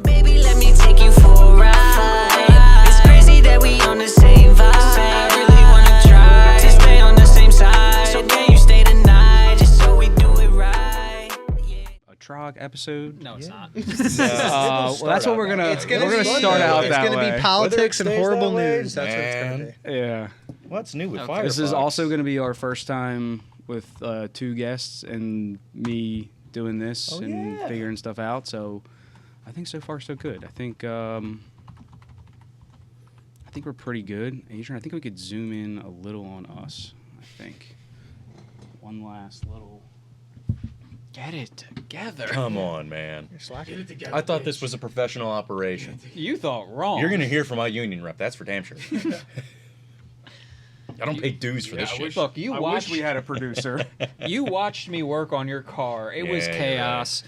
Baby, let me take you for a ride. It's crazy that we on the same vibe. I really wanna try to stay on the same side. So can you stay tonight just so we do it right? Yeah. A T.R.O.G episode? No, it's not. Well, that's what we're gonna. It's We're gonna gonna be- start out It's that gonna way. be politics and Whether it stays horrible that way, news. That's what it's gonna be. Yeah. What's new with Okay. Firefox? This is also going to be our first time with 2 guests and me doing this and figuring stuff out. So I think so far so good. I think we're pretty good. Adrian, I think we could zoom in a little on us. I think one last little. Get it together. Come on, man. You're slacking. I thought this was a professional operation. You thought wrong. You're gonna hear from my union rep. That's for damn sure. I don't pay dues for this shit. Look, you I watched. wish we had a producer. You watched me work on your car. It was Yeah, chaos.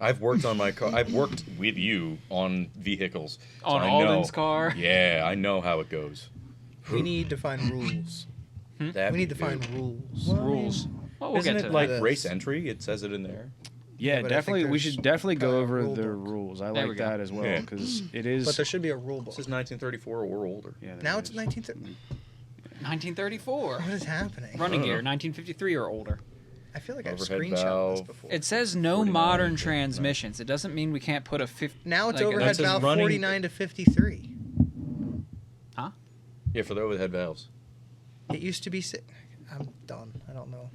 I've worked on my car. I've worked with you on vehicles. so On I know- Alden's car? Yeah, I know how it goes. We need to find rules. That We need to do. find rules. Rules. Well, we'll Isn't get it to like that. race entry? It says it in there. Yeah, but I think definitely. We there's should definitely go kinda a over rule the book. rules. I There we like go. that as well Yeah. because it is. But there should be a rule book. This is 1934 or older. Yeah, there Now it's is. 1930. 1934. What is happening? Running gear, 1953 or older. I feel like I've Overhead screenshot this valve. before. It says no 49, modern 59. transmissions. It doesn't mean we can't put a 50. Now it's like, overhead says valve running- 49 to 53. Huh? Yeah, for the overhead valves. It used to be. I'm done. I don't know.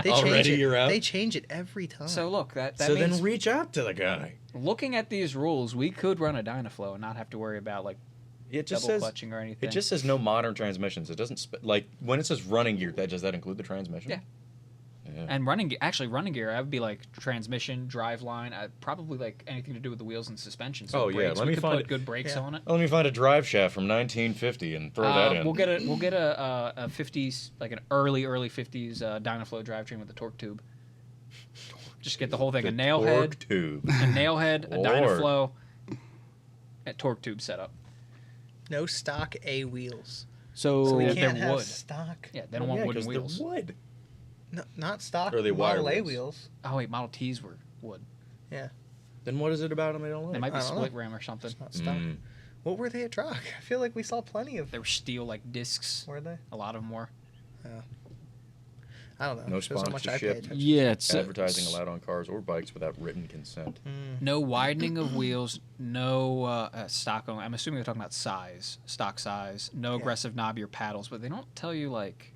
They Already change it. you're out? They change it every time. So look, that So means then reach out to the guy. looking at these rules, we could run a Dynaflow and not have to worry about like It just double says clutching or anything. it just says no modern transmissions. It doesn't like when it says running gear. Does that include the transmission? Yeah. Yeah. And running gear, I would be like transmission, driveline, probably like anything to do with the wheels and suspension. So Oh, yeah, brakes, let we me could find put it. good brakes Yeah. on it. Let me find a drive shaft from 1950 and throw that in. We'll get a 50s, like an early 50s Dynaflow drivetrain with a torque tube. Just get the whole thing, The a nail torque head, tube. a nail head, a Lord. Dynaflow, a torque tube setup. no stock A wheels. So, So we they're can't have wood. stock. Yeah, they don't want wooden 'cause wheels. they're wood. No, not stock. Or are they Model wire A wheels? wheels. Oh wait, Model Ts were wood. Yeah, Then what is it about them I don't They like? might be I don't split know. rim or something. it's not stock. Mm. What were they at T.R.O.G? I feel like we saw plenty of. They were steel like discs. Were they? A lot of them were. I don't know. No Shows how much I pay sponsorship. attention. yeah, it's Advertising allowed on cars or bikes without written consent. No widening of wheels. No stock. I'm assuming they're talking about size, stock size. No Yeah. aggressive knobbier paddles, but they don't tell you like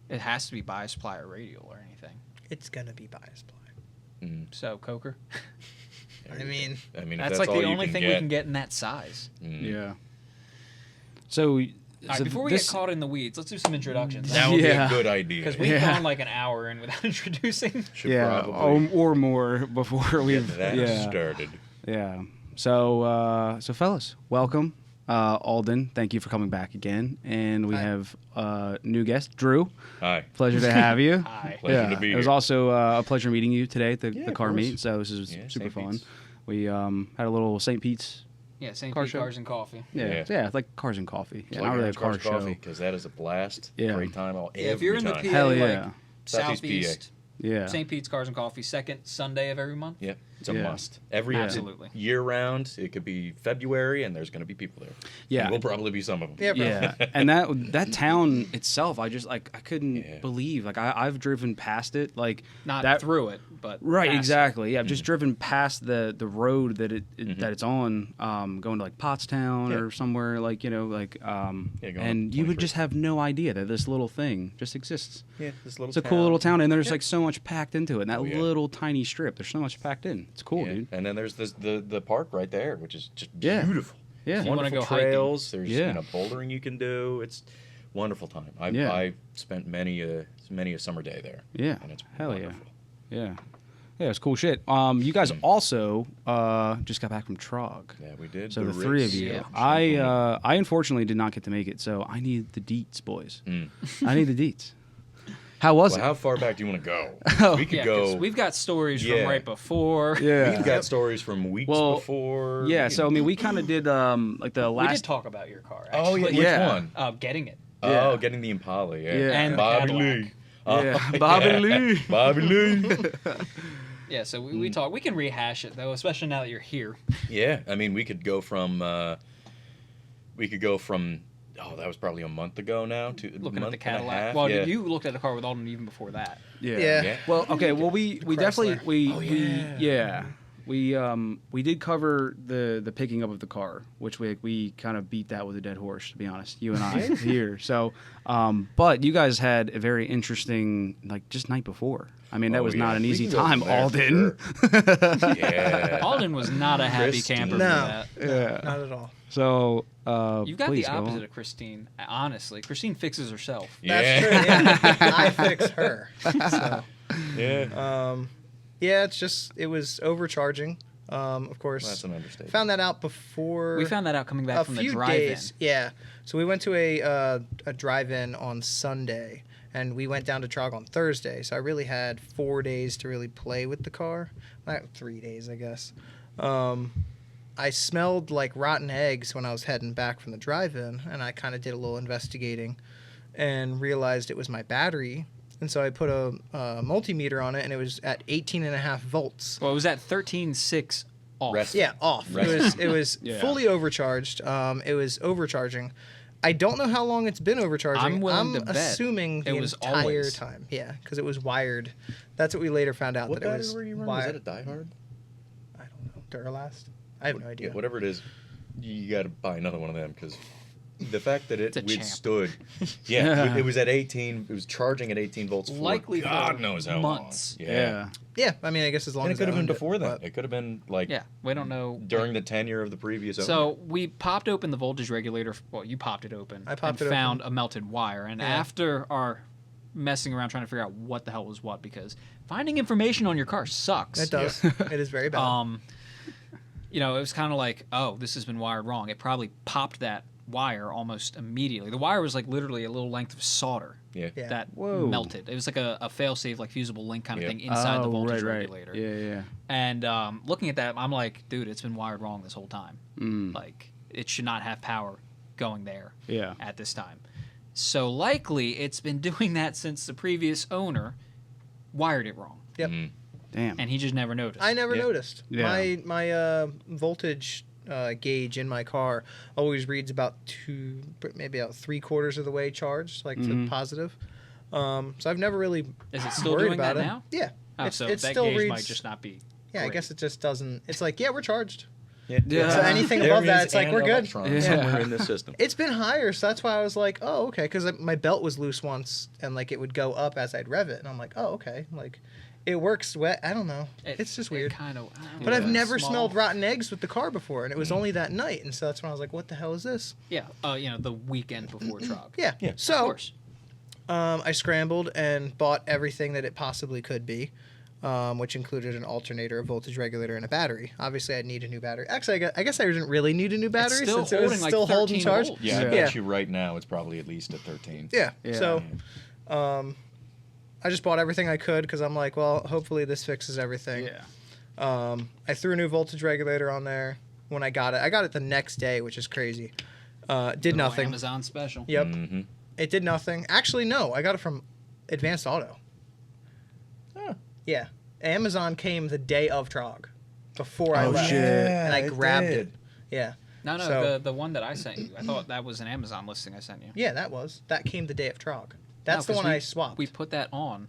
it has to be bias ply or radial or anything. It's gonna be bias ply. Mm. So Coker, I mean, if that's like all the you only can thing get. we can get in that size. Mm. yeah. So, All right, so before we this, get caught in the weeds, let's do some introductions. That would Yeah. be a good idea. Because we've Yeah. gone like an hour in without introducing. Should yeah, probably or more before we've get that yeah. started. Yeah. So, fellas, welcome. Alden, thank you for coming back again. And we Hi. have new guest, Drew. Hi. Pleasure to have you. Hi. Pleasure to be It was here. also a pleasure meeting you today at the Yeah, the of car course. meet. So this is Yeah, super St. fun. Pete's. We had a little St. Pete's. Yeah, St. Car Pete show. Cars and Coffee. Yeah, Yeah. like cars and coffee. Yeah, Like not really a Orange car Cars show. Coffee, because that is a blast. Yeah. Great time all Yeah, if you're in the time. PA, Hell like yeah. Southeast Southeast, Yeah. St. Pete's Cars and Coffee, second Sunday of every month. Yeah, it's a Yeah. must. Every Absolutely. year round, it could be February, and there's going to be people there. Yeah. And we'll probably be some of them. yeah, bro. Yeah, and that town itself, I just like I couldn't Yeah. believe. Like I've driven past it, like Not that. through it, but Right, past it. exactly. Yeah, I've just driven past the road that that it's on, going to like Pottstown Yeah. or somewhere like going and up you would 23. just have no idea that this little thing just exists. Yeah, this little It's a cool little town, and there's Yeah. like so much packed into it. And that Oh, yeah. little tiny strip, there's so much packed in. It's cool, Yeah. dude. And then there's the park right there, which is just Yeah. beautiful. Yeah, If you wanna Wonderful go hiking. trails. There's Yeah. bouldering you can do. It's wonderful time. Yeah. I spent many a summer day there. yeah, And it's hell wonderful. yeah. Yeah, it's cool shit. You guys also just got back from T.R.O.G. Yeah, we did. So the three of Ritz. you. Yeah. I unfortunately did not get to make it, so I need the deets, boys. Mm. I need the deets. How was Well, it? how far back do you want to go? Oh. We could Yeah, 'cause go. we've got stories Yeah. from right before. Yeah. We've got stories from weeks Well, before. Yeah, you so I know. mean, we kind of did like the We did last. talk about your car. Oh, Actually. yeah. Which Yeah. one? Getting it. Yeah. Oh, getting the Impala. Yeah. Yeah. And the Bobby Cadillac. Lee. Yeah. Bobby Lee. Bobby Lee. Yeah, so we talk. We can rehash it though, especially now that you're here. Yeah, I mean, we could go from. Oh, that was probably a month ago now. To Looking a at month the and a Cadillac. half, Well, yeah. you looked at the car with Alden even before that. Yeah. Yeah. Well, okay. Well, we definitely we did cover the picking up of the car, which we kind of beat that with a dead horse, to be honest. You and I here. So, but you guys had a very interesting just night before. I mean, that was not an We easy can go time, there, Alden. sure. Yeah. Alden was not a happy Christine. camper No. for that. Yeah. Not at all. So, You've got please the go opposite on. of Christine. Honestly, Christine fixes herself. That's true. Yeah. I fix her. So, Yeah. yeah, it was overcharging. Of course. That's an understatement. Found that out before. We found that out coming back a from the few drive-in. days. Yeah. So we went to a drive-in on Sunday, and we went down to T.R.O.G on Thursday. So I really had 4 days to really play with the car. 3 days, I guess. I smelled like rotten eggs when I was heading back from the drive-in, and I kind of did a little investigating and realized it was my battery. And so I put a multimeter on it, and it was at 18.5 volts. Well, it was at 13.6 off. Rest. Yeah, off. Rest. It was Yeah. fully overcharged. It was overcharging. I don't know how long it's been overcharging. I'm willing to bet assuming the it was entire always. time. Yeah, because it was wired. That's what we later found out. What that it battery was were you running? wired. Was that a diehard? I don't know. Duralast? I have no idea. Yeah, whatever it is, you got to buy another one of them because the fact that it It's a champ. withstood. Yeah, it was at 18. It was charging at 18 volts for Likely God for knows how months. long. Yeah. Yeah, I mean, I guess as long And it as could I have been owned it, before that. but- It could have been like Yeah, we don't know. during the tenure of the previous owner. So we popped open the voltage regulator. Well, you popped it open. I popped and it found open. a melted wire. And Yeah. after our messing around trying to figure out what the hell was what, because finding information on your car sucks. It does. It is very bad. It was kind of like, oh, this has been wired wrong. It probably popped that wire almost immediately. The wire was like literally a little length of solder yeah. Yeah. that Whoa. melted. It was like a fail-safe, like fusible link kind of Yeah. thing inside the Oh, voltage right. regulator. Yeah. And looking at that, I'm like, dude, it's been wired wrong this whole time. Mm. Like, it should not have power going there Yeah. at this time. So likely it's been doing that since the previous owner wired it wrong. Yep. Mm. Damn. And he just never noticed. I never Yeah. noticed. Yeah. My voltage gauge in my car always reads about maybe about 3/4 of the way charged, like to positive. So I've never really Is it still worried doing about that it. now? Yeah. Oh, It's- so it that still gauge reads- might just not be. Yeah, I great. guess it just doesn't. It's like, yeah, we're charged. Yeah. So anything There above that, is it's like an we're good. electron Yeah. somewhere in this system. It's been higher, so that's why I was like, oh, okay, because my belt was loose once, and like it would go up as I'd rev it, and I'm like, oh, okay, like it works. I don't know. It's just weird. Kind of. But I've never smelled rotten eggs with the car before, and it was only that night, and so that's when I was like, what the hell is this? Yeah. The weekend before T.R.O.G. Yeah. Yeah. Of So course. I scrambled and bought everything that it possibly could be. Which included an alternator, a voltage regulator, and a battery. Obviously, I'd need a new battery. Actually, I guess I didn't really need a new battery still since it was holding, like, still holding 13 charge. volts. Yeah, I Yeah. bet you right now it's probably at least at 13. Yeah. Yeah. So, I just bought everything I could because I'm like, well, hopefully this fixes everything. Yeah. I threw a new voltage regulator on there when I got it. I got it the next day, which is crazy. Did Little nothing. Amazon special. Yep. Mm-hmm. It did nothing. Actually, no. I got it from Advanced Auto. Oh. Yeah. Amazon came the day of T.R.O.G. before I Oh, left. shit. And I grabbed it. Yeah. No, So- the one that I sent you. I thought that was an Amazon listing I sent you. Yeah, that came the day of T.R.O.G. That's No, the 'cause one we- I swapped. We put that on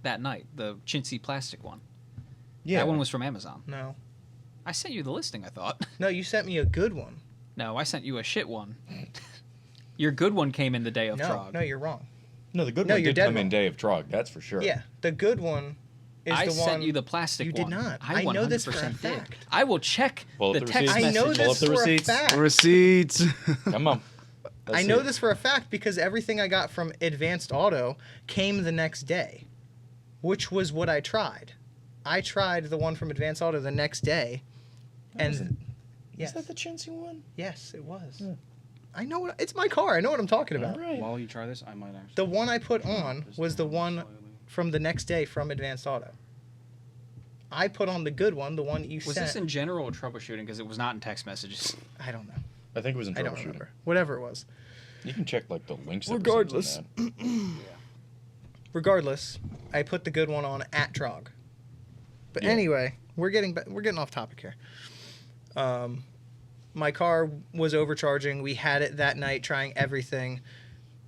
that night, the chintzy plastic one. Yeah. That one was from Amazon. No. I sent you the listing, I thought. No, you sent me a good one. No, I sent you a shit one. Your good one came in the day of No, T.R.O.G. no, you're wrong. No, the good No, one you're did dead come in wrong. day of T.R.O.G. That's for sure. Yeah, the good one is I the one. sent you the plastic You one. did not. I I know this for a 100% did. fact. I will check Pull up the the text receipts. I know message. Pull up this the for receipts. a fact. Receipts. Come on. Let's I see know it. this for a fact because everything I got from Advanced Auto came the next day, which was what I tried. I tried the one from Advanced Auto the next day, was it? and yes, Is that the chintzy one? yes, it was. Yeah. I know it's my car. I know what I'm talking about. All right. While you try this, I might actually. The one I put on Just was the down one slightly. from the next day from Advanced Auto. I put on the good one, the one you Was sent. this in general or troubleshooting? Because it was not in text messages. I don't know. I think it was in I don't troubleshooting. remember. Whatever it was. You can check like the links. Regardless. That were sent in that. Regardless, I put the good one on at T.R.O.G. But Yeah. anyway, we're getting off topic here. My car was overcharging. We had it that night trying everything.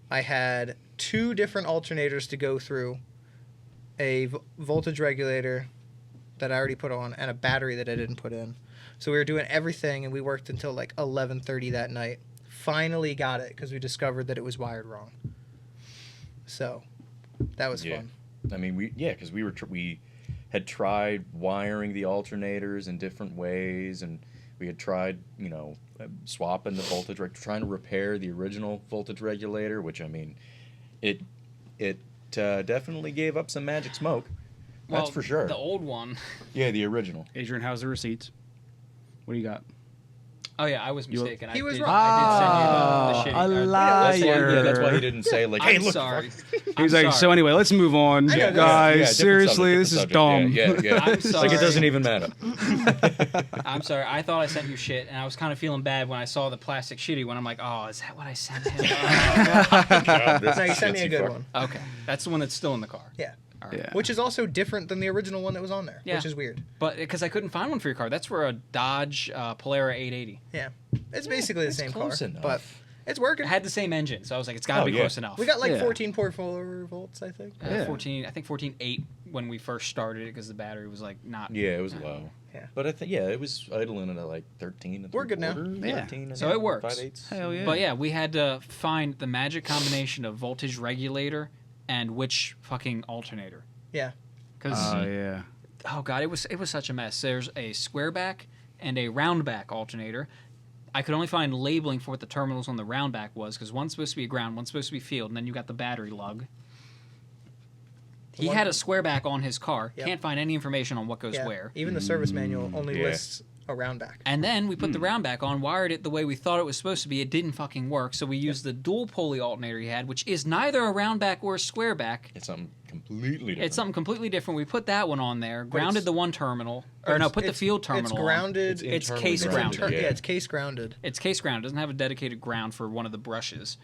I had 2 different alternators to go through, a voltage regulator that I already put on, and a battery that I didn't put in. So we were doing everything, and we worked until like 11:30 that night. Finally got it because we discovered that it was wired wrong. So that was fun. I mean, because we had tried wiring the alternators in different ways, and we had tried, swapping the voltage, trying to repair the original voltage regulator, which, I mean, it definitely gave up some magic smoke. That's Well, for sure. The old one. Yeah, the original. Adrian, how's the receipts? What do you got? Oh yeah, I was mistaken. He was did, wrong. I did send you the shitty. That's why he didn't say, like, hey, I'm look. sorry. He's like, so anyway, let's move on, I know, guys. different Seriously, subject, this is different subject. dumb. Yeah. I'm Like, sorry. it doesn't even matter. I'm sorry. I thought I sent you shit, and I was kind of feeling bad when I saw the plastic shitty one. I'm like, oh, is that what I sent him? God, this No, you is sent me a fancy good fuck. one. Okay, that's the one that's still in the car. Yeah. All right. Yeah. Which is also different than the original one that was on there, Yeah. which is weird. But because I couldn't find one for your car, that's for a Dodge Polara 880. Yeah. It's basically the it's same car, close enough. but it's working. It had the same engine, so I was like, it's got to Oh, be yeah. close enough. We got like Yeah. 14.4 volts, I think. Yeah. 14. I think 14.8 when we first started it because the battery was like not. Yeah, it was low. Yeah. But I think, it was idling at like 13 and We're good now. 3/4, Yeah. 13 So it works. 5/8. Hell yeah. But yeah, we had to find the magic combination of voltage regulator and which fucking alternator. Yeah. Because Oh yeah. oh god, it was such a mess. There's a square back and a round back alternator. I could only find labeling for what the terminals on the round back was because one's supposed to be ground, one's supposed to be field, and then you got the battery lug. He one- had a square back on his car. Yep. Can't find any information on what goes Yeah. where. Even the service manual only Yeah. lists a round back. And then we put the round back on, wired it the way we thought it was supposed to be. It didn't fucking work, so we used the dual pulley alternator he had, which is neither a round back or a square back. It's something completely different. It's something completely different. We put that one on there, grounded it's- the one terminal, But or no, it's- put the it's- field terminal. It's on. grounded. It's internally case grounded. grounded, Yeah, it's case grounded. It's case ground. It doesn't have a dedicated ground for one of the brushes.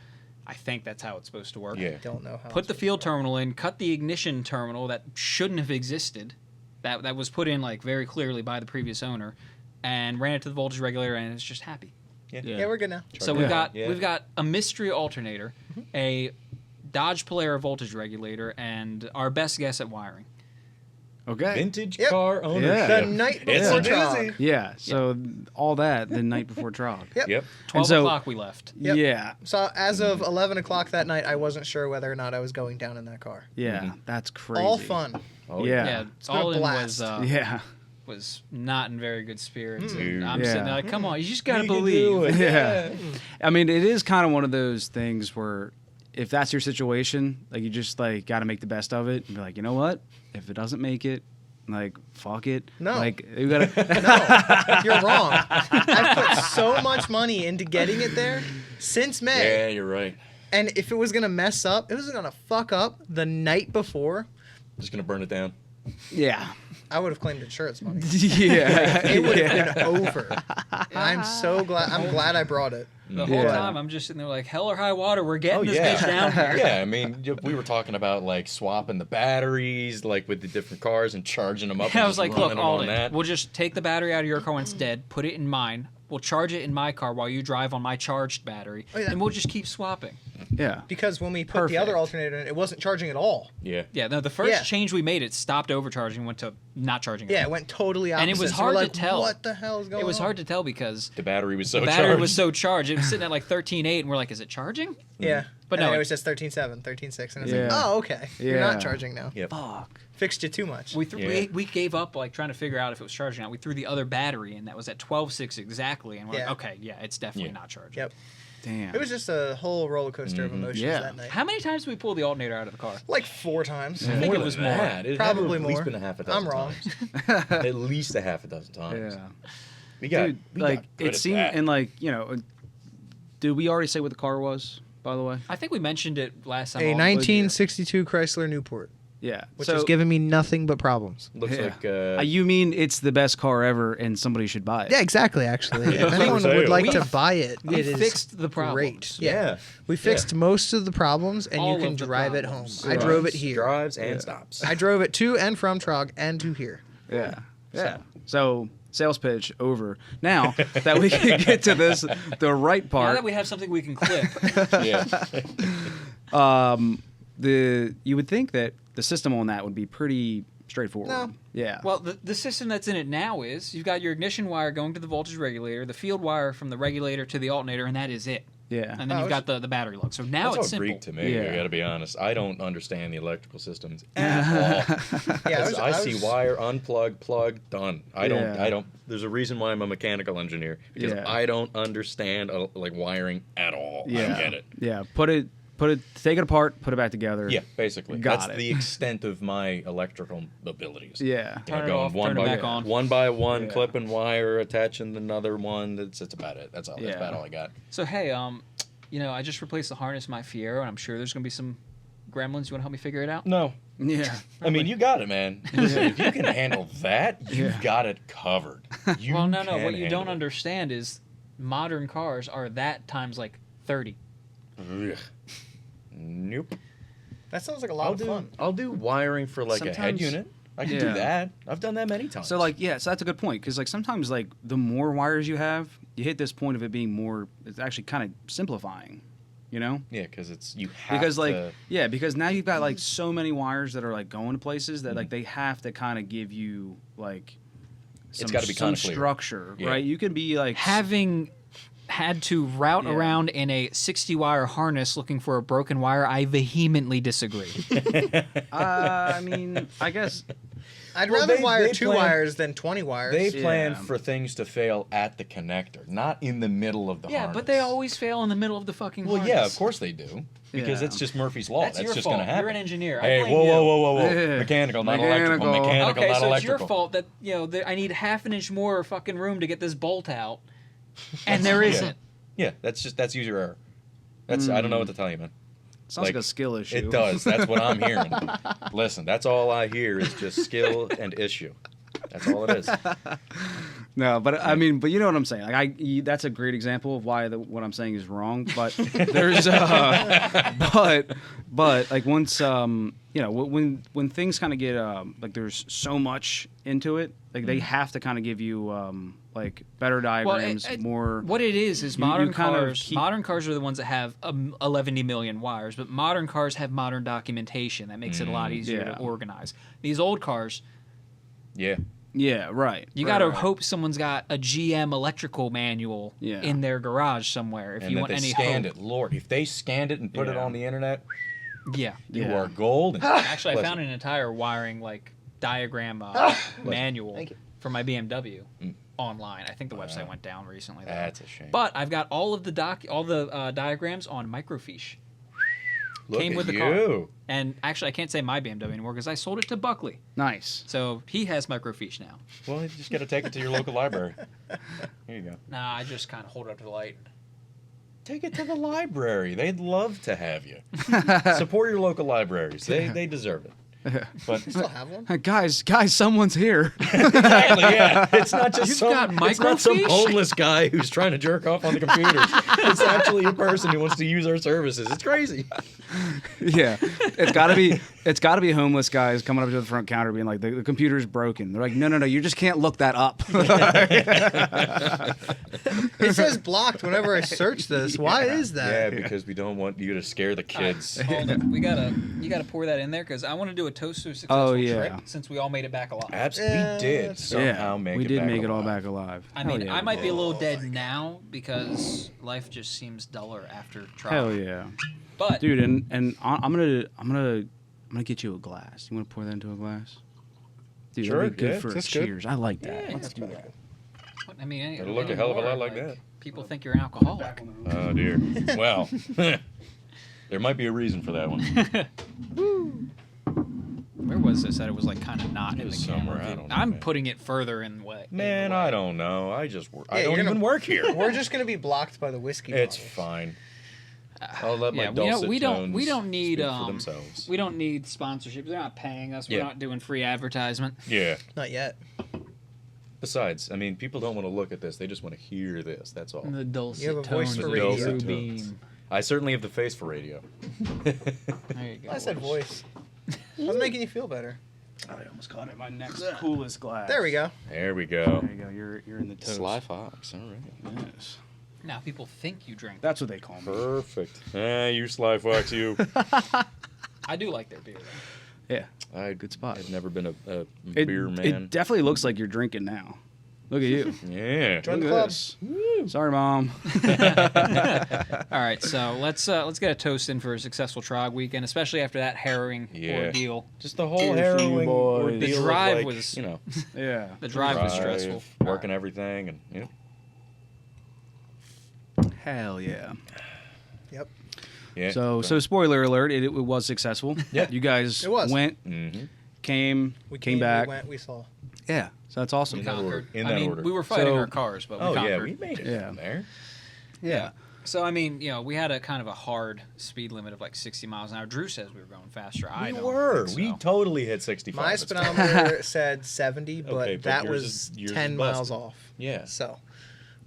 I think that's how it's supposed to work. Yeah. Don't know how. Put the field terminal in, cut the ignition terminal that shouldn't have existed. That was put in like very clearly by the previous owner, and ran it to the voltage regulator, and it's just happy. Yeah, we're good now. So Yeah. we've got a mystery alternator, a Dodge Polara voltage regulator, and our best guess at wiring. Okay. Vintage Yep. car ownership. The night It's before a T.R.O.G. doozy. Yeah. So all that the night before T.R.O.G. Yep. Yep. 12 so- o'clock we left. Yep. Yeah. So as of 11 o'clock that night, I wasn't sure whether or not I was going down in that car. Yeah. That's crazy. All fun. Oh, Yeah. Yeah, been a Alden blast. Yeah. was not in very good spirits. Dude. And I'm Yeah. sitting there like, come on, you just gotta You can believe. do it. Yeah. I mean, it is kind of one of those things where if that's your situation, like you just like got to make the best of it and be like, you know what? If it doesn't make it, like fuck it. No. Like you gotta. No, you're wrong. I've put so much money into getting it there since May. Yeah, you're right. And if it was going to mess up, it was going to fuck up the night before, Just gonna burn it down. Yeah. I would have claimed insurance money. Yeah. It would have Yeah. been over. I'm so glad. I'm glad I brought it. The whole Yeah. time I'm just sitting there like, hell or high water, we're getting Oh this yeah, bitch down here. yeah. I mean, we were talking about like swapping the batteries, like with the different cars, and charging them up. I and was just like, running look, them on Alden, that. we'll just take the battery out of your car when it's dead, put it in mine. We'll charge it in my car while you drive on my charged battery, Oh, yeah. and we'll just keep swapping. Yeah. Because when we put the other Perfect. alternator in, it wasn't charging at all. Yeah. Yeah, no, the first Yeah. change we made, it stopped overcharging and went to not charging. Yeah, at it all. went totally opposite. And it was So we're hard to like, tell. What the hell is going on? It was hard to tell because The battery was so the battery charged. was so charged. It was sitting at like 13.8, and we're like, is it charging? Yeah. But and no, it it- was just 13.7, 13.6, and it's Yeah. like, oh, okay. You're Yeah. not charging now. Yep. Fuck. Fixed you too much. We gave up like trying to figure out if it was charging out. We threw the other battery in that was at 12.6 exactly, and we're Yeah. like, okay, yeah, it's definitely Yeah. not charging. Yep. Damn. It was just a whole roller coaster of emotions Yeah. that night. How many times did we pull the alternator out of the car? Like 4 times. I think it was more. It had Probably to have at least more. been a half a dozen I'm wrong. times. At least a half a dozen times. Yeah. We got, Dude, we like got good it at seemed, that. and like did we already say what the car was? By the way. I think we mentioned it last time. A Alden was 1962 Chrysler Newport, Yeah. which so, is giving me nothing but problems. Looks yeah. like You mean it's the best car ever, and somebody should buy it? Yeah, exactly, actually. Yeah. If anyone For would sale. like We- to buy it, we it is fixed the great. problems. Yeah. We fixed most of the problems, and All you can of the drive it home. problems. I drove it here. Drives and stops. I drove it to and from T.R.O.G. and to here. Yeah. Yeah. So sales pitch over. Now that we can get to the right Now part. that we have something we can clip. Yeah. You would think that the system on that would be pretty straightforward. No. Yeah. Well, the system that's in it now is you've got your ignition wire going to the voltage regulator, the field wire from the regulator to the alternator, and that is it. yeah. And then you've got the battery lug. So now That's it's all simple. Greek to me. Yeah. I gotta be honest. I don't understand the electrical systems at all. Yeah, I see wire, unplug, plug, done. I don't. Yeah. I don't. There's a reason why I'm a mechanical engineer because Yeah. I don't understand like wiring at all. I don't get it. Yeah. Take it apart, put it back together. Yeah, basically. Got That's it. the extent of my electrical abilities. Yeah. You know, Turn it going off, one turn it by back on. one by one, Yeah. clipping wire, attaching another one. That's about it. That's all. That's Yeah. about all I got. So, hey, I just replaced the harness in my Fiero, and I'm sure there's going to be some gremlins. You want to help me figure it out? No, Yeah. I mean you got it, man. If you can handle that, you've got it covered. You Well, no. can What you handle don't it. understand is modern cars are that times like 30. Ugh. Nope. That sounds like a lot of fun. I'll do wiring for like a head Sometimes- unit. I can Yeah. do that. I've done that many times. So like so that's a good point because like sometimes like the more wires you have, you hit this point of it being more. It's actually kind of simplifying, you know. yeah, because it's you have Because like to, because now you've got like so many wires that are like going to places that like they have to kind of give you like some, gotta be some kinda clear. structure, Yeah. right? You can be like Having had to route Yeah. around in a 60-wire harness looking for a broken wire, I vehemently disagree. I mean, I guess I'd Well, rather they- wire they 2 plan- wires than 20 wires. they plan Yeah. for things to fail at the connector, not in the middle of the Yeah, harness. but they always fail in the middle of the fucking Well, harness. yeah, of course they do. Because Yeah. it's just Murphy's law. That's your just fault. going to happen. You're an engineer. I Hey, blame whoa, you. whoa, whoa, whoa, whoa! Yeah. Mechanical, not electrical. Mechanical. Mechanical, Okay, not so electrical. it's your fault that I need half an inch more fucking room to get this bolt out, and there isn't. Yeah, that's user error. That's I don't know what to tell you, man. sounds like Like, a skill issue. It does. That's what I'm hearing. Listen, that's all I hear is just skill and issue. That's all it is. No, but I mean, but you know what I'm saying. Like that's a great example of why what I'm saying is wrong. But there's, but like once when things kind of get like there's so much into it, like they have to kind of give you like better diagrams, more. What it is you modern kind of cars. keep- Modern cars are the ones that have 11 million wires, but modern cars have modern documentation that makes it a lot easier Yeah. to organize. These old cars, Yeah. Yeah, right. you right, got to right. hope someone's got a GM electrical manual Yeah. in their garage somewhere. If And you that want they any scanned hope, it. Lord, if they scanned it and put it Yeah. on the internet, yeah. you Yeah. are golden. Actually, I Bless found you. an entire wiring like diagram manual Thank you. for my BMW online. I think the website went down recently. Though. That's a shame. But I've got all of the diagrams on microfiche. Look came at with the you. car. And actually, I can't say my BMW anymore because I sold it to Buckley. Nice. So he has microfiche now. Well, you just got to take it to your local library. Here you go. Nah, I just kind of hold it up to the light. Take it to the library. They'd love to have you. Support your local libraries. They deserve it. But You still have one? Guys, someone's here. exactly, yeah. It's not just You've some, got it's not some microfiche? homeless guy who's trying to jerk off on the computers. It's actually a person who wants to use our services. It's crazy. Yeah, it's gotta be homeless guys coming up to the front counter being like, the computer's broken. They're like, no, you just can't look that up. It says blocked whenever I search this. Why is Yeah, that? because we don't want you to scare the kids. Hold it. You gotta pour that in there because I want to do a toast to a successful Oh, yeah. trip since we all made it back alive. Absolutely, Yeah, we did that's somehow make we it did back make it all alive. back alive. I Hell mean, yeah, I we might be a did. little dead now because life just seems duller after trial. Hell yeah, But dude, and I'm gonna get you a glass. You want to pour that into a glass? Dude, Sure, that'd be good yeah, for that's a good. cheers. I like that. Yeah, Let's do that. what- I mean, It'll look a hell of a lot like that. People think you're an alcoholic. Oh dear. Well, there might be a reason for that one. Where was this? That it was like kind of not It in the was camera. somewhere, I view? don't know, I'm man. putting it further in the way. Man, I don't know. I just work. I Yeah, don't you're even gonna- work here. We're just gonna be blocked by the whiskey. It's bottles. fine. I'll let my Yeah, dulcet we don't tones need speak for themselves. we don't need sponsorships. They're not paying us. We're Yeah. not doing free advertisement. Yeah. Not yet. Besides, I mean, people don't want to look at this; they just want to hear this. That's all. The dulcet You have a voice tones for of radio. True Dulcet Beam. tones. I certainly have the face for radio. There you go. I said voice. I was making you feel better. I almost caught it. My next coolest glass. There we go. There we go. There you go. You're in the toast. Sly Fox. All right. Yes. Now people think you drink. That's what they call me. Perfect. You Sly Fox, you. I do like their beer, though. Yeah. Good spot. I've never been a It, beer man. it definitely looks like you're drinking now. Look at you. Yeah. Join the Look at club. this. Sorry, Mom. All right, so let's get a toast in for a successful T.R.O.G weekend, especially after that harrowing ordeal. Just the whole Cheers to you, harrowing boys. ordeal. The of, drive like, was- you know, Yeah. The drive was stressful. working everything, and Hell yeah. Yep. yeah. So spoiler alert, it was successful. Yeah. You guys It was. went, Mm-hmm. came We back. We went. We saw. Yeah. So that's awesome. We that order. conquered. In I that mean, order. we were fighting So- our cars, but we Oh conquered. yeah, we made it Yeah. from there. Yeah. So I mean, we had a kind of a hard speed limit of like 60 miles an hour. Drew says we were going faster. I We don't were. think We so. totally hit 65. My That's speedometer said 70, but Okay, but that yours was is 10 busted. miles off. Yeah. So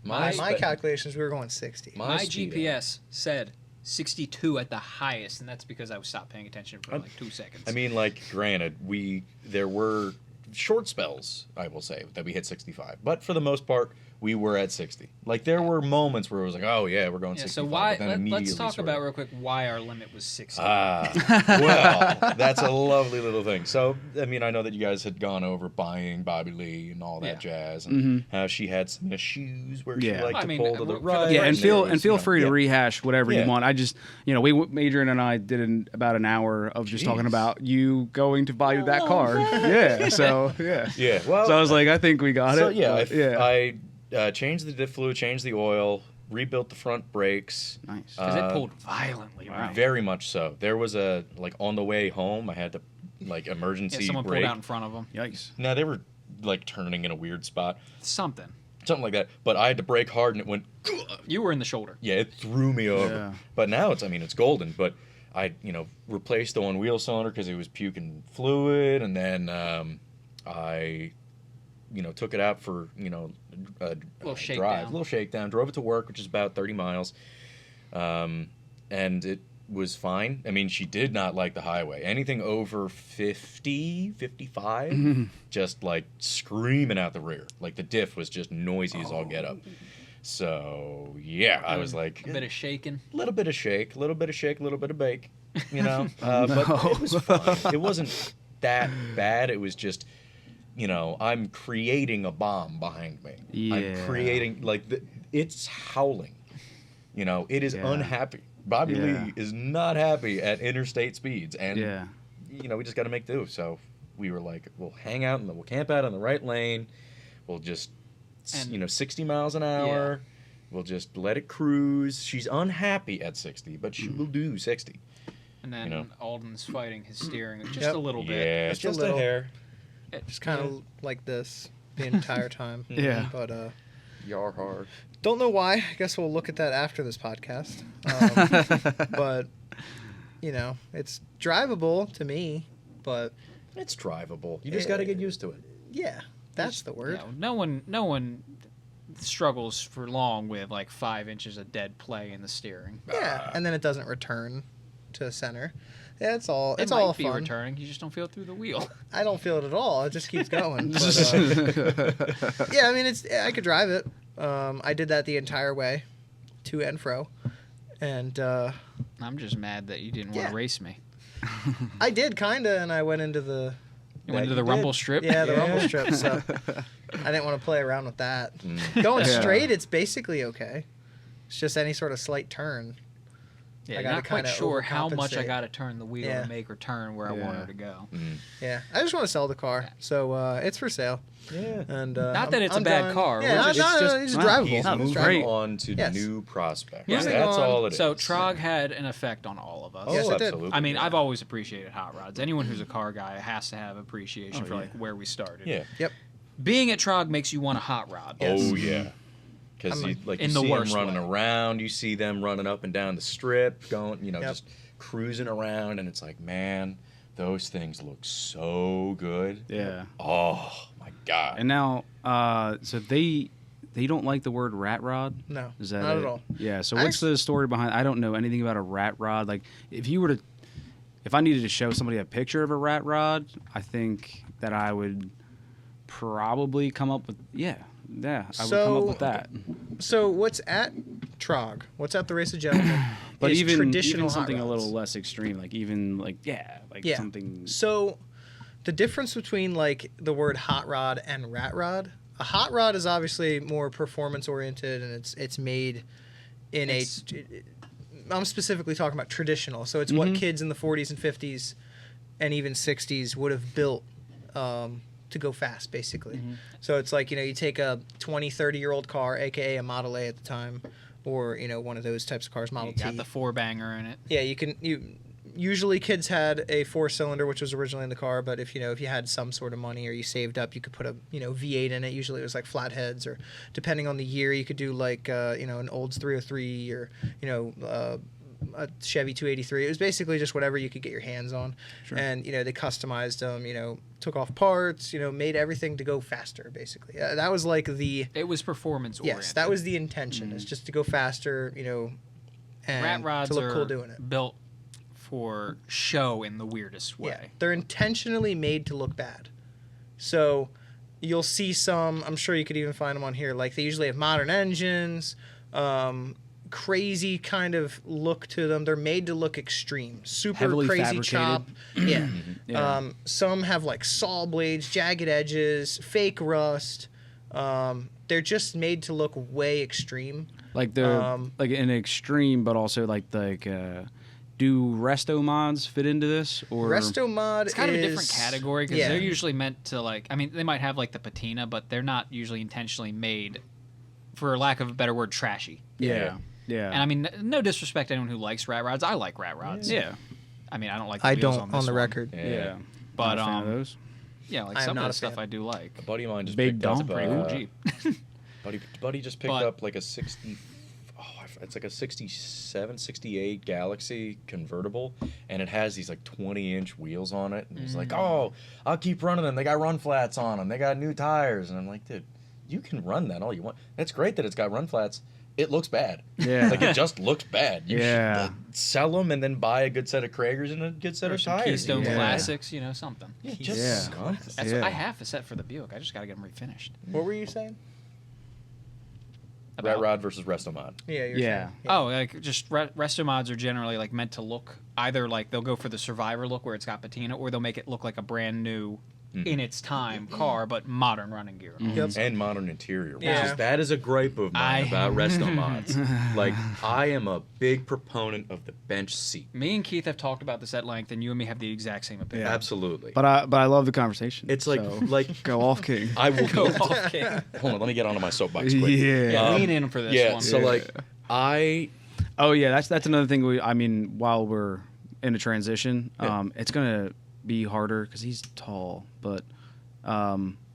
My my spe- calculations, we were going 60. My speed GPS said 62 at the highest, and that's because I stopped paying attention for like 2 seconds. I mean, like, granted, there were short spells, I will say, that we hit 65, but for the most part, we were at 60. Like, there were moments where it was like, oh yeah, we're going yeah. 65. So why? but then Let's immediately talk sort about of- real quick why our limit was 60. well, that's a lovely little thing. So, I mean, I know that you guys had gone over buying Bobby Lee and all that jazz, and how she had some issues where she Yeah. liked I to mean, pull to the for the right. Yeah, and Right, feel there and was, feel you know, free to yeah. rehash whatever you Yeah. want. I just, Adrian and I did about an hour of just talking Jeez. about you going to buy that car. Yeah, so yeah. Yeah, well, So I was like, I think we got so it. yeah, but, yeah. I changed the diff fluid, changed the oil, rebuilt the front brakes. Nice. Because it pulled violently. Wow. Right? Very much so. There was on the way home, I had to emergency Yeah, someone brake. pulled out in front of them. Yikes. No, they were turning in a weird spot, Something. something like that. But I had to brake hard, and it went. You were in the shoulder. Yeah, it threw me over. Yeah. But now it's golden. But I replaced the one wheel cylinder because it was puking fluid, and then I took it out for a Little drive, shakedown. little shakedown. Drove it to work, which is about 30 miles, and it was fine. I mean, she did not like the highway. Anything over 50, 55, just like screaming out the rear. Like the diff was just noisy as all get up. So yeah, I was like A bit of shaking. little bit of shake, a little bit of shake, a little bit of bake, but it was fine. It wasn't that bad. It was just, I'm creating a bomb behind me. Yeah. I'm creating, it's howling. It is Yeah. unhappy. Bobby Yeah. Lee is not happy at interstate speeds. And, Yeah. we just got to make do. So we were like, we'll hang out, we'll camp out in the right lane. We'll just, And- 60 miles an hour. We'll just let it cruise. She's unhappy at 60, but she will do 60. And then Alden's fighting his steering just Yep. a little bit. Yeah, Just a just a little. hair. Just kind of like this the entire time. Yeah. But Yar hard. don't know why. I guess we'll look at that after this podcast. But it's drivable to me. But It's drivable. You just got to get used to it. yeah, that's the word. No one struggles for long with like 5 inches of dead play in the steering. Yeah, and then it doesn't return to center. Yeah, it's all It it's might all be fun. returning. You just don't feel it through the wheel. I don't feel it at all. It just keeps going. But, yeah, I mean I could drive it. I did that the entire way, to and fro, and I'm just mad that you didn't want Yeah. to race me. I did kinda, and I went into the You went Yeah, to the you rumble did. strip. yeah the Yeah. rumble strip. So I didn't want to play around with that. Going Yeah. straight, it's basically okay. It's just any sort of slight turn. Yeah, I gotta not quite kinda sure how much I overcompensate. got to turn the wheel Yeah. to make her turn where I want her to go. Yeah, I just want to sell the car, so it's for sale. Yeah. And Not that it's a I'm bad done. car, Yeah, we're it's just- drivable. He's No, it's moving great. on to Yes. new prospects. Yeah. Moving That's on. all it is. So T.R.O.G had an effect on all of us. Oh, Yes, it did. absolutely. I mean, I've always appreciated hot rods. Anyone who's a car guy has to have appreciation Oh, for yeah. like where we started. Yeah. Yep. Being at T.R.O.G makes you want a hot rod. Yes. Oh, yeah. Because I'm you, in you the see them worst running way. around. You see them running up and down the strip, going, Yep. just cruising around. And it's like, man, those things look so good. Yeah. Oh, my God. And now, so they don't like the word rat rod. No, Is that not it? at all. Yeah. So what's the story behind? I don't know anything about a rat rod. Like, if you were to, if I needed to show somebody a picture of a rat rod, I think that I would probably come up with I would come up with that. So what's at T.R.O.G? What's at the Race of Gentlemen? But is even traditional something hot a rods. little less extreme, like something. So the difference between like the word hot rod and rat rod, a hot rod is obviously more performance oriented, and it's made in I'm specifically talking about traditional. So it's what kids in the 40s and 50s and even 60s would have built to go fast, basically. So it's like, you take a 20, 30-year-old car, aka a Model A at the time, or one of those types of cars, Model T. Got the 4-banger in it. Yeah, usually kids had a 4-cylinder, which was originally in the car, but if you had some sort of money or you saved up, you could put a V8 in it. Usually it was like flatheads, or depending on the year, you could do like an Olds 303 or a Chevy 283. It was basically just whatever you could get your hands on. Sure. And they customized them, took off parts, made everything to go faster, basically. That was like it was performance oriented. Yes, that was the intention. It's just to go faster, and rat rods to look are cool doing it. built for show in the weirdest way. Yeah, they're intentionally made to look bad. So you'll see some, I'm sure you could even find them on here, like they usually have modern engines, crazy kind of look to them. They're made to look extreme. Super Heavily crazy fabricated. chop. Yeah. Yeah. Some have like saw blades, jagged edges, fake rust. They're just made to look way extreme. Like they're like an extreme, but also like do resto mods fit into this? Or Resto mod It's kind of a is different category because they're usually meant to they might have like the patina, but they're not usually intentionally made, for lack of a better word, trashy. Yeah. Yeah. And I mean, no disrespect to anyone who likes rat rods. I like rat rods. Yeah. I mean, I don't like the I wheels don't on on this the one. record. Yeah. But Not a fan of those. yeah, like I am some of not the a stuff fan. I do like. A buddy of mine just Big picked dome. up Pretty cool Jeep. buddy just picked But- up like a 67, 68 Galaxy convertible, and it has these like 20-inch wheels on it, and he's like, oh, I'll keep running them. They got run flats on them. They got new tires. And I'm like, dude, you can run that all you want. That's great that it's got run flats. It looks bad. Yeah. Like, it just looks bad. You Yeah. should sell them and then buy a good set of Kragers and a good set Or of some tires. Keystone Yeah. Classics, something. Yeah, just Yeah. something. That's Yeah. what I have a set for the Buick. I just got to get them refinished. What were you saying? Rat Rod versus Resto Mod. Yeah, you're Yeah. saying. Oh, like just resto mods are generally like meant to look either like they'll go for the Survivor look where it's got patina, or they'll make it look like a brand new, in its time car, but modern running gear. Yep. And modern interior. Yeah. That is a gripe of mine I- about resto mods. Like, I am a big proponent of the bench seat. Me and Keith have talked about this at length, and you and me have the exact same opinion. Absolutely. But I love the conversation. It's like so like go off, King. I will Go go. off, King. Hold on, let me get onto my soapbox quick. Yeah. Lean in for this Yeah. one. So like, Oh yeah, that's another thing. While we're in a transition, it's gonna be harder because he's tall. But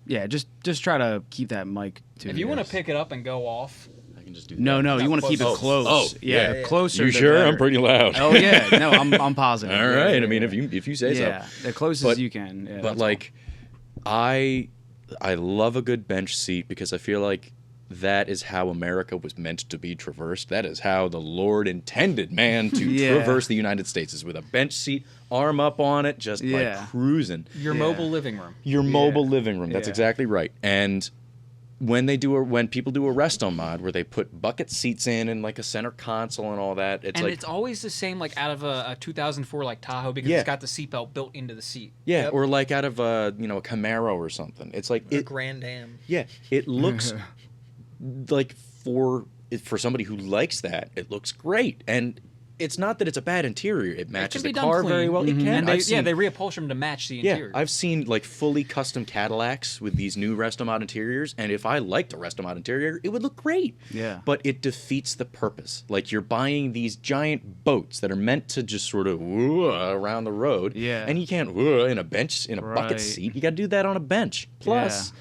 yeah, just try to keep that mic to. if you want to pick it up and go off, I can just do. No, that. you want to keep it Oh, close. oh, yeah, yeah. closer. You the sure? better. I'm pretty loud. Oh yeah, no, I'm positive. All Yeah, right. yeah, I mean, yeah. if you say yeah, so. the closest But- you can. Yeah, But that's like, I love a good bench seat because I feel like that is how America was meant to be traversed. That is how the Lord intended man to Yeah. traverse the United States, is with a bench seat, arm up on it, just like Yeah. cruising. your Yeah. mobile living room. Your mobile living room. That's Yeah. exactly right. And when people do a resto mod where they put bucket seats in and like a center console and all that, it's And like it's always the same, like out of a 2004 like Tahoe, because Yeah. it's got the seatbelt built into the seat. yeah, Yep. or like out of a a Camaro or something. It's like A it. Grand Am. Yeah, it looks like for somebody who likes that, it looks great. And it's not that it's a bad interior; it matches be the done car clean. very well. It can. And they, I've seen, they reupholster them to match the interior. I've seen like fully custom Cadillacs with these new Resto Mod interiors, and if I liked a Resto Mod interior, it would look great. Yeah. But it defeats the purpose. Like, you're buying these giant boats that are meant to just sort of woo around the road. Yeah. And you can't woo in a bench, in a bucket Right. seat. You got to do that on a bench. Plus,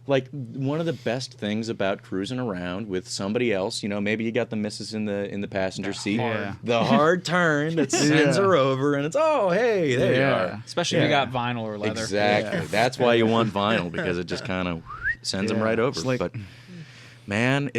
like, one of the best things about cruising around with somebody else, maybe you got the missus in the passenger seat. Yeah. The hard turn that sends Yeah. her over, and it's, oh, hey, there you Yeah. are. Especially if you Yeah. got vinyl or leather. Exactly. That's why you want vinyl, because it just kind of sends them Yeah. right over. It's like- But man,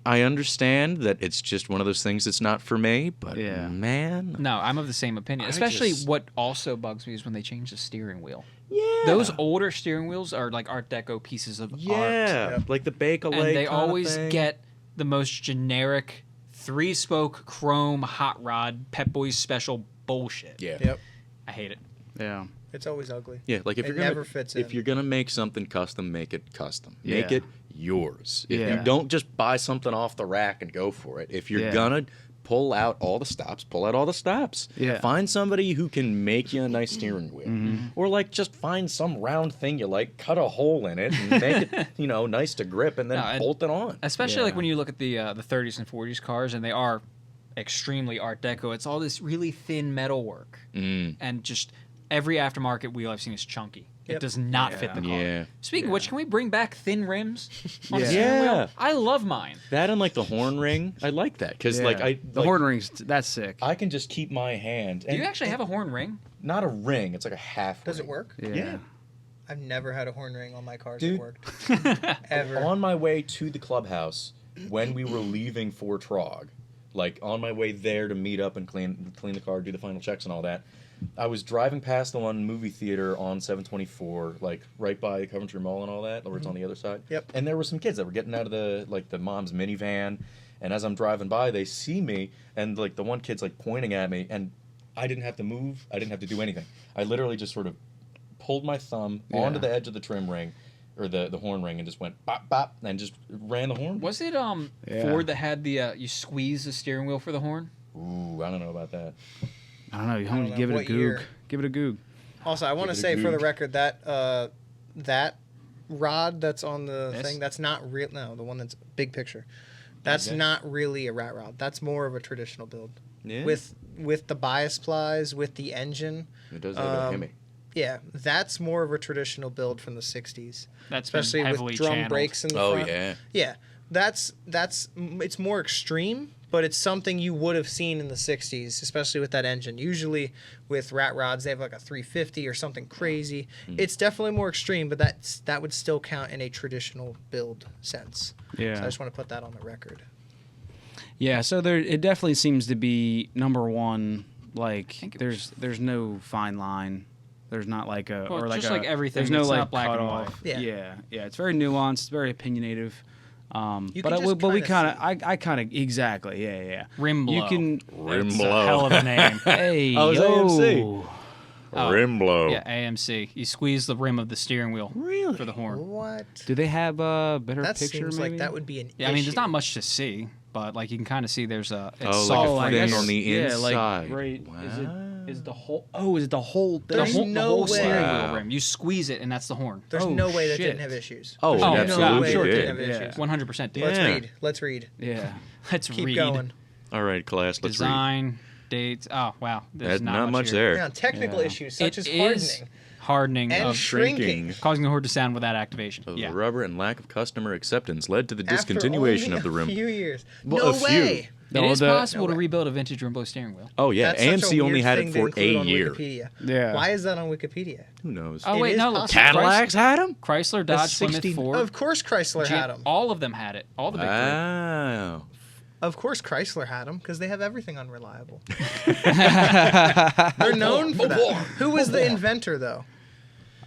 I understand that it's just one of those things that's not for me, but Yeah. man. No, I'm of the same opinion. I Especially just- what also bugs me is when they change the steering wheel. Yeah. Those older steering wheels are like Art Deco pieces of art. Yeah. Like the Bakelite And they kinda always thing. get the most generic 3-spoke chrome hot rod Pep Boys special bullshit. Yeah. Yep. I hate it. Yeah. It's always ugly. Yeah, like if It you're gonna never fits if in. you're gonna make something custom, make it custom. Make Yeah. it yours. If Yeah. you don't just buy something off the rack and go for it. If you're Yeah. gonna pull out all the stops, pull out all the stops. Yeah. Find somebody who can make you a nice steering wheel. Mm-hmm. Or like just find some round thing you like, cut a hole in it and make it, nice to grip and then No, and- bolt it on. Especially like Yeah. when you look at the 30s and 40s cars, and they are extremely Art Deco. It's all this really thin metal work, and just every aftermarket wheel I've seen is chunky. It Yep. does not fit the car. Yeah. Speaking of which, can we bring back thin rims on Yeah. the steering Yeah. wheel? I love mine. That and like the horn ring, I like that because like Yeah. the horn rings, that's sick. I can just keep my hand. Do you actually have a horn ring? Not a ring. It's like a half. Does it ring. work? Yeah. I've never had a horn ring on my cars Dude. that worked. Ever. On my way to the clubhouse, when we were leaving for T.R.O.G, like on my way there to meet up and clean the car, do the final checks and all that, I was driving past the one movie theater on 724, like right by Coventry Mall and all that, where it's on the other side. Yep. And there were some kids that were getting out of the mom's minivan, and as I'm driving by, they see me, and like the one kid's like pointing at me, and I didn't have to move, I didn't have to do anything. I literally just sort of pulled my thumb onto Yeah. the edge of the trim ring, or the horn ring, and just went bop bop, and just ran the horn. Was it Yeah. Ford that had the you squeeze the steering wheel for the horn? Ooh, I don't know about that. I don't know. You I don't want to know. give it a What goog. year? Give it a goog. Also, I want to Give it a say for the goog. record that that rod that's on the This? thing, that's not real. No, the one that's big picture. That's Okay. not really a rat rod. That's more of a traditional build. Yeah. With the bias plies, with the engine. It does have a um, Hemi. Yeah, that's more of a traditional build from the 60s. That's been Especially heavily with drum channeled. brakes in the Oh front. yeah. Yeah, that's it's more extreme, but it's something you would have seen in the 60s, especially with that engine. Usually with rat rods, they have like a 350 or something crazy. It's definitely more extreme, but that would still count in a traditional build sense. Yeah. So I just want to put that on the record. Yeah, so it definitely seems to be number one. Like think it there's no fine line. There's not like a Well, or like just a, like everything, There's no it's like not black and cutoff. white. Yeah. yeah. It's very nuanced. It's very opinionative. You But can just we kinda kind of I kind of exactly yeah. Rim blow. You can Rim It's blow. a hell of a name. hey Oh, it's yo. AMC. Oh, Rim blow. Yeah, AMC. You squeeze the rim of the steering wheel Really? for the horn. What? Do they have a better That picture? seems maybe? like that would be an Yeah, I mean, there's issue. not much to see, but like you can kind of see there's a. It's Oh, soft. like I a thing guess- on the yeah, inside. like right. Wow. Is the whole? Oh, is it the whole thing? the There's whole, no the whole way. steering Wow. wheel rim. You squeeze it, and that's the horn. There's Oh, no way that shit. didn't have issues. Oh, There's it no absolutely way that did. didn't have Yeah. issues. 100% did. Let's Yeah. read. Let's read. Yeah. Let's Keep read. going. All right, class. Let's read. Design, dates. Oh wow, there's There's not much here. there. Now, technical Yeah. issues such It as is hardening and of shrinking. causing the horn to sound without activation. Of Yeah. the rubber and lack of customer acceptance led to the After discontinuation only of the a rim. few years. Well, no a few. way. It No, is the- possible No to way. rebuild a vintage Rimbo steering wheel. Oh yeah, That's such a AMC only weird had thing it to for include a on year. Wikipedia. Yeah. Why is that on Wikipedia? Who knows? Oh It wait, is no, look. possible. Cadillacs had them. Chrysler, That's Dodge, Plymouth, 60 Ford. Of course Chrysler Jeep, had them. all of them had it. All the big three. Wow. Of course Chrysler had them because they have everything unreliable. They're known for that. Who was the inventor though?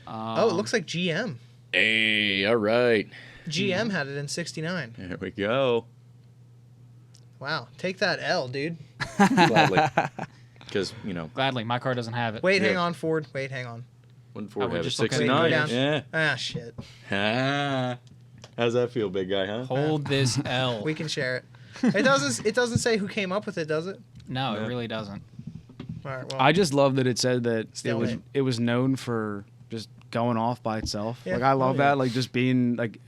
Oh, it looks like GM. Hey, all right. GM had it in '69. There we go. Wow, take that L, dude. Gladly. Because, Gladly, my car doesn't have it. Wait, hang Yeah. on, Ford. Wait, hang on. when I Ford would had a just look at it. 69. Go down. Yeah. Ah, shit. Ah. How's that feel, big guy, huh? Hold this L. We can share it. It doesn't. It doesn't say who came up with it, does it? No, Yeah. it really doesn't. All right. Well, I just love that it said that Stalemate. it was known for just going off by itself. Yeah. Like I love Oh, yeah. that, like just being like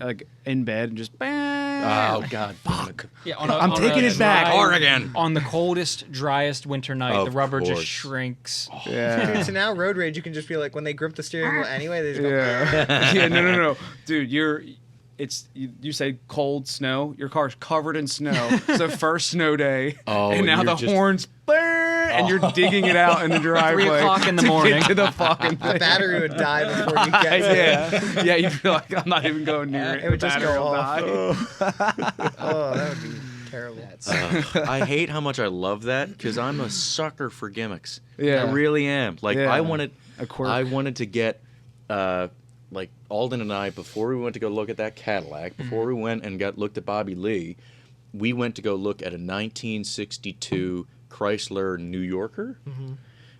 in bed and just bam. Oh, God. Fuck. Yeah, I'm taking it back. Oregon. On the coldest, driest winter night, Of the rubber course. just shrinks. Yeah. Dude, so now road rage, you can just be like, when they grip the steering wheel anyway, they just go. Yeah. Yeah. No. Dude, you say cold snow. Your car's covered in snow. It's the first snow day. Oh, and now you're the just- horns, and you're digging it out in the driveway. 3 o'clock in the to morning. Get to the fucking The thing. battery would die before you get to it. Yeah. Yeah. You feel like I'm not even going near it. It would The just battery go will off. die. Oh, that would be Terrible. I hate how much I love that because I'm a sucker for gimmicks. Yeah. I really am. Like Yeah. I wanted A quirk. I wanted to get like Alden and I, before we went to go look at that Cadillac, before we went and looked at Bobby Lee, we went to go look at a 1962 Chrysler New Yorker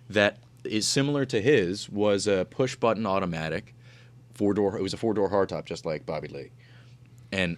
that is similar to his, was a push button automatic, 4-door. It was a 4-door hardtop, just like Bobby Lee. And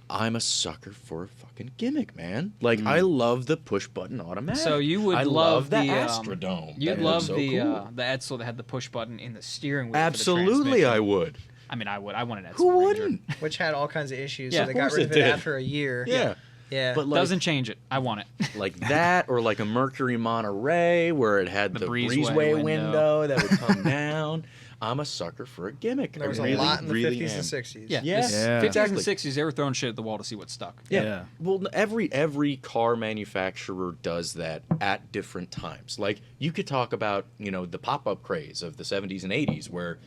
I'm a sucker for a fucking gimmick, man. Like I love the push button automatic. So you would I love the the Astrodome. You'd That love looks so cool. the Edsel that had the push button in the steering wheel. Absolutely, I would. I mean, I would. I want an Edsel. Who Ranger. wouldn't? Which had all kinds of issues, Yeah, so they of got course rid of it it did. after a year. Yeah. Yeah. But like, Doesn't change it. I want it. like that, or like a Mercury Monterey where it had The the breezeway breezeway window. window that would come down. I'm a sucker for a gimmick. There was I really, a lot in the really 50s am. and 60s. Yeah. Yeah. This Yeah. 50s Exactly. and 60s, they were throwing shit at the wall to see what stuck. Yeah. Well, every car manufacturer does that at different times. Like you could talk about, the pop-up craze of the 70s and 80s where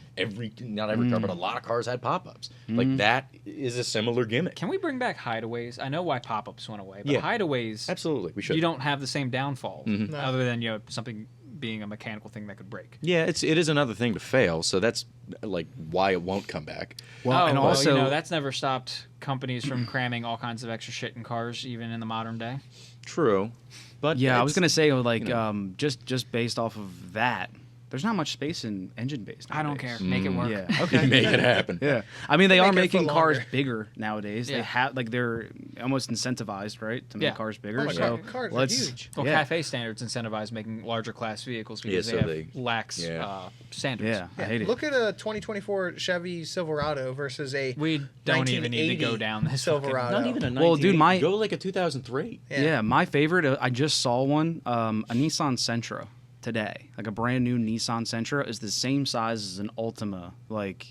not every car, but a lot of cars had pop-ups. Like that is a similar gimmick. Can we bring back hideaways? I know why pop-ups went away, but Yeah. hideaways, Absolutely, we should. you don't have the same downfalls Mhm. No. other than something being a mechanical thing that could break. Yeah, it is another thing to fail. So that's like why it won't come back. Well, and also that's never stopped companies from cramming all kinds of extra shit in cars, even in the modern day. True, but yeah, I was it's- gonna say like you know. just based off of that, there's not much space in engine base. I don't care. nowadays. Make it work. Yeah. Okay. make it happen. Yeah. I mean, they are Make it making foot cars longer. bigger nowadays. They Yeah. have they're almost incentivized, right, to make Yeah. cars bigger. Oh my so God, cars are let's huge. Well, yeah. Cafe Standards incentivize making larger class vehicles because Yeah, they so have they- lax yeah. standards. Yeah, I hate it. Look at a 2024 Chevy Silverado versus a We don't even need to go 1980 down this Silverado. Not even a 1980. Well, dude, my- go like a 2003. Yeah. My favorite. I just saw one. A Nissan Sentra today. Like a brand new Nissan Sentra is the same size as an Ultima. Like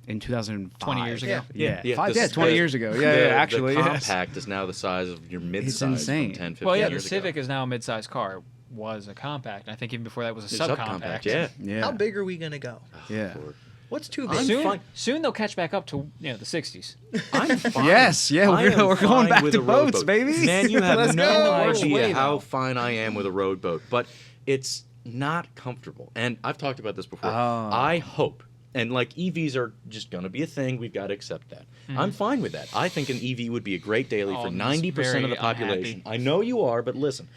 in 2005. 20 years ago. Yeah. Yeah, 20 the- years ago. Yeah. the, Actually, the yes. compact is now the size of your midsize. It's insane. From 10, 15 Well, yeah, the years Civic ago. is now a mid-sized car. It was a compact. I think even before that was a It's subcompact. Yeah. Yeah. How big are we gonna go? Yeah. Lord. What's too I'm big? Soon, fine. soon they'll catch back up to the 60s. I'm fine. Yes, yeah, I we're am going fine back with to a road boats, boat. baby. Man, you have Let's no go. Worst way, idea how though. fine I am with a road boat, but it's not comfortable. And I've talked about this before. Oh. I hope, and like EVs are just going to be a thing. We've got to accept that. I'm fine with that. I think an EV would be a great daily for Alden's 90% of the very population. unhappy. I know you are, but listen,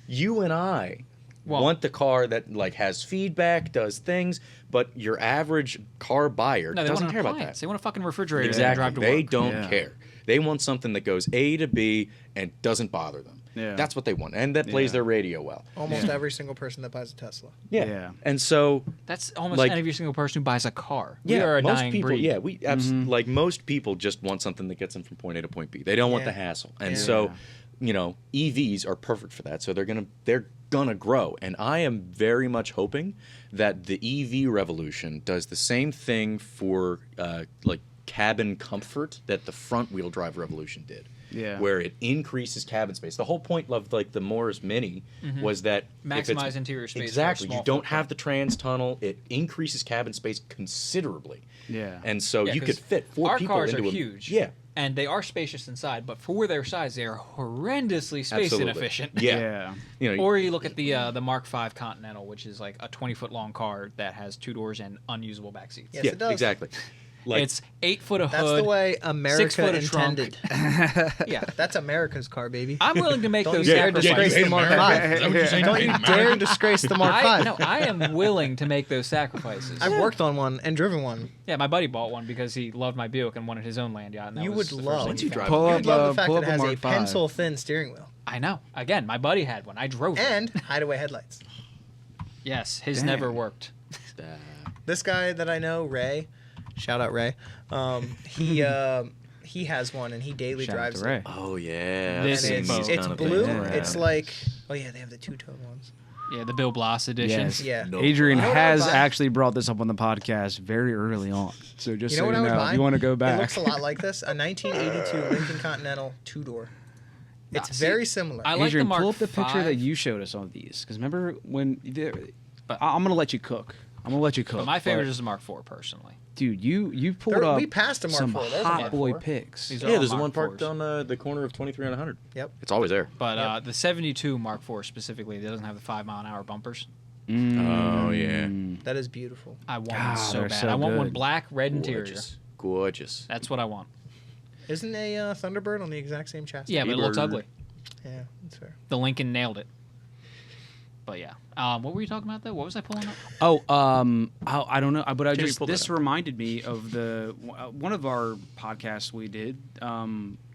you and I Well- want the car that like has feedback, does things, but your average car buyer No, they doesn't want care an about that. appliance. They want a fucking refrigerator to Exactly. drive to They work. don't Yeah. care. They want something that goes A to B and doesn't bother them. Yeah. That's what they want. And that plays Yeah. their radio well. Almost every single person that buys a Tesla. Yeah. And so That's almost Like- every single person who buys a car. yeah, we are a most dying people breed. yeah, we like most people just want something that gets them from point A to point B. They don't want Yeah. the hassle. And Yeah. so, EVs are perfect for that. So they're gonna grow. And I am very much hoping that the EV revolution does the same thing for like cabin comfort that the front wheel drive revolution did. Yeah. Where it increases cabin space. The whole point of like the Morris Mini was that if it's- Maximize interior space for a Exactly. small You don't footprint. have the trans tunnel. It increases cabin space considerably. Yeah. And so Yeah, you 'cause could fit four our people cars into are a huge. Yeah. And they are spacious inside, but for their size, they are horrendously space Absolutely. inefficient. Yeah. Yeah. Or you look at the Mark V Continental, which is like a 20-foot long car that has 2 doors and unusable back seats. Yes, yeah, it does. exactly. Like It's 8 foot of That's hood. the way 6 America foot of trunk. intended. Yeah, That's America's car, baby. I'm willing to make Don't those you dare sacrifices. disgrace the Mark America? V. Is that what you're saying? Don't you dare disgrace the Mark I, V. no, I am willing to make those sacrifices. I've worked on one and driven one. Yeah, my buddy bought one because he loved my Buick and wanted his own land yacht. And that You was would the first love- thing Once he you found. drive Pull You'd up, love the fact pull that up it a has a Mark V. pencil-thin steering wheel I know. Again, my buddy had one. I drove it. and hideaway headlights. Yes, his Dang. never worked. This guy that I know, Ray, shout out Ray. He has one and he daily Shout out drives to Ray. it. Oh yeah. This I've And seen is these it's kind of blue. things around. It's like, oh yeah, they have the two-tone ones. Yeah, the Bill Bloss edition. Yes. Yeah. No. Adrian You know what I has would buy? actually brought this up on the podcast very early on. So just You know so what I you would know, buy? if you want to go back. It looks a lot like this. A 1982 Lincoln Continental two-door. It's see, very similar. I like Adrian, the Mark pull up the picture V, that you showed us on these. Because remember when... I'm going to let you cook. I'm going to let you cook. But my favorite is the Mark IV, personally. dude, you pulled up We passed a Mark some 4. There's a hot Mark boy 4. pics. These are Yeah, all there's Mark one parked 4s. on the corner of 23 and 100. Yep. It's always there. But the 72 Mark IV specifically, it doesn't have the 5-mile-an-hour bumpers. Oh, yeah. That is beautiful. I want God, one so they're bad. so I want one good. black, red interior. Gorgeous. That's what I want. Isn't a Thunderbird on the exact same chassis? Yeah, but it looks Ebert. ugly. Yeah, that's fair. The Lincoln nailed it. But yeah, what were you talking about though? What was I pulling up? Oh, I don't know, but Can you pull that this up? reminded me of the one of our podcasts we did.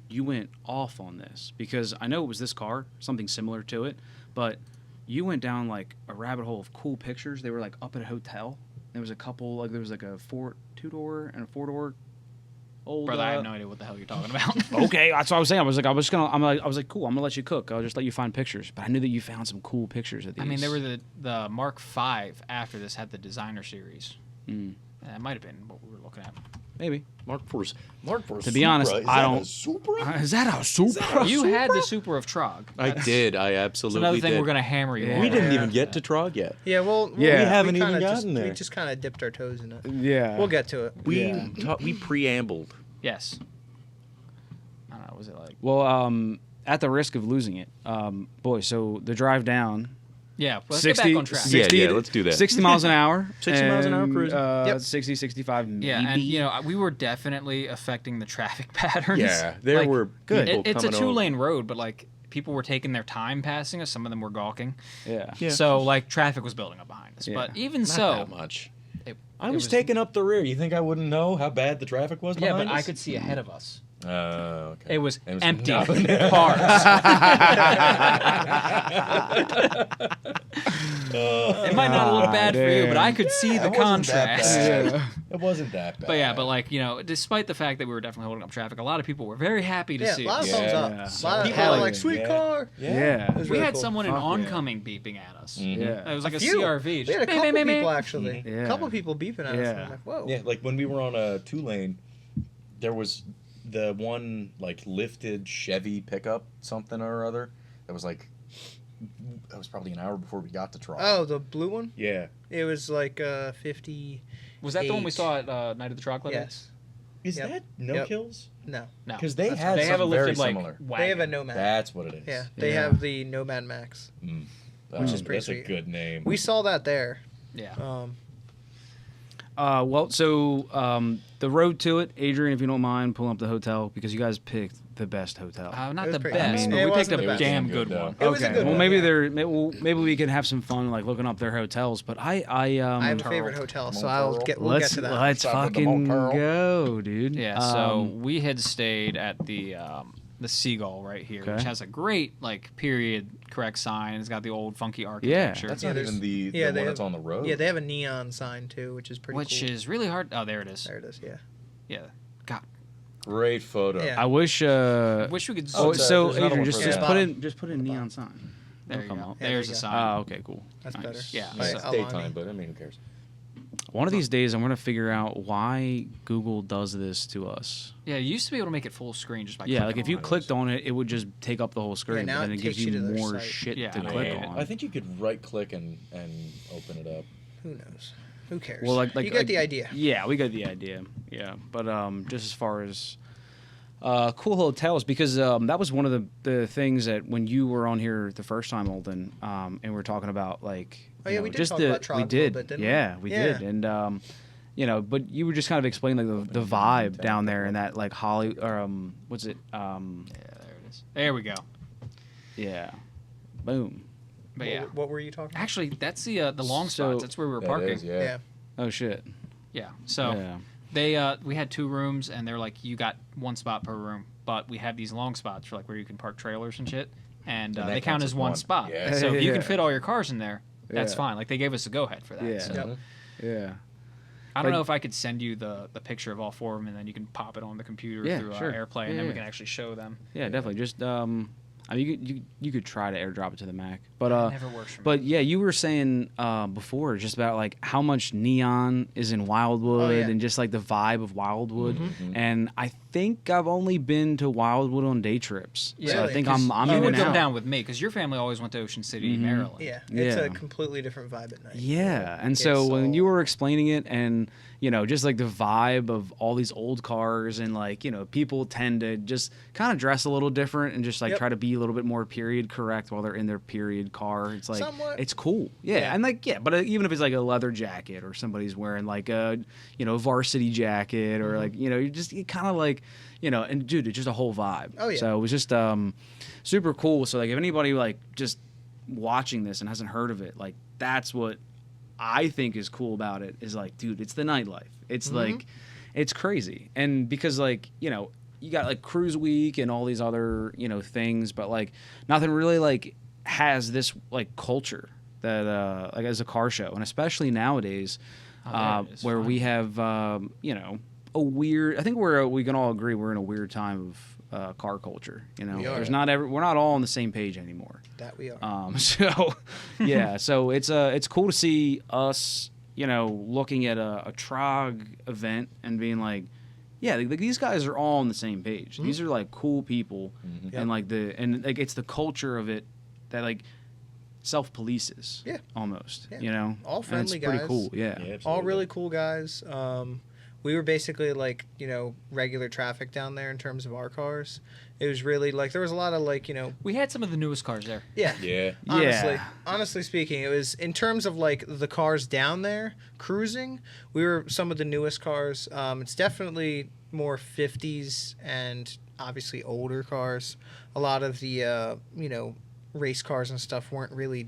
You went off on this because I know it was this car, something similar to it, but you went down like a rabbit hole of cool pictures. They were like up at a hotel. There was a couple, like there was like a 2-door and a 4-door. Old, Brother, I have no idea what the hell you're talking about. Okay, that's what I was saying. I was like, cool. I'm gonna let you cook. I'll just let you find pictures. But I knew that you found some cool pictures of these. I mean, there were the Mark V after this had the designer series. That might have been what we were looking at. maybe. Mark IV's To be honest, I don't. Supra? Is that a Supra? You had the Super of T.R.O.G. I did. I It's absolutely another thing did. we're gonna hammer you. Yeah. on. We didn't Yeah. even get to T.R.O.G yet. Yeah, well, Yeah. We haven't kinda even just, gotten there. We just kind of dipped our toes in it. Yeah. We'll get to it. We Yeah. we preambled. Yes. I don't know. Was it like? Well, at the risk of losing it, boy. So the drive down. Yeah. Let's get back on track. 60 Yeah, let's do that. 60 miles an hour. 60 miles an hour cruising. Yep. 60, 65. Yeah, and maybe. you know we were definitely affecting the traffic patterns. Yeah, there Like, were people It's a coming over. 2-lane road, but like people were taking their time passing us. Some of them were gawking. Yeah. Yeah. So like traffic was building up behind us. Yeah. But even Not so, that much. I it was taking up the rear. You think I wouldn't know how bad the traffic was Yeah, behind but I us? could see ahead of us. Okay. It was It was empty nothing. cars. It might not look bad for you, but I could see the It wasn't that contrast. bad. Yeah. It wasn't that bad. But yeah, but like, you know, despite the fact that we were definitely holding up traffic, a lot of people were very happy to Yeah, see a lot us. of thumbs up. Yeah. A lot of People people are are like, like, sweet yeah. car. Yeah. It was We really had cool. someone in Fuck yeah. oncoming beeping at us. Mhm. Yeah. It was like a Few. CRV. We just had a bang, couple bang, bang, people bang. actually. Yeah. A couple people beeping at us. And Yeah. I'm like, whoa. Yeah, like when we were on a 2-lane, there was the one like lifted Chevy pickup something or other that was like that was probably an hour before we got to T.R.O.G. Oh, the blue one? Yeah. It was like 50. Was that the one we 8. saw at Night of the T.R.O.G. Yes. Is Yep. that no Yep. kills? No. No. Because they That's had They have a something very lifted like similar. wagon. They have a Nomad. That's what it is. Yeah, they Yeah. have the Nomad Max. Which is pretty that's sweet. a good name. We saw that there. Yeah. Well, so the road to it, Adrian, if you don't mind, pulling up the hotel because you guys picked the best hotel. Not It was the pretty- best, I mean, but it we picked wasn't a the best. damn It was good good, one. It was a good well, one, maybe yeah. maybe we can have some fun like looking up their hotels. But I I have a Turl. favorite hotel, so Montero. we'll get let's to that. let's Stop at the fucking Montero. go, dude. Yeah, so we had stayed at the Seagull right here, Okay. which has a great like period correct sign. It's got the old funky Yeah. architecture, That's Yeah, not there's- even the yeah, one they that's have- on the road. Yeah, they have a neon sign too, which is pretty which cool. is really hard. Oh, there it is. There it is, yeah. Yeah. God, Great photo. Yeah. I wish. wish we could. Oh, it's, so there's another Adrian, one just further just down. put in neon sign. there It'll you come go. up. Yeah, There's there a you sign. Ah, okay, cool. That's Nice. better. Yeah, Yeah, so- it's Alani. daytime, but I mean, who cares? One of these days, I'm gonna figure out why Google does this to us. Yeah, you used to be able to make it full screen just by Yeah, like clicking if you on it. clicked on it, it would just take up the whole screen, now but then it it gives takes you you to their more site. shit Yeah, to I click hate it. on. I think you could right click and open it up. Who knows? Who cares? Well, like you get like- the idea. Yeah, we got the idea. Yeah, but just as far as cool hotels, because that was one of the things that when you were on here the first time, Alden, and we were talking about like Oh, you yeah, know, we did just talk the about T.R.O.G. we a little did bit, didn't we? yeah we Yeah. did and you know, but you were just kind of explaining like the vibe down there in that like Holly or what's it Yeah, there it is. There we go. yeah boom But yeah, What were you talking about? actually, that's the long So- spots. That's where we were That parking. is, yeah. Yeah. oh shit Yeah. So yeah. they we had 2 rooms, and they're like, you got 1 spot per room, but we have these long spots for like where you can park trailers and shit, and And that they count counts as as one one. spot. Yeah. So if you can Yeah. fit all your cars in there, that's Yeah. fine. Like they gave us a go ahead for that. Yeah. So. Yep. yeah I don't Like- know if I could send you the picture of all 4 of them, and then you can pop it on the computer Yeah, through sure. AirPlay, and Yeah, then we yeah. can actually show them. yeah definitely just I mean, you could try to airdrop it to the Mac, but It never works for me. But yeah, you were saying before just about like how much neon is in Wildwood and just like the vibe of Wildwood. And I think I've only been to Wildwood on day trips. Yeah, So I think I'm you in would and come out. down with me because your family always went to Ocean City, Maryland. Yeah, it's Yeah. a completely different vibe at night. Yeah, and so It's when all- you were explaining it, and just like the vibe of all these old cars, and like people tend to just kind of dress a little different and just like Yep. try to be a little bit more period correct while they're in their period car. It's like Somewhat. it's cool, yeah, Yeah. and like but even if it's like a leather jacket or somebody's wearing like a varsity jacket or like you kind of like and dude, it's just a whole vibe. Oh, yeah. So it was just super cool. So like if anybody like just watching this and hasn't heard of it, like that's what I think is cool about it is like, dude, it's the nightlife. It's like, it's crazy. And because like, you got like Cruise Week and all these other, things, but like nothing really like has this like culture that like as a car show. And especially nowadays where we have, a weird, I think we can all agree we're in a weird time of car culture. We are. There's we're not all on the same page anymore. That we are. So yeah, so it's cool to see us, looking at a T.R.O.G event and being like, yeah, like these guys are all on the same page. These are like cool people, and like it's the culture of it that like self-polices. Yeah. Almost. Yeah. All And friendly it's pretty guys. cool. Yeah. absolutely. All really cool guys. We were basically like, regular traffic down there in terms of our cars. It was really like, there was a lot of like, We had some of the newest cars there. yeah. Yeah. Honestly speaking, it was in terms of like the cars down there cruising, we were some of the newest cars. It's definitely more 50s and obviously older cars. A lot of the, race cars and stuff weren't really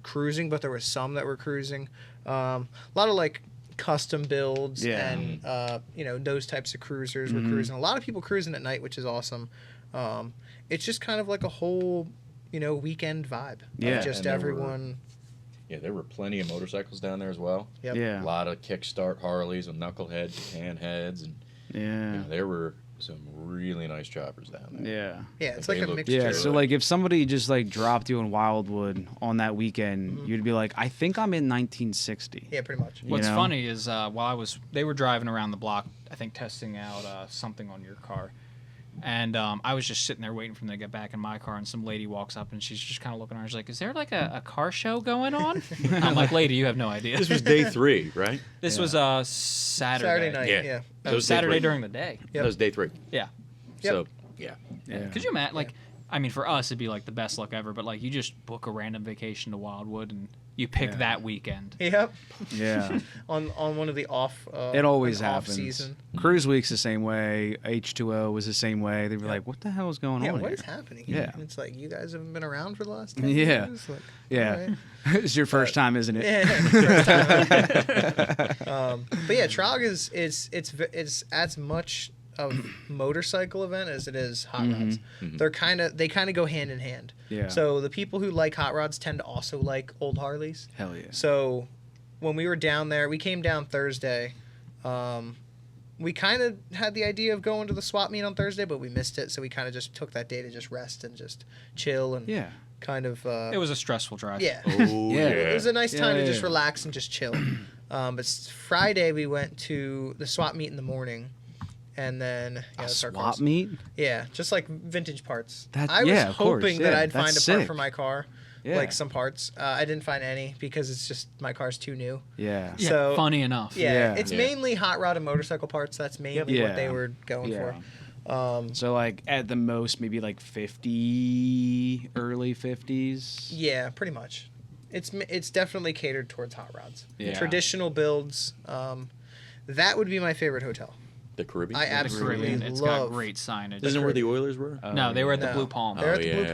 cruising, but there was some that were cruising. A lot of like custom builds and those types of cruisers were cruising. A lot of people cruising at night, which is awesome. It's just kind of like a whole weekend vibe. Yeah. Of just And there everyone. Yeah, there were plenty of motorcycles down there as well. Yep. Yeah. A lot of kickstart Harleys with knuckleheads, Japan heads, and Yeah. there were some really nice choppers down there. Yeah. Yeah, it's They like a look mixture. Yeah, Sure. so like if somebody just like dropped you in Wildwood on that weekend, you'd be like, I think I'm in 1960. Yeah, pretty much. You What's know? funny is while they were driving around the block, I think testing out something on your car, and I was just sitting there waiting for them to get back in my car, and some lady walks up and she's just kind of looking around. She's like, "Is there like a car show going on?" I'm like, "Lady, you have no idea." This was day 3, right? This was Saturday. Saturday night. Yeah. Yeah. It was day Saturday 3. during the day. Yep. That was day 3. Yeah. Yep. So, yeah. Yeah. Could you imagine? Like, I mean, for us, it'd be like the best luck ever. But like, you just book a random vacation to Wildwood and you pick Yeah. that weekend. Yep. Yeah. on one of the off. It always an off happens. season. Cruise Week's the same way. H2O was the same way. They'd be like, "What the hell is going Yeah, on what here?" is happening? Yeah. And it's like you guys haven't been around for the last 10 Yeah. years. Like, Yeah. all right. It's your first time, isn't it? Yeah, first time. But yeah, T.R.O.G is it's as much of motorcycle event as it is hot rods. They kind of go hand in hand. Yeah. So the people who like hot rods tend to also like old Harleys. Hell yeah. So when we were down there, we came down Thursday. We kind of had the idea of going to the swap meet on Thursday, but we missed it. So we kind of just took that day to just rest and just chill and Yeah. kind of. It was a stressful drive. Yeah. Oh, Yeah. It was a nice time Yeah, to just yeah. relax and just chill. But Friday we went to the swap meet in the morning, and then A that's our swap cars. meet? Yeah, just like vintage parts. That- I was yeah, of course, hoping that yeah, I'd find a that's part sick. for my car, Yeah. like some parts. I didn't find any because it's just my car's too new. Yeah. Yeah, So- funny enough. Yeah, Yeah. it's Yeah. mainly hot rod and motorcycle parts. That's mainly Yeah. what they were going Yeah. for. So like at the most maybe like 50, early 50s. Yeah, pretty much. It's definitely catered towards hot rods. Yeah. Traditional builds. That would be my favorite hotel. The Caribbean? I The absolutely Caribbean, it's got love. great signage. Isn't it where the Oilers were? No, they were at the No. Blue Palm. They're at Oh, the Blue yeah.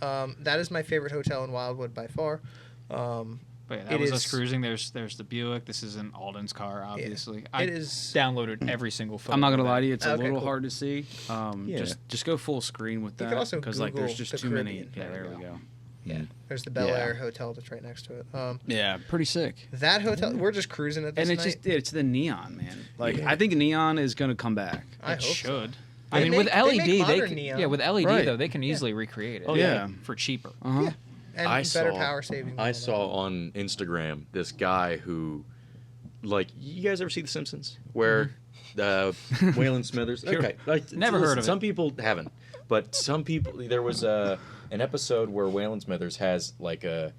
Palm. That is my favorite hotel in Wildwood by far. But yeah, that It was us is- cruising. There's the Buick. This is an Alden's car, obviously. I It is- downloaded every single photo. I'm not gonna of it. lie to you, it's a Okay, little cool. hard to see. Yeah. Just go full screen with You that can also because like there's Google just the too many. Caribbean. Yeah, There there we we go. Yeah. There's the Bel Yeah. Air hotel that's right next to it. Yeah, pretty sick. That hotel, we're just cruising at this And it's night. it's the neon, man. Like Yeah. I think neon is gonna come back. I It hope so. should. I mean, with they LED, make they modern can, neon. yeah, with LED Right. though, they can easily recreate it. Oh, yeah. for cheaper. Uh-huh. and I better saw- power saving. and I all saw on Instagram this guy who, like, you guys ever see The Simpsons? Where Waylon Smithers. Okay, Never heard of it. Some people haven't, but some people. There was an episode where Waylon Smithers has like a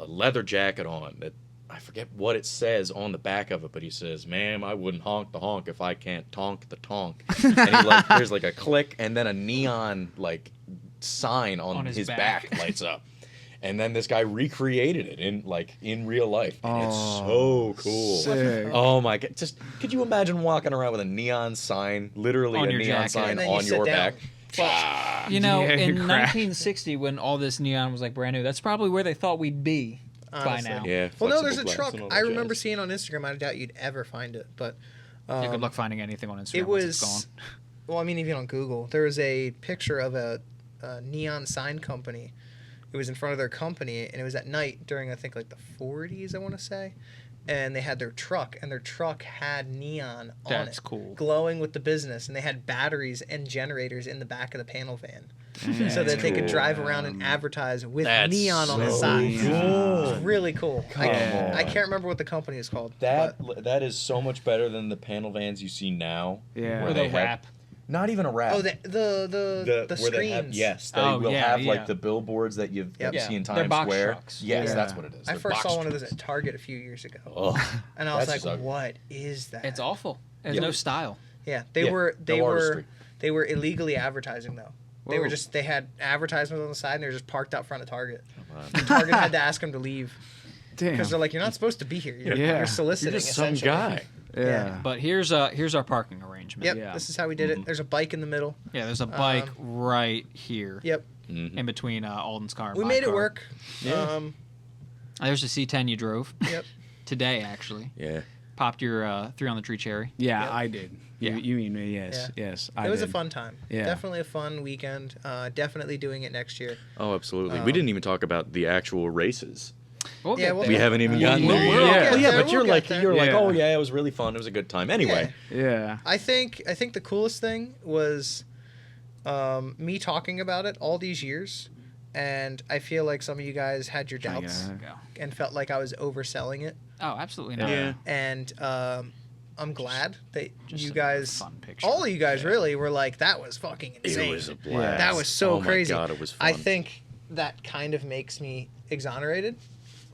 leather jacket on that. I forget what it says on the back of it, but he says, "Ma'am, I wouldn't honk the honk if I can't tonk the tonk." And there's like a click, and then a neon like sign on his his back. back lights up. And then this guy recreated it in real life. And it's Oh, so cool. sick. Oh my god. Just could you imagine walking around with a neon sign, literally On a your neon jacket. sign And then you on sit your down. back? You know, Yeah, in you crack. 1960, when all this neon was like brand new, that's probably where they thought we'd be Honestly. by now. Yeah. Well, no, flexible there's a glass truck. and all I that remember jazz. seeing on Instagram. I doubt you'd ever find it, but Yeah, good luck finding anything on Instagram it once it's was. gone. Well, I mean, even on Google, there was a picture of a neon sign company. It was in front of their company, and it was at night during, I think, like the 40s, I want to say. And they had their truck, and their truck had neon on That's it, cool. glowing with the business, and they had batteries and generators in the back of the panel van, so that That's they could cool. drive around and advertise with That's neon on the so side. cool. It's really cool. Come on. I can't remember what the company is called. That but- that is so much better than the panel vans you see now. Yeah. where Or they the have- wrap. Not even a wrap. oh, the where screens. they have, yes, they Oh, will yeah, have yeah. like the billboards that you Yep. see in They're Times box Square. trucks. Yes, Yeah. that's what it is. I They're first box saw one of those trucks. at Target a few years ago, Oh, and I was that's like, just a- "What is that?" It's awful. There's Yep. no style. Yeah, Yeah, no artistry. they were illegally advertising though. They were Whoa. they had advertisements on the side, and they were just parked out front of Target. Come on. And Target had to ask them to leave Damn. because they're like, "You're not supposed to be here. You're, Yeah. you're soliciting." You're just some essentially." guy. yeah. But here's our parking arrangement. Yep, Yeah. this is how we did it. There's a bike in the middle. Yeah, there's a bike right here. Yep, In between Alden's car and we my made it car. work. Yeah. There's the C10 you drove Yep. today, actually. Yeah. Popped your 3 on the tree cherry. Yeah, Yep. I did. Yeah. You mean me? Yes, Yeah. yes. I It was a did. fun time. Yeah. Definitely a fun weekend. Definitely doing it next year. Oh, absolutely. We didn't even talk about the actual races. We'll Yeah, get we'll there. We haven't even We'll- gotten we'll- there we'll yet. get Well, yeah, there, but you're we'll like, get there. you're like, Yeah. oh yeah, it was really fun. It was a good time. Anyway, Yeah. I think the coolest thing was me talking about it all these years, and I feel like some of you guys had your doubts Go. and felt like I was overselling it. Oh, absolutely not. Yeah. And I'm glad that Just you a guys, fun picture. all of you guys, really were like, that was fucking insane. it was a blast. That was so oh crazy. My God, it was fun. I think that kind of makes me exonerated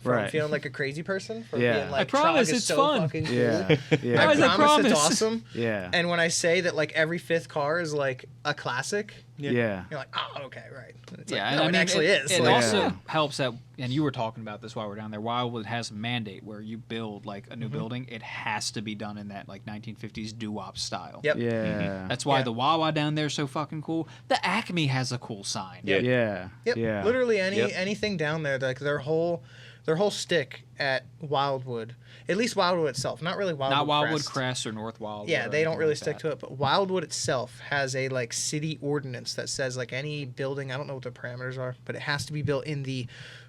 from Right. feeling like a crazy person. From Yeah. being like, I promise Trog is it's so fun. fucking cool. Yeah. Yeah. I Guys, I promise it's promise. awesome. Yeah. And when I say that like every fifth car is like a classic, Yeah. you're like, oh, okay, right. It's Yeah, like, and no, I it mean, actually is. It Like, also Yeah. helps that, and you were talking about this while we're down there. Wildwood has a mandate where you build like a new building, it has to be done in that like 1950s doo-wop style. Yep. Yeah. That's why Yeah. the Wawa down there is so fucking cool. The Acme has a cool sign. Yeah. Yeah. Yep. Yeah. Literally Yep. anything down there, like their whole stick at Wildwood, at least Wildwood itself, not really Wildwood. Not Wildwood Crest. Crest or North Wildwood. Yeah, or they don't anything really like stick that. to it, but Wildwood itself has a like city ordinance that says like any building, I don't know what the parameters are, but it has to be built in the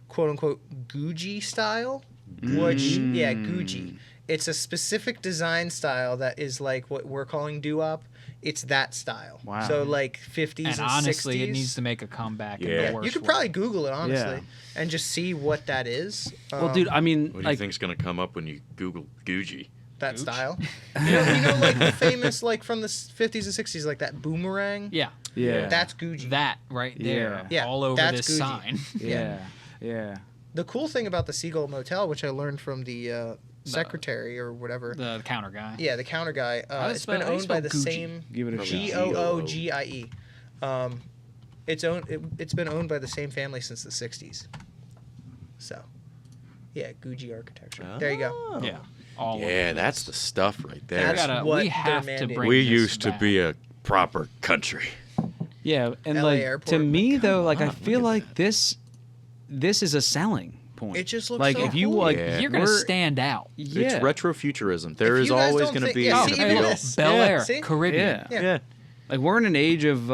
quote unquote Gucci style, which yeah, Gucci. It's a specific design style that is like what we're calling doo-wop. It's that style. Wow. So like 50s and, And honestly, 60s. it needs to make a comeback. in Yeah. the Yeah, worst you could way. probably Google it honestly Yeah. and just see what that is. Well, dude, I mean, what do you like, think's gonna come up when you Google Gucci? that Gooch? style. you know, like the famous like from the 50s and 60s, like that boomerang. Yeah, yeah. That's Gucci. that right there, Yeah, all over that's this Gucci. sign. yeah. Yeah. The cool thing about the Seagull Motel, which I learned from the secretary or whatever. The counter guy. Yeah, the counter guy. How do you It's been spell- how do you owned by spell the Gucci? same Give it a Probably shot. Googie. It's been owned by the same family since the 60s. So, yeah, Gucci architecture. There you go. Oh. Yeah, all Yeah, over that's the this. stuff right there. That's what we they're have to mandating. bring we this used to back. be a proper country. Yeah, and LA like airport, to me like, though, like I on, feel look at like this is a selling point. It just looks like so if you cool. like, Yeah. You're gonna we're- stand out. Yeah. It's retrofuturism. There If is you guys always don't going to think- be yeah, Oh, see, hey, even look, this. Bel Yeah. Air, See? Caribbean. Yeah. Yeah. Like we're in an age of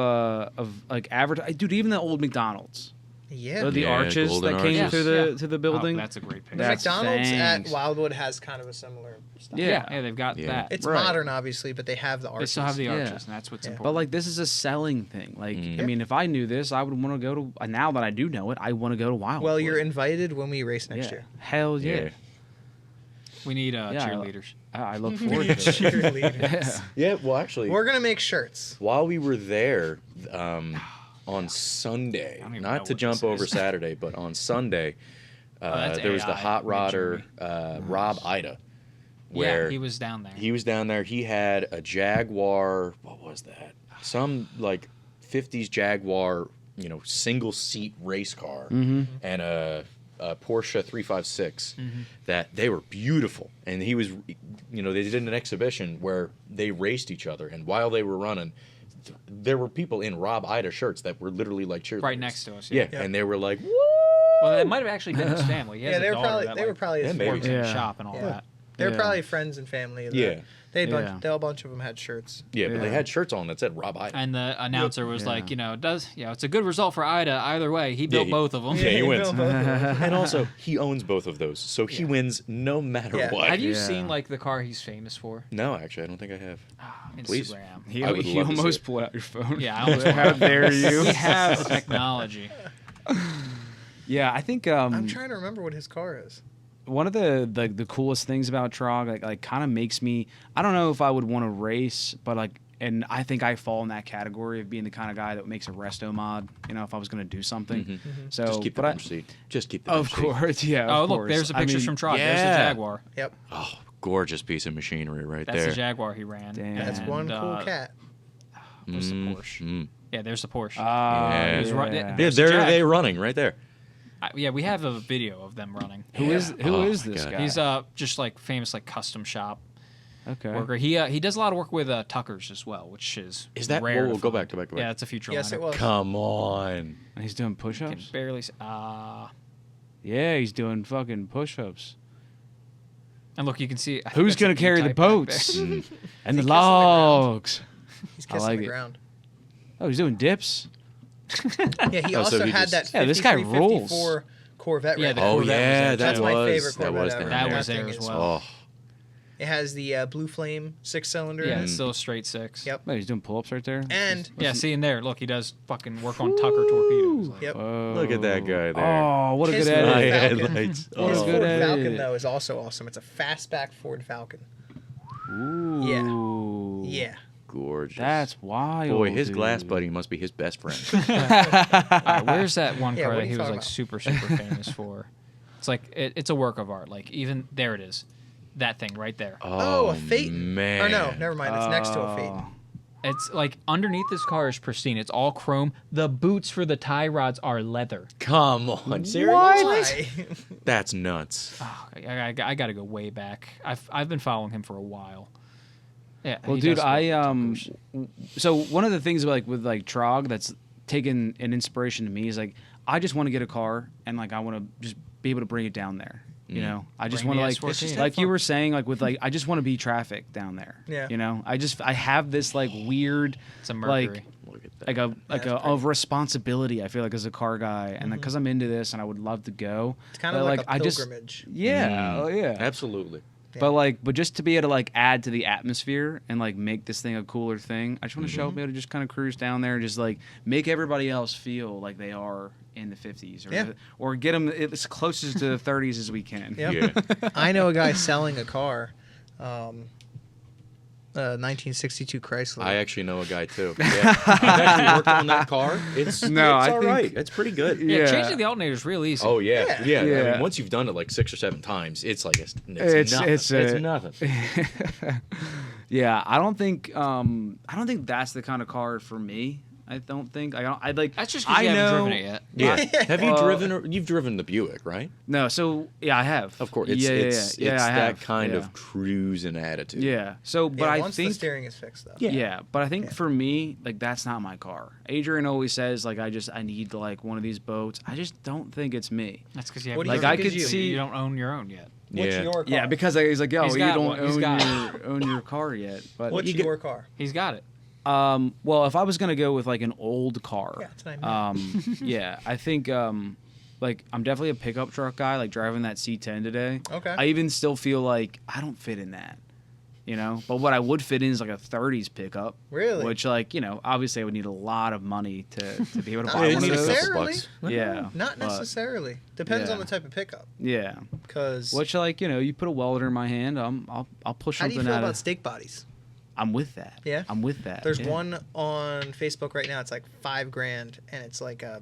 like advert. Dude, even the old McDonald's. Yeah. The Yeah, arches golden that came arches. through Yeah. to the building. Oh, that's a great picture. The That's McDonald's thanks. at Wildwood has kind of a similar style. Yeah. They've got Yeah. that. It's Right. modern, obviously, but they have the They arches. still have the Yeah. arches, and that's what's Yeah. important. But like this is a selling thing. Like Mm. I mean, if I knew this, I would want to go to. Now that I do know it, I want to go to Wildwood. Well, you're invited when we race next yeah. year. Hell yeah. Yeah. we need Yeah, cheerleaders. I look forward to it. Cheerleaders. Yeah, well, actually, We're gonna make shirts. while we were there on Sunday, I don't even not know to what jump this over is. Saturday, but on Sunday, that's there was the AI, hot rodder mid-journey. Rob Ida, where Yeah, he was down there. he was down there. He had a Jaguar. What was that? Some like 50s Jaguar, single seat race car, Mm-hmm. and a Porsche 356. Mm-hmm. That they were beautiful, and he was, they did an exhibition where they raced each other, and while they were running, there were people in Rob Ida shirts that were literally like cheerleaders. Right next to us. Yeah, Yeah. and they were like, "Woo!" Well, it might have actually been his family. He has Yeah, a they were daughter probably that, they were probably his Yeah, maybe. works in the Yeah. shop and all Yeah. that. They were Yeah. probably friends and family. Yeah. They had Yeah. they a bunch of them had shirts. Yeah, but they Yeah. had shirts on that said Rob Ida. And the announcer was Yeah. like, it's a good result for Ida either way. He built he- both of them. Yeah, he wins. built both of them. And also, he owns both of those, so he wins no matter Yeah. what. Have you Yeah. seen like the car he's famous for? No, actually, I don't think I have. Please. Instagram. He, I would he love to see almost it. pulled out your phone. Yeah, I almost How dare you? We have technology. Yeah, I think I'm trying to remember what his car is. one of the coolest things about T.R.O.G. like kind of makes me. I don't know if I would want to race, but and I think I fall in that category of being the kind of guy that makes a resto mod. If I was going to do something. Mhm. So, Just keep the but I- bench seat. Just keep the of bench seat. course, yeah. Oh, of look, course. there's the I pictures mean, from T.R.O.G. There's yeah. the Jaguar. Yep, Oh, gorgeous piece of machinery right That's there. the Jaguar he ran. Damn. that's And, one cool cat. Where's the Porsche? Mm. Yeah, there's the Porsche. Yeah. Yeah. He was run- Yeah, There's they're Jack. they running right there. Yeah, we have a video of them running. Who is Oh this my God. guy? He's just like famous like custom shop okay. worker. He does a lot of work with Tuckers as well, which is That? rare. Whoa, to go find. back. Yeah, that's a future. Yes, it was. Come on. He's doing Can push-ups. barely. Yeah, he's doing fucking push-ups. And look, you can see. I think Who's that's gonna an carry the E-type back boats there. and the kissing the ground? logs? He's I kissing like the it. ground. Oh, he's doing dips. Yeah, he Oh, so also he had just- that Yeah, this guy 53, rules. 54 Corvette. Yeah, right the there. Oh Corvette was yeah, there, that too. That's my was favorite that Corvette was ever. there. That That was thing there as is- well. Oh, It has the Blue Flame 6-cylinder. Yeah, in it. it's still a straight six. Yep. Oh, he's doing pull-ups right there. And Yeah, see in there. Look, he does fucking work on Tucker torpedoes. Like, yep. Whoa. Look at that guy there. Oh, what a His good Ford edit. High Falcon. headlights. His Oh. Ford Good edit. Falcon though is also awesome. It's a fastback Ford Falcon. Ooh. Yeah. Gorgeous. That's wild. Boy, his dude. glass buddy must be his best friend. all right, where's that one Yeah, car what that are he you was talking like about? super famous for? It's like it's a work of art. Like even there it is, that thing right there. Oh, a Phaeton. man. Or no, never mind. It's next to a Phaeton. It's like underneath this car is pristine. It's all chrome. The boots for the tie rods are leather. Come on, seriously? Why? That's nuts. Oh, I got to go way back. I've been following him for a while. Yeah. Well, he dude, does work with Tuckers. so one of the things with T.R.O.G. that's taken an inspiration to me is like I just want to get a car and like I want to just be able to bring it down there. You know, I just Bring want the to like S14. like you were saying like with like I just want to be traffic down there. Yeah. You know, I have this like weird It's a Mercury. Look at that. like a of responsibility. I feel like as a car guy and because I'm into this and I would love to go. It's kind of but, like a I just pilgrimage. yeah, oh yeah. Absolutely. But just to be able to like add to the atmosphere and like make this thing a cooler thing, I just want to show up, be able to just kind of cruise down there and just like make everybody else feel like they are in the 50s or Yeah. or get them as close to the 30s as we can. Yep. Yeah. I know a guy selling a car. 1962 Chrysler. I actually know a guy too. Yeah. I've actually worked on that car. It's No, it's I all think- right. It's pretty good. Yeah, Yeah. changing the alternator is real easy. Oh yeah, Yeah. yeah. I Yeah. mean, once you've done it like 6 or 7 times, it's like it's nothing. It's It's nothing. Yeah, I don't think that's the kind of car for me. I don't think I like. That's just because you haven't driven it yet. Yeah. Have you Well- driven? You've driven the Buick, right? No, so yeah, I have. Of course. Yeah, It's I that have. kind Yeah. of cruising attitude. Yeah. So, but Yeah, I once the think steering is fixed though. Yeah, but I think for me, like that's not my car. Adrian always says like I need like one of these boats. I just don't think it's me. That's because you What haven't do you Like I think is could you? see. you don't own your own yet. What's Yeah. your car? Yeah, because he's like, yo, He's you got don't one. He's own got own your car yet. But What's you your car? He's got it. Well, if I was gonna go with like an old car, Yeah, that's what I meant. yeah, I think like I'm definitely a pickup truck guy. Like driving that C10 today. Okay. I even still feel like I don't fit in that, you know. But what I would fit in is like a 30s pickup. Really? Which, like, you know, obviously I would need a lot of money to be able to Not buy one of those. necessarily. Yeah. Not but, necessarily. Depends yeah. on the type of pickup. Yeah. Because Which, like, you know, you put a welder in my hand, I'll push how do something you feel out about of. steak bodies? I'm with that. Yeah? I'm with that. There's yeah. one on Facebook right now. It's like $5,000, and it's like a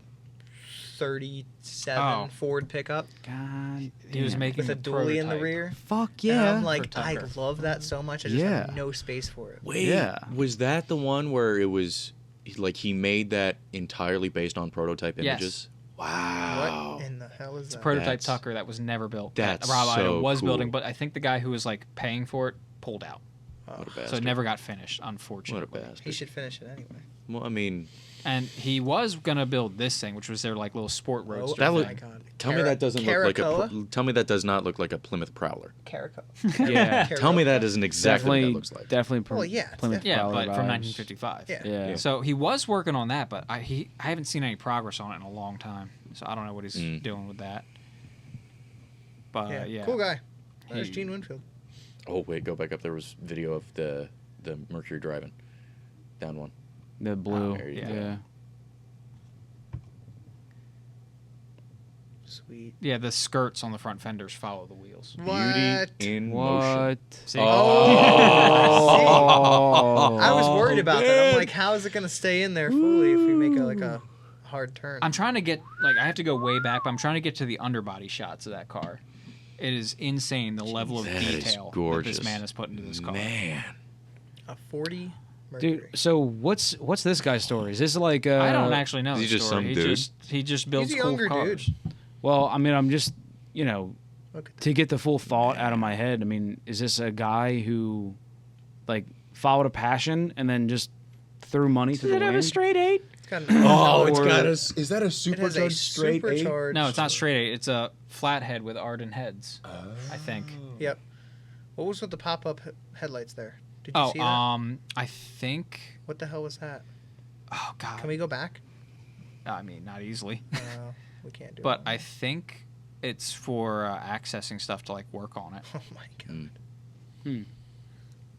37 Oh. Ford pickup God. He was damn. making with a dually in the prototype. rear. Fuck And yeah. I'm like, For I Tucker. love that so much. I just Yeah. have no space for it. Wait, Yeah. was that the one where it was like he made that entirely based on prototype Yes. images? Wow. What in the hell is that? Prototype That's- Tucker that was never built. that's that Rob Ida so was cool. building, but I think the guy who was like paying for it pulled out, What a bastard. so it never got finished, What a unfortunately. bastard. He should finish it anyway. Well, I mean, And he was gonna build this thing, which was their like little sport roadster. That oh was- my god. tell me that doesn't look like Caracoa? tell me that does not look like a Plymouth Prowler. Caracoa. Yeah. Tell me that isn't exactly what Definitely, that looks like. definitely. Well, yeah, it's Plymouth yeah, Prowler but from vibes. 1955. Yeah. Yeah. So he was working on that, but I haven't seen any progress on it in a long time. So I don't know what he's doing with that. But yeah, Cool guy. There's He- Gene Winfield. Oh wait, go back up. There was video of the Mercury driving. Down one. The blue. there you yeah. go. Sweet. Yeah, the skirts on the front fenders follow the wheels. What? Beauty in motion. What? See? Oh. I was worried about that. I'm like, how is it going to stay in there fully if we make a hard turn? I'm trying to get I have to go way back, but I'm trying to get to the underbody shots of that car. It is insane the level of That is detail that gorgeous. this man has put into this car. Man. A 40 Mercury. Dude, so what's this guy's story? Is this like I don't actually know. Is he the just story. some he dude? just builds He's a cool younger cars. dude. Well, I mean, I'm just, you know, Look at that. to get the full thought out of my head. I mean, is this a guy who, like, followed a passion and then just threw money to the wind? It's got Oh, it's Or- got a. Is that a it has a supercharged straight eight? supercharged. No, it's not straight eight. It's a flathead with Arden heads. I think. Yep. What was with the pop-up headlights there? Did you Oh, see that? I think. What the hell was that? Oh God. Can we go back? I mean, not easily. No, we can't do But it. I think it's for accessing stuff to like work on it. Oh my god. Hmm.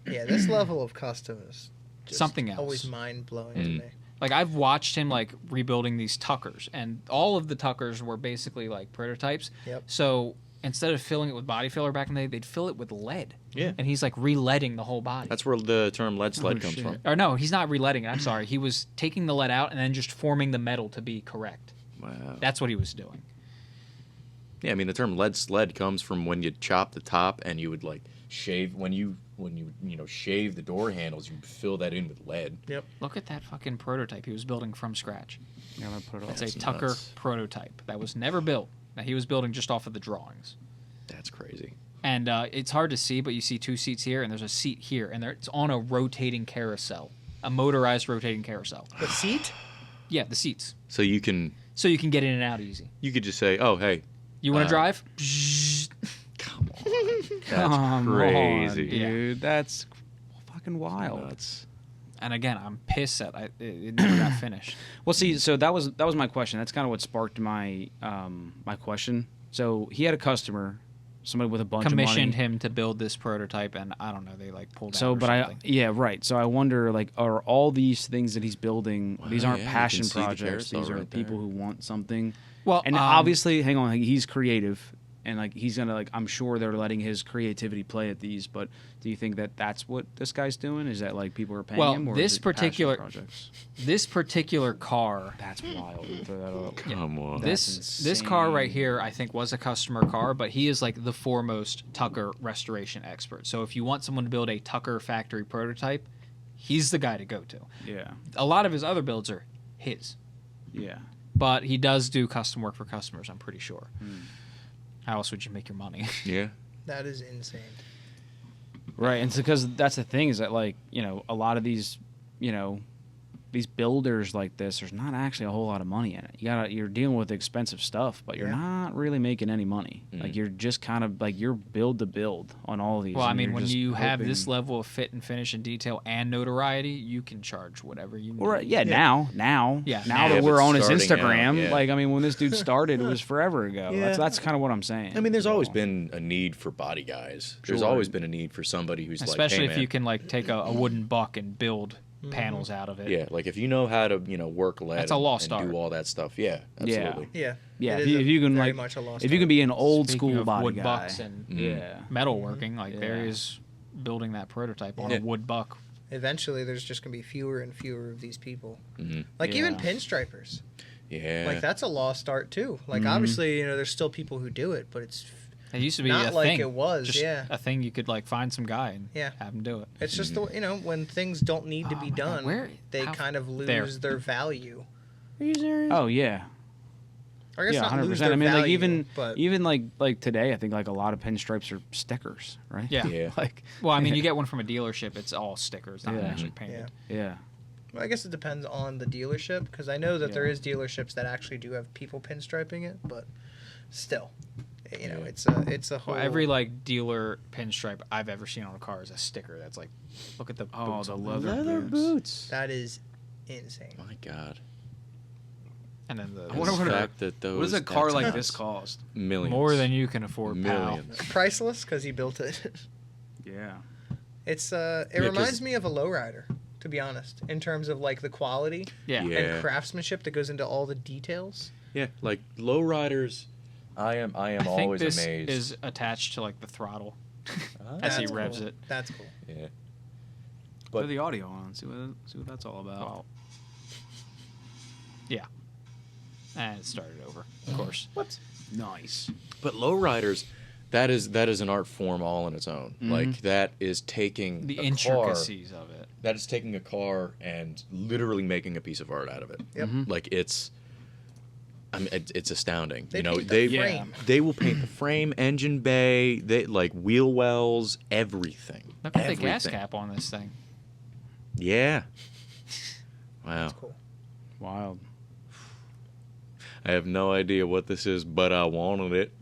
Yeah, this level of custom is just Something else. always mind-blowing to me. Like I've watched him like rebuilding these Tuckers, and all of the Tuckers were basically like prototypes. Yep. So instead of filling it with body filler back in the day, they'd fill it with lead. Yeah. And he's like re-leading the whole body. That's where the term lead sled Oh, comes shit. from. Or no, he's not re-leading it. I'm sorry. He was taking the lead out and then just forming the metal to be correct. Wow. That's what he was doing. Yeah, I mean the term lead sled comes from when you chop the top and you would like shave when you shave the door handles, you fill that in with lead. Yep. Look at that fucking prototype he was building from scratch. Yeah, I'm gonna put it That's all. a That's Tucker nuts. prototype that was never built. That he was building just off of the drawings. That's crazy. And it's hard to see, but you see two seats here, and there's a seat here, and it's on a rotating carousel, a motorized rotating carousel. The seat? Yeah, the seats, So you can get in and out easy. you could just say, "Oh, hey, You want to drive? come on." That's Come crazy. on, dude. That's fucking wild. Nuts. And again, I'm pissed that it never got finished. Well, see, so that was my question. That's kind of what sparked my my question. So he had a customer, somebody with a bunch Commissioned of money. him to build this prototype, and I don't know, they like pulled out. So, or but something. yeah, right. So I wonder, like, are all these things that he's building? These Wow, aren't yeah, you passion can see the projects. carousel These are right people there. who want something. Well, And obviously, hang on, he's creative, and like he's gonna like. I'm sure they're letting his creativity play at these. But do you think that that's what this guy's doing? Is that like people are paying Well, him? Or this is it passion particular- projects? this particular car, That's wild. Throw that up. Come on. this car right insane. here, I think was a customer car, but he is like the foremost Tucker restoration expert. So if you want someone to build a Tucker factory prototype, he's the guy to go to. Yeah, A lot of his other builds are his, yeah. but he does do custom work for customers, I'm pretty sure. Hmm. How else would you make your money? Yeah. That is insane. Right, and it's because that's the thing is that like a lot of these these builders like this, there's not actually a whole lot of money in it. You're dealing with expensive stuff, but you're not really making any money. Like you're just kind of like you're build to build on all of these. Well, I and mean, you're when just you have this hoping- level of fit and finish and detail and notoriety, you can charge whatever you need. Or, now Yeah, that now. we're But on his starting out, Instagram, yeah. like I mean, when this dude started, it was forever ago. Yeah. That's kind of what I'm saying. I mean, there's always So, been a need for body guys. There's Sure. always been a need for somebody who's Especially like, hey, if you man, can like take a wooden buck and build panels out of it. yeah, like if you know how to, work lead That's a lost and art. do all that stuff. Yeah, absolutely. Yeah. Yeah, It if is you can very like, much a lost if you can art. be an old Speaking school of body wood guy, bucks and yeah, metalworking, like there Yeah. is building that prototype on Yeah. a wood buck. Eventually, there's just gonna be fewer and fewer of these people. Mhm. Like even Yeah. pinstripers. Yeah. Like that's a lost art too. Like obviously, there's still people who do it, but it's It used to be Not a like thing. it was, Just yeah. a thing you could like find some guy and Yeah. have him do it. it's just the when things don't need to Oh be my God, done, where- they how- kind of lose there. their value. oh yeah, Or I guess yeah, not 100%. lose their I mean, like value, but even like today, I think like a lot of pinstripes are stickers, right? Yeah. Yeah. like Well, I mean, you get one from a dealership, it's all stickers, not Yeah. actually painted. yeah. yeah, Well, I guess it depends on the dealership because I know that there Yeah. is dealerships that actually do have people pinstriping it, but still, Yeah. it's a whole. Well, every like dealer pinstripe I've ever seen on a car is a sticker that's like, look at the oh boots the on leather boots. that is insane. My God. and then the I wonder what the a- fact that those What does a car that's like nuts. this cost? Millions. more than you can afford, pal. Millions. Priceless because he built it. Yeah, It's Yeah, it 'cause- reminds me of a lowrider, to be honest, in terms of like the quality Yeah. Yeah. and craftsmanship that goes into all the details. Yeah, like lowriders. I am I think always this amazed. is attached to like the throttle Ah, as he That's revs cool. it. That's cool. yeah. put But the audio on. See what that's all about. Well, yeah. And it started over, of course. Nice. but lowriders, that is an art form all in its own. Like that is taking The a intricacies of it. Car, that is taking a car and literally making a piece of art out of it. Yep. Like it's. I mean, it's astounding. They you know, paint the they frame. they will paint the frame, engine bay, they like wheel wells, everything. Look at the gas Everything. cap on this thing. Yeah. Wow. That's cool. Wild. I have no idea what this is, but I wanted it.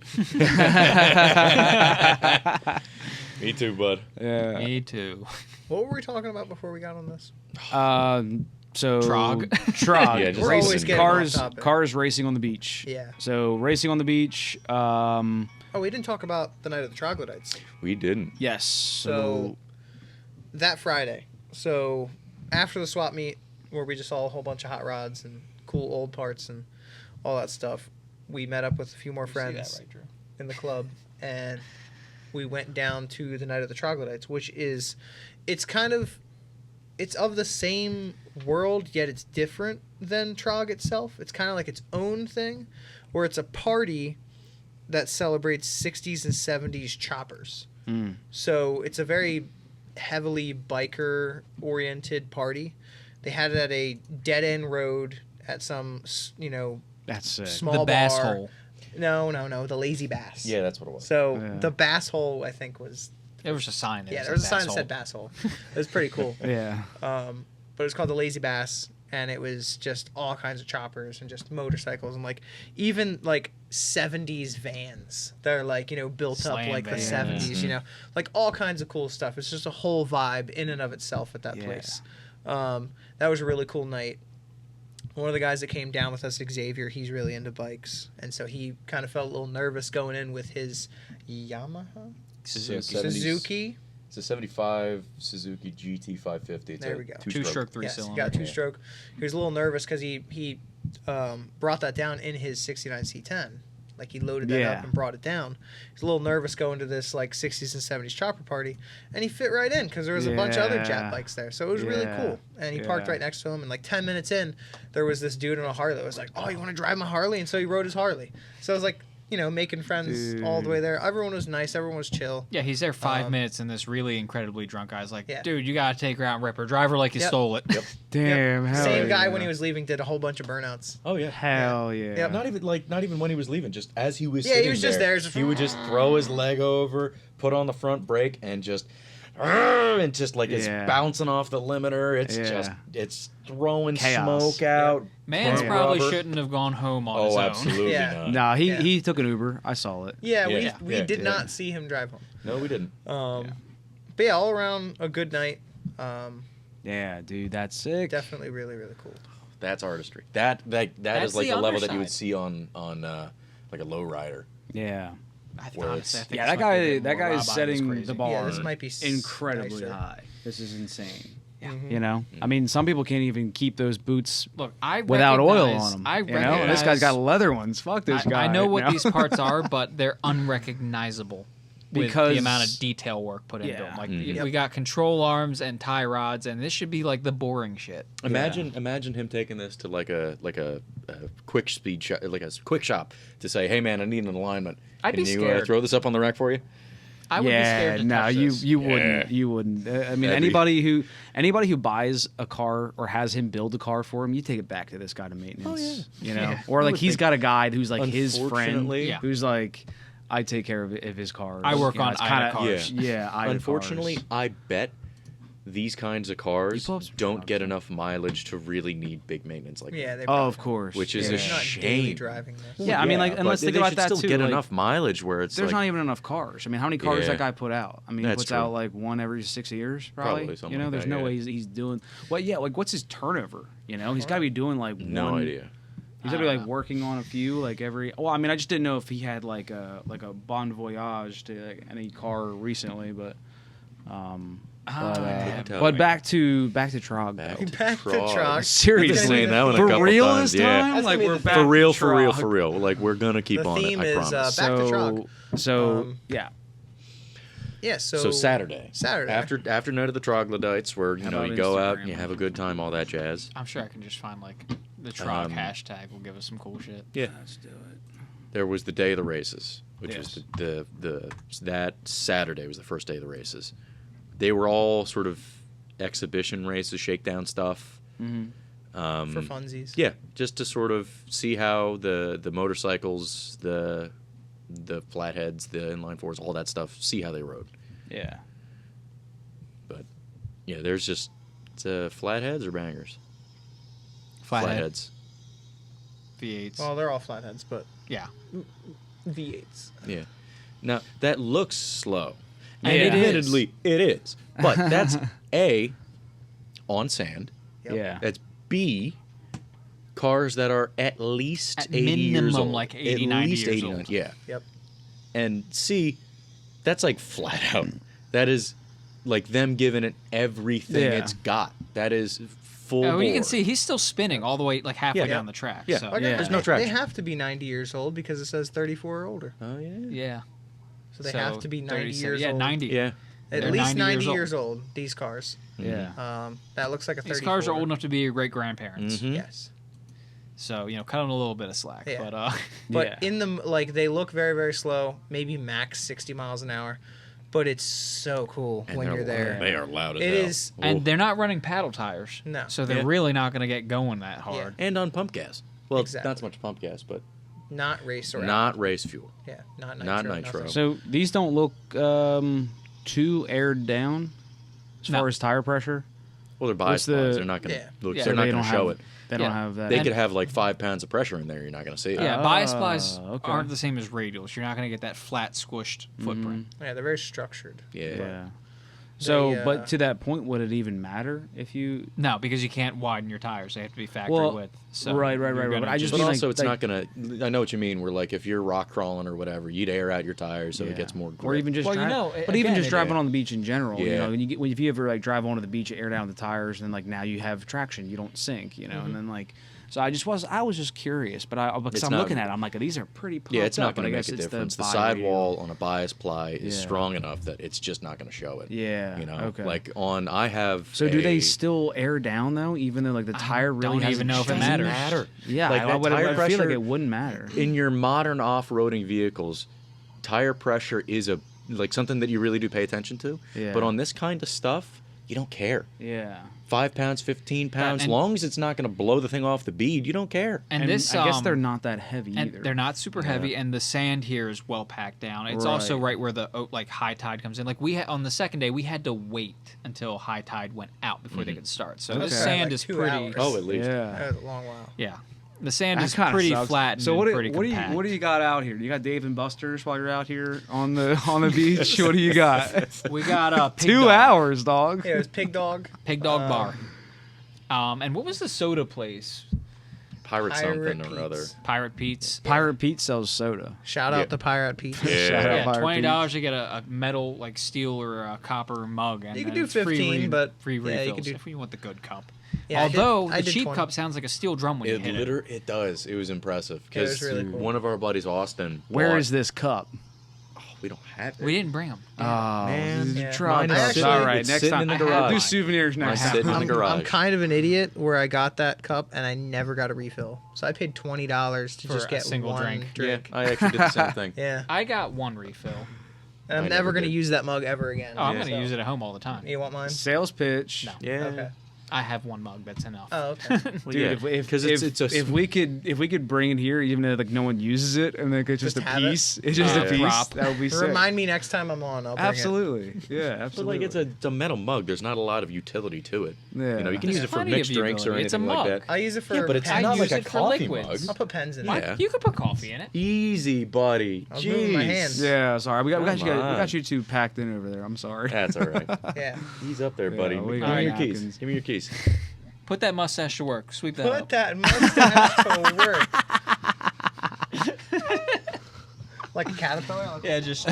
Me too, bud. Yeah. Me too. What were we talking about before we got on this? So T.R.O.G. T.R.O.G. Yeah, just We're always listen. getting off cars, topic. cars racing on the beach. Yeah. So racing on the beach. Oh, we didn't talk about the night of the troglodytes. We didn't. Yes. So that Friday. So after the swap meet, where we just saw a whole bunch of hot rods and cool old parts and all that stuff, we met up with a few more friends in the club, and we went down to the night of the troglodytes, which is, it's of the same world, yet it's different than T.R.O.G itself. It's kind of like its own thing, where it's a party that celebrates 60s and 70s choppers. So it's a very heavily biker-oriented party. They had it at a dead-end road at some, that's sick. small The bass bar. hole. No, the Lazy Bass. Yeah, that's what it was. So Yeah. the bass hole, I think, was There was a sign. there was a sign that said bass hole. It was pretty cool. Yeah. But it was called the Lazy Bass, and it was just all kinds of choppers and just motorcycles and like even like 70s vans. They're like built up Slam like the vans. 70s. Like all kinds of cool stuff. It's just a whole vibe in and of itself at that Yeah. place. That was a really cool night. One of the guys that came down with us, Xavier, he's really into bikes, and so he kind of felt a little nervous going in with his Yamaha Suzuki. So 70s. Suzuki. It's a 75 Suzuki GT550. It's There a we go. Two-stroke, Yes, he three-cylinder. got a two-stroke. He was a little nervous because he brought that down in his 69 C10. Like he loaded that Yeah. up and brought it down. He's a little nervous going to this like 60s and 70s chopper party, and he fit right in because there was a bunch of other Yeah. Jap bikes there. So it was really Yeah. cool. And he parked Yeah. right next to him. And like 10 minutes in, there was this dude on a Harley that was like, "Oh, you want to drive my Harley?" And so he rode his Harley. So I was like, making friends all the way there. Everyone was nice. Everyone was chill. Yeah, he's there 5 minutes, and this really incredibly drunk guy's like, Yeah. dude, you gotta take her out and rip her. Drive her like you Yep. stole it. Yep. Damn. Hell Same yeah. guy when he was leaving did a whole bunch of burnouts. Oh yeah. Hell yeah. Yep. Not even when he was leaving. Just as he was. Yeah, he sitting was just there, just- He would just throw his leg over, put on the front brake, and just. and just like it's Yeah. bouncing off the limiter. It's Yeah. just it's throwing Chaos. smoke out. Man's burnt probably rubber. shouldn't have gone home on his Oh, own. absolutely Yeah. not. Nah, Yeah. he took an Uber. I saw it. Yeah, Yeah. we Yeah. did Yeah. not see him drive home. No, we didn't. But yeah, all around a good night. Yeah, dude, that's sick. Definitely really, really cool. That's artistry. That is That's like the the level that you would underside. see on like a lowrider. Yeah. I Where honestly, I think Yeah, this that might be a guy bit that more guy is Rob Ives setting crazy. the bar Yeah, this might be incredibly nicer. high. This is insane. Yeah. You know, I mean, some people can't even keep those boots Look, I without oil recognize- on them. I You know, and this guy's recognize- got leather ones. Fuck this guy. I know what you know? these parts are, but they're unrecognizable with Because- the amount of detail work put into Yeah. them. Like Mm. we got control arms and tie rods, and this should be like the boring shit. Imagine him taking this to like a quick speed shop, like a quick shop to say, "Hey man, I need an alignment. I'd Can be you scared. throw this up on the rack for you?" I would be scared to no, touch you this. you Yeah. wouldn't. You wouldn't. I mean, That'd be- anybody who buys a car or has him build a car for him, you take it back to this guy to maintenance. You know, Yeah. or I like would he's think- got a guy who's like his friend, Unfortunately- Yeah. who's like, I take care of his cars. I work You know, on it's Ida kinda- cars. Yeah, Ida Unfortunately, cars. I bet these kinds of cars pull up some don't trucks. get enough mileage to really need big maintenance like Yeah, that. they Oh, probably of course. Which is yeah. a They're not daily shame. driving this. Yeah, I mean, like, and but let's think they about should that still too, get like, enough mileage where it's There's like not even enough cars. I mean, how many cars Yeah. that guy put out? I mean, he That's puts true. out like one every 6 years, probably. Probably something You know, like there's that, no yeah. way he's doing. Well, yeah, like what's his turnover? You know, he's got to be doing like no one. idea. He's got to be like working on a few like every. Well, I mean, I just didn't know if he had like a bon voyage to like, any car recently, but. Couldn't tell But me. back to T.R.O.G. Back though. Back to T.R.O.G. T.R.O.G. Seriously, It's gonna be that one a for couple real times, this yeah. time? That's Like gonna be we're the- back For real, to for real, T.R.O.G. for real. Like we're gonna keep The on theme it. I is, promise. back to T.R.O.G. So yeah, Yeah, So Saturday. Saturday. After night of the troglodytes, where How you about go out Instagram? and you have a good time, all that jazz. I'm sure I can just find like the T.R.O.G. Um, hashtag will give us some cool shit. Yeah. let's do it. There was the day of the races, which Yes. was that Saturday was the first day of the races. They were all sort of exhibition races, shakedown stuff. Mm-hmm. for funsies. Yeah, just to sort of see how the motorcycles, the flatheads, the inline fours, all that stuff, see how they rode. Yeah. But yeah, there's just flatheads or bangers. Flatheads. V8s. Well, they're all flatheads, but yeah. V8s. Yeah. Now that looks slow. And And it is. admittedly, it is. But that's A, on sand. Yep. Yeah. That's B, cars that are at least At 80 years minimum, old. like 80, at 90 least years 80, old. yeah. Yep. And C, that's like flat out. That is like them giving it everything Yeah. it's got. That is full Oh, you can bore. see he's still spinning all the way like halfway Yeah. down the track. Yeah. So, Okay, Yeah. There's no They traction. have to be 90 years old because it says 34 or older. Oh, yeah. yeah. So they have to be 90 37 years yeah, old. 90. Yeah. At They're least 90 90 years years old, these cars. Yeah. That looks like a 34. These cars are old enough to be your great grandparents. Mhm. Yes. So, cut them a little bit of slack. Yeah. But But Yeah. in them, like, they look very, very slow, maybe max 60 miles an hour. But it's so cool And when they're you're there. loud. They are loud as It hell. is- and Ooh. they're not running paddle tires. No. So they're Yeah. really not going to get going that hard. And on pump gas. Well, Exactly. not so much pump gas, but Not race or not race fuel. Yeah, not nitro. not nitro. nothing. So these don't look too aired down as No. far as tire pressure. Well, they're What's biased the- lines. They're not going to Yeah. look. Yeah. They're So not they going to don't show have- it. They don't Yeah. have that. They could have like 5 pounds of pressure in there. You're not going to see it. Yeah, bias plies okay. aren't the same as radials. You're not going to get that flat, squished footprint. Yeah, they're very structured. Yeah. Yeah. So, They, but to that point, would it even matter if you? No, because you can't widen your tires. They have to be factory Well, width. So right. you're But gonna I just But mean, also, like, it's like- not going to. I know what you mean. Where like if you're rock crawling or whatever, you'd air out your tires so Yeah. it gets more. Or grip. even just Well, drive, but even again, just driving on the beach in general, you Yeah. know, if you ever like drive onto the beach, you air down the tires, and then like now you have traction, you don't sink, you know, and then like, so I was just curious, but because It's I'm not- looking at it, I'm like, these are pretty pumped Yeah, it's not up, but going I to make guess a it's difference. The bi-radial. sidewall on a bias ply is Yeah. strong enough that it's just not going to show it. Yeah. You know, Okay. like I have. So do they a- still air down though, even though like the tire really don't hasn't even know if it changed? matters. matter? Yeah, Like I that would tire I feel like pressure- it wouldn't matter. In your modern off-roading vehicles, tire pressure is like something that you really do pay attention to. Yeah. But on this kind of stuff, you don't care. Yeah. 5 pounds, 15 pounds, and- long as it's not going to blow the thing off the bead, you don't care. And this, I guess they're not that heavy and either. they're not super heavy, and the sand here is well packed down. It's also Right. right where the like high tide comes in. Like on the second day, we had to wait until high tide went out before they could start. So the Okay. sand Like is 2 pretty. hours. Oh, at least. Yeah. That was a long while. Yeah, the sand That is kinda pretty sucks. flat and So pretty what do compact. you got out here? You got Dave and Buster's while you're out here on the beach. What do you got? We got Pig 2 Dog. hours, dog. Yeah, it was Pig Dog. Pig Dog Bar. And what was the soda place? Pirate Pirate something or other. Pete's. Pirate Pete's. Pirate Pete sells soda. Shout Yeah. out to Pirate Pete. Yeah. Shout out Yeah, Pirate $20 to get a metal like steel or a copper mug, and You could then do it's free 15, but free yeah, you refills could do- if you want the good cup. Yeah, I did- Although I the did cheap 20. cup sounds like a steel drum when you hit it. It does. It was impressive Yeah, it because was really cool. one of our buddies, Austin. Where bought- is this cup? We don't have it. We didn't bring them. Oh, Man. Yeah. try Mine is cups. sitting- All right, it's next sitting time. in the I have garage. Do souvenirs next Mine's time. sitting in the garage. I'm kind of an idiot where I got that cup and I never got a refill. So I paid $20 to For just a get single one drink. I actually did the same thing. Yeah. I got one refill. And I'm I never never going to did. use that mug ever again. Oh, I'm Yeah. going to use it at home all the time. You want mine? Sales pitch. No. Yeah. Okay. I have one mug. That's enough. Oh, okay. Well, Dude, yeah, if it's a if we could bring it here, even though like no one uses it, and like it's just Just a have it? piece, it's just Yeah. a piece. Prop. That would be sick. Remind me next time I'm on. I'll bring Absolutely, yeah, But absolutely. like it's a metal mug. There's not a lot of utility to it. Yeah. You know, you can There's use it for plenty of mixed drinks or utility. It's a anything like mug. that. I use it for Yeah, but it's I not use like a it for coffee liquids. mug. I'll put pens in Yeah. it. You could put coffee in it. Easy, buddy. I was moving my Jeez. hands. Yeah, sorry. We got Come you. We on. got you two packed in over there. I'm sorry. That's all right. Yeah. He's up there, Yeah, buddy. we Give got me your napkins. keys. Give me your keys. Put that mustache to work. Sweep that Put up. that mustache to work. Like a caterpillar? Yeah, just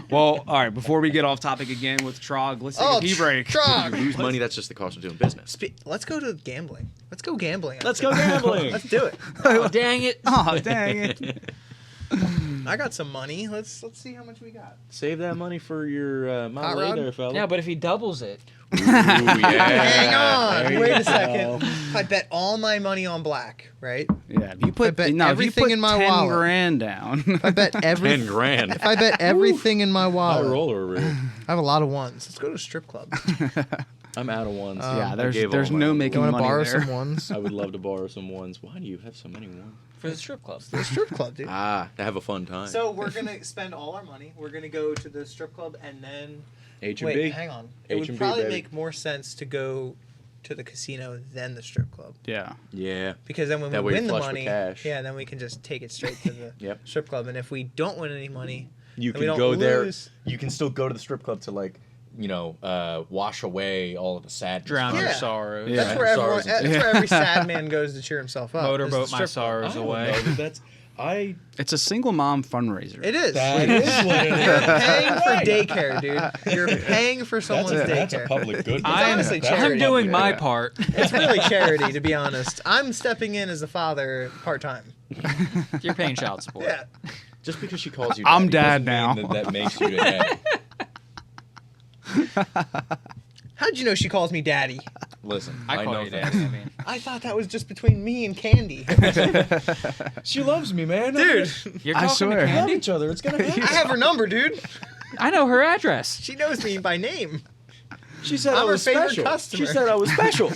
Well, all right. Before we get off topic again with T.R.O.G, let's take a pee break. If you T.R.O.G. lose money, that's just the cost of doing business. Let's go to gambling. Let's go gambling. Let's go gambling. Let's do it. oh, dang it. Oh, dang it. I got some money. Let's see how much we got. Save that money for your Hot Model A rod? there, fella. Yeah, but if he doubles it, Ooh, yeah. Hang on. There you Wait a go. second. I bet all my money on black, right? Yeah, if you put bet if you everything put in my 10 wallet. grand down. I bet 10 grand. If I bet everything in my High wallet, roller rig. I have a lot of ones. Let's go to a strip club. I'm out of ones. Yeah, I there's gave there's all my no ones. making You want to money borrow there. some ones? I would love to borrow some ones. Why do you have so many ones? for the strip club. The strip club, dude. To have a fun time. So we're gonna spend all our money. We're gonna go to the strip club and then H and wait. B. Hang on. It would H&B, probably baby. make more sense to go to the casino than the strip club Yeah. Yeah. because then when That we way win the flush with money, cash. yeah, then we can just take it straight to the Yep. strip club. And if we don't win any money, You And we can don't go there. lose. You can still go to the strip club to wash away all of the sadness. Drown Yeah. your sorrows. Yeah. that's where everyone. Sorrows and That's where every sad man goes to cheer himself up. is the Motorboat my strip club. sorrows I don't away. know, that's It's a single mom fundraiser. It is. that is what it You're is. paying for daycare, dude. You're paying for someone's That's a daycare. public good. I'm, honestly That's a charity. I'm doing public my good. part. It's really charity, to be honest. I'm stepping in as a father part time. You're paying child support. Yeah. Just because she calls you I'm daddy dad doesn't mean now. that makes you a daddy. How'd you know she calls me daddy? Listen, I call know you things. daddy. I mean, I thought that was just between me and Candy. She loves me, man. Dude, you're I talking swear. to We love Candy? each other. It's gonna I happen. have her number, dude. I know her address. She knows me by name. She said I'm I her was favorite special. customer. She said I was special.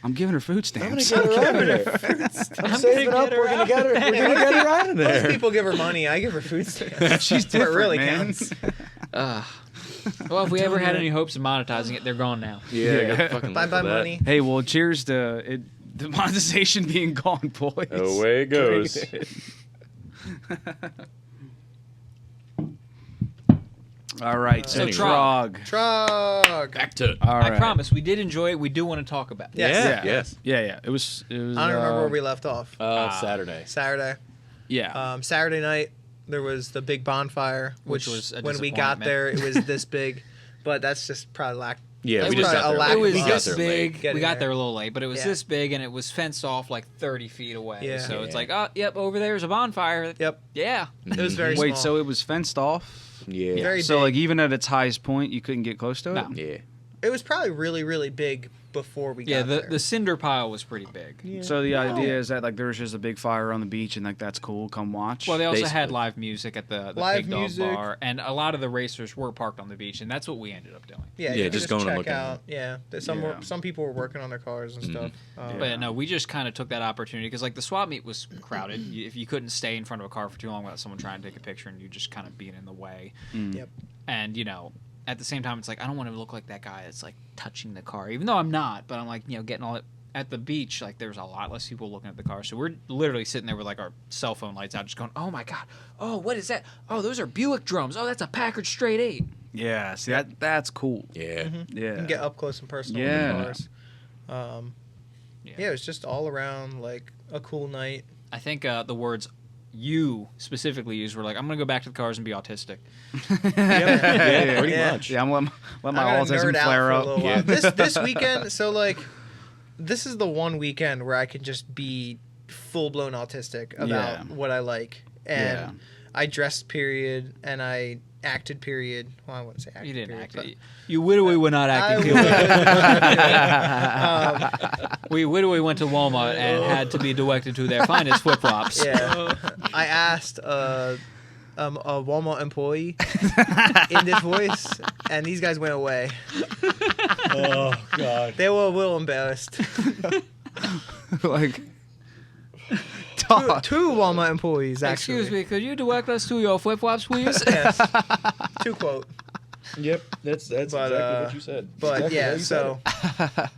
I'm giving her food I'm gonna stamps. get her out of there. I'm saving up. We're gonna get her. We're gonna get her out of Most there. people give her money. I give her food stamps. She's That's where it different, really man. counts. Well, if we ever had any hopes of monetizing it, they're gone now. Yeah, I gotta fucking Bye look bye for that. money. Hey, well, cheers to it, the monetization being gone, boys. Away it goes. All right, so Anyway. T.R.O.G. T.R.O.G. Back to. All right. I promise, we did enjoy it. We do want to talk about it. Yes. Yeah. Yes. Yeah. It was. I don't remember where we left off. Saturday. Saturday. Yeah. Saturday night, there was the big bonfire, Which which was a when we got disappointment. there, it was this big. But that's just probably lack. Yeah, That's we just probably got a there. lack It was We got this there big. late. Getting We got there. there a little late, but it was Yeah. this big, and it was fenced off like 30 feet away. Yeah. So it's Yeah. like, oh, yep, over there's a bonfire. Yep. Yeah. It was very Wait, small. so it was fenced off? Yeah. Very So big. like even at its highest point, you couldn't get close to it. No. Yeah. It was probably really, really big before we Yeah, got there. the cinder pile was pretty big. So the idea is that like there's just a big fire on the beach and like that's cool. Come watch. Well, they also had Basically. live music at the Live Pig Dog music. Bar, and a lot of the racers were parked on the beach, and that's what we ended up doing. Yeah, Yeah, you just could going and check looking at out. Yeah, some people were working on their cars and stuff. But no, we just kind of took that opportunity because like the swap meet was crowded. If you couldn't stay in front of a car for too long without someone trying to take a picture, and you just kind of being in the way. Yep. And at the same time, it's like I don't want to look like that guy that's like touching the car, even though I'm not. But I'm like getting all it. At the beach, like there's a lot less people looking at the car, so we're literally sitting there with like our cell phone lights out, just going, "Oh my god! Oh, what is that? Oh, those are Buick drums. Oh, that's a Packard Straight 8." yeah, see that's cool. Yeah. Yeah. You can get up close and personal Yeah. with the cars. Yeah, it was just all around like a cool night. I think the words you specifically used were like, "I'm gonna go back to the cars and be autistic." Yeah, pretty Yeah. much. Yeah, I'm let my I'm gonna autism nerd out flare for a up. little while. This weekend, so like, this is the one weekend where I can just be full blown autistic about Yeah. what I like, and Yeah. I dressed period and I acted period. Well, I wouldn't say acted. You didn't period, act. but You literally were not I acting. We literally went to Walmart and had to be directed to their finest flip flops. Yeah, I asked a Walmart employee in this voice, and these guys went away. Oh God. They were a little embarrassed. Like, Two Walmart employees, actually. Excuse me, could you direct us to your flip flops, please? Yes. To quote. Yep, that's But, exactly what you said. But Exactly yeah, how you said so it.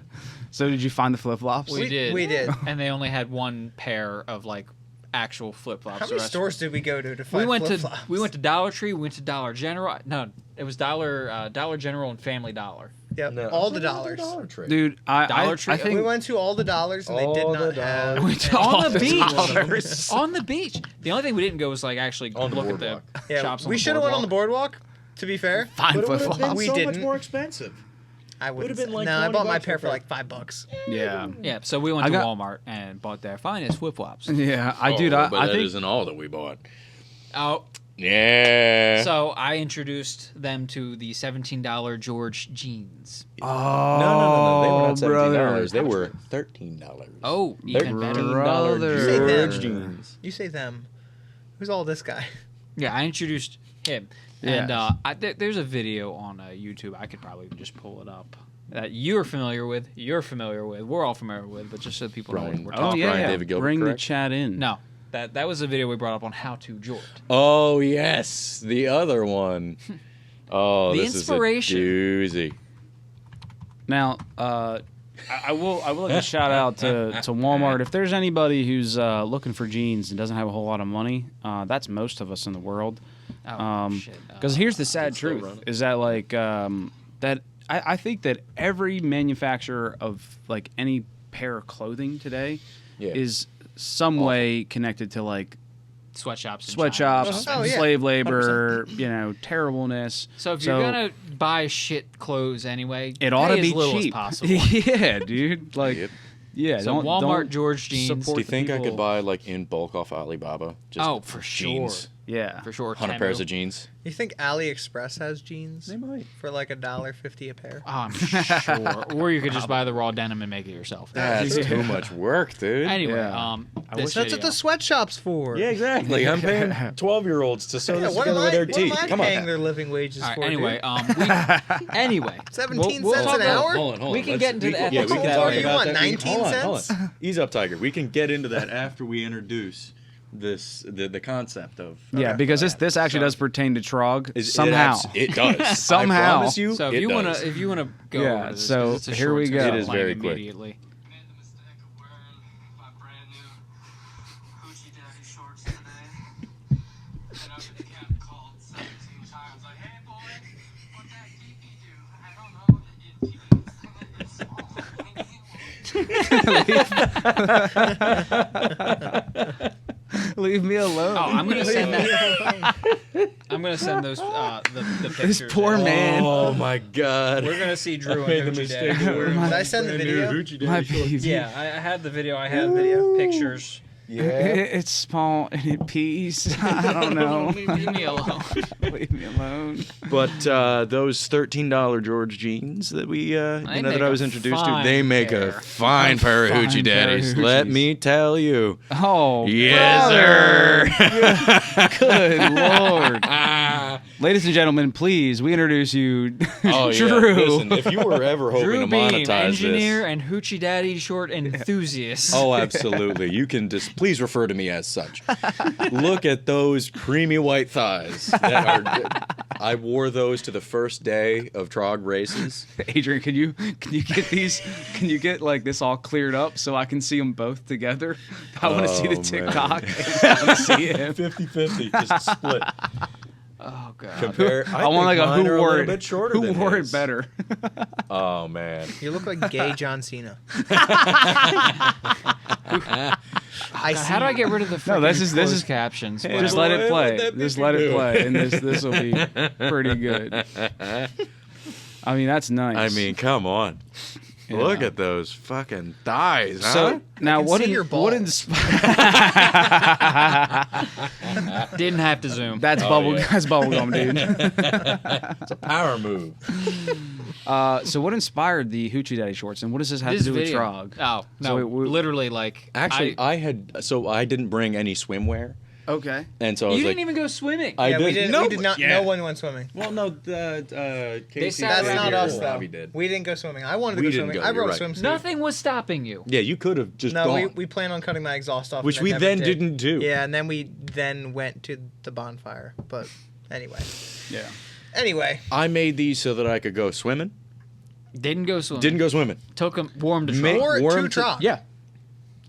So did you find the flip flops? We did. We did. And they only had one pair of like actual flip flops. How many stores did we go to find We went flip-flops? to Dollar Tree. We went to Dollar General. No, it was Dollar General and Family Dollar. Yep, No. all the What's dollars. Dollar Tree? Dude, Dollar I Tree- think We went to all the dollars, and they did All not the have. dollars. went to On all the beach. dollars. On the beach. The only thing we didn't go was like actually On the look at boardwalk. the Yeah, shops. On we the should have went on the boardwalk. boardwalk. To be fair, Fine But it flip would have been flops. We so much didn't. more expensive. I wouldn't. been like no, I 20 bought my bucks pair for for like $5. Yeah. Yeah, so we went I to got- Walmart and bought their finest flip flops. Yeah, But I that think isn't all that we bought. Oh, Yeah. so I introduced them to the $17 George jeans. Oh, no. They were not brother. $17. They were $13. Oh, even better. Brother. Say George them. jeans. You say them. Who's all this guy? Yeah, I introduced him. Yes. And there's a video on YouTube. I could probably just pull it up. That you're familiar with, we're all familiar with, but just so people know what Brian. we're Oh talking yeah, Brian yeah. David Gilbert, Bring correct? the chat in. No, that was a video we brought up on how to jort. Oh yes, the other one. Oh, The this inspiration. is a doozy. Now, I will give a shout out to Walmart. If there's anybody who's looking for jeans and doesn't have a whole lot of money, that's most of us in the world. Oh, shit. Because here's the sad still truth: running. is that like that I think that every manufacturer of like any pair of clothing today Yeah. is some way connected to like Sweatshops. in sweatshops, China. Oh, yeah. slave labor, terribleness. So if you're gonna buy shit clothes anyway, it ought to pay be as little cheap. as possible. Yeah, dude. Like, Yep. yeah. So Walmart don't George jeans. support Do you the think I people- could buy like in bulk off Alibaba? Just Oh, for jeans? sure. Yeah. For sure. 100 Temu. pairs of jeans. You think AliExpress has jeans They might. for like $1.50 a pair? Oh, I'm sure. Or you could just buy the raw denim and make it yourself. That's too much work, dude. Anyway, Yeah. this That's what video. the sweatshop's for. Yeah, exactly. I'm paying 12-year-olds to sew Yeah, this what am together with I, their what teeth. am I Come paying on. their living wages All right, for? anyway, dude? Anyway, 17 we'll cents talk an about- hour? Hold on. We can Let's- get into the Yeah, we ethics can of talk that What do you about want, that. 19 Hold on. cents? Ease up, Tiger. We can get into that after we introduce the concept of. Yeah, because this actually does pertain to T.R.O.G. somehow. It does. Somehow. I promise you. so it does. if you wanna go Yeah, over this, so 'cause it's a here short we term go. It is plan very quick. immediately. Made the mistake of wearing my brand new Hoochie Daddy shorts today. And up at the cap called 17 times, like, hey boy, what that DP do? I don't know. Leave me alone. Oh, I'm gonna send that. I'm gonna send those the pictures. This poor man. Oh my God. We're gonna see Drew made and the Hoochie mistake Daddy. of wearing Did I send the video? My baby. Yeah, I had the video. I had video. pictures. Yeah. It's small and it pees. I don't know. Leave me alone. Leave me alone. But those $13 George jeans that we, They that make I was a introduced to, fine they make a pair. fine pair of Fine hoochie pair of daddies. Let hoochies. me tell you. Oh, Yes, sir. good Lord. Ladies and gentlemen, please, we introduce you, Oh, yeah. Drew. Listen, if you were ever hoping Drew to Beam, monetize engineer this. and hoochie daddy short enthusiast. Oh, absolutely. You can just please refer to me as such. Look at those creamy white thighs. I wore those to the first day of T.R.O.G races. Adrian, can you get these? Can you get like this all cleared up so I can see them both together? I want to see the Oh, TikTok. I want to see him. 50-50, just split. Oh god. Compare. I want like a mine are who wore little it. bit shorter Who than wore his. it better? Oh man. You look like gay John Cena. I see. How do I get rid of the No, this is closed captions? Hey, Just boy, let it what play. would that Just make let you it do? play, and this will be pretty good. I mean, that's nice. I mean, come on. Yeah. Look at those fucking thighs, huh? so now can what? see your What balls. inspired? Didn't have to zoom. That's Oh, bubble. yeah. That's bubblegum, dude. It's a power move. So what inspired the Hoochie Daddy shorts, and what does this have This to do with video. T.R.O.G? Oh no! So we- literally, like Actually, I didn't bring any swimwear, Okay. and so I you was didn't like, even go swimming. I Yeah, we did. did. We did not. Yeah. No one went swimming. Well, no, Casey, sat That's around not us here. though. Robbie did. We didn't go swimming. I wanted to We go didn't swimming. go, I you're brought a right. swimsuit. Nothing was stopping you. Yeah, you could have just No, gone, we planned on cutting my exhaust off, which and we never then did. didn't do. Yeah, and then we went to the bonfire. But anyway, Yeah. I made these so that I could go swimming. Didn't go swimming. Didn't go swimming. Took him. Wore him to Ma- T.R.O.G. Wore it wore to 'em to- T.R.O.G. Yeah.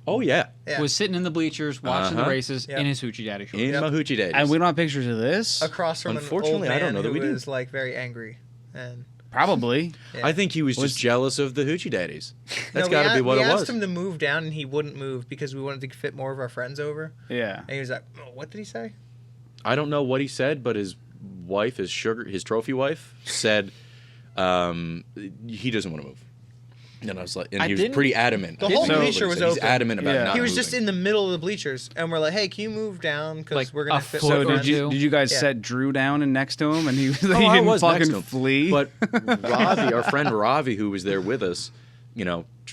Oh yeah. yeah. Was sitting in the bleachers watching the Uh-huh. races Yep. in his hoochie daddy shorts. In Yep. my hoochie daddies. And we don't have pictures of this. across from an old Unfortunately, man I don't know that we who do. was like very angry. And Probably. yeah. I think he was Was- just jealous of the hoochie daddies. That's No, got to be what we it asked was. him to move down, and he wouldn't move because we wanted to fit more of our friends over. Yeah. And he was like, oh, "What did he say?" I don't know what he said, but his wife, his trophy wife, said he doesn't want to move. And I was like, and I he was didn't- pretty adamant. The whole That's what he bleacher said. was He's open. adamant about Yeah. not He was moving. just in the middle of the bleachers, and we're like, "Hey, can you move down? Because Like we're gonna a fit foot So more or did friends." you guys Yeah. set Drew down and next to him, and he Oh, he I didn't was next fucking to him. flee? But Ravi, our friend Ravi, who was there with us,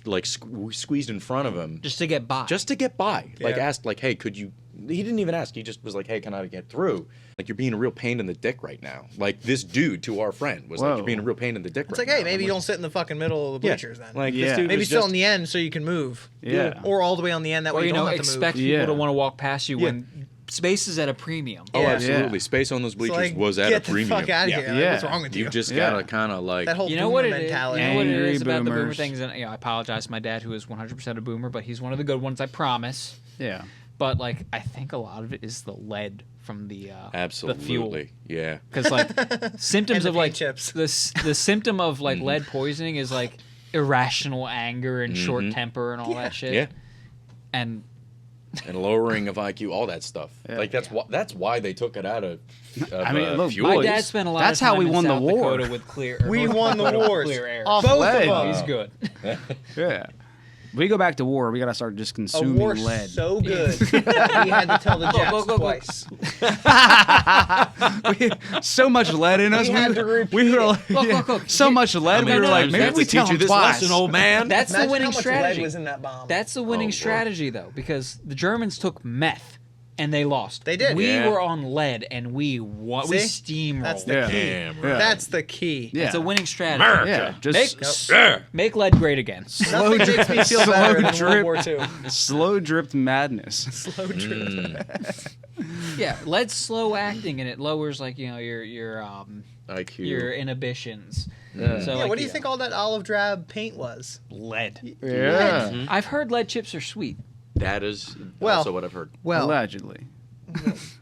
like squeezed in front of him Just to get by. just to get by. Like Yeah. asked, like, "Hey, could you?" He didn't even ask. He just was like, "Hey, can I get through?" Like, you're being a real pain in the dick right now. Like this dude to our friend was like, Whoa. "You're being a real pain in the dick." It's right like, "Hey, now." maybe I'm you like, don't sit in the fucking middle of the Yeah. bleachers then. Like Yeah. this dude maybe was sit just, on the end so you can move. Yeah. Or all the way on the end that or way you you know, don't have expect to move. people Yeah. to want to walk past you Yeah. when space is at a premium. Oh, Yeah. absolutely. Yeah. Space on those It's bleachers like, was at get a premium. the fuck out of Yeah. here. Like, Yeah. what's wrong with you? You just Yeah. gotta kind of like. that whole You know boomer what it is? mentality. You know what it Angry is about the boomer boomers. things? And I apologize to my dad, who is 100% a boomer, but he's one of the good ones, I promise. yeah. But like, I think a lot of it is the lead from the fuel. Absolutely. Yeah. Because like symptoms And the of like paint chips. the symptom of like lead poisoning is like irrational anger and short temper and all that shit. Yeah. And And lowering of IQ, all that stuff. Yeah. Like that's why they took it out of I mean, look, fuel. my Boys, dad spent a lot that's of how time we in won the South war. Dakota with clear. We North won the Dakota with wars. Clear air. Off Both lead. of us. He's good. Yeah. We go back to war. We gotta start just A consuming war lead. so good that we had to tell the Japs go. twice. So much lead in us. We had to repeat we were it. like, Look. so much lead. How We were many like, times maybe did we tell teach you him this twice. lesson, old man. That's the Imagine winning how much strategy. lead was in that bomb. That's the winning Lord. strategy, though, because the Germans took meth and they lost. They did. We Yeah. were on lead and we won. We See? steamrolled. That's the Yeah. key. Damn Yeah. That's the key. Yeah. It's a winning strategy. Yeah, Make, just make lead great again. Nothing makes me feel slow better than drip. World War II. slow dripped madness. Slow drip. Yeah, lead's slow acting and it lowers like your IQ. your inhibitions. Yeah. So Yeah, like, what do you think all that olive drab paint was? lead? Yeah. I've heard lead chips are sweet. That is Well- also what I've heard. Well, Allegedly.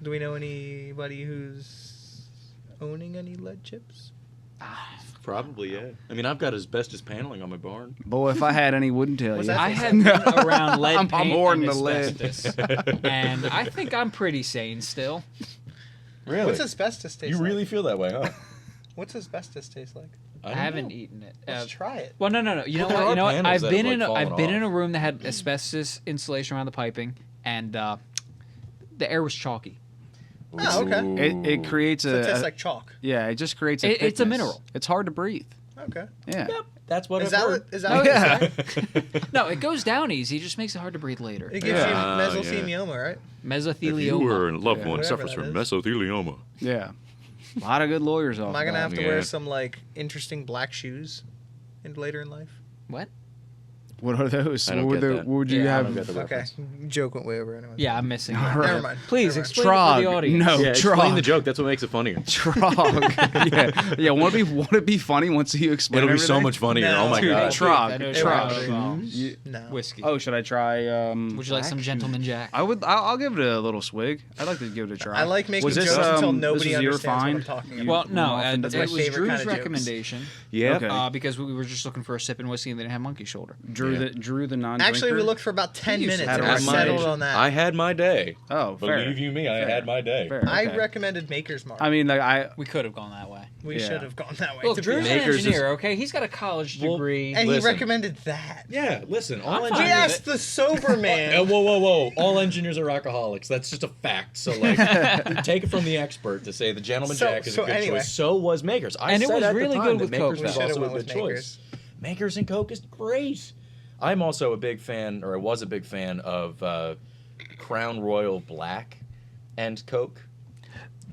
do we know anybody who's owning any lead chips? Probably, yeah. I mean, I've got asbestos paneling on my barn. Boy, if I had any, wouldn't tell Was you. that- I have been around lead I'm paint more and than the lead. asbestos, and I think I'm pretty sane still. Really? What's asbestos taste You like? really feel that way, huh? What's asbestos taste like? I don't haven't know. eaten it. Let's try it. Well, no. You know Well, there what? are You know what? panels I've that been have, in. like, I've fallen been in off. a room that had asbestos insulation around the piping, and the air was chalky. Oh, okay. It creates So it a tastes like chalk. yeah. It just creates a. It's a thickness. mineral. It's hard to breathe. Okay. Yeah. That's what Is I've that heard. what, is that what you're saying? No, it goes down easy. It just makes it hard to breathe later. It gives you mesothelioma, right? Mesothelioma. and loved one whatever suffers that from is. mesothelioma. Yeah. A lot of good lawyers off. Am I gonna have to Yeah. wear some like interesting black shoes later in life? What? What are those? I don't What would get the- that. what would you Yeah, I have? don't get the Okay, reference. joke went way over anyway. Yeah, I'm missing. it. Right. Never mind. Please Never mind. explain it for the Trog. audience. No, Yeah, explain the Trog. joke. That's what makes it funnier. Trog. yeah. Won't it be funny once you explain It'll be so everything? much funnier. No. Oh my Dude, god. Trog. I know Trog. Trog. No. Whiskey. Oh, should I try? Would you like some Gentleman Jack? I'll give it a little swig. I'd like to give it a try. I like making Was this, jokes until this nobody was your understands what I'm find? talking You- about. Well, no, Muffin and does it my was favorite Drew's kind of jokes. recommendation Yeah. Okay. because we were just looking for a sipping whiskey and they didn't have monkey shoulder. Drew Yeah. the non. Actually, we looked for about 10 You minutes had and a we settled recommendation. on that. I had my day. Oh, fair. Believe you me, I Fair. had my day. Fair. I okay. recommended Maker's Mark. I mean, like We could have gone that way. we yeah. should have gone that way. Look, to be Drew's an honest. Makers is- engineer, okay? He's got a college Well, degree. And Listen. he recommended that. Yeah, listen. All I'm We fine with engineers. asked the sober man. Whoa. All engineers are alcoholics. That's just a fact. So, like, take it from the expert to say the Gentleman So- Jack is so a good anyway. choice. So was Makers. I And it said was at the really time good that with Makers Coke, was though. We should've also a went good with choice. Makers. Makers and Coke is great. I'm also a big fan, or I was a big fan of Crown Royal Black and Coke.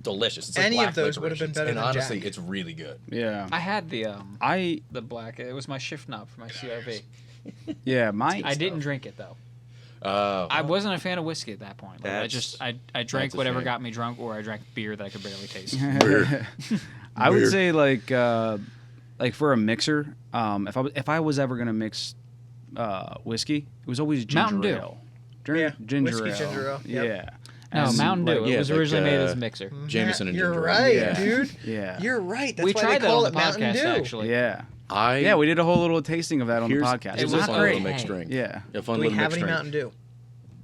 Delicious. It's like Any black of those would have licorice. been better And than honestly, Jack. it's really good. yeah. I had the I black. It was my shift knob for my CRV. yeah. My I didn't drink it though. Uh, I wasn't a fan of whiskey at that point. Like, I drank that's a whatever shame. got me drunk, or I drank beer that I could barely taste. I would Weird. say like for a mixer, if I was ever gonna mix whiskey, it was always ginger Mountain Dew. ale. Yeah, Ginger whiskey ale. ginger ale, yep. Yeah. No, And, Mountain Dew. like, It yeah, was like, originally made as a mixer. Jameson and You're ginger ale. right, Yeah. dude. Yeah. You're right. That's We why tried they that call on it the Mountain podcast, Dew. actually. Yeah. I Yeah, we did a whole little tasting of that on the here's, podcast. Here's It a was fun great. little mixed drink. Yeah. A fun Do we little have mixed any drink. Mountain Dew?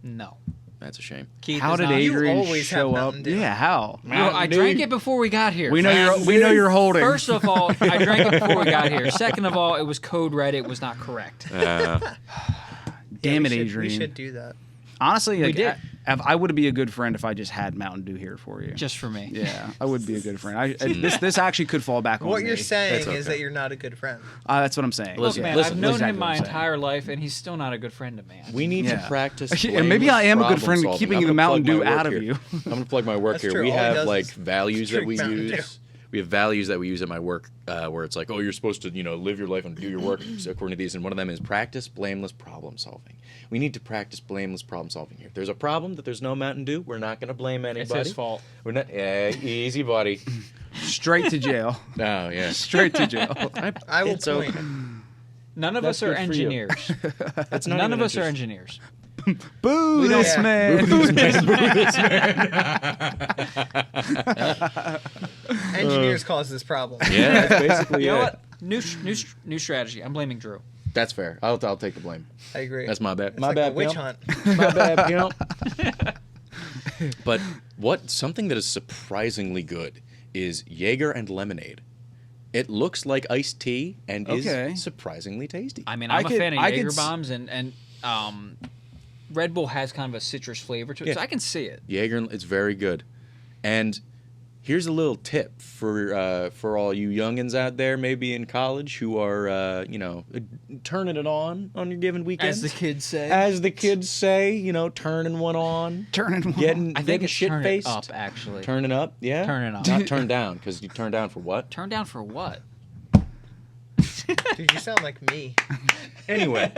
No. That's a shame. Keith How is did not- Adrian always have show up? Mountain Dew. Yeah, how? Well, I drank it before we got here. We know you're holding. First of all, I drank it before we got here. Second of all, it was code red. It was not correct. Damn Yeah, it, we should- Adrian. We should do that. Honestly, like, did. I would be a good friend if I just had Mountain Dew here for you. Just for me. Yeah, I would be a good friend. This actually could fall back on What me. you're saying That's is okay. that you're not a good friend. That's what I'm saying. Look, Listen, man, listen, I've known exactly him what my I'm saying. entire life, and he's still not a good friend of man. We need Yeah. to practice. And maybe I am a good friend problem-solving. keeping I'm the gonna Mountain plug Dew my work out of here. you. I'm gonna plug my work That's here. true. We All he have does like is values that drink we Mountain Dew. use. We have values that we use at my work, where it's like, oh, you're supposed to, live your life and do your work according to these. And one of them is practice blameless problem solving. We need to practice blameless problem solving here. If there's a problem that there's no Mountain Dew, we're not going to blame anybody. It's his fault. We're not. Easy, buddy. Straight to jail. Oh yeah. Straight to jail. I will It's point. okay. None of That's us are good for you. engineers. That's not None even of us are interest- engineers. Boo don't- this Yeah. man. Engineers cause this problem. Yeah, that's basically You know it. what? New strategy. I'm blaming Drew. That's fair. I'll take the blame. I agree. That's my bad. It's My like bad. a witch pimp. hunt. My bad, pimp. But something that is surprisingly good is Jaeger and lemonade. It looks like iced tea and Okay. is surprisingly tasty. I mean, I I'm a could- fan of I could Jaeger s- bombs, and Red Bull has kind of a citrus flavor to it, Yeah. so I can see it. Jaeger, it's very good. And here's a little tip for all you youngins out there, maybe in college, who are turning it on your given weekend. As the kids say. As the kids say, turning one on, Turning one getting I think getting it's shit turn it faced, up, actually. turning up, yeah, Turning up. not turn down, because you turn down for what? Turn down for what? Dude, you sound like me. Anyway,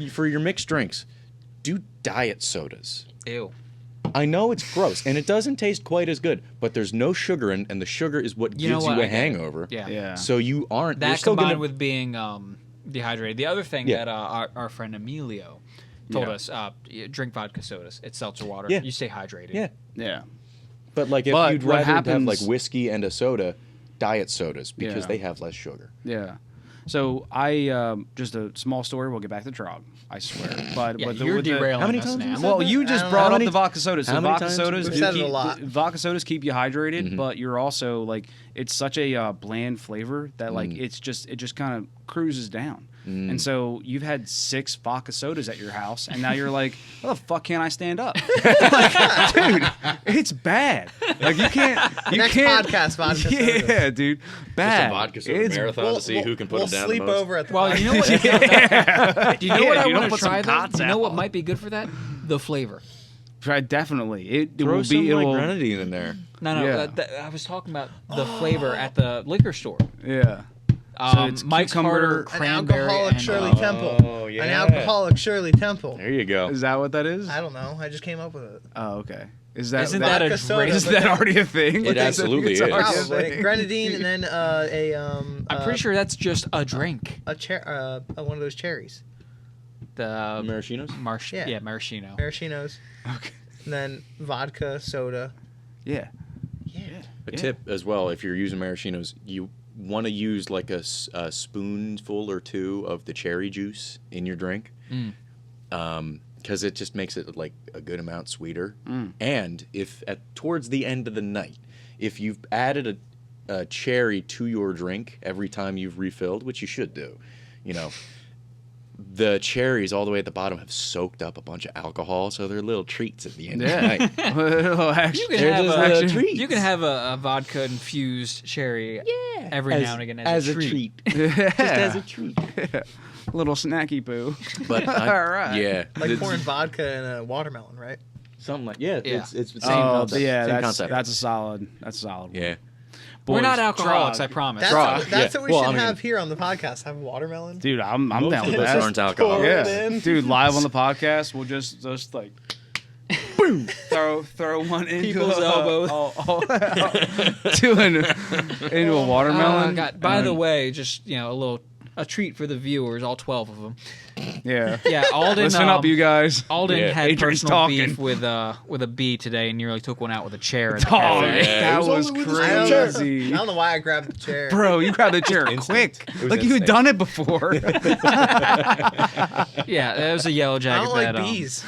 for your mixed drinks, do diet sodas. Ew. I know it's gross and it doesn't taste quite as good, but there's no sugar and the sugar is what You know gives what? you I a get it. hangover. Yeah. Yeah. So you aren't. you're That still combined gonna, with being dehydrated. The other thing Yeah. that our friend Emilio told Yeah. us, drink vodka sodas. It's seltzer water. Yeah. You stay hydrated. Yeah, Yeah. but like if But you'd what rather have happens- like whiskey and a soda, diet sodas because Yeah. they have less sugar. Yeah. So I just a small story. We'll get back to T.R.O.G. I swear. But Yeah, but you're with the- derailing how many us times now. have you Well, said you that? just I don't brought know. up How many- the vodka sodas. So how many vodka times sodas have we do said it a keep lot. vodka sodas keep you hydrated, Mm-hmm. but you're also like it's such a bland flavor that like it just kind of cruises down. And so you've had 6 vodka sodas at your house, and now you're like, how the fuck can't I stand up? Like, dude, it's bad. Like you can't. You Next can't. podcast, vodka Yeah, sodas. dude, Just a bad. vodka soda It's- marathon to see who can put we'll them down sleep the most. over at the Well, you know what? Yeah. Do you know what I you don't want to put some try though? cots You know what out. might be good for that? The flavor. Try definitely. It Throw will some be. It like will. grenadine in there. No, Yeah. I was talking about the flavor at the liquor store. Yeah. It's Mike's cucumber- Harder, An cranberry, alcoholic and, Shirley Oh, Temple. yeah. An alcoholic Shirley Temple. There you go. Is that what that is? I don't know. I just came up with it. Oh, okay. Is that Isn't that a Vodka soda, drink? is but that then- already a thing? It absolutely It's is. already a Probably thing. grenadine and then I'm pretty sure that's just a drink. one of those cherries, The Maraschinos? Yeah. maraschino. maraschinos, Okay. and then vodka soda. Yeah. A tip as well, if you're using maraschinos, you want to use like a spoonful or 2 of the cherry juice in your drink. Because it just makes it like a good amount sweeter. And if towards the end of the night, if you've added a cherry to your drink every time you've refilled, which you should do, you know, the cherries all the way at the bottom have soaked up a bunch of alcohol, so they're little treats at the end of the night. You can They're have just a, little treats. you can have a vodka infused cherry every now and again as a treat. Just as a treat. Little snacky poo. But All right. yeah, Like it's pouring vodka in a watermelon, right? something like Yeah. It's the same Oh, concept. yeah, same that's concept. that's a solid. That's a solid. One. Yeah. We're Boys, not alcoholics, T.R.O.G. I promise. That's, Trog, that's yeah. what we Well, should I mean- have here on the podcast. Have watermelon. Dude, I'm Most down of with us that. aren't alcoholics. Yeah, in. dude, live on the podcast, we'll just like, boom, throw one into People's elbows. into a watermelon. By the way, just a treat for the viewers, all 12 of them. Yeah. Yeah, Alden. Listen up, you guys. Alden Yeah. had Adrian's personal talking. beef with a bee today, and nearly took one out with a chair. At the Oh, cafe. yeah. It that was was only with the I don't, crazy. I don't know why I grabbed the chair. Bro, you grabbed the chair Instinct. quick. It was Like you had instinct. done it before. Yeah, that was a yellow I jacket. don't like that, bees.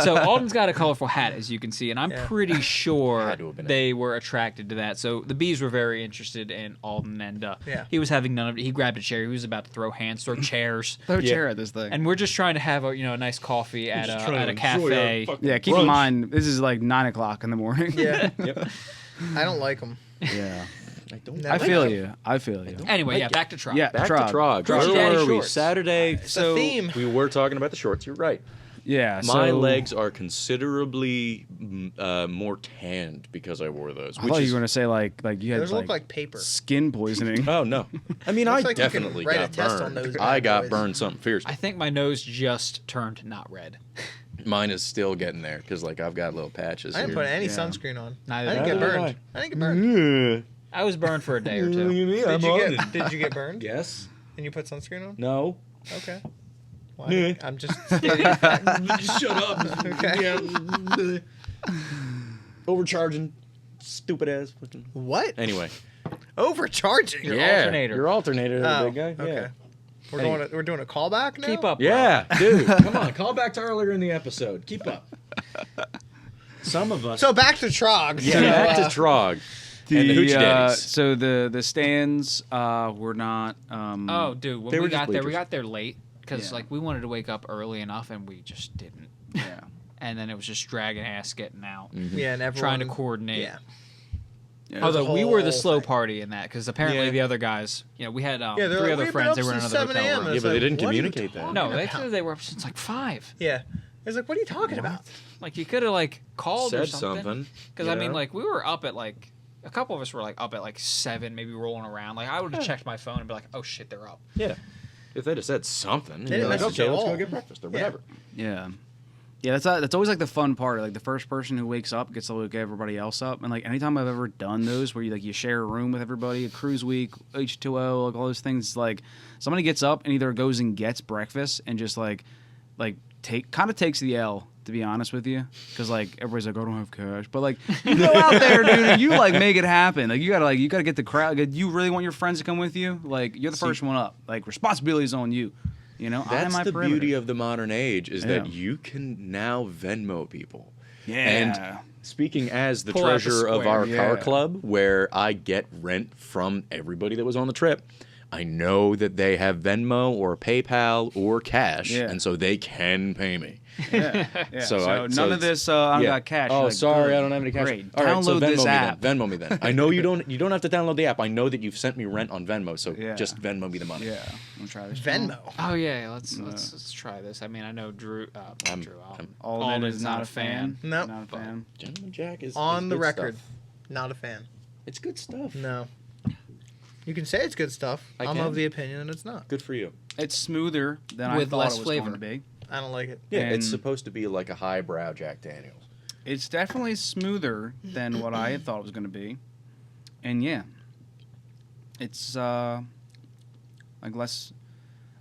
So Alden's got a colorful hat, as you can see, and I'm Yeah. pretty sure Had to have been it. they were attracted to that. So the bees were very interested in Alden, and Yeah. he was having none of it. He grabbed a chair. He was about to throw hands, throw chairs, Throw a Yeah. chair at this thing. and we're just trying to have a nice coffee at Just trying a to enjoy cafe. our fucking Yeah, keep in brunch. mind, this is like 9 o'clock in the morning. Yeah, Yep. I don't like them. Yeah. I don't. No. I feel you. I feel you. Anyway, yeah, back to T.R.O.G. Yeah. Back T.R.O.G. to T.R.O.G. T.R.O.G. Where Daddy were we? shorts. Saturday. The theme. We were talking about the shorts. You're right. Yeah. My so- legs are considerably more tanned because I wore those. I thought you were gonna say like you had Those like, look like paper. skin poisoning. Oh no! I mean, I Looks like you could definitely write a got test on burned. those I bad got boys. burned something fierce. I think my nose just turned not red. Mine is still getting there because like I've got little patches. I didn't here. put any Yeah. sunscreen on. Neither I didn't did get I. burned. I didn't get burned. I was burned for a day or two. Did you get burned? Yes. And you put sunscreen on? No. Okay. Why? Yeah. I'm just stating a fact. Shut up. Okay. Overcharging. Stupid ass. What? Anyway. Overcharging? Your alternator. Your alternator, Oh, big guy. okay. Yeah. We're doing a callback now? Keep up. Yeah, dude. Come on. Call back to earlier in the episode. Keep up. Some of us. So back to T.R.O.G. yeah, So, back to T.R.O.G. and the Hoochie Daddies. So the stands were not. Oh, dude, when They we were just got there, we bleachers. got there late because Yeah. we wanted to wake up early enough, and we just didn't. Yeah. And then it was just dragging ass getting out, yeah, and everyone trying to coordinate. Yeah. Yeah. was a Although we were the whole slow thing. party in that, because apparently Yeah. the other guys, we had Yeah, they're three like, other "We've been friends. up They were in since another 7 a.m. hotel and room. Yeah, it's but they like, didn't what are you communicate that. talking No, they about? said they were up since like 5. Yeah. It's like, what are you talking about? Like you could have called or Said something. something. Because you I mean, know? we were up at a couple of us were up at 7, maybe rolling around. Like I would have checked my phone and be like, oh shit, they're up. Yeah. If they'd have said something, They didn't you're like, message okay, at let's all. go get breakfast or Yeah. whatever. Yeah. Yeah, that's always the fun part. Like the first person who wakes up gets to wake everybody else up. And anytime I've ever done those where you share a room with everybody, a cruise week, H2O, all those things, somebody gets up and either goes and gets breakfast and just takes the L, to be honest with you, because everybody's like, I don't have cash, but you go out there, dude, and you make it happen. You gotta get the crowd. You really want your friends to come with you? You're the first one up. Responsibility's on you. That's my the perimeter. beauty of the modern age is Yeah. that you can now Venmo people. Yeah. And speaking as the Pull out the treasurer of square. our car Yeah. club, where I get rent from everybody that was on the trip, I know that they have Venmo or PayPal or cash, Yeah. and so they can pay me. Yeah. So, So none of this. I don't got cash. Oh, Like, sorry, good. I don't have any cash. Great. All right, so Download this app. Venmo me then. I know you don't have to download the app. I know that you've sent me rent on Venmo, so Yeah. just Venmo me the money. Yeah. I'm gonna try this. Venmo. Oh yeah, let's try this. I mean, I know Drew. I'm- Drew. I'm- Alden is not a fan. Nope. Not a fan. Gentleman Jack is On is the good record, stuff. not a fan. It's good stuff. No. You can say it's good stuff. I I'm can. of the opinion that it's not. Good for you. It's smoother than With I thought less it was flavor. going to be. I don't like it. Yeah, it's And- supposed to be like a highbrow Jack Daniels. It's definitely smoother than what I had thought it was going to be, and yeah, it's like less.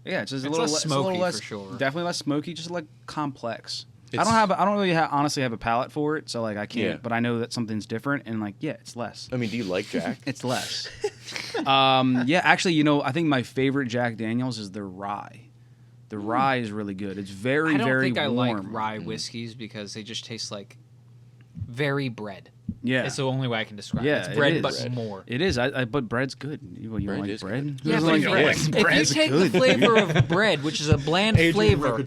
Yeah, it's just a It's little less it's a little smoky less, for sure. Definitely less smoky, just like complex. I It's- don't really honestly have a palate for it, so like I can't. Yeah. But I know that something's different, and like yeah, it's less. I mean, do you like Jack? It's less. Yeah, actually, I think my favorite Jack Daniels is the rye. The rye is really good. It's very, I don't very think I warm. like rye whiskeys because they just taste like very bread. Yeah, It's the only way I can describe Yeah, it. It's it bread, is. but more. it is. But bread's good. You Bread don't like is bread? good. Who Yeah, doesn't but like if, bread? if you Bread's take good. the flavor of bread, which is a bland flavor.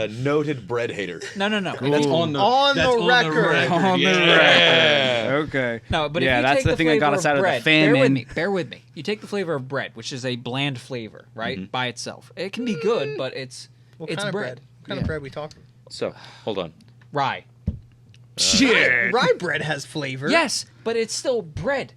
Noted bread hater. No. That's Ooh. on the On that's the record. On the Yeah. record. Okay. No, but yeah, if you that's take the thing that got flavor us out of the bread, famine. Bear with me. You take the flavor of bread, which is a bland flavor, right, by itself. It can be good, but it's What it's kind of bread. bread? What kind Yeah. of bread we talking? So, hold on. Rye. Shit. Rye bread has flavor. Yes, but it's still bread.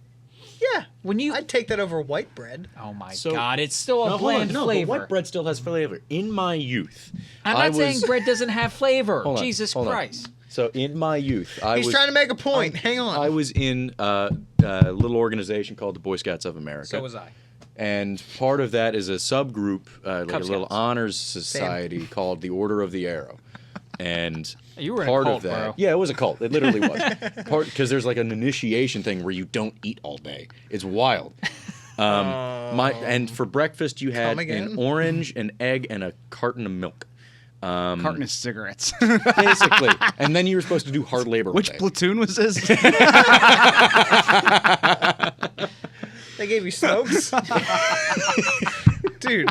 Yeah. When you I'd take that over white bread. Oh my So- god, it's still a No, hold bland on. No, flavor. but white bread still has flavor. In my youth, I'm I not saying was- bread doesn't have flavor. Hold on, Jesus hold on. Christ. So in my youth, He's trying to make a point. Hang on. I was in a little organization called the Boy Scouts of America. So was I. And part of that is a subgroup, like Cub a little Scouts. honors society called the Order of the Arrow. And You were in a part cult, of that, bro. yeah, it was a cult. It literally was. Because there's like an initiation thing where you don't eat all day. It's wild. And for breakfast you had Come again? an orange, an egg, and a carton of milk. Carton of cigarettes. Basically, and then you were supposed to do hard labor. Which all day. platoon was this? They gave you smokes? Dude.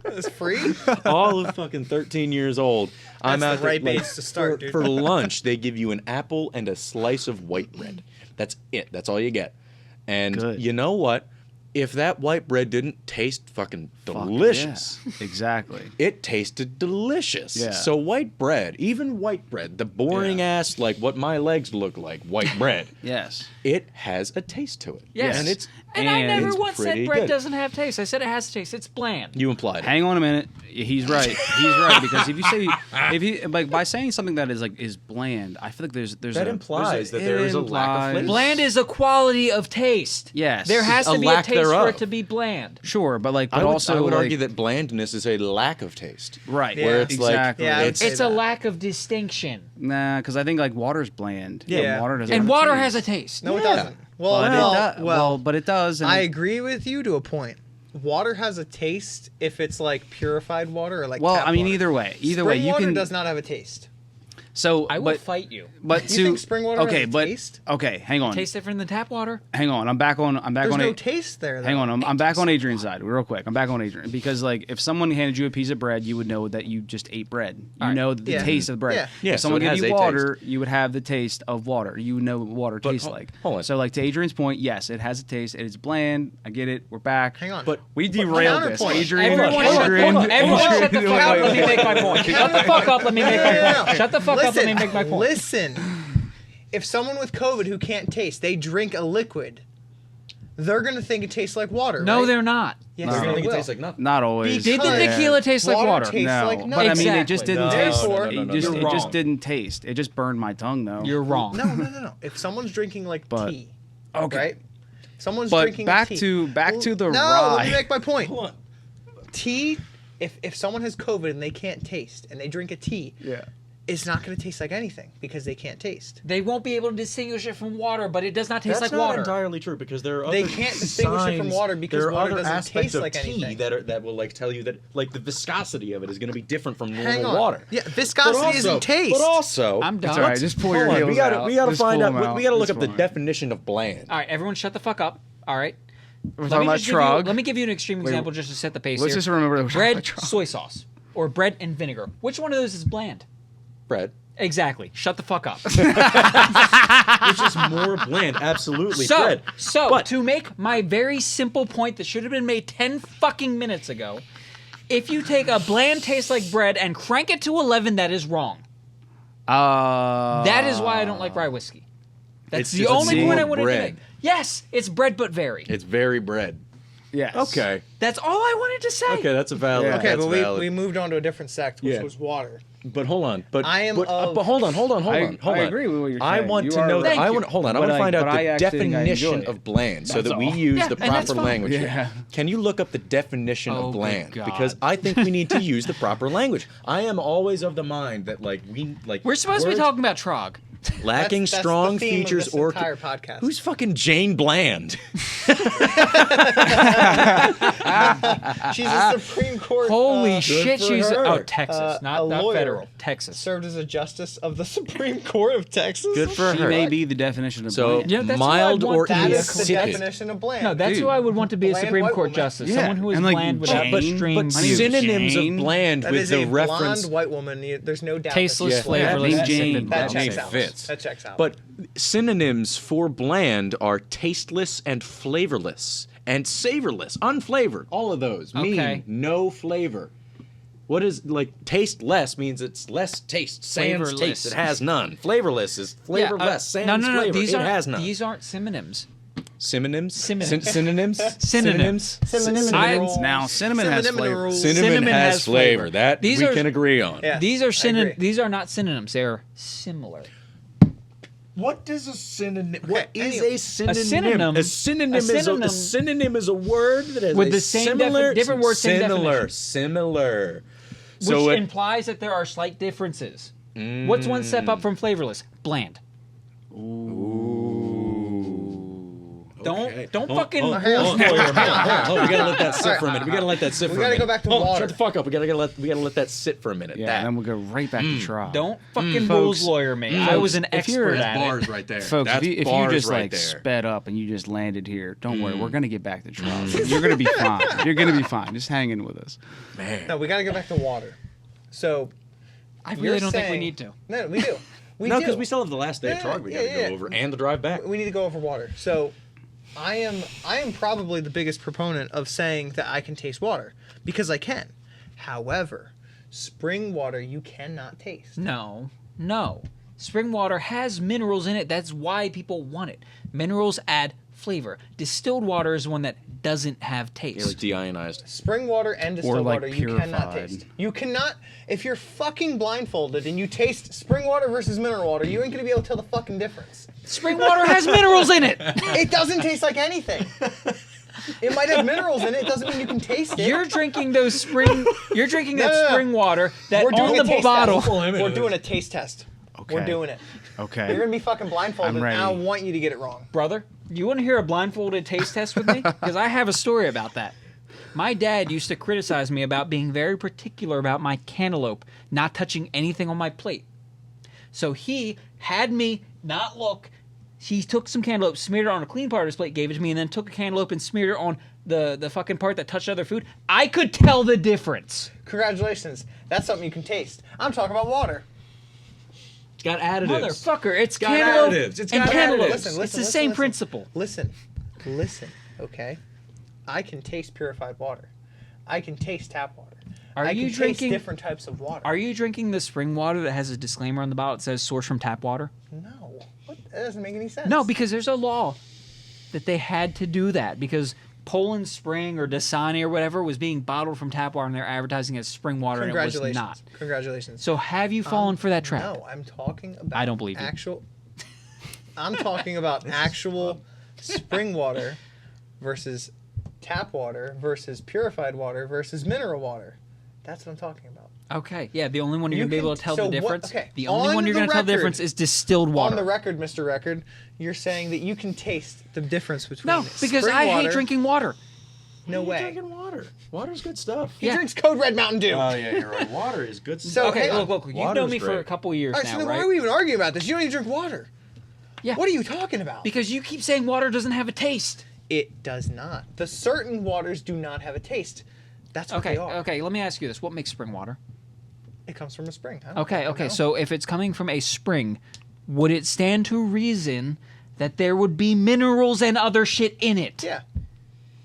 That's free? All of fucking 13 years old. I'm That's out the there, right like, age to start, dude. for lunch, they give you an apple and a slice of white bread. That's it. That's all you get. And Good. you know what? If that white bread didn't taste fucking Fuck, delicious, yeah. Exactly. it tasted delicious. Yeah. So white bread, even white bread, the boring ass, like what my legs look like, white bread, Yes. it has a taste to it. Yes. And it's And I never it's once said pretty bread good. doesn't have taste. I said it has taste. It's bland. You implied it. Hang on a minute. He's right. He's right because if you like by saying something that is bland, I feel like there's That a, implies there's that there is a lack of implies- flavor. Bland is a quality of taste. Yes. There has A to be a lack taste for thereof. it to be bland. Sure, but I would, also I would like, argue that blandness is a lack of taste. right. Yeah. Where it's exactly. Yeah, I would It's- say It's a that. lack of distinction. Nah, because I think like water's bland. Yeah. Water doesn't. And have water taste. has a taste. No, it Yeah. doesn't. Well, But well, it does. And I agree with you to a point. Water has a taste if it's like purified water or like well, tap I mean, water. either way, Spring you water can. does not have a taste. So, I will but fight you. but You to think spring water okay, has a but taste? okay, hang on, Tastes different than tap water? hang on. I'm back on. There's on no a- taste there. Though. Hang on, I'm back on Adrian's side real quick. I'm back on Adrian because like if someone handed you a piece of bread, you would know that you just ate bread. You All right. know the Yeah. taste of the bread. Yeah. Yeah, If so someone it gave has you a water, you would have the taste of water. You would know what water tastes like. hold on. So like to Adrian's point, yes, it has a taste. It is bland. I get it. We're back. Hang on. But We derailed this. counterpoint. Adrian, Everyone, Adrian, shut the fuck up. Let me make my point. Shut the fuck up. Let me make my point. Shut the fuck up. Let me make my point. Listen. If someone with COVID who can't taste, they drink a liquid, they're gonna think it tastes like water. No, right? they're not. Yes, No. They're they gonna think it will. tastes like nothing. Not always. Did the Because tequila taste like water? tastes No, like but I mean, it just Exactly. didn't No, taste. no, no, it no, just you're it just wrong. didn't taste. It just burned my tongue though. You're wrong. No. If someone's drinking like But- tea, okay. right? Someone's But drinking back tea. to the no, rye. let me make my point. Hold on. Tea. If someone has COVID and they can't taste and they drink a tea, Yeah. it's not going to taste like anything because they can't taste. They won't be able to distinguish it from water, but it does not taste That's like not water. entirely true because there are They other can't distinguish it from signs- water because there are water other doesn't aspects taste of like tea anything. that will like tell you that like the viscosity of it is going to be different from Hang normal on. water. Yeah, viscosity isn't taste. But also, I'm done. It's all right. Just pull your hold on, heels we gotta out. we gotta Just find pull out. them We gotta look It's up the fine. definition of bland. All right, everyone shut the fuck up. All right. We're talking about T.R.O.G. Let me give you an extreme example just to set the pace Let's here. just remember that we're talking bread, about T.R.O.G. soy sauce, or bread and vinegar. Which one of those is bland? Bread. Exactly. Shut the fuck up. Which is more bland. Absolutely. bread. So to make my very simple point that should have been made 10 fucking minutes ago, if you take a bland taste like bread and crank it to 11, that is wrong. That is why I don't like rye whiskey. That's It's the just only point I more wanted to bread. make. Yes, it's bread but very. It's very bread. Yes. Okay. That's all I wanted to say. Okay, that's a valid. Yeah. Okay, that's but valid. we moved on to a different sect, which Yeah. was water. But hold on. But I am but, of- but hold on. I agree with what you're I saying. want You to are know that. right. I want. Hold on. I But want to find out but I the actually think I definition enjoy it. of bland, so That's that we all. use Yeah, the and that's proper fine. language. Yeah. Here. Can you look up the definition Oh, of good bland? God. Because I think we need to use the proper language. I am always of the mind that We're supposed to be words talking about T.R.O.G. lacking That's strong the theme features of this or entire podcast. who's fucking Jane Bland? She's a Supreme Court. Holy shit, for she's her. Texas, a not lawyer. federal. Texas. served as a justice of the Supreme Court of Texas. Good for She her. may be the definition of So bland. Yeah, that's mild who I'd or want to That be a is the insipid. definition of bland. No, that's Dude. who I would want to be a Bland Supreme white Court woman. justice. Yeah, Someone who is and, like, bland without Jane- but stream But My name is synonyms of Jane. bland That with is the a reference. blonde white woman. There's no doubt. Tasteless, Yeah. flavorless, Name insipid. Jane. That Jane checks out. fits. That checks out. But synonyms for bland are tasteless and flavorless and savorless, unflavored. All of those mean Okay. no flavor. What is taste less means it's less taste. Sans Flavorless. taste. It has none. Flavorless is flavorless. Sans no. flavor. These it has none. These aren't synonyms. Synonyms. Synonyms. Synonyms. Synonyms. Cinnamon Now, cinnamon has flavor. rolls. Cinnamon has flavor. flavor. That These we are- can agree on. Yeah. These are I agree. These are not synonyms. They're similar. What does a synonym? Okay, What is anyway. a synonym? synonym- A synonym, a is synonym- a synonym is a word that has With a the same similar, different word, same definition. similar. Which So implies that there are slight differences. What's one step up from flavorless? Bland. Don't fucking. Hold on. We gotta let that sit for a minute. We gotta let that sit We for a gotta minute. go back to Hold on, water. Shut the fuck up. We gotta let that sit for a minute. Yeah, That. and then we'll go right back to T.R.O.G. Don't fucking Folks, rules lawyer me. I was an if you're- expert That's at it. bars right there. Folks, That's if you bars just right like there. sped up and you just landed here, don't worry, we're gonna get back to T.R.O.G. You're gonna be fine. You're gonna be fine. Just hang in with us. Man. No, we got to go back to water. So I you're really don't think we saying- need to. No, we do. We No, do. because we still have the last day of Yeah, T.R.O.G. we yeah, gotta yeah. go over and the drive back. We need to go over water. So I am probably the biggest proponent of saying that I can taste water because I can. However, spring water you cannot taste. No. Spring water has minerals in it. That's why people want it. Minerals add flavor. Distilled water is one that doesn't have taste. Yeah, like deionized. Spring water and distilled like water you cannot purified. taste. You cannot, if you're fucking blindfolded and you taste spring water versus mineral water, you ain't gonna be able to tell the fucking difference. Spring water has minerals in it. It doesn't taste like anything. It might have minerals in it. It doesn't mean you can taste it. You're drinking those spring. You're drinking that No. spring water that We're doing on a the taste bottle. test. We're doing a taste test. We're Okay. doing it. Okay. You're gonna be fucking blindfolded. I'm ready. And I want you to get it wrong. Brother, you want to hear a blindfolded taste test with me? Because I have a story about that. My dad used to criticize me about being very particular about my cantaloupe not touching anything on my plate. So he had me not look. He took some cantaloupe, smeared it on a clean part of his plate, gave it to me, and then took a cantaloupe and smeared it on the fucking part that touched other food. I could tell the difference. Congratulations. That's something you can taste. I'm talking about water. It's got additives. Motherfucker, it's got cantaloupe additives. It's and got cantaloupe. additives. It's the same principle. Listen, okay? I can taste purified water. I can taste tap water. Are I you can drinking- taste different types of water. Are you drinking the spring water that has a disclaimer on the bottle that says source from tap water? No. What? That doesn't make any sense. No, because there's a law that they had to do that because Poland Spring or Dasani or whatever was being bottled from tap water and they're advertising as spring water and it was Congratulations. not. Congratulations. So have you fallen for that trap? No, I'm talking about I don't believe you. actual I'm talking about actual spring water versus tap water versus purified water versus mineral water. That's what I'm talking about. Okay, yeah, the only one you're You going to be able can- to tell so the what- difference. okay, The only on one you're the going to tell the record- difference is distilled water. On the record, Mr. Record, you're saying that you can taste the difference between no, because spring I water, hate drinking water. No You're way. drinking water. Water's good stuff. He Yeah. drinks Code Red Mountain Dew. Oh yeah, you're right. Water is good stuff. So, Okay, hang on. look, you've Water's known me for great. a couple years All right, so now, then right? why are we even arguing about this? You don't even drink water. Yeah. What are you talking about? Because you keep saying water doesn't have a taste. It does not. The certain waters do not have a taste. That's what Okay, they are. okay. Let me ask you this: what makes spring water? It comes from a spring. I Okay, don't okay. know. So if it's coming from a spring, would it stand to reason that there would be minerals and other shit in it? Yeah.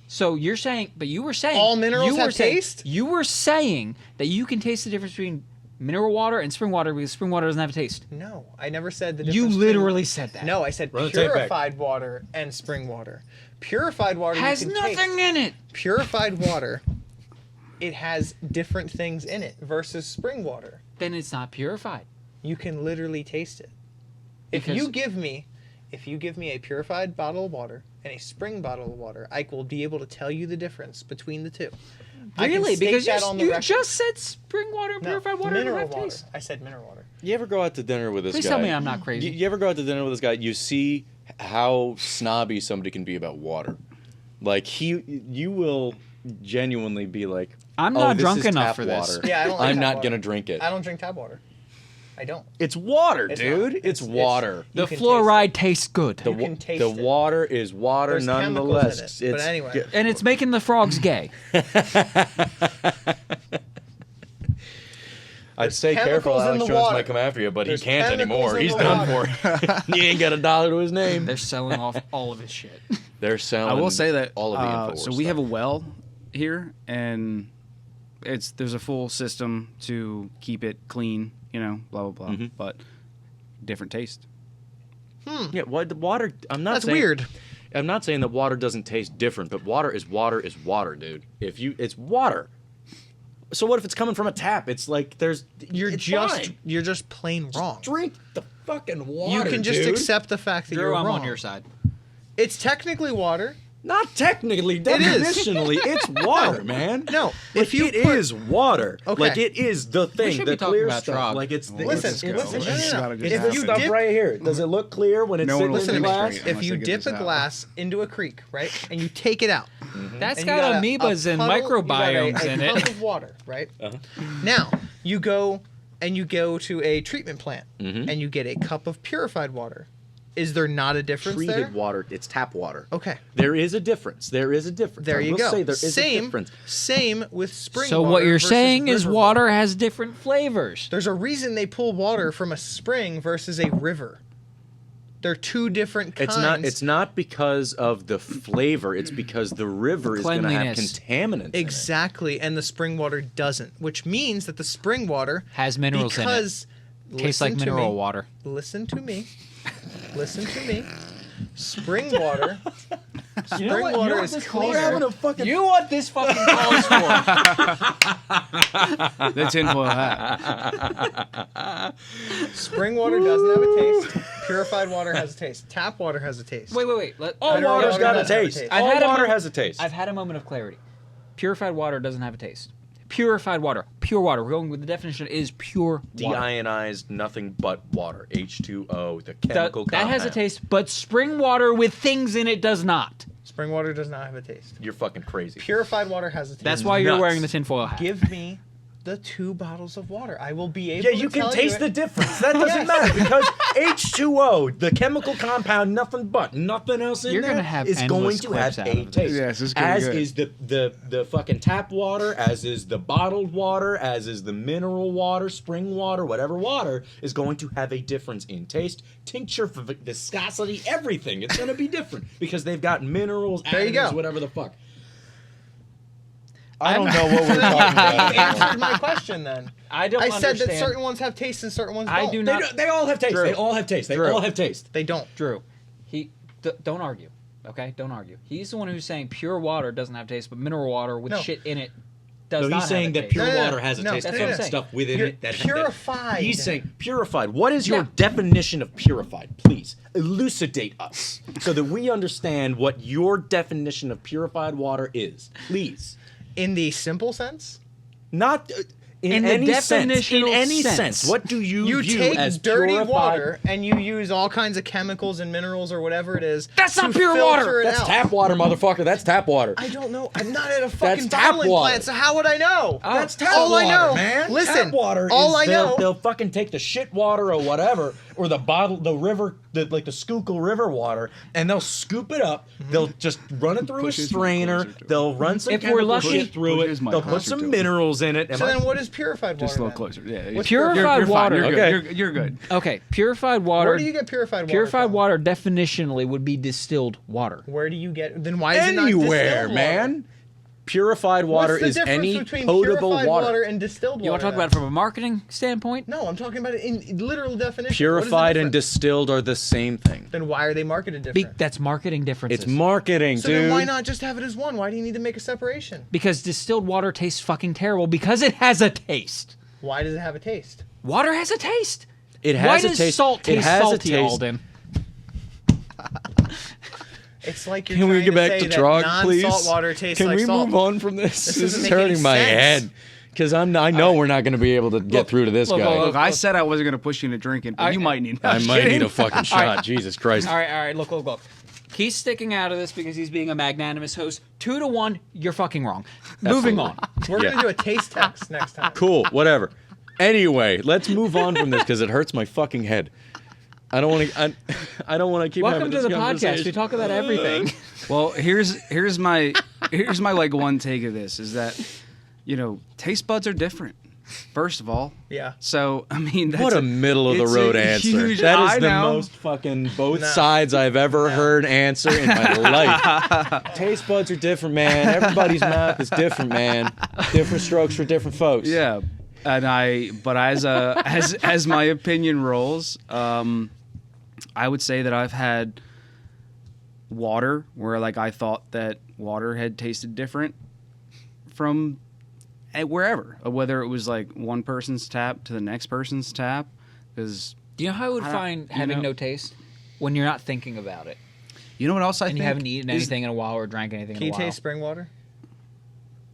So you're saying, but you were saying All minerals you were have saying- taste? You were saying that you can taste the difference between mineral water and spring water because spring water doesn't have a taste. No, I never said the You difference. literally said that. No, I said Run the tape back. purified water and spring water. Purified water has you can nothing taste. in it. Purified water, it has different things in it versus spring water. Then it's not purified. You can literally taste it. If Because- you give me a purified bottle of water and a spring bottle of water, I will be able to tell you the difference between the two. I can Really? state Because that on the you record. just said spring water and No, purified water don't mineral have water. taste. I said mineral water. You ever go out to dinner with this Please guy? tell me I'm not crazy. You ever go out to dinner with this guy? You see how snobby somebody can be about water. Like you will genuinely be like, I'm "Oh, not this drunk is enough tap for this." water. Yeah, I don't like I'm tap not water. gonna drink it. I don't drink tap water. I don't. It's water, It's dude. not. It's It's- water. The You can fluoride tastes good. The, You can taste the it. water is water There's nonetheless. chemicals in it, but anyway. And it's making the frogs gay. I'd say chemicals careful, in Alex the Jones water. might come after you, but There's he can't chemicals anymore. in He's the done water. for. He ain't got $1 to his name. They're selling off all of his shit. They're selling. I will say that all of the Infowars so we have a stuff. well here, and there's a full system to keep it clean, blah blah blah. Mhm. But different taste. Yeah, what the water? I'm not. That's saying, weird. I'm not saying that water doesn't taste different, but water is water is water, dude. It's water. So what if it's coming from a tap? It's like it's fine. You're just plain wrong. Drink the fucking water. You can just dude. accept the fact that Drew, you're I'm wrong. on your side. It's technically water. Not technically, is. definitionally, it's water, man. No, Like, if you it put- is water. Okay. Like it is the thing, should the be talking clear about stuff. T.R.O.G. Like it's the Listen, Let's go. listen, Let's no, no, just no. gotta just If It's happen. the you stuff dip- right here. Does it look clear when it's No one sitting will in Listen the to me. glass? straight. If unless you they get dip this a out. glass into a creek, right, and you take it out, That's and got you got amoebas and puddle- you got microbiomes in a cup it. of water, right? Uh-huh. Now you go to a treatment plant Mhm. and you get a cup of purified water. Is there not a difference Treated there? water. It's tap water. Okay. There is a difference. There is a difference. There I you will go. Say there is a same difference. with spring So water. what you're versus saying is river water has different flavors. There's a reason they pull water from a spring versus a river. They're two different kinds. It's not because of the flavor. It's because the river is going to have Cleanliness. contaminants. Exactly, and the spring water doesn't, which means that the spring water Has minerals in it. because Tastes like listen to mineral me, water. Listen to me. Listen to me. Spring water. Spring water is cleaner. You what this fucking calls for? The tinfoil hat. Spring water doesn't have a taste. Purified water has a taste. Tap water has a taste. Wait. All Mineral water's water got a doesn't have a taste. taste. I've All had a water mo- has a taste. I've had a moment of clarity. Purified water doesn't have a taste. Purified water. Pure water. We're going with the definition is pure water. Deionized, nothing but water. H2O, the chemical That has a compound. taste, but spring water with things in it does not. Spring water does not have a taste. You're fucking crazy. Purified water has a taste. That's why you're nuts. wearing the tinfoil hat. Give me the 2 bottles of water. I will be able Yeah, to you can tell taste the it. difference. That doesn't matter because H2O, the chemical compound, nothing else in You're there gonna have is going endless to clips have out a of this. taste. Yes, it's gonna be as good. is the fucking tap water, as is the bottled water, as is the mineral water, spring water, whatever water is going to have a difference in taste, tincture, viscosity, everything. It's going to be different because they've got minerals, There you additives, go. whatever the fuck. I don't know what we're talking about. You answered my question then. I don't I said understand. that certain ones have taste and certain ones don't. I do not. They all have taste. Drew. They all have taste. They Drew. all have taste. They don't. Drew, don't argue. Okay, don't argue. He's the one who's saying pure water doesn't have taste, but mineral water with No. shit in it does No, not he's saying have a that taste. pure No, no, water no. has a No, taste. that's There's what I'm saying. stuff within You're it that purified. He's saying purified. What is your Yeah. definition of purified? Please elucidate us so that we understand what your definition of purified water is. Please, In the simple sense, not in the any sense. In definitional any sense. sense, what do you you view take as dirty purified? water and you use all kinds of chemicals and minerals or whatever it is. That's to not pure filter water. it That's out. tap water, motherfucker. That's tap water. I don't know. I'm not at a fucking tap bottling water. plant, so how would I know? That's tap all water, I know, man. Listen, tap water all is I know. they'll fucking take the shit water or whatever or the river, like the Schuylkill River water, and they'll scoop it up. They'll just run it through Push a his strainer. mic closer to it. They'll run some If we're chemical lucky- shit through Push it. his mic They'll put closer some to it. minerals in it. So then what is purified water? Just a little then? closer. Yeah. What's Purified you're water. Fine. You're Okay. good. You're good. Okay, purified water. Where do you get purified water? Purified from? water definitionally would be distilled water. Where do you get? Then why is it not Anywhere, distilled water? man. Purified water What's the is difference any between potable purified water. and distilled water? You want to talk about it from a marketing standpoint? No, I'm talking about it in literal definition. What is the Purified and difference? distilled are the same thing. Then why are they marketed different? That's marketing differences. It's marketing, So dude. then why not just have it as one? Why do you need to make a separation? Because distilled water tastes fucking terrible because it has a taste. Why does it have a taste? Water has a taste. It has Why a does taste. salt It taste has a salty, taste. Alden? It's like you're Can we trying get back say to that T.R.O.G, please? non-salt water tastes Can like we salt. move on from this? This doesn't is make hurting any my sense. head. Because I know we're not going to be able to get through to this look, guy. Look, I said I wasn't going to push you into drinking, but you might need. I I'm might kidding. need a fucking shot. Jesus Christ. All right, look. He's sticking out of this because he's being a magnanimous host. 2-1, you're fucking wrong. Moving on. We're Yeah. gonna do a taste test next time. Cool, whatever. Anyway, let's move on from this because it hurts my fucking head. I don't want to. I don't want to keep. Welcome having to this the podcast. conversation. We talk about everything. Well, here's my like one take of this is that, taste buds are different. First of all, Yeah. so I mean, that's What a middle of the it's road a answer. huge- That is I the know. most fucking both No. sides I've ever heard answer in my life. Taste buds are different, man. Everybody's mouth is different, man. Different strokes for different folks. Yeah, but as my opinion rolls, I would say that I've had water where like I thought that water had tasted different from wherever, whether it was like one person's tap to the next person's tap, because Do you know how I would I don't- find you having know- no taste? When you're not thinking about it. you know what else I And think you haven't eaten is- anything in a while or drank anything Can in you a while. taste spring water?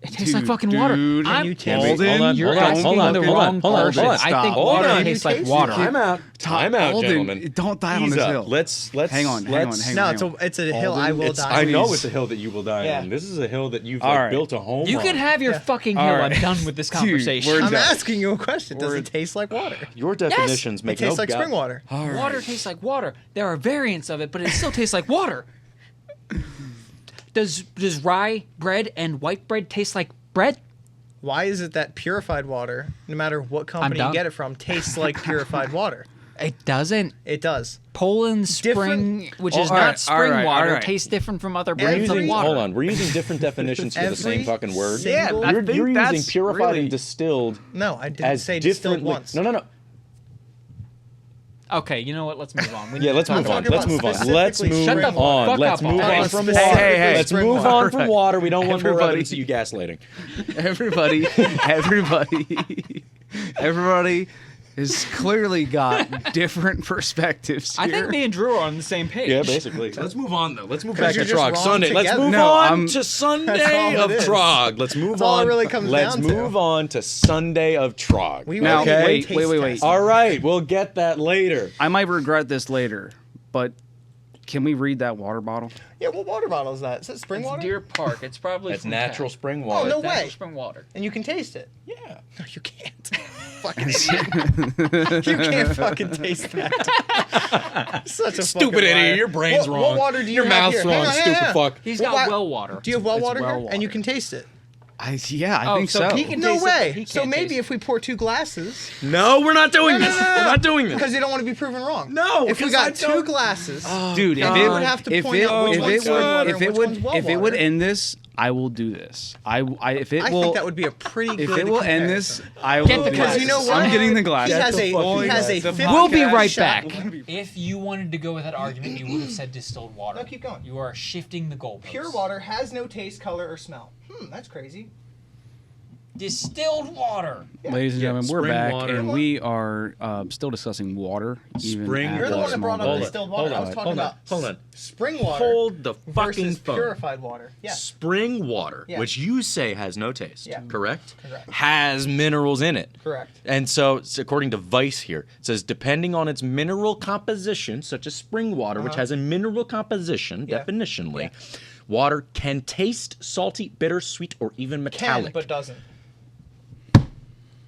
It tastes like Dude, fucking water. dude, I'm, can you taste Alden, Hold on, you're hold on, asking hold on, the hold wrong on, hold on, person. hold on. I think Stop. water Hold on. tastes Can you like taste water. it? Time out. Time out, Alden, gentlemen. don't die on Ease this up. hill. Let's Hang on, let's- No, hang on. it's a hill I will It's, die I on. know Please. it's a hill that you will die Yeah. on. This is a hill that you've All like, right. built a home You on. can have your fucking hill. All right. I'm done with this Dude, conversation. we're I'm done. asking you a question. Does it taste like water? Your definitions It make tastes no like spring water. All right. Water tastes like water. There are variants of it, but it still tastes like water. Does rye bread and white bread taste like bread? Why is it that purified water, no matter what company you done. get it from, tastes like purified water? It doesn't. It does. Poland spring, Different- which Oh, is all not right, spring all right, water, all right. tastes different from other We're brands of Every- water. hold on. We're using different definitions for the same Every fucking word. single- Yeah, I You're, think you're that's using purified really- and distilled No, I didn't as say distilled differently. once. No. Okay, you know what? Let's move on. We need Yeah, to let's talk move about on. talking Let's about move on. specifically Let's move Shut the on. fuck Let's up, move Alden. on from Specifically water. Hey, Let's spring move water. on from water. We don't want more Everybody. evidence of you gaslighting. everybody has clearly got different perspectives here. I think me and Drew are on the same page. Yeah, basically. Let's move on though. Let's move back you're to just T.R.O.G. wrong Sunday. Let's together. move No, on I'm- to That's Sunday all of it is. T.R.O.G. Let's move That's on. all it really comes Let's down to. move on to Sunday of T.R.O.G. We Now, will wait, taste wait. test. All right, we'll get that later. I might regret this later, but can we read that water bottle? Yeah, what water bottle is that? Is that spring It's water? Deer Park. It's probably That's from natural tap. spring Oh, water. no Natural way. spring water. And you can taste it. Yeah. No, you can't. Fucking you can't fucking taste that. Such a Stupid fucking liar. idiot. Your brain's What- wrong. What water do you Your have mouth's here? wrong, Hang on, stupid hang on. fuck. He's What got wa- well water. Do you have well It's water well here? water. And you can taste it. I think Oh, so. so he can No taste it, way. but he So can't maybe taste if we pour 2 glasses. No, we're not doing No, this. no, no, no. We're not doing this. Because you don't want to be proven wrong. No, If we because got I 2 don't- glasses, Dude, then we would have to if point it, out which if one's it spring would, water if and it which would, one's well if it would water. end this, I will do this. If it I will, think that would be a pretty good if it will end this, I will. Get the do glasses. this. Because you know what? I'm getting the glasses. He has a, fucking he has a glasses. 50 We'll be right shot. back. If you wanted to go with that argument, you would have said distilled water. No, keep going. You are shifting the goalposts. Pure water has no taste, color, or smell. That's crazy. Distilled water. Ladies and Yeah, gentlemen, we're spring back, water. and we are still discussing water. Even Spring at You're the this one that brought up moment. distilled water. I was talking about Hold on. spring water Hold the fucking versus phone. purified water. Yeah. Spring water, Yeah. which you say has no taste, Yeah. correct? Correct. Has minerals in it. Correct. And so, according to Vice here, it says depending on its mineral composition, such as spring water, which has a mineral composition, Yeah. definitionally, water can taste salty, bitter, sweet, or even Can, metallic. but doesn't.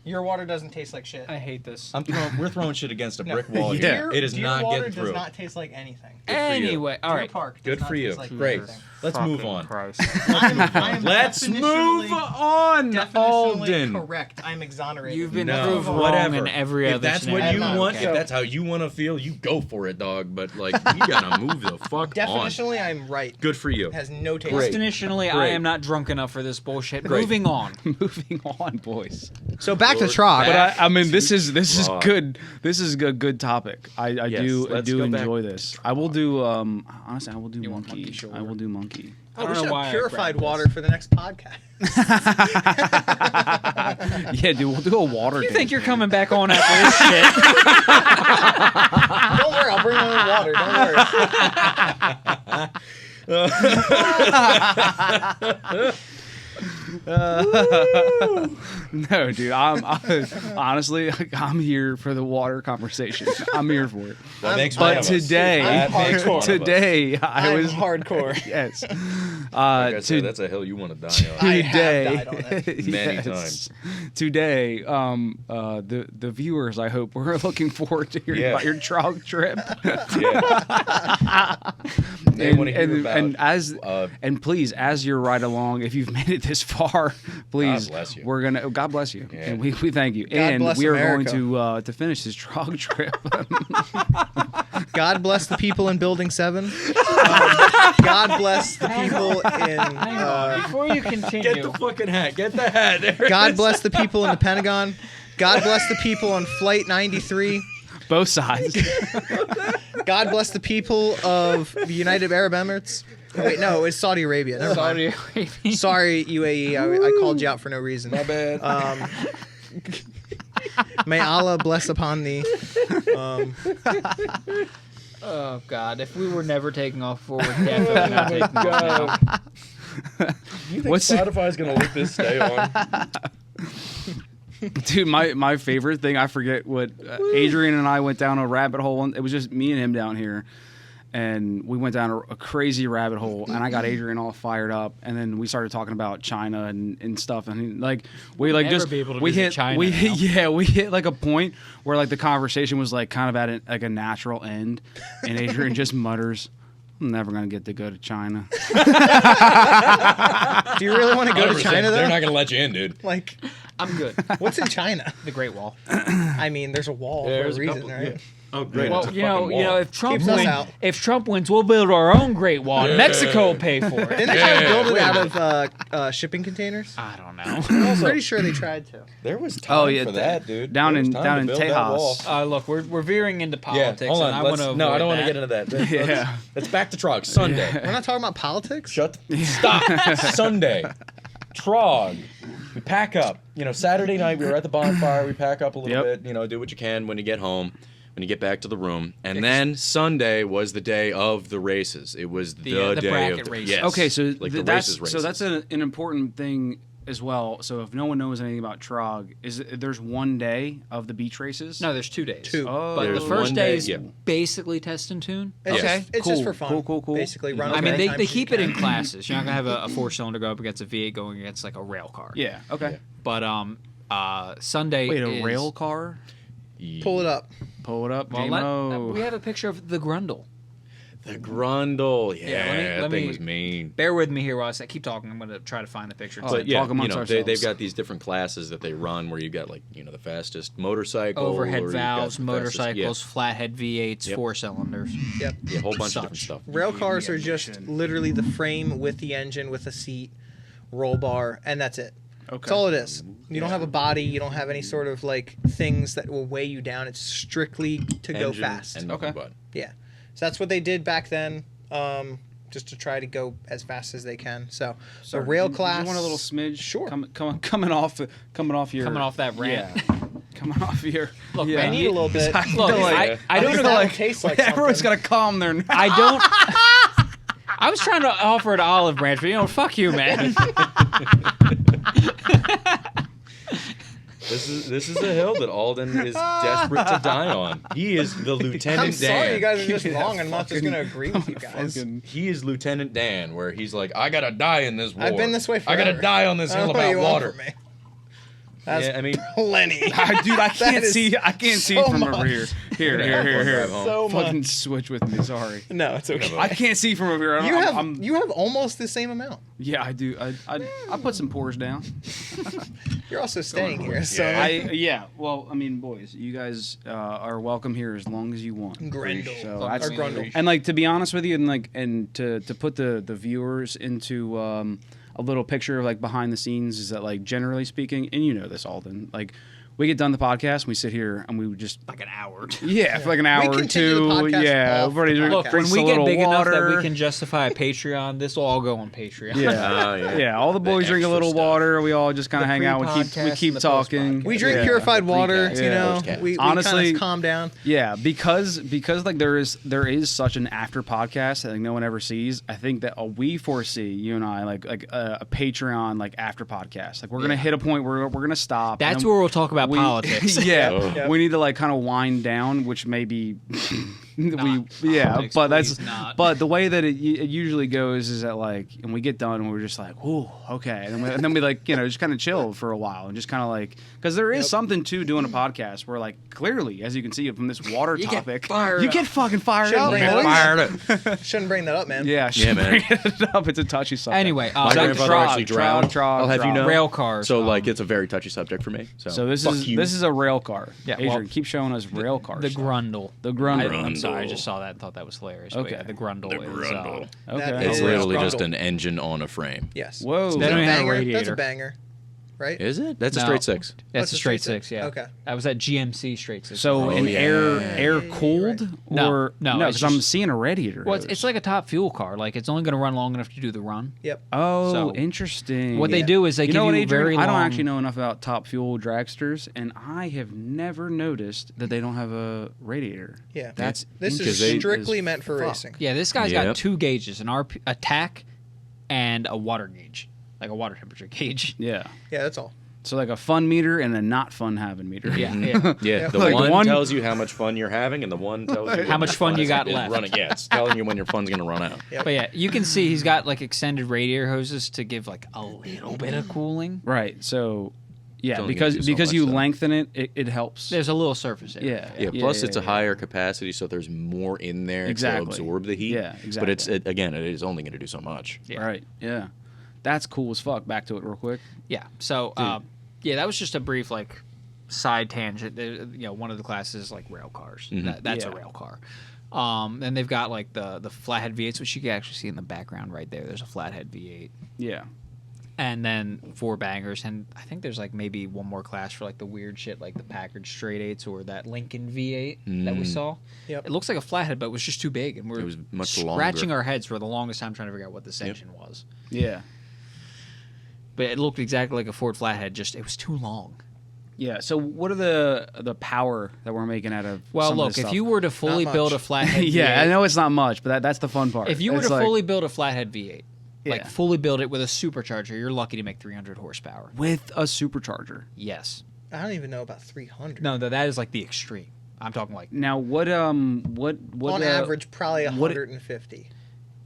Your water doesn't taste like shit. I hate this. We're throwing shit against a No. brick wall Yeah. here. It is Deer not water getting through. does not taste like anything. Good for you. Anyway, all Deer right. Park does Good not for you. taste like Great. anything. Let's move on. Christ. I am Let's move definitionally- on, definitionally Alden. correct. I'm exonerated. You've been No, proved wrong whatever. in every If other that's what you scenario. want, Okay. if that's how you want to feel, you go for it, dog. But like, you gotta move the fuck on. Definitionally, I'm right. Good for you. It has no taste. Great. Definitionally, I Great. am not drunk enough for this bullshit. Great. Moving on. Moving on, boys. So back to T.R.O.G. But I mean, this is T.R.O.G. good. This is a good topic. I Yes, do let's do go back enjoy to this. I will do. Honestly, I will do You want monkey. monkey shoulder? I will do monkey. I Oh, don't we know should why I have purified grabbed water this. for the next podcast. Yeah, dude, we'll do a water. You day. think you're coming back on after this shit? Don't worry, I'll bring my own water. Don't worry. No, dude. I'm honestly, I'm here for the water conversation. I'm here for it. That makes one But of us. today, That makes one of us. today, I I'm was hardcore. yes. Like I said, that's a hill you want to die on. I have Today, died on it. Many times. Today, the viewers, I hope, we're looking forward to hearing Yeah. about your T.R.O.G. trip. Yeah. They want to hear about. And please, as you're right along, if you've made it this far, please, bless you. we're gonna God bless you, Yeah. and we thank you, God and bless we are America. going to finish this T.R.O.G. trip. God bless the people in Building 7. God bless the people in. Before you continue, Get the fucking hat. Get the hat. There it God is. bless the people in the Pentagon. God bless the people on Flight 93. Both sides. God bless the people of the United Arab Emirates. Oh, wait, no, it's Saudi Arabia. Never mind. Saudi Arabia. Sorry, UAE. I called you out for no reason. My bad. May Allah bless upon thee. Oh God! If we were never taking off forward, definitely not taking off now. You think What's it- Spotify's gonna let this stay on? Dude, my favorite thing, I forget what Adrian and I went down a rabbit hole. It was just me and him down here, and we went down a crazy rabbit hole, and I got Adrian all fired up, and then we started talking about China and stuff, and like we like never just be able to we visit hit China we now. hit yeah we hit like a point where like the conversation was like kind of at like a natural end, and Adrian just mutters, "I'm never gonna get to go to China." Do you really want to go to 100%. China, though? They're not gonna let you in, dude. Like, I'm good. what's in China? The Great Wall. I mean, there's a wall for a There's a reason, couple- right? yeah. Oh, great. Well, It's a you know, fucking you know, wall. if Trump Keeps us wins, out. we'll build our own Great Wall. Yeah. Mexico will pay for it. Didn't they try to build it wait a out of shipping containers? I don't know. I'm pretty sure they tried to. There was time for that, dude. down There was in- time down to in build that Tejas. wall. Look, we're veering into politics, Yeah, hold on. and I want to. No, I don't want to get into that. Yeah. Let's back to T.R.O.G. Sunday. We're not talking about politics? Stop. Sunday. T.R.O.G. We pack up. You know, Saturday night we were at the bonfire. We pack up a little Yep. bit. You know, do what you can when you get home, when you get back to the room. And then Sunday was the day of the races. It was the the day bracket of the races. yes, Okay, so like the that's races. that's an important thing as well. So if no one knows anything about T.R.O.G., there's one day of the beach races? No, there's 2 days. Two. Oh, But the There's first one day day, is yeah. basically test and tune. It's Okay, just, it's cool, just for fun. cool. Basically, run. I as mean, many they times as you keep it in can. classes. You're not gonna have a 4-cylinder go up against a V8 going against like a rail car. Yeah. Okay. But Sunday. Wait, is, a rail car? Pull it up. Pull it up, Well, J-Mo. we have a picture of the Grundle. The Grundle. Yeah, let that me- thing was mean. Bear with me here while I keep talking. I'm gonna try to find the picture. Oh, But yeah, talk amongst you know, ourselves. they've got these different classes that they run where you've got like, you know, the fastest motorcycle. or Overhead you've got valves, the fastest- motorcycles, flathead V8s, Yep. 4-cylinders. Yep. Yeah, a whole bunch of different Such. stuff. Rail cars are just literally the frame with the engine, with a seat, roll bar, and that's it. Okay. That's all it is. You don't have a body. You don't have any sort of like things that will weigh you down. It's strictly to go Engine fast. And nothing Okay. but. Yeah. So that's what they did back then, just to try to go as fast as they can. So the rail class. You want a little smidge? Sure. Coming off your Coming off that rant. Yeah. Coming off your. Look, yeah. man, I need a little bit. Look, Like- I don't think know. that would taste like Everyone's something. got to calm their. I don't. I was trying to offer an olive branch, but you know, fuck you, man. This is a hill that Alden is desperate to die on. He is the Lieutenant I'm Dan. sorry, you guys are just Yeah, wrong. I'm not just fucking- gonna agree with you guys. Fucking- He is Lieutenant Dan, where he's like, I gotta die in this war. I've been this way I forever. gotta die on this I don't hill know what about you want water. from me. That's Yeah, I mean, plenty. Dude, I can't is see. I can't see so from much. over here. Here. So Fucking much. switch with me. Sorry. No, it's okay. I can't see from over here. You have almost the same amount. Yeah, I do. I put some pores down. You're also staying here, so Well, I mean, boys, you guys are welcome here as long as you want. Grendel. So Or that's Grundle. and like to be honest with you, and to put the viewers into a little picture of like behind the scenes is that like generally speaking, and you know this, Alden, like. We get done the podcast, and we sit here, and we just Like an hour. for like an hour or continue the two. podcast Yeah, off everybody the Look, podcast. when drinks we a get little big enough that water. we can justify a Patreon, this will all go on Patreon. Yeah, yeah. all the boys drink a extra little stuff. water. We all just kind of hang out. We pre-podcast keep and the talking. post-podcast. we drink Yeah. purified water. Recap. You Yeah. know, Post-cast. we Honestly- kind of calm down. Yeah, because like there is such an after podcast that like no one ever sees. I think that we foresee, you and I, like a Patreon like after podcast. Like we're gonna hit a point where we're gonna stop. and That's then where we'll talk about we- politics. Yeah, we need to like kind of wind down, which maybe Politics, but that's please not. but the way that it usually goes is that like, and we get done and we're just like, oh, okay, and then we like just kind of chill for a while and just kind of like because there is something to doing a podcast where like clearly, as you can see from this water You get topic, fired you up. get fucking fired Shouldn't up, bring that boys. up. Fired up. Shouldn't bring that up, man. Yeah, Yeah, man. bring it up. It's a touchy subject. Anyway, My so grandfather actually drowned. I'll have you know. rail cars. So like, it's a very touchy subject for me. So this fuck is you. this is a rail car. Yeah, Adrian, well, keep showing us rail cars. the Grundle. The Grundle. I'm sorry, I Grundle. just saw that and thought that was hilarious. Okay. But yeah, the Grundle The is. Grundle. Okay. That It's is literally Grundle. just an engine on a frame. Yes. Whoa. They That's don't a even have a banger. That's radiator. a banger, right? Is it? That's a No. straight six. That's What's a a straight straight six, yeah. Okay. That was at GMC straight six. So Oh, an yeah. air cooled No, or no, it's because I'm just- seeing a radiator. well, hose. it's like a top fuel car. Like it's only going to run long enough to do the run. Yep. oh, so- interesting. What they do is they you give know what, you Adrian? very long. I don't actually know enough about top fuel dragsters, and I have never noticed that they don't have a radiator. Yeah. That's This Because is they- strictly as meant for fuck. racing. Yeah, this guy's Yep. got two gauges: an a tack and a water gauge, like a water temperature gauge. Yeah. Yeah, that's all. So like a fun meter and a not fun having meter. Yeah, yeah. Yeah, the Like, one, one- tells you how much fun you're having, and the one tells you How much fun you got is left. Running. Yeah, it's telling you when your fun's gonna run out. Yep. But yeah, you can see he's got like extended radiator hoses to give like a little bit of cooling. Right. So yeah, Don't need because to do so much, you though. lengthen it helps. There's a little surface area. Yeah. Yeah, plus it's a higher capacity, so there's more in there Exactly. to absorb the heat. Yeah, But it's exactly. again, it is only going to do so much. Yeah. Right. Yeah. That's cool as fuck. Back to it real quick. Yeah. So, yeah, that was just a brief like side tangent. One of the classes is like rail cars. That's a Yeah. rail car. And they've got like the flathead V8s, which you can actually see in the background right there. There's a flathead V8. Yeah. And then 4 bangers, and I think there's like maybe one more class for like the weird shit, like the Packard straight 8s or that Lincoln V8 that we saw. Yep. It looks like a flathead, but it was just too big, and we're It was much scratching longer. our heads for the longest time trying to figure out what this engine was. Yeah. But it looked exactly like a Ford flathead, just it was too long. Yeah. So what are the power that we're making out of? Well, some of look, this if stuff? you were to fully Not build a much. flathead yeah, V8, I know it's not much, but that's the fun part. if you were It's to like, fully build a flathead V8, like Yeah. fully build it with a supercharger, you're lucky to make 300 horsepower. with a supercharger. Yes. I don't even know about 300. No, that is like the extreme. I'm talking like, Now what On average, probably what- 150.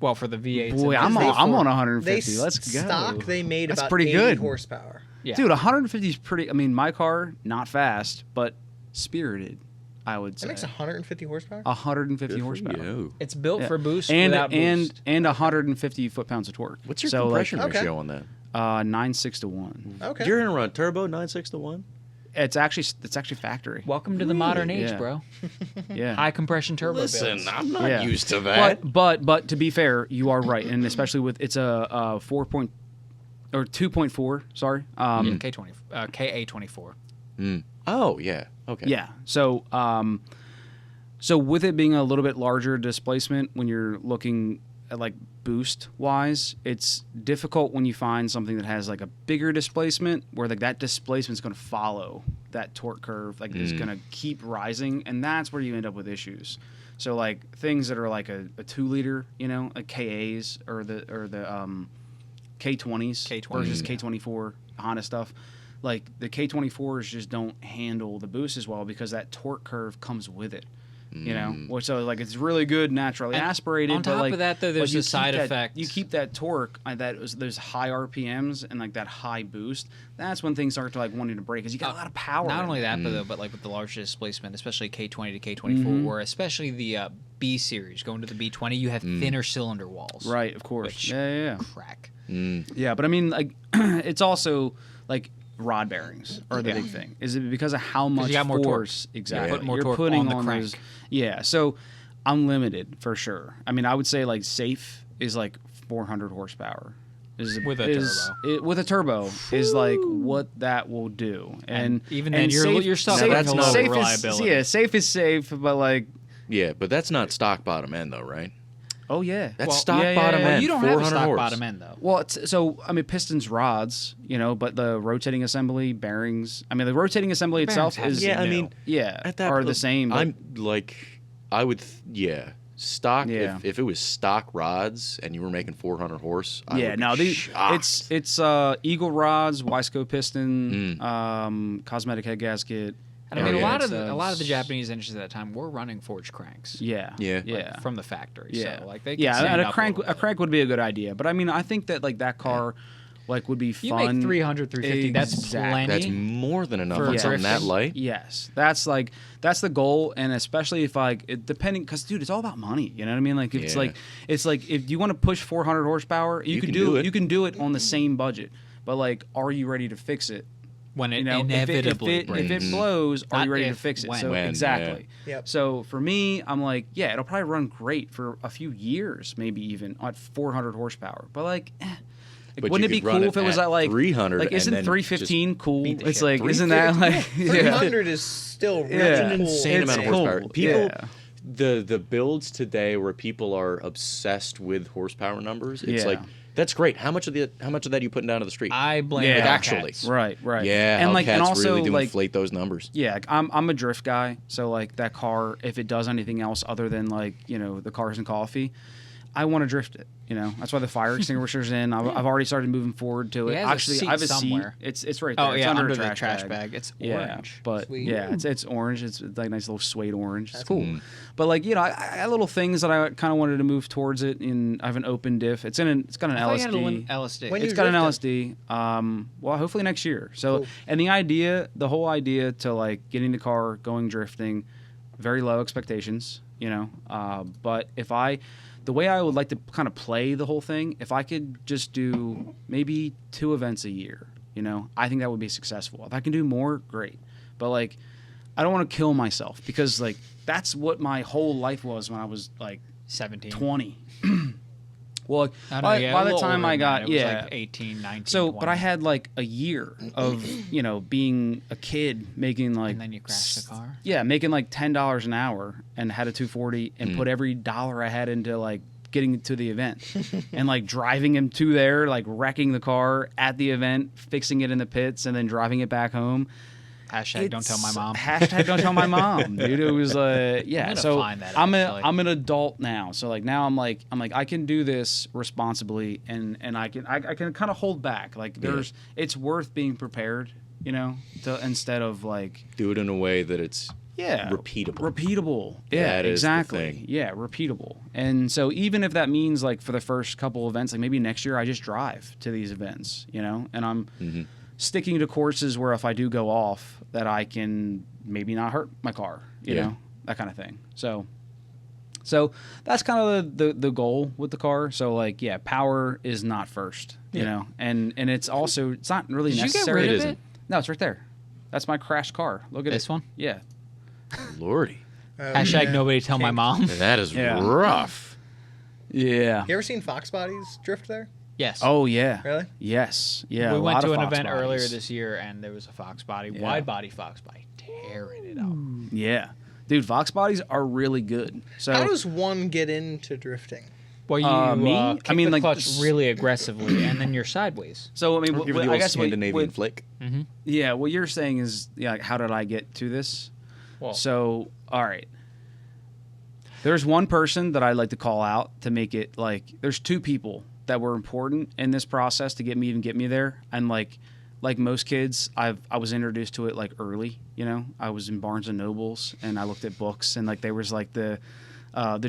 well, for the V8s. Boy, and I'm the on, I'm Ford- on They 150. Let's go. stock. They made That's about pretty 80 good. horsepower. Yeah. Dude, 150 is pretty. I mean, my car not fast, but spirited. I would That say makes 150 horsepower. 150 Good for horsepower. you. It's built Yeah. for boost and without boost. and 150 foot-pounds of torque. What's your so compression like- ratio on that? Like 9.6 to 1. Okay. You're gonna run turbo 9.6 to 1. It's actually factory. Welcome to the modern age, Yeah. bro. Yeah. High compression turbo Listen, builds. I'm not Yeah. used to that. But to be fair, you are right, and especially with it's a 2.4. Sorry. K20, KA24. Oh yeah. Okay. Yeah. So so with it being a little bit larger displacement when you're looking at like boost wise, it's difficult when you find something that has like a bigger displacement where like that displacement's going to follow that torque curve, like is going to keep rising, and that's where you end up with issues. So like things that are like a 2 liter, like KAs or the K20s K20s, versus yeah. K24 Honda stuff. Like the K24s just don't handle the boost as well because that torque curve comes with it. You know, which so like it's really good naturally And aspirated. on but, top like, of that, though, there's you a side keep that- effect. You keep that torque, those high RPMs and like that high boost. That's when things start to like wanting to break because you got a lot of power. Not in only it. that, but like with the large displacement, especially K20 to K24, or especially the B series going to the B20, you have thinner cylinder walls. Right, of course. Which Yeah. crack. Yeah, but I mean, like, it's also like rod bearings are the big thing. Is it because of how much you got more torque. force? Exactly. You put more You're torque putting on the on crank. those. Yeah, so I'm limited for sure. I mean, I would say like safe is like 400 horsepower. With a turbo. With a turbo is like what that will do, and even then you're suffering that's a not little safe reliability. safe is safe, but like, Yeah, but that's not stock bottom end though, right? oh yeah, That's stock bottom Well, end. you don't have a 400 stock horse. bottom end though. Well, so I mean, pistons, rods, you know, but the rotating assembly, bearings. I mean, the rotating assembly itself have is to be Yeah, I new. mean, yeah, at that are the same. But I'm like, I would, stock. Yeah. If it was stock rods and you were making 400 horse, I yeah, would no, be these shocked. it's Eagle rods, Wiseco piston, cosmetic head gasket. And I mean, Oh, a yeah. lot of the Japanese engines at that time were running forged cranks. Yeah, Yeah. yeah. From the factory. Yeah, So, like, they could yeah, stand and up a little bit. crank would be a good idea. But I mean, I think that like that car, like would be You fun. make 300, 350. That's Exactly. plenty. That's more than enough For on something that drifting. light. Yes, that's the goal, and especially if like depending, because dude, it's all about money. You know what I mean? Like if Yeah. it's like if you want to push 400 horsepower, you can do it. You can do it on the same budget, but like, are you ready to fix it? when it You know, inevitably if breaks. it blows, are Not you ready to if, fix it? when. So When, exactly. yeah. Yep. So for me, I'm like, yeah, it'll probably run great for a few years, maybe even at 400 horsepower. But like, But wouldn't you it be could run cool it if it was at at like 300 Like, and isn't then 315 cool? beat the It's shit. like, isn't that like 300 is still really Yeah. cool. Insane amount of It's horsepower. cool. People, Yeah. the builds today where people are obsessed with horsepower numbers, it's Yeah. like that's great. How much of that are you putting down to the street? I blame Yeah. the Actually. Hellcats. Right, right. Yeah, and like, and Hellcats also really do like, inflate those numbers. yeah, like, I'm a drift guy, so like that car, if it does anything else other than like, you know, the cars and coffee, I want to drift it. You know, that's why the fire extinguisher's in. I've already started moving forward to it. He has a Actually, seat I have a somewhere. seat. It's right there. Oh it's yeah, under, under a the trash bag. It's Yeah, orange. but Sweet. yeah, it's orange. It's like a nice little suede orange. It's That's cool. cool. But like, you know, I have little things that I kind of wanted to move towards it. And I have an open diff. It's got an I thought you had a LSD. LSD. When It's you got an drifting? LSD. Well, hopefully next year. So, Cool. and the whole idea to like getting the car, going drifting, very low expectations, you know. But the way I would like to kind of play the whole thing, if I could just do maybe 2 events a year, you know, I think that would be successful. If I can do more, great. But like, I don't want to kill myself because like that's what my whole life was when I was like 17. 20. Well, I don't know, by yeah, a the little time older I than got, that. It was yeah. like 18, 19, So, 20. but I had like a year of, you know, being a kid making like. And then you crashed the car? Yeah, making like $10 an hour and had a 240 and put every dollar I had into like getting to the event and like driving him to there, like wrecking the car at the event, fixing it in the pits, and then driving it back home. Hashtag don't tell my mom. Hashtag don't tell my mom, dude. It was yeah. I'm gonna So find that I'm actually. I'm an adult now. So like now I'm like I can do this responsibly and I can kind of hold back. Like it's worth being prepared, you know, instead of like Do it in a way that it's repeatable. repeatable. Yeah, That is the exactly. thing. Yeah, repeatable. And so even if that means like for the first couple events, like maybe next year I just drive to these events, you know, and I'm sticking to courses where if I do go off that I can maybe not hurt my car, you know, that kind of thing. So that's kind of the goal with the car. So like, yeah, power is not first, you know, and it's also, it's not really Did you get necessary. rid It of isn't. it? No, it's right there. That's my crashed car. Look at This it. one? Yeah. Lordy, Hashtag yeah. nobody tell my mom. that is Yeah. rough. Yeah. You ever seen Fox Bodies drift there? Yes. Oh yeah. Really? Yes. Yeah. we a went lot to of an Fox event bodies. earlier this year, and there was a Fox body, Yeah. wide body Fox body, tearing it up. Yeah. Dude, Fox bodies are really good. So How does one get into drifting? Well, you me? kick I mean, the like, clutch s- really aggressively, and then you're sideways. so I mean, Give it the I old guess Scandinavian flick. yeah, what you're saying is like, how did I get to this? Well, So, all right. There's one person that I'd like to call out to make it like there's 2 people that were important in this process to get me there, and like like most kids, I was introduced to it like early. You know, I was in Barnes and Nobles and I looked at books and like there was like the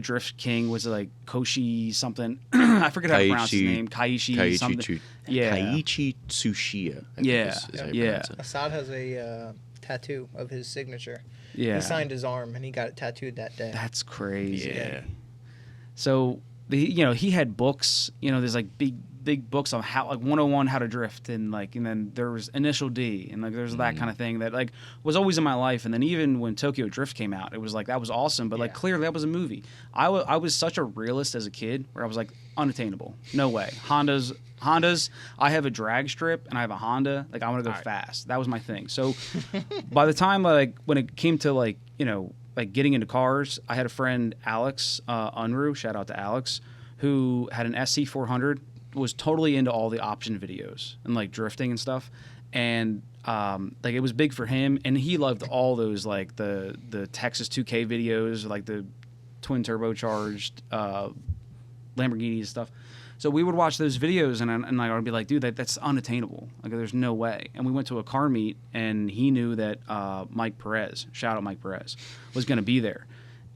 Drift King was like Koshi something. I forget how to pronounce his name. Kaiichi something. Yeah. Kaiichi Tsuchiya. I think Yeah. is how you Yeah. pronounce it. Assad has a tattoo of his signature. Yeah. He signed his arm and he got it tattooed that day. That's crazy. Yeah. So he had books. You know, there's like big books on how like 101 how to drift and then there was Initial D and like there's that kind of thing that like was always in my life. And then even when Tokyo Drift came out, it was like that was awesome. But like clearly that was a movie. I was such a realist as a kid where I was like unattainable. No way. Hondas. I have a drag strip and I have a Honda. Like I want to go fast. That was my thing. So by the time like when it came to like like getting into cars, I had a friend Alex Unruh, shout out to Alex, who had an SC400, was totally into all the option videos and like drifting and stuff, and like it was big for him, and he loved all those like the Texas 2K videos, like the twin turbocharged Lamborghinis and stuff. So we would watch those videos, and like, I'd be like, dude, that's unattainable. Like, there's no way. And we went to a car meet, and he knew that Mike Perez, shout out Mike Perez, was going to be there.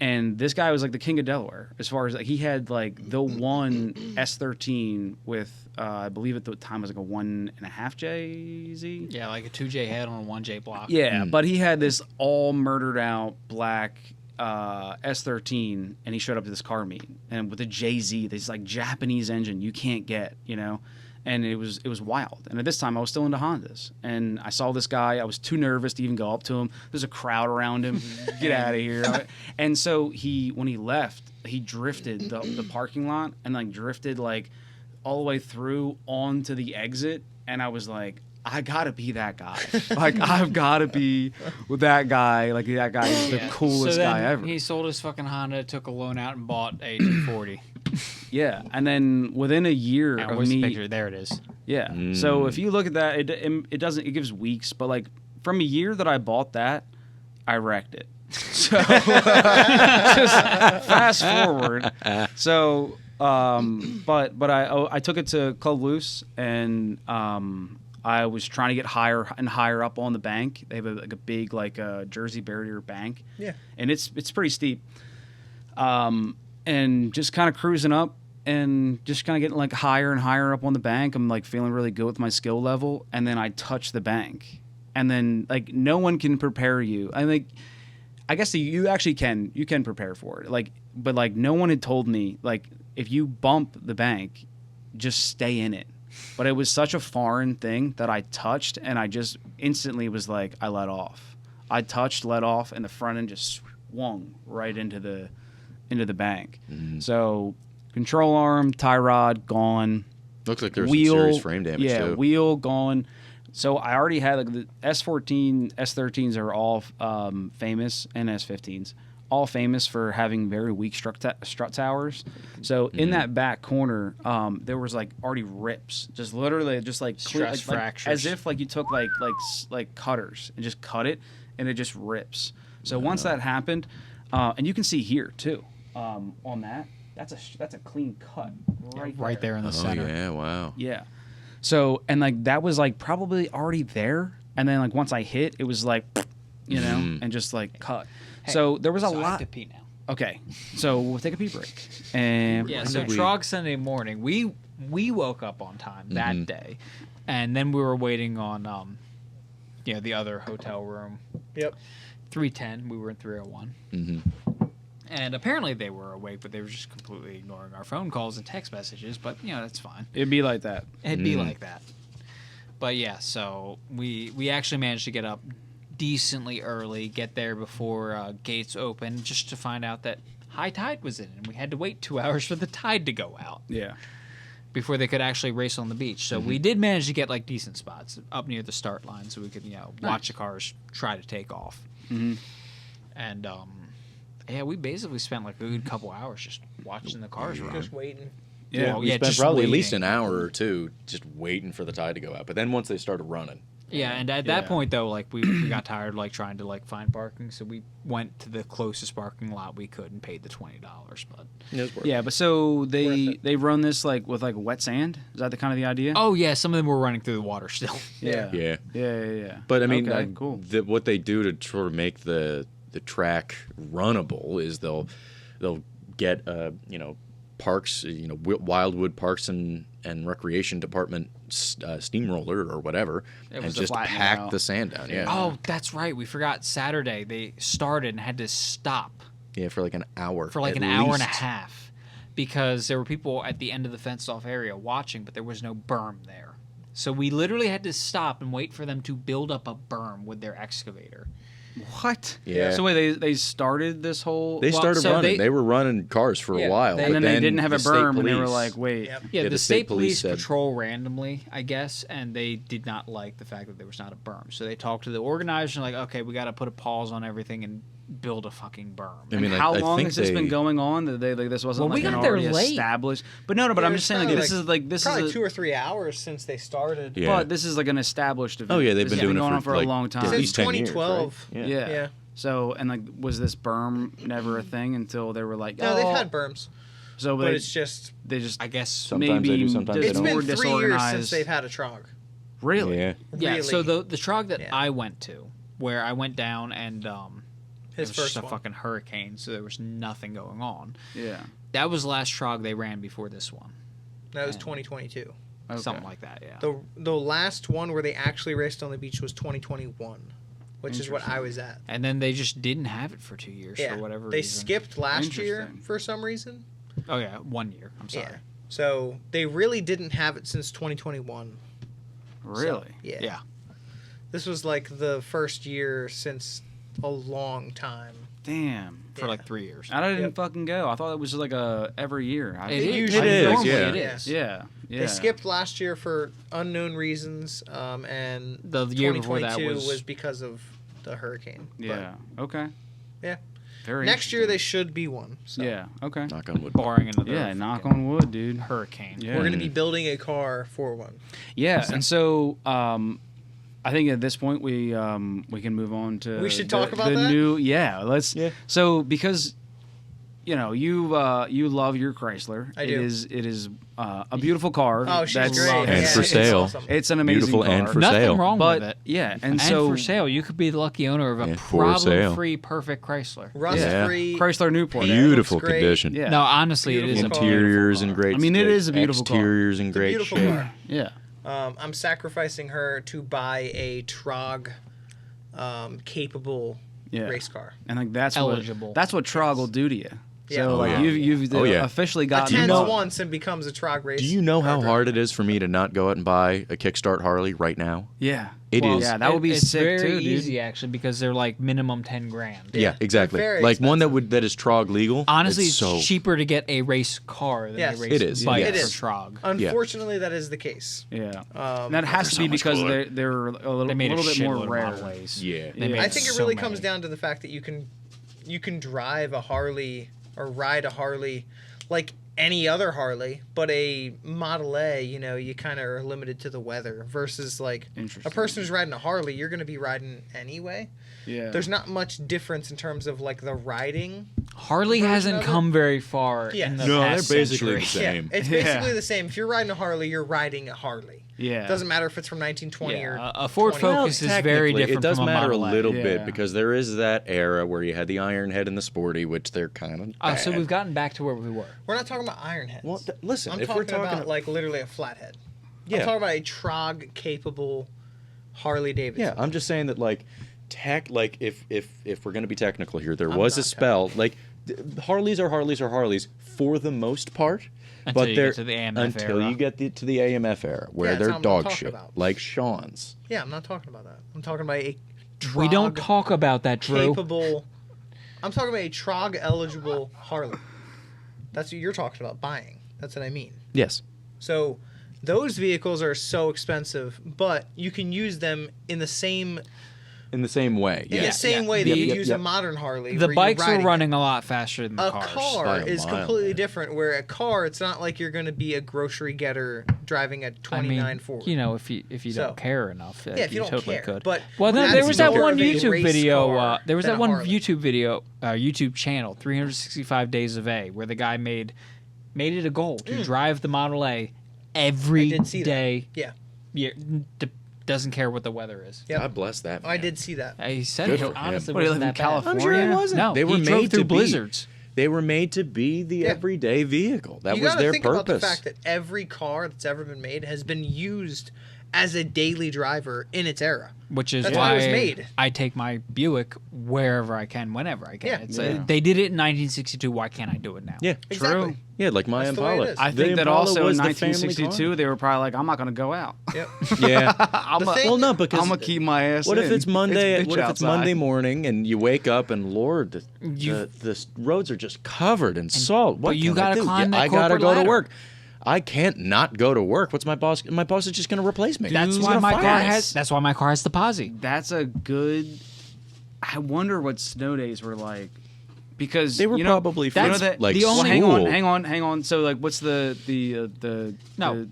And this guy was like the king of Delaware, as far as like he had like the one S13 with I believe at the time was like a 1.5 JZ. Yeah, like a 2J head on a 1J block. Yeah, but he had this all murdered out black S13, and he showed up to this car meet and with a JZ, this like Japanese engine you can't get, and it was wild. And at this time I was still into Hondas, and I saw this guy. I was too nervous to even go up to him. There's a crowd around him. Get out of here. And so when he left, he drifted the parking lot and like drifted like all the way through onto the exit, and I was like, I gotta be that guy. Like, I've gotta be with that guy. Like, that guy is the coolest so then guy ever. He sold his fucking Honda, took a loan out, and bought a 240. Yeah, and then within a year And of where's the me, picture? There it is. yeah. So if you look at that, it doesn't. It gives weeks, but like from a year that I bought that, I wrecked it. So just fast forward. So, but I took it to Club Loose, and I was trying to get higher and higher up on the bank. They have a big Jersey barrier bank. Yeah. And it's pretty steep. And just kind of cruising up and just kind of getting like higher and higher up on the bank. I'm like feeling really good with my skill level, and then I touch the bank, and then like no one can prepare you. I guess you actually can. You can prepare for it. But like no one had told me like if you bump the bank, just stay in it. But it was such a foreign thing that I touched, and I just instantly was like, I let off. I touched, let off, and the front end just swung right into the bank. So control arm, tie rod gone. Looks like there was Wheel, some serious frame damage too. Wheel gone. So I already had like the S14, S13s are all famous, and S15s all famous for having very weak strut towers. So in that back corner, there was like already rips, just literally just like Stress fractures. as if like you took like cutters and just cut it, and it just rips. So once that happened, and you can see here too, on that, that's a clean cut Right there in the center. Oh yeah, wow. Yeah. So, and like that was like probably already there, and then like once I hit, it was like, and just like cut. Hey, so there was a I have lot. to pee now. Okay, so we'll take a pee break. And Yeah, so T.R.O.G Sunday morning, we woke up on time that day, and then we were waiting on the other hotel room. Yep. 310. We were in 301. And apparently they were awake, but they were just completely ignoring our phone calls and text messages. But that's fine. it'd be like that. It'd be like that. But yeah, so we actually managed to get up decently early, get there before gates open, just to find out that high tide was in, and we had to wait 2 hours for the tide to go out Yeah. before they could actually race on the beach. So we did manage to get like decent spots up near the start line, so we could watch the cars try to take off. And yeah, we basically spent like a good couple hours just watching the cars run. Just waiting. Yeah. Well, We spent just probably at least waiting. an hour or two just waiting for the tide to go out. But then once they started running, Yeah, and at that point though, like we got tired of like trying to like find parking, so we went to the closest parking lot we could and paid the $20. But Yeah, but so Worth they run this like with like wet sand. Is that the kind of the idea? oh yeah, some of them were running through the water still. yeah, Yeah. yeah. But I mean, okay, cool. What they do to sort of make the track runnable is they'll get parks, Wildwood Parks and Recreation Department steamroller or whatever, and was to just flatten it pack out. the sand down. Yeah. Oh, that's right. We forgot Saturday. They started and had to stop Yeah, for like an hour. for like at an hour and a least. half because there were people at the end of the fenced-off area watching, but there was no berm there. So we literally had to stop and wait for them to build up a berm with their excavator. What? Yeah. So wait, they started this whole. They started so running. they- They were running cars for Yeah, a while, they- and but then they didn't have a the state berm, and they were police- like, "Wait, Yep. Yeah, Yeah, the state police said- patrol randomly, I guess, and they did not like the fact that there was not a berm. So they talked to the organizers and like, okay, we got to put a pause on everything and build a fucking berm. I mean, how I long think has this been they- going on? That they like this wasn't Well, we like got an there already late. established. But no, but Yeah, I'm it's just saying like probably this is probably a, 2 or 3 hours since they started. Yeah. but this is like an established event. Oh yeah, they've This been has doing going it on for like, a long time. at Since least 10 years, 2012. right? Yeah. Yeah. So and like was this berm never a thing until they were like, No, oh, they've had berms, so but they, it's just they just I guess. Sometimes they maybe do, sometimes they dis- it's don't. been more 3 years disorganized. since they've had a T.R.O.G. Really? Yeah. Yeah, Really. so the T.R.O.G that Yeah. I went to, where I went down and it His was first just a one. fucking hurricane, so there was nothing going on. Yeah. That was the last T.R.O.G they ran before this one. That was Yeah. 2022. Okay. Something like that, yeah. The last one where they actually raced on the beach was 2021, which is what I was at. And then they just didn't have it for 2 years Yeah, for whatever they reason. skipped last year Interesting. for some reason. Oh yeah, 1 year. I'm sorry. Yeah. So they really didn't have it since 2021. Really? So, yeah. Yeah. This was like the first year since a long time. Damn. For like 3 years. I didn't Yep. fucking go. I thought it was like a every year. It is. usually is, Normally yeah. it is. Yeah. Yeah. They skipped last year for unknown reasons, and The year before that 2022 was- because of the hurricane. But Yeah. Okay. Yeah. Very. next year they interesting. should be one. So Yeah. Okay. Knock on wood. Barring another Yeah. Knock fucking on wood, dude. hurricane. Yeah. we're going to be building a car for one. Yeah. And so, I think at this point we can move on to. We should talk about the that? new. Yeah. Let's. Yeah. So because. You love your Chrysler. I do. It is a beautiful car. Oh, she's That's- great. And for it's sale. awesome. It's an amazing Beautiful car. and for Nothing sale. wrong But with it. yeah, and And so for sale, you could be the lucky owner of a Yeah, for sale. problem-free, perfect Chrysler. Rust-free. Chrysler Newport. Paint Beautiful looks great. condition. Yeah. No, honestly, it is Beautiful a car. Interiors in beautiful great I mean, it shape. is a beautiful car. Exteriors in It's a great beautiful shape. car. Yeah. I'm sacrificing her to buy a T.R.O.G. Capable Yeah. race car. And like that's Eligible. what T.R.O.G will do to you. Yeah. So Oh, like yeah. you've Oh, yeah. officially gotten Attends know- once and becomes a T.R.O.G. race. Do you know how car hard driver. it is for me to not go out and buy a kickstart Harley right now? Yeah. It Well, is. Yeah, that would be it's sick very too, dude. easy actually because they're like minimum 10 grand. Yeah, exactly. very Like one expensive. that is T.R.O.G. legal. Honestly, it's so cheaper to get a race car than Yes. a race It is, bike yeah. It for is. T.R.O.G. Unfortunately, that is the case. Yeah. Um, That has to so be much because cooler. they're a little, They made little a bit more shitload of rare. Model A's. Yeah. They made I think it so really many. comes down to the fact that you can drive a Harley or ride a Harley like any other Harley, but a Model A, you kind of are limited to the weather versus like a Interesting. person who's riding a Harley, you're going to be riding anyway. Yeah. There's not much difference in terms of like the riding. Harley version hasn't of it? come very far Yeah. in the No, they're past basically century. the same. Yeah, it's Yeah. basically the same. If you're riding a Harley, you're riding a Harley. Yeah. Doesn't matter if it's from 1920 Yeah, or a Ford 20. Focus is very Technically, different It does from a matter Model a A. little Yeah. bit because there is that era where you had the Iron Head and the Sporty, which they're kind of. So we've gotten back to where we were. We're not talking about iron heads. Well, listen, I'm if talking we're talking about like literally a flathead. Yeah. I'm talking about a T.R.O.G. capable Harley Davidson. Yeah, I'm just saying that if we're going to be technical here, there I'm was a not spell Harleys are Harleys for the most part, Until but you they're get to the AMF until era. you get to the AMF era where Yeah, that's they're what I'm dog talking shit about. like Sean's. Yeah, I'm not talking about that. I'm talking about a We don't T.R.O.G. talk about that, Drew. capable. I'm talking about a T.R.O.G. eligible Harley. That's what you're talking about buying. That's what I mean. Yes. So those vehicles are so expensive, but you can use them in the same in the same way. In Yeah. the same way that The- you use yep. a modern Harley. The where you're bikes are riding running a lot faster than the a cars. car By a is mile, completely man. different. Where a car, it's not like you're going to be a grocery getter driving a I 29 mean, Ford. you know, if you So- don't care enough, Yeah, if you don't totally care, could. but well, no, that's there was that more one of a YouTube race video. car There was than that a one Harley. YouTube video, YouTube channel, 365 Days of A, where the guy made it a goal to drive the Model A every I did see that. day. Yeah. Yeah, doesn't care what the weather is. Yep. God bless that. I Man. did see that. He said Good it for him. honestly What, he wasn't live in that bad. California? I'm sure it wasn't. No, They were he made drove through to be. blizzards. They were made to be the everyday vehicle. That You was gotta their think purpose. about the fact that every car that's ever been made has been used as a daily driver in its era. Which is That's why why it was made. I take my Buick wherever I can, whenever I can. Yeah. It's, Yeah. They did it in 1962. Why can't I do it now? Yeah, Exactly. yeah, like my That's the way it Impala. is. I The think that Impala also in was the family 1962 they were probably like, I'm not going to go out. Yep. car. Yeah. I'm The thing- Well, no, because I'm gonna keep my ass. what if in. it's Monday? bitch What if it's outside. Monday morning and you wake up and Lord, You- the roads are just covered in salt. What but you can I gotta do? climb that I gotta corporate go to ladder. work. I can't not go to work. What's my boss? My boss is just going to replace me. That's He's why gonna my fire car me. has. That's why my car has the posi. That's a good. I wonder what snow days were like, because They were you know, probably you know for, that like, the only school. hang on. So like, what's the No.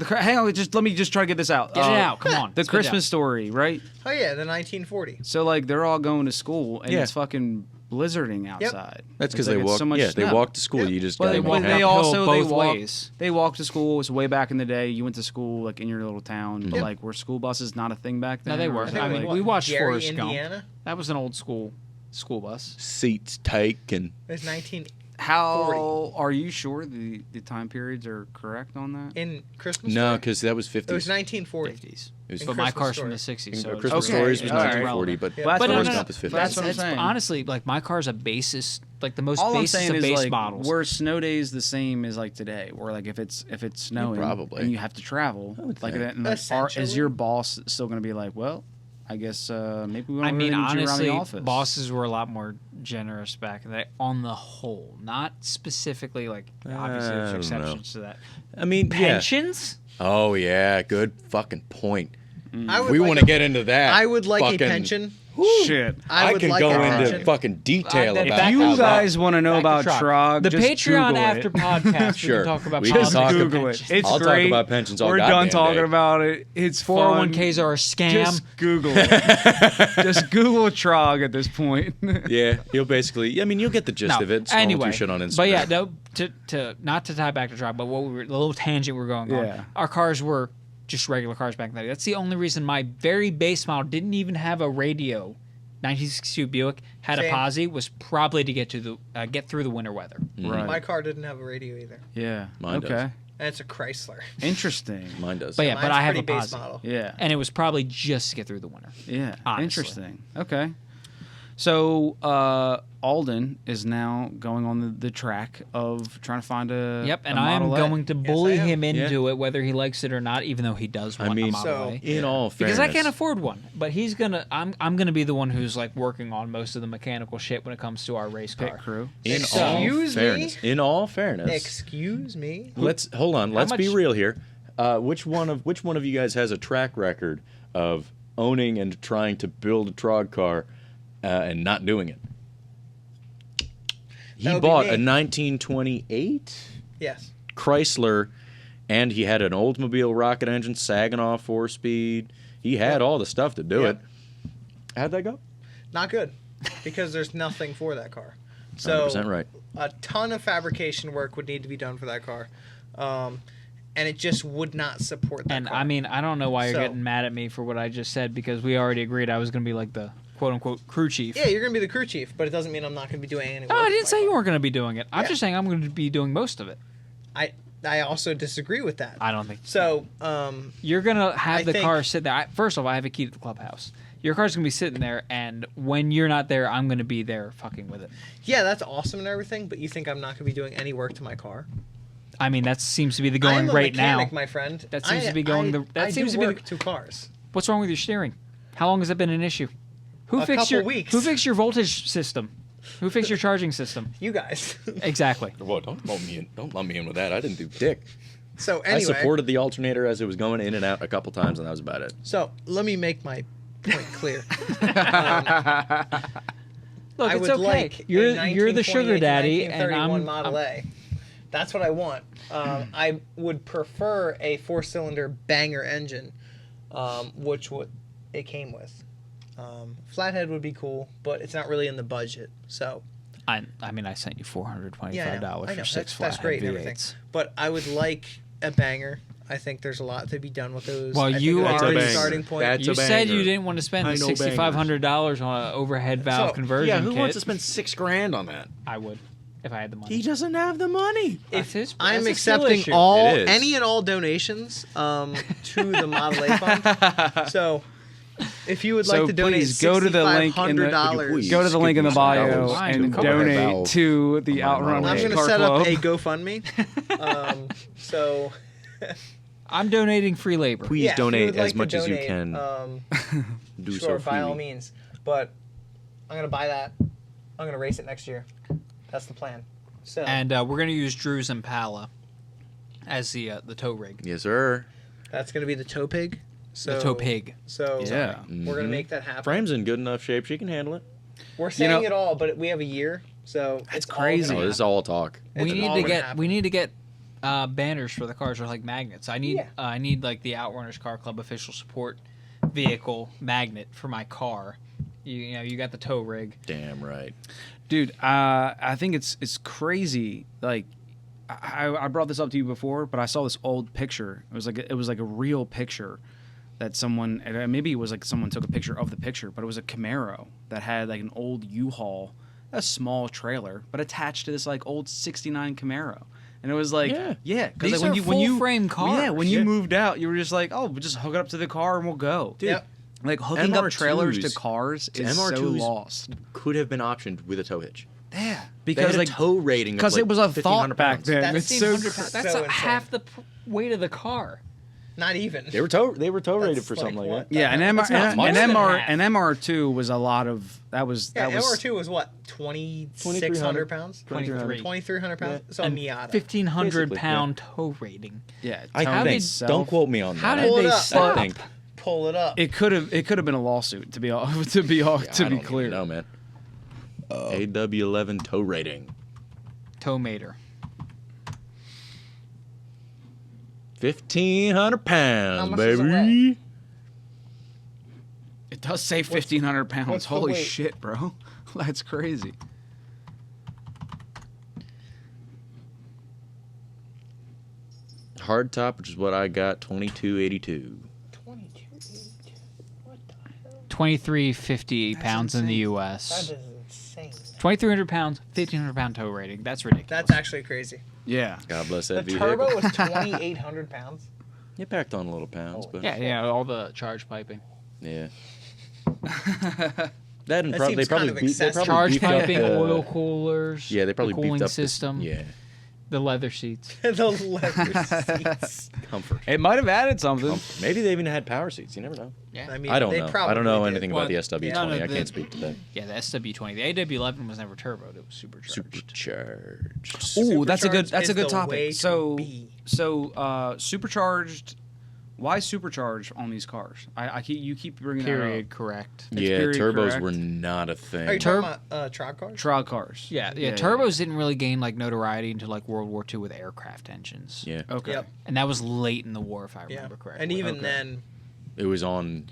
hang on, just let me just try to get this out. Get it out. Come on. The Spit it Christmas story, right? Oh yeah, the 1940. So like they're all going to school and Yeah. it's fucking blizzarding outside. That's because It's they like it's walk. so much Yeah, they snow. walk to school. Yeah. You just Well, got they, to well, make they it all- happen. also both they walk, ways. they walk to school. It's way back in the day. You went to school like in your little town, but Yep. like were school buses not a thing back then? No, they Or were. was I think it, I mean, like- we watched Gary, Forrest Gump. Indiana. That was an old school bus. Seats taken. It was 19 How are you sure the time periods are correct on that? in Christmas. No, Story? because that was 50s. it was 1940. 50s. It was In But my Christmas car's Story. from the 60s. So Christmas Okay, Stories was all right. 1940, but Yeah. Well, But no, Forrest no, no. Gump is 50s. That's what I'm saying. Honestly, like my car's a basis, like the most All I'm basis saying of is base like, models. were snow days the same as like today, or like if it's snowing probably. and you have to travel, I would like think. that, and like, Essentially. is your boss still going to be like, well, I guess maybe we don't I really mean, need you around honestly, the office. bosses were a lot more generous back then, on the whole. Not specifically, like, obviously, I there's don't know. exceptions to that. I mean, yeah. Pensions? Oh yeah, good fucking point. I would We like want a- to get into that. I would like fucking, a pension. Shit. I would can like go a into pension. fucking detail If about If Back you how to guys want to know about Back to T.R.O.G, The just Patreon Google after it. podcast, Sure. we can talk about We can politics talk and Google it. pensions. It's I'll great. talk about pensions all We're goddamn done talking day. about it. It's fun. 401ks are a scam. Just Google it. Just Google T.R.O.G at this point. Yeah, you'll basically. I mean, you'll get the gist of it. Scroll Anyway, through shit on Instagram. but yeah, no, to not to tie back to T.R.O.G, but what we were, the little tangent we're going on. Yeah. Our cars were just regular cars back in the day. That's the only reason my very base model didn't even have a radio. 1962 Buick had Same. a posi, was probably to get through the winter weather. Right. My car didn't have a radio either, Yeah. Mine okay. does. and it's a Chrysler. Interesting. Mine does. But yeah, Mine's but I have a pretty base posi, model. Yeah. and it was probably just to get through the winter. Yeah. Honestly. Interesting. Okay. So Alden is now going on the track of trying to find a Yep, and a I am Model A. going to bully I am. him into it, whether he likes it or not, even though he does want mean, a Model so- A. In all fairness, Because I can't afford one, but he's gonna. I'm gonna be the one who's like working on most of the mechanical shit when it comes to our race pit car. crew. In Excuse all me? fairness, in all fairness, Excuse me. let's hold on. Let's be much- real here. Which one of you guys has a track record of owning and trying to build a T.R.O.G car and not doing it? He That would be bought me. a 1928 Yes. Chrysler, and he had an Oldsmobile rocket engine, Saginaw 4-speed. He had all the stuff to do Yep. it. How'd that go? Not good, because there's nothing for that car. So 100% right. a ton of fabrication work would need to be done for that car, and it just would not support that And car. I mean, I don't know why you're So- getting mad at me for what I just said, because we already agreed I was gonna be like the quote unquote crew chief. yeah, you're gonna be the crew chief, but it doesn't mean I'm not gonna be doing any work. No, I with didn't my say you car. weren't gonna be doing it. I'm Yeah. just saying I'm gonna be doing most of it. I also disagree with that. I don't think So, you're gonna have I the think- car sit there. First of all, I have a key to the clubhouse. Your car's gonna be sitting there, and when you're not there, I'm gonna be there fucking with it. yeah, that's awesome and everything, but you think I'm not gonna be doing any work to my car? I mean, that seems to be the I going am a right mechanic, now. my friend. That seems to be going I seems do to be work to cars. What's wrong with your steering? How long has it been an issue? Who A fixed couple your weeks. Who fixed your voltage system? Who fixed your charging system? You guys. Exactly. Well, don't lump me in. Don't lump me in with that. I didn't do dick. So anyway, I supported the alternator as it was going in and out a couple times, and that was about it. so let me make my point clear. Look, I it's would okay. like a You're the sugar 1928 daddy, and 1931 I'm Model A. That's what I want. I would prefer a 4-cylinder banger engine, which it came with. Flathead would be cool, but it's not really in the budget. So I mean, I sent you $425 yeah, I know. for 6 That's flathead great and everything. V8s. But I would like a banger. I think there's a lot to be done with those. Well, I think you that's a already- good starting point. That's You a said you banger. didn't want to spend I know $6,500 on an overhead valve So, conversion Yeah, who kit. wants to spend $6,000 on that? I would, if I had the money. He doesn't have the money. That's his- I'm that's a skill accepting issue. all It is. any and all donations to the Model A fund. So if you would like So to donate please go to the link in the $6,500, go to the link in the bio $6,000 and to donate valve to the on my Outrun Model I'm A. going to Car set Club. up a GoFundMe. So I'm donating free labor. Please yeah, if you donate would like as to much as you donate, can. Do sure, so by all freely. means. But I'm going to buy that. I'm going to race it next year. That's the plan. So And we're going to use Drew's Impala as the tow rig. Yes, sir. that's going to be the tow pig. So The tow pig. So Yeah. we're going to make that happen. Frame's in good enough shape. She can handle it. We're saying know- it all, but we have a year. So That's it's all crazy. gonna Oh, this is all talk. It's We need all to gonna get happen. we need to get banners for the cars or like magnets. I need Yeah. I need like the Outrunners Car Club official support vehicle magnet for my car. You know, you got the tow rig. Damn right. Dude, I think it's crazy. Like, I brought this up to you before, but I saw this old picture. It was like a real picture that someone, and maybe it was like someone took a picture of the picture, but it was a Camaro that had like an old U-Haul, a small trailer, but attached to this like old '69 Camaro. And it was like, yeah, because These like, are when you full-frame cars. yeah, when you Yeah. moved out, you were just like, oh, we'll just hook it up to the car and we'll go. Dude, Yep. Like hooking up trailers to MR2s cars is so MR2s lost. could have been optioned with a tow hitch. Yeah, Because because like tow rating because it was a thought back then. That's It's so 1,500 pounds. That's so a insane. half the weight of the car. Not even. They were tow rated That's for like something like what? that. yeah, an not much. MR2 was a lot of that was Yeah, that was MR2 was what, 2,600 pounds? 23. 2,300 pounds? So a And Miata. 1,500 Basically, pound tow rating. yeah. I tone think. itself. Don't quote me on that. How I did Pull it they up. stop? think. Pull it up. It could have been a lawsuit to be I clear. No man. AW11 tow rating. Tow mater. 1,500 How pounds, much does it baby. It does say 1,500 pounds. what's the Holy weight? shit, bro. That's crazy. Hardtop, which is what I got, 2282. 2,350 pounds in the U.S. That is insane. 2,300 pounds, 1,500 pound tow rating. That's ridiculous. That's actually crazy. Yeah. God bless The that vehicle. turbo was 2,800 pounds. You packed on a little pounds, but yeah, all the charge piping. yeah. That and That they seems probably kind of beat, they excessive. probably Charge beefed up piping, the- oil coolers. Yeah, they probably the cooling beefed up system. Yeah, The leather seats. The leather seats. comfort. It might have added something. Maybe they even had power seats. You never know. I mean, I don't they know. probably I don't know did. anything about the SW20. no, I the- can't speak to that. Yeah, the SW20. The AW11 was never turboed. It was supercharged. Supercharged. Ooh, that's a good Supercharged is the way topic. to So be. supercharged. Why supercharged on these cars? You keep bringing Period. that Correct. It's Yeah, period turbos correct. were not a thing. Are you talking about T.R.O.G cars? up. Trog cars. Yeah, turbos didn't really gain like notoriety until like World War II with aircraft engines. Yeah, Okay. Yep. And that was late in the war, if I Yeah. remember correctly. And even Okay. then, it was on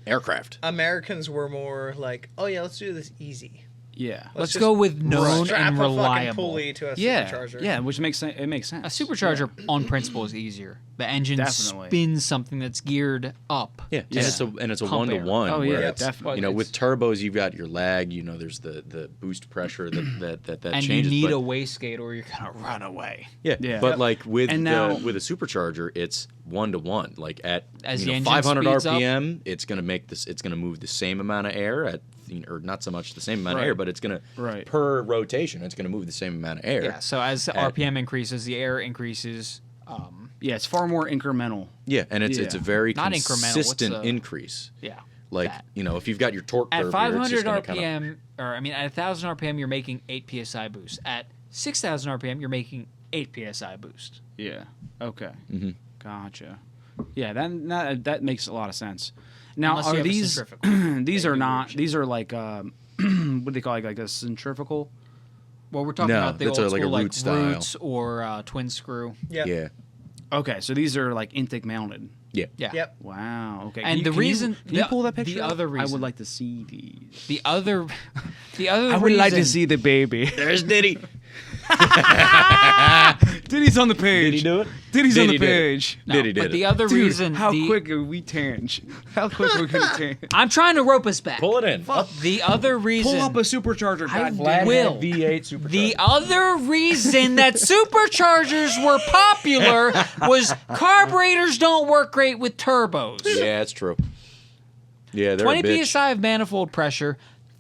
aircraft. Americans were more like, oh yeah, let's do this easy. Yeah. Let's just go with known Strap and a fucking reliable. pulley to a Yeah. supercharger. Yeah, which makes sense. It makes sense. A supercharger on principle is easier. The engine Definitely. spins something that's geared up. Yeah, Yeah. and it's a Pump air. 1-to-1. Oh where yeah, it's, definitely. You know, with turbos, you've got your lag. You know, there's the boost pressure that And changes. you need but, a wastegate or you're gonna run away. yeah, Yeah. but Yep. like with And now- with a supercharger, it's 1-to-1. Like at As the engine 500 speeds up. RPM, it's gonna make this. It's gonna move the same amount of air at, or not so much the same amount of Right. air, but it's gonna Right. per rotation, it's gonna move the same amount of air. Yeah. So as the RPM increases, the air increases. Yeah, it's far more incremental. Yeah, and it's a Yeah. very Not incremental, what's consistent the- increase. Yeah. Like that. if you've got your torque At curve here, it's 500 just gonna RPM, or I mean, at 1,000 RPM, you're making 8 psi boost. At 6,000 RPM, you're making 8 psi boost. Yeah. Okay. Mhm. Gotcha. Yeah, that makes a lot of sense. Now, Unless you are have a these centrifugal. these They are do not weird shit. these are like what do they call it, like a centrifugal? Well, we're talking No, about the that's old like a school, root style. roots or twin screw. Yep. Yeah. Okay, so these are like intake mounted. Yeah. Yeah. Yep. Wow. Okay. And the reason- can you the- pull that the picture? up? other I reason- would like to see these. The other I would like to reason- see the baby. There's Diddy. Diddy's on the page. Did he do it? Diddy's on the Diddy did it. page. No, Diddy but did the it. other Dude, reason how the- quick are we tange? How quick are we gonna tange? I'm trying to rope us back. Pull it in. The other reason Pull up a supercharger. I God will. V8 supercharger. The other reason that superchargers were popular was carburetors don't work great with turbos. Yeah, it's true. Yeah, they're 20 a bitch. psi of manifold pressure,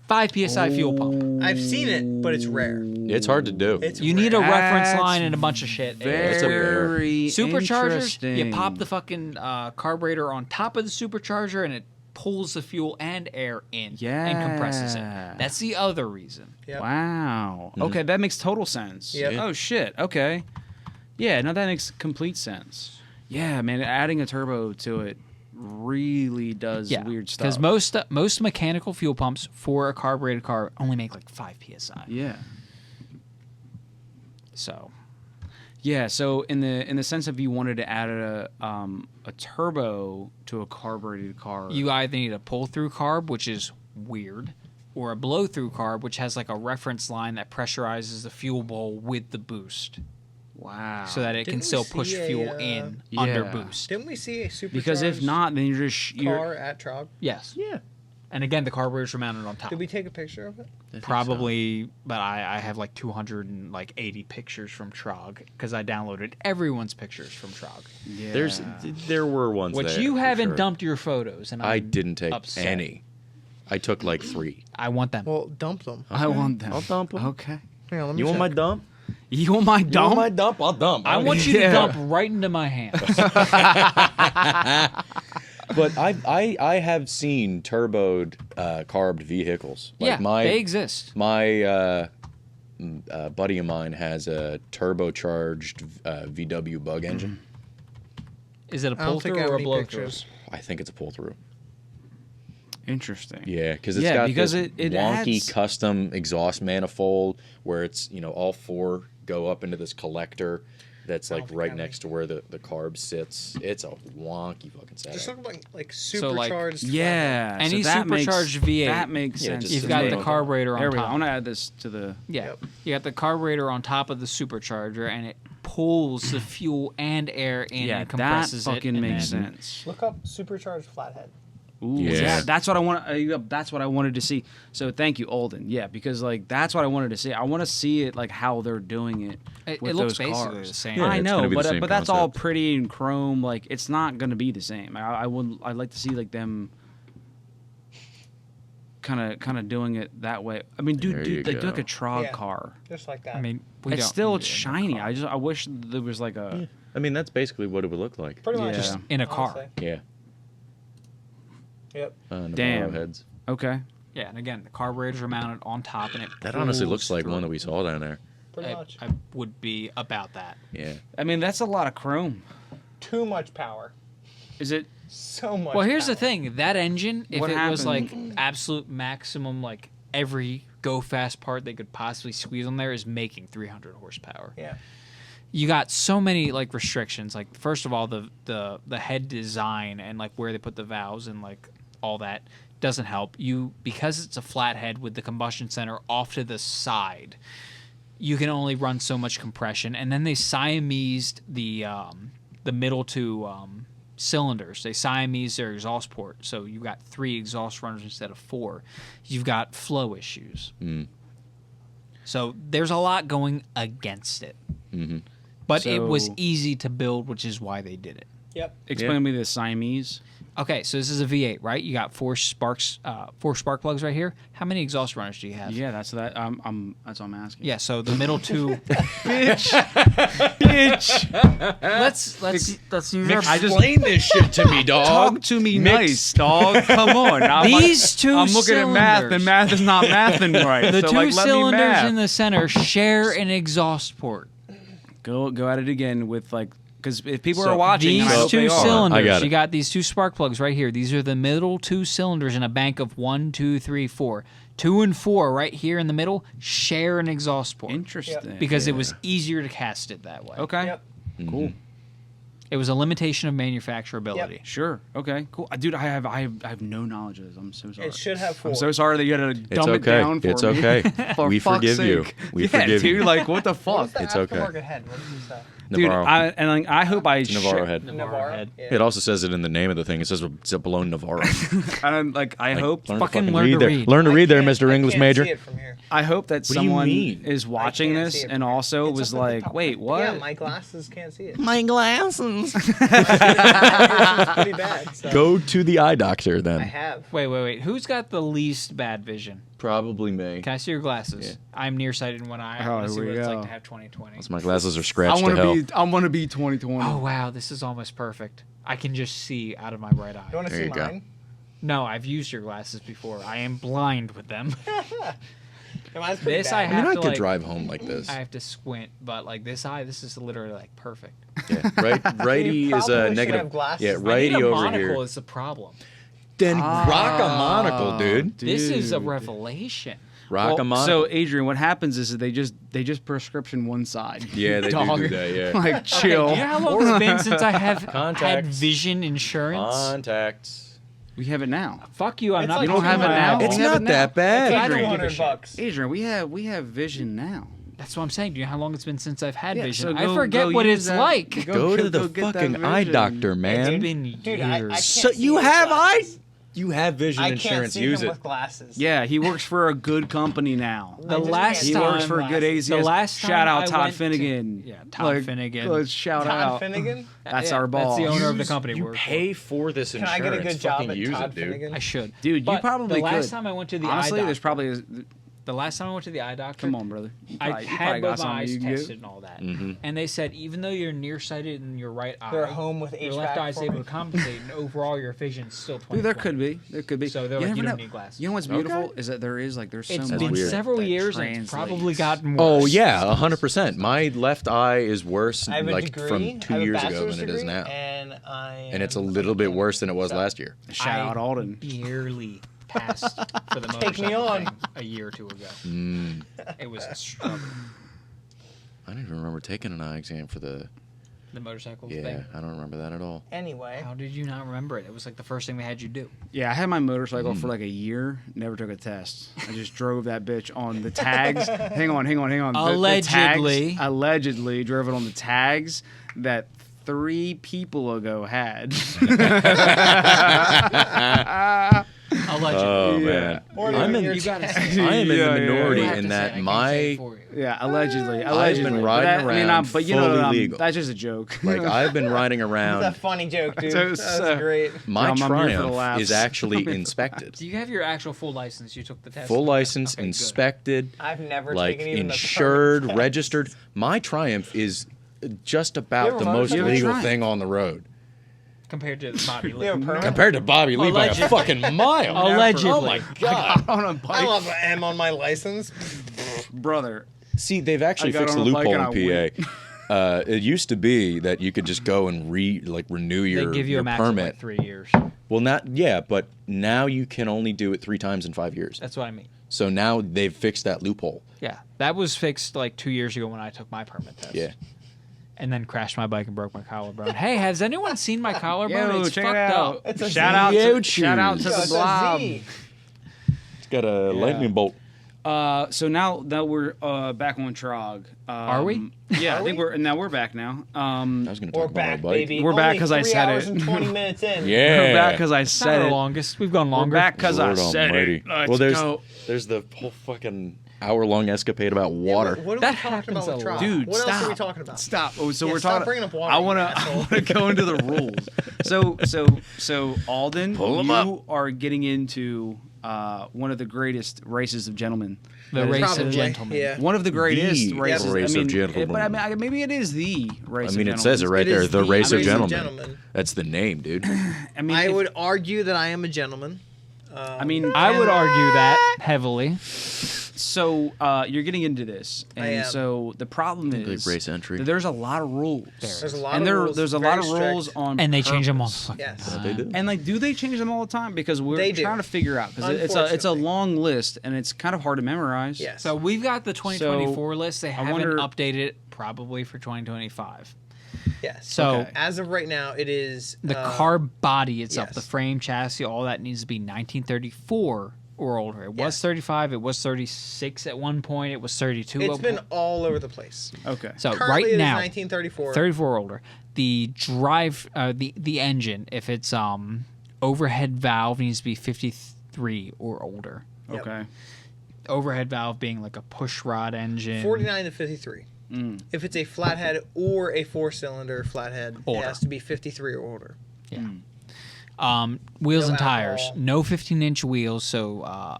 5 psi fuel pump. I've seen it, but it's rare. It's hard to do. It's You need a rare. reference That's line and a bunch of shit. That's a bear. Very Superchargers, you interesting. pop the fucking carburetor on top of the supercharger and it pulls the fuel and air in and compresses it. Yeah. That's the other reason. Yep. Wow. Okay, that makes total sense. Yep. Oh shit. Okay. Yeah, no, that makes complete sense. Yeah, man, adding a turbo to it really does weird stuff. Because most mechanical fuel pumps for a carbureted car only make like 5 psi. Yeah. So Yeah, so in the sense of you wanted to add a turbo to a carbureted car. you either need a pull-through carb, which is weird, or a blow-through carb, which has like a reference line that pressurizes the fuel bowl with the boost, wow. so that it can Didn't we still push see a, fuel in under Yeah. boost. Didn't we see a supercharged because if not, then you're just car at T.R.O.G? Yes. Yeah. And again, the carburetors are mounted on top. Did we take a picture of it? Probably, but I have like 280 pictures from T.R.O.G because I downloaded everyone's pictures from T.R.O.G. Yeah. There were ones Which there, you for haven't sure. dumped your photos, and I I'm didn't take upset. any. I took like 3. I want them. Well, dump them. I want them. I'll dump 'em. Okay. Hang on, let me You want check. my dump? You want my You dump? want my dump? I'll dump. I want you Yeah. to dump right into my hands. But I have seen turboed carbed vehicles. Like yeah, they exist. My buddy of mine has a turbocharged VW bug engine. Is it a I don't pull think through I have or a any blow through? pictures. I think it's a pull through. Interesting. Yeah, because it's Yeah, got because this it wonky adds- custom exhaust manifold where it's all 4 go up into this collector that's like think right I next to where the carb sits. It's a wonky fucking setup. Just look like So, like, supercharged. Yeah. Any so that supercharged makes, V8, That makes yeah, sense. just You've to got me. the carburetor on There we go. top. I want to add this to the. Yeah, Yep. you got the carburetor on top of the supercharger, and it pulls the fuel and air in Yeah, and that compresses fucking it. makes and sense. Look up supercharged flathead. Ooh, Yeah. yeah, that's what I want. That's what I wanted to see. So thank you, Alden. Yeah, because like that's what I wanted to see. I want to see it like how they're doing it It with looks those basically cars. the same. Yeah, I it's know, gonna be the but same but that's all concept. pretty and chrome. Like it's not going to be the same. I'd like to see like them kind of doing it that way. I mean, There you dude, like do like go. a T.R.O.G. Yeah. car. Just like that. I mean, we It's don't still need it in a shiny. car. I wish there was like a. I mean, that's basically what it would look like. pretty much. Yeah. Just in a car. honestly. Yeah. Yep. The Damn. heads. Okay. Yeah, and again, the carburetors are mounted on top, and it That honestly pulls looks like through. one that we saw down there. Pretty much. I would be about that. Yeah. I mean, that's a lot of chrome. Too much power. Is it? So much. Well, here's the power. thing: that engine, if What it was like happened? absolute maximum, like every go fast part they could possibly squeeze on there, is making 300 horsepower. Yeah. You got so many like restrictions. Like first of all, the head design and like where they put the valves and like all that doesn't help you, because it's a flat head with the combustion center off to the side. You can only run so much compression, and then they Siamesed the middle two cylinders. They Siamesed their exhaust port, so you got 3 exhaust runners instead of 4. You've got flow issues. So there's a lot going against it. Mm-hmm. But it was So- easy to build, which is why they did it. Yep. Explain me the Siamese. Okay, so this is a V8, right? You got 4 spark plugs right here. How many exhaust runners do you have? Yeah, that's that. That's what I'm asking. Yeah, so the middle two. bitch. let's use our. Explain this shit to me, dog. Talk to me nice, dog. Come on. These two I'm looking at math, cylinders. and math is not mathing right. The so, two like, let me cylinders math. in the center share an exhaust port. Go at it again with like Because if people So are watching, and I These hope they two are. I cylinders, got it. you got these two spark plugs right here. These are the middle two cylinders in a bank of 1, 2, 3, 4. 2 and 4 right here in the middle share an exhaust port. Interesting. Because it was easier to cast it that way. Okay. Yep. Cool. It was a limitation of manufacturability. Sure. Okay. Cool. Dude, I have no knowledge of this. I'm so sorry. It should have 4. I'm so sorry that you had to It's dumb it okay. down for It's me. okay. For We fuck's forgive you. sake. We yeah, forgive dude. you. Like, what the fuck? What's the It's okay. aftermarket head? What does it say? Dude, Navarro. I hope I Navarro head. Navarro. head. Yeah. It also says it in the name of the thing. It says it's a blown Navarro. I hope Learn fucking to learn to there. read. Learn to read there, I Mr. can't- English I can't major. see it from here. I hope that do you someone mean? is watching can't this see it and from here. also It's was up at the like, top. wait, what? Yeah, my glasses can't see it. My glasses. It's pretty bad. So. Go to the eye doctor I then. have. Wait. Who's got the least bad vision? Probably me. Can I see your glasses? Yeah. I'm nearsighted in one eye. I Oh, want to see here what we it's go. like to have 20/20. My glasses are I scratched to want hell. to be. I want to be 2020. Oh wow, this is almost perfect. I can just see out of my right eye. You want to There see you go. mine? No, I've used your glasses before. I am blind with them. Yeah, mine's pretty This bad. I I have mean, I to could like. drive home like this. I have to squint, but like this eye, this is literally like perfect. Yeah. Right, righty You is probably a should negative. have glasses. Yeah, I I need righty a over monocle here. is the problem. Then rock a monocle, dude. This is a Dude. revelation. Rock a Well, monocle. so Adrian, what happens is that they just prescription one side. Yeah, they Dog. do that. Yeah. Like chill. Do you know how long it's been since I have had Contacts. vision insurance? Contacts. We have it now. Fuck you, I'm It's not. like You don't have it putting now? my- It's We have not it that now. bad. I don't give a $200 shit. bucks. Adrian, we have vision now. That's what I'm saying. Do you know how long it's been since I've had Yeah, vision? so I go- forget go what use it's that- like. Go to the get that fucking eye vision. doctor, It's man. been Dude, I years. can't So see you with have glasses. you have vision I can't insurance. see Use him it. with glasses. Yeah, he works for a good company now. The I just last He can't time- works for a good glasses. ACS. The last Shout time out I Todd went to- Finnegan. Yeah, Todd Finnegan. Let's shout Todd out. Finnegan? That's Yeah, our boss. That's the owner of the company. we You work for. pay for this Can insurance. I get a good job Fucking at use Todd it, dude. Finnegan? I should. Dude, you But probably the last could. time I went to the Honestly, eye there's doctor, probably the last time I went to the eye doctor, come on, brother. You I probably- you probably had got both my something eyes you can get. tested and all that, Mm-hmm. and they said even though you're nearsighted in your right eye, They're home with your HVAC left eye is for able me. to compensate, and overall your vision's still 20/20. Dude, there could be. There could be. So they're like, never you don't know. need glasses. You know what's beautiful is that there is like there's so It's much. been weird. several that years and it's probably translates. gotten worse. Oh yeah, 100%. My left eye is worse I have a like degree. from I 2 have a years ago bachelor's than it is degree, now. And And it's a little bit worse than it was last year. Shout out Alden. Barely passed for the Take me motorcycle on. thing a year or two ago. Mm. It was a struggle. I don't even remember taking an eye exam for the. The motorcycle Yeah, thing. I don't remember that at all. Anyway, How did you not remember it? It was like the first thing they had you do. Yeah, I had my motorcycle for like a year. Never took a test. I just drove that bitch on the tags. hang on. Allegedly. Allegedly drove it on the tags that 3 people ago had. Allegedly. Oh Yeah. man, Or I'm even in. your You gotta tag. say I am in Yeah, the yeah, minority You have in to say it. I that can't say it my for you. Yeah, allegedly. I've been riding around but you know, fully legal. that's just a joke. like I've been riding That's a around. funny joke, dude. So- That so- was great. My I'm here for the Triumph laughs. is actually inspected, Do you have your actual full license? You took the test. full license, Okay, good. inspected, I've never like taken even insured, the permit test. registered. My Triumph is just You about have the a most motorcycle? legal Triumph. thing on the road. Compared to the Bobby You have a Lee. permit? Compared to Bobby Lee by a Allegedly. fucking mile. Allegedly. Oh my god. on a I bike, love an M on my license. brother. See, they've actually I got fixed the on a bike loophole in and I PA. It used to be that you could just go and renew They your, give you your a max permit. of like 3 years. Well, but now you can only do it 3 times in 5 years. That's what I mean. So now they've fixed that loophole. Yeah, that was fixed like 2 years ago when I took my permit test. Yeah. And then crashed my bike and broke my collarbone. Hey, has anyone seen my collarbone? Yo, It's check fucked it out. up. It's a Shout Z. out Yo, to shout out to cheers. Yo, the it's blob. a Z. It's got a lightning bolt. So now that we're back on T.R.O.G. Are we? Yeah, Are I think we? we're back now. I was going to We're talk about my back, bike. baby. We're back Only 'cause I 3 said hours it. and 20 minutes in. Yeah. We're back because I Not said our it. longest. We've gone We're longer. back because I Lord said almighty. it. Let's Well, go. there's the whole fucking hour-long escapade about water. Yeah, what are That we talking happens about with a T.R.O.G? lot. Dude, what stop. else are we talking about? Stop. Oh, so Yeah, we're stop talking. bringing up water, I you want asshole. to go into the rules. So Alden, Pull 'em you up. are getting into one of the greatest races of gentlemen. The That is- race Probably, of gentlemen. Yeah. One of the greatest The races. race I of mean, gentlemen. but I mean, maybe it is the race. I mean, of it says it gentlemen. right It there. is The race of race gentlemen. That's the name, dude. I mean, I if- would argue that I am a gentleman. I mean, I would argue that heavily. so you're getting into this, I and am. so the problem Big is race entry. that there's a lot of rules. There's a lot and of rules, there's a very lot of rules strict. on And they change them all purpose. fucking Yes. time. They do. And like, do they change them all the time? Because we're They do. trying to figure out because it's a Unfortunately. long list and it's kind of hard to memorize. Yes. So we've got the 2024 list. They haven't wonder- updated it probably for 2025 Yes. So Okay. As of right now, it is the car body itself, yes. the frame, chassis, all that needs to be 1934 or older. It was Yes. 35. It was 36 at one point. It was 32. It's at been one- all over the place. Okay. so Currently, right it is now 1934. 34 or older. The drive, the engine, if it's overhead valve, needs to be 53 or older. Yep. Okay. Overhead valve being like a push rod engine. 49 to 53. Mm. If it's a flathead or a 4-cylinder flathead, Older. it has to be 53 or older. Wheels No and tires. alcohol. No 15-inch wheels. So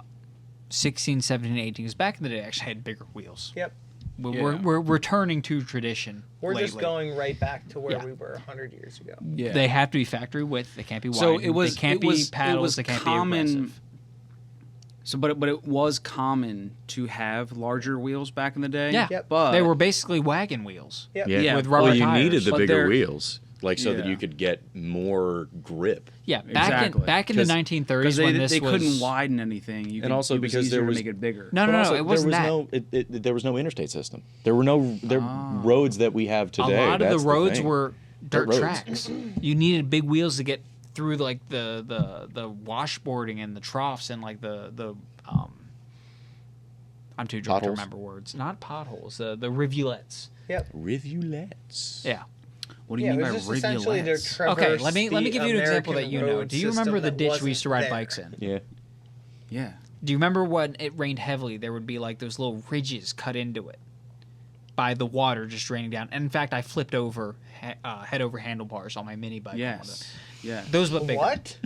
16, 17, 18. Because back in the day, I actually had bigger wheels. Yep. We're returning to tradition. We're just lately. going right back to where Yeah. we were 100 years ago. Yeah. They have to be factory width. They can't be wide. So it was. They can't it was, be paddles. It was they can't common. be aggressive. So, but it was common to have larger wheels back in the day. Yeah, Yep. But they were basically wagon wheels. Yep. Yeah, with rubber well, you tires. needed the But bigger they're- wheels, like so that Yeah. you could get more grip. Yeah, Exactly. back in the 'Cause- 1930s because when this they was couldn't widen anything. You And could, also it was because easier there to was- make it bigger. No, But no, also, it wasn't that. there was no interstate system. There were no roads that we have today. A lot of That's the roads thing. were dirt roads. tracks. You needed big wheels to get through like the washboarding and the troughs and like the I'm too drunk to Potholes? remember words. Not potholes. The rivulets. Yep. rivulets. Yeah. What do you Yeah, mean it by was just essentially to rivulets? traverse Okay, let me the give you an example that American you know. road Do you remember system the that ditch we used to ride wasn't bikes there. in? Yeah. Yeah. Do you remember when it rained heavily? There would be like those little ridges cut into it by the water just draining down. And in fact, I flipped over head over handlebars on my mini bike. Yes. Yeah. Those but bigger. What?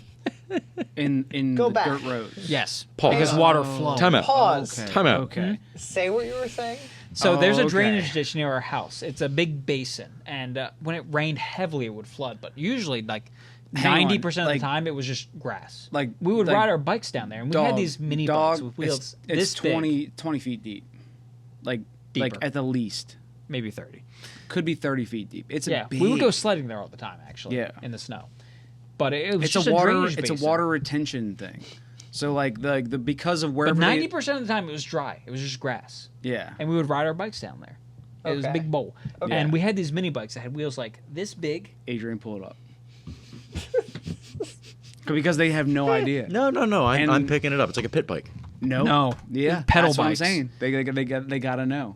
In Go the back. dirt roads. Yes. Pause. Because water flowed. Time out. Pause. Okay. Time out. Okay. Say what you were saying. So there's a okay. drainage ditch near our house. It's a big basin, and when it rained heavily, it would flood. But usually, like Hang on, 90% of like- the time, it was just grass. Like We would like ride our bikes down there, and we had these mini bikes with wheels It's this big, 20 feet deep. Like Deeper. at the least. maybe 30. Could be 30 feet deep. It's Yeah, a big, we would go sledding there all the time, actually. Yeah. In the snow. But it was it's just a water drainage it's a basin. water retention thing. So like the because of But wherever 90% of the time, it was dry. It was just grass, yeah. and we would ride our bikes down there. It was a Okay. big bowl, Okay. and we had these mini bikes that had wheels like this big. Adrian, pull it up. Because they have no idea. No. And- I'm picking it up. It's like a pit bike. No. No. Yeah. Pedal that's what I'm bikes. saying. They gotta know.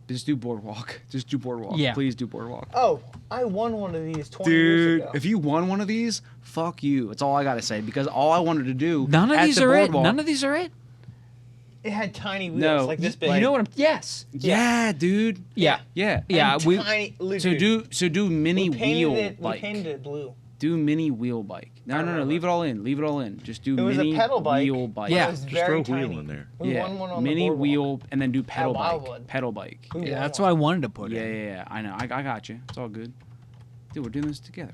Just do boardwalk. Just do boardwalk. Yeah. Please do boardwalk. Oh, I won one of these 20 years Dude, ago. if you won one of these, fuck you. That's all I gotta say. Because all I wanted to do. None of at these the are it. boardwalk- None of these are it. It had tiny wheels, No, like this big. You know what I'm? Yes. Yeah, dude. Yeah. Yeah. Yeah. And We. tiny, look, So dude, do mini we painted wheel it, bike. We painted it blue. Do mini wheel bike. No, I no, no. remember. Leave it all in. Leave it all in. Just do It was mini a pedal bike. wheel bike. Yeah. It was Just very throw a wheel tiny. in there. We Yeah. won one on Mini the boardwalk. wheel and then do pedal bike. Wildwood. Pedal bike. We Yeah, won that's one. what I wanted to put Yeah, in. yeah, yeah. I know. I got you. It's all good. Dude, we're doing this together.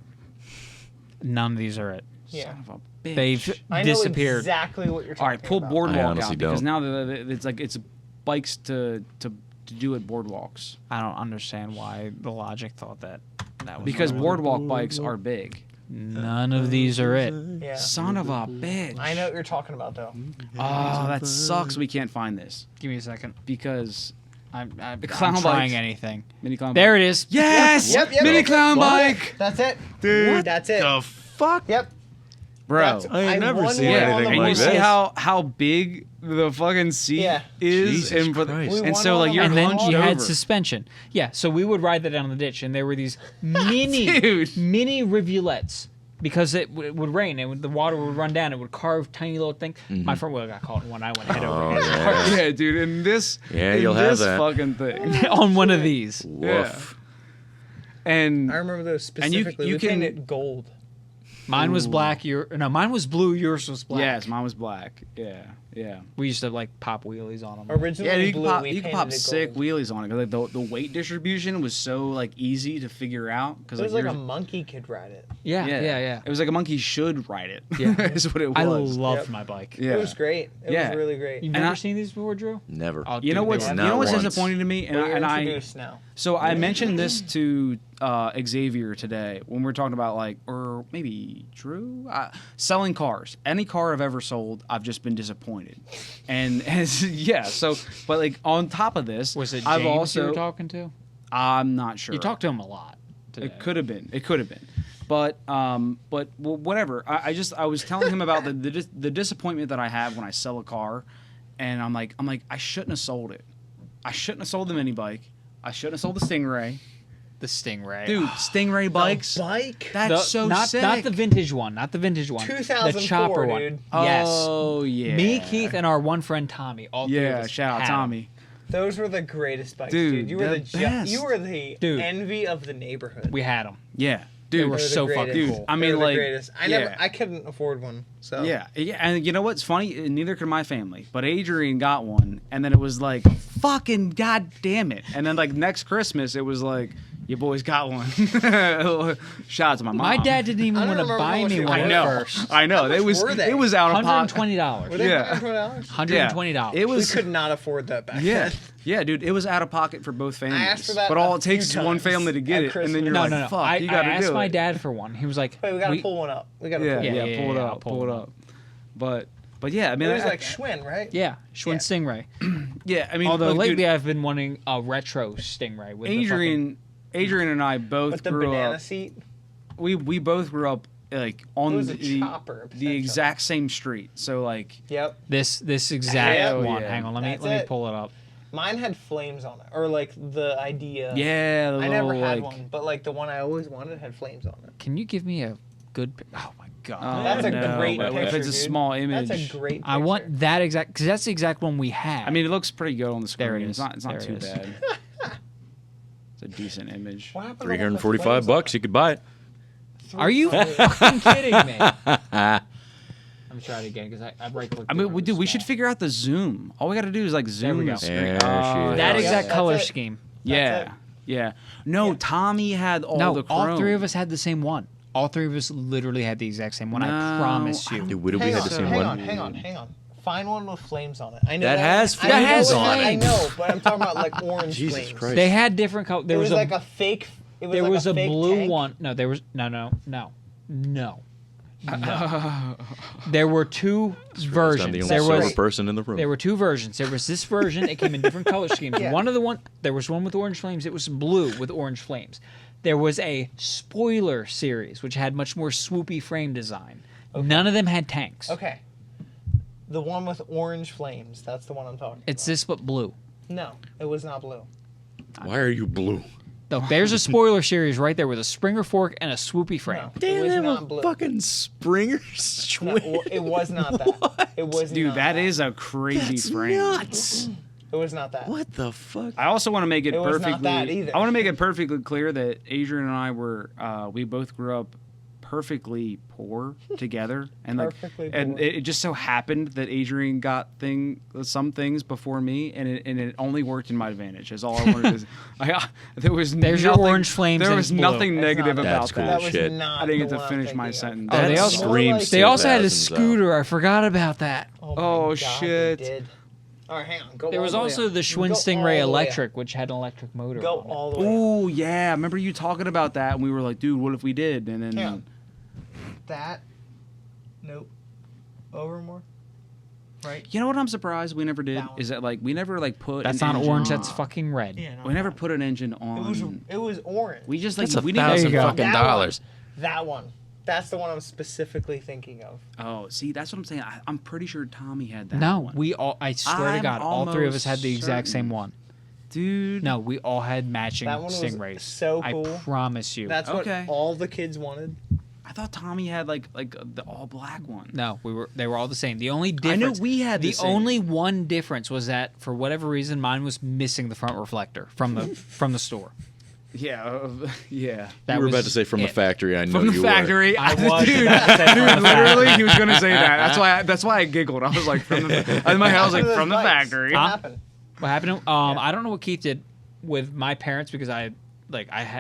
None of these are it. Yeah. Son of a bitch. They've I know disappeared. exactly what you're talking All right, pull about. I boardwalk honestly out because don't. now it's like it's bikes to do at boardwalks I don't understand why the logic thought that was because right. boardwalk bikes are big. None of these are it. Yeah. Son of a bitch. I know what you're talking about, though. Oh, that sucks. We can't find this Give me a second. because I'm clown trying bike. anything. mini clown. There bike. it is. Yes. Yep, yep, Mini yep. clown What? bike, That's it. dude. That's it. The fuck? Yep. Bro. That's- I ain't never won seen one Yeah, on the anything and you like see this. how big the fucking seat Yeah. is, Jesus and, Christ. We and won so one like on you're And then hunched you over. had suspension. Yeah, so we would ride that down the ditch, and there were these mini, Dude. mini rivulets because it would rain and the water would run down. It would carve tiny little things. My front wheel got caught in one. I went head over Oh, head yeah. Yeah, dude, in this, Yeah, in you'll have this that. fucking thing, on one of these. Woof. and I remember those And you- specifically. you we can- painted it gold. Mine was black. Mine was blue. Yours was black. yes, mine was black. Yeah, Yeah. We used to like pop wheelies on them. Originally Yeah, you blue, can pop, we you can painted pop it sick gold. wheelies on it. 'Cause, like, the weight distribution was so like easy to figure out. Because It was like a yours- monkey could ride it. Yeah. It was like a monkey should ride it. Yeah. is what it was. I loved Yep. my bike. Yeah. It was great. It Yeah. was really great. You've And never I- seen these before, Drew? Never. Oh, You know dude, what's they you were- know what's once. disappointing to me, But you're and I introduced now. so I mentioned this to Xavier today when we were talking about like, or maybe Drew, selling cars. Any car I've ever sold, I've just been disappointed, and yeah. So, but like on top of this, Was it I've James also you were talking to? I'm not sure. You talked to him a lot today. It could have been. It could have been. But well, whatever. I was telling him about the disappointment that I have when I sell a car, and I'm like I shouldn't have sold it. I shouldn't have sold the mini bike. I shouldn't have sold the Stingray. The Stingray. Dude, Stingray bikes. Bike. That's so not, sick. Not the vintage one. Not the vintage one. 2004, the chopper one. dude. Yes. Oh yeah. Me, Keith, and our one friend Tommy. All three of Yeah. us Shout out had 'em. Tommy. Those were the greatest bikes, Dude, dude. You were the the best. you were the Dude. envy of the neighborhood. We had them. Yeah. They Dude. were They were the so fucking greatest. cool. I They mean, were the like, greatest. yeah. I couldn't afford one. So Yeah, and you know what's funny? Neither could my family. But Adrian got one, and then it was like, fucking goddamn it! And then like next Christmas, it was like, your boys got one. Shout out to my mom. My dad didn't even I don't want to remember how buy much me they one were. I at know. first. I know. How much were they? It was out of pocket. $120. were they Yeah. $120? $120. It We was. could not afford that back Yeah, then. yeah, dude. It was out of pocket for both families. asked for that but all a it takes is few one times family to get at it, and then you're No, like, no, no. fuck, I you gotta asked do my it. dad for one. He was like, Wait, we gotta pull one up. We gotta Yeah, pull yeah, one up. yeah, pull it yeah, up, I'll pull pull it it up. But yeah, I mean, It was I- like Schwinn, right? yeah, Schwinn Yeah. Stingray. yeah, I mean, Although look, lately dude, I've been wanting a retro Stingray with Adrian and I both With the grew banana up. seat. We both grew up like It on was a the chopper. the exact same street. So like, Yep. this exact Hell one. yeah. Hang on, let That's me it. pull it up. Mine had flames on it, or like the idea. yeah, the I little, never had like, one, but like the one I always wanted had flames on it. Can you give me a good? Oh my god. Oh, That's a no, great but picture, if it's a dude. small image, That's a great. I want that exact because that's the exact one we had. I mean, it looks pretty good on the screen. There it It's is. not. It's not There too it is. bad. It's a decent image. What happened to the one with $345 flames on you could buy it. are you fucking kidding me? Let me try it again because I right clicked. I mean, we should figure out the zoom. All we got to do is like zoom we the go. screen. There she is. that Yeah, exact that's color it. scheme. Yeah, That's yeah. No, Yeah. Tommy had all No, the chrome. all three of us had the same one. All three of us literally had the exact same one. I No, promise I you. don't- Dude, what did we Hang have on, the same hang one? on, hang on. Find one with flames on it. I know That has I know flames it- on it. I know, but I'm talking about like orange Jesus flames. Christ. They had different colors. There was like a fake. It was there like was a fake blue tank. one. No, there was no. There were two I'm the versions. only There sober was person in the room. there were two versions. There was this version. It came in different color schemes. Yeah. There was one with orange flames. It was blue with orange flames. There was a spoiler series which had much more swoopy frame design. None of them had tanks. Okay. The one with orange flames. That's the one I'm talking It's about. this but blue. No, it was not blue. Why are you blue? Look, there's a spoiler series right there with a Springer fork and a swoopy frame. No, it was not blue. fucking Springer No, it was not that. It was Dude, not that is a crazy frame. nuts. It was not that. What the fuck? I also want to make it, It was perfectly. not that either. I want to make it perfectly clear that Adrian and I were. We both grew up perfectly poor together, and like, Perfectly and poor. it just so happened that Adrian got some things before me, and it only worked in my advantage. Is all I wanted to. There was There's your nothing- orange flames There and was blue. nothing That's negative not- about That's cool that. as That was shit. not I didn't the get to one I'm finish my thinking of. sentence. Oh, they That also- screams They also had a 2000s, though. scooter. I forgot about that. Oh, Oh, my God, shit. They did. All right, hang on. Go There all was the way also up. the Schwinn Go Stingray all the way up. Electric, which had an electric motor. Go on it. all the way up. Oh yeah, I remember you talking about that, and we were like, "Dude, what if we did?" And then, Hang on. That. Nope. Over more. Right. you know what I'm surprised we never did That one. is that like we never like put. That's an not engine orange. on- That's fucking red. Yeah. No, We never put an engine on. It was orange. We just like That's we $1,000 didn't. go. fucking That dollars. That one. That's the one I'm specifically thinking of. Oh, see, that's what I'm saying. I'm pretty sure Tommy had that. No, one. we all. I swear to I'm God, all three of us had the almost exact certain. same one. dude. No, we all had matching That one was Stingrays. so cool. I promise you. That's Okay. what all the kids wanted. I thought Tommy had like the all black one. No, they were all the same. The only I difference. knew we had the same. only one difference was that for whatever reason mine was missing the front reflector from the from the store. Yeah. That You were was about to say from the it. factory. I know From the you factory. I was Dude, about to say from the literally, factory. he was gonna say that. That's why I giggled. I was like, from the. In my head, I was like, Those from the bikes. factory. What Huh? happened? What happened? I don't know what Keith did with my parents because I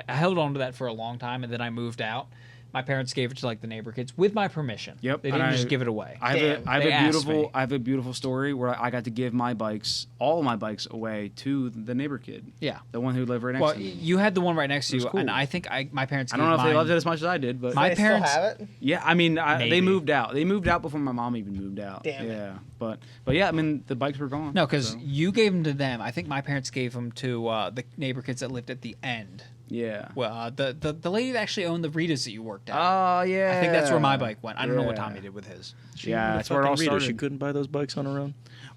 held on to that for a long time and then I moved out. My parents gave it to like the neighbor kids with my permission. Yep, They and didn't I- just give it away. I Damn, have they a asked me. beautiful. I have a beautiful story where I got to give my bikes, all of my bikes, away to the neighbor kid, Yeah. the one who lived right next Well, to me. you had the one right next to It was you, cool. and I think my parents. I Gave don't know if they mine- loved it as much as I did, but My They parents- still have it. yeah, I mean, they Maybe. moved out. They moved out before my mom even moved out. Damn it. Yeah, but yeah, I mean, the bikes were gone. No, because so, you gave them to them. I think my parents gave them to the neighbor kids that lived at the end. yeah. Well, the lady that actually owned the Ritas that you worked at. Oh yeah. I think that's where my bike went. I don't know what Yeah. Tommy did with his. Yeah, that's where it all started. She couldn't buy those bikes on her own.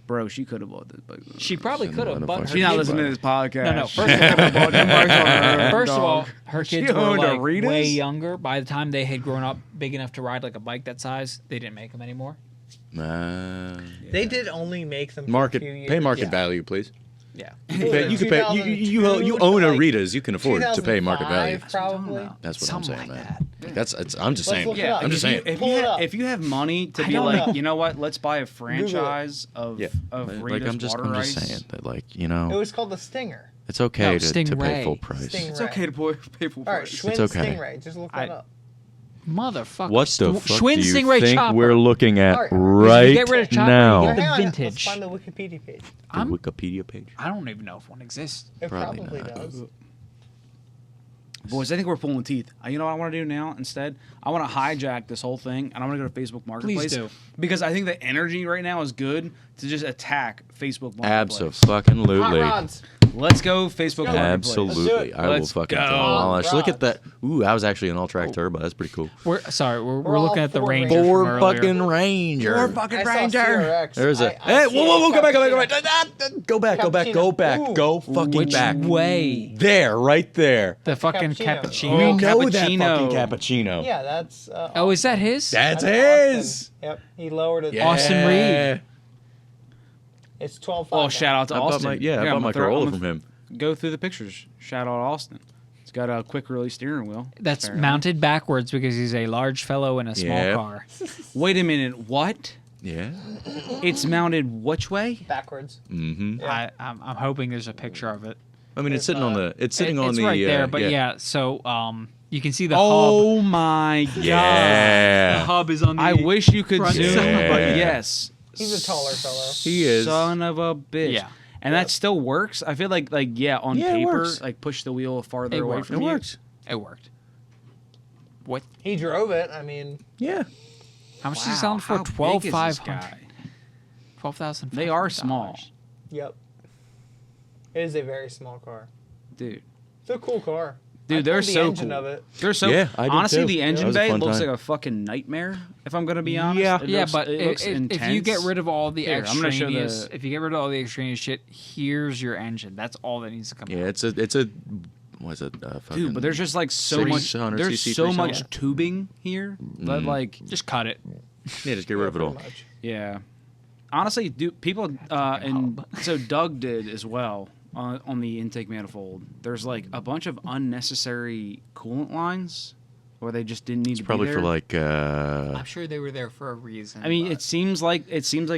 Bro, she could have bought this bike. She probably Send could the have, but motherfucker. her She's not kids- listening to this podcast. No, She first of all- could've bought them bikes on her own, First of all, dog. her She kids were owned a like Ritas? way younger. By the time they had grown up big enough to ride like a bike that size, they didn't make them anymore. They did only make them for Market, a few years. pay market Yeah. value, please. Yeah. You can pay. You own a Ritas. You can afford to pay market value. 2005, probably. That's what Something I'm saying, like man. I'm just Let's saying. look it Yeah, up. I'm just saying. If you have money to I be don't like, know. you know what, let's buy a franchise of Yeah, Rita's I'm just water rice. saying that, like, you It know, was called the Stinger. it's okay No, to pay Stingray. full price. Stingray. It's okay to pay full All right, price. Schwinn It's okay. Stingray. Just look I- that up. Motherfucker. What the fuck Schwinn do you Stingray think chopper. we're looking at All right. right You get rid of chopper, now? you Hang get on, vintage. Let's find the Wikipedia page. The I'm- Wikipedia page. I don't even know if one exists. It Probably probably not. does. Boys, I think we're pulling teeth. You know what I want to do now instead? I want to hijack this whole thing, and I want to go to Facebook Marketplace. do. Because I think the energy right now is good to just attack Facebook Marketplace. Hot Absolutely. rods. Let's go Facebook Marketplace. Absolutely. I will Let's fucking go. demolish. Look at that. Rods. Ooh, that was actually an all-track turbo. That's pretty cool. We're We're looking all at the for Ranger. Ranger. Four from earlier. fucking Ranger. Four fucking I saw Ranger. CRX. There's a. I Hey, see whoa, a go back. cappuccino. Go back. Cappuccino. Ooh. Go fucking Which back. way? There, right there. The fucking Cappuccino. cappuccino. We Oh, know that cappuccino. fucking cappuccino. Yeah, that's. Oh, is that his? That's Austin. his. Yep, he lowered it. Yeah. Austin Reed. It's 12. Oh, shout out to I bought Austin. my, I I'm bought my gonna throw- Corolla I'm from gonna him. Go through the pictures. Shout out Austin. It's got a quick release steering wheel. That's apparently. mounted backwards because he's a large fellow in a small Yep. car. Wait a minute. What? Yeah. It's mounted which way? Backwards. Mm-hmm. Yeah. I'm hoping there's a picture of it. I mean, it's It's sitting on not. the. It's sitting on it's the. right there, but yeah. So you can see the hub. Oh my god. The Yeah. hub is on the. I wish you could front zoom, side. but Yeah. yes. He's a taller fellow. He is. Son of a bitch. Yeah. And that still works. I feel like yeah, on Yeah, it paper, works. like push the wheel farther It away works. from It you. works. It worked. What? He drove it. I mean, Yeah. How much is he Wow, selling for? how big is this 12,500. guy? 12,000. They are small, yep. It is a very small car. dude. It's a cool car. Dude, I they're pulled the so engine cool. of it. They're so Yeah, I did honestly too. the That engine was a bay fun looks time. like a fucking nightmare. If I'm gonna be honest, Yeah. It Yeah, looks- but it looks if you intense. get rid of all the Here, I'm gonna show extraneous, the- if you get rid of all the extraneous shit, here's your engine. That's all that needs to come Yeah. out. It's a. What's it? Fucking, dude, but there's just like so much. 600 There's cc so three much cylinder. tubing here that like Just cut it. Yeah, just get rid of it all. Pretty much. yeah. Honestly, people and so Doug did as well on the intake manifold. There's like a bunch of unnecessary coolant lines where they just didn't need It's to probably be for there. like. I'm sure they were there for a reason. I mean, but- it seems like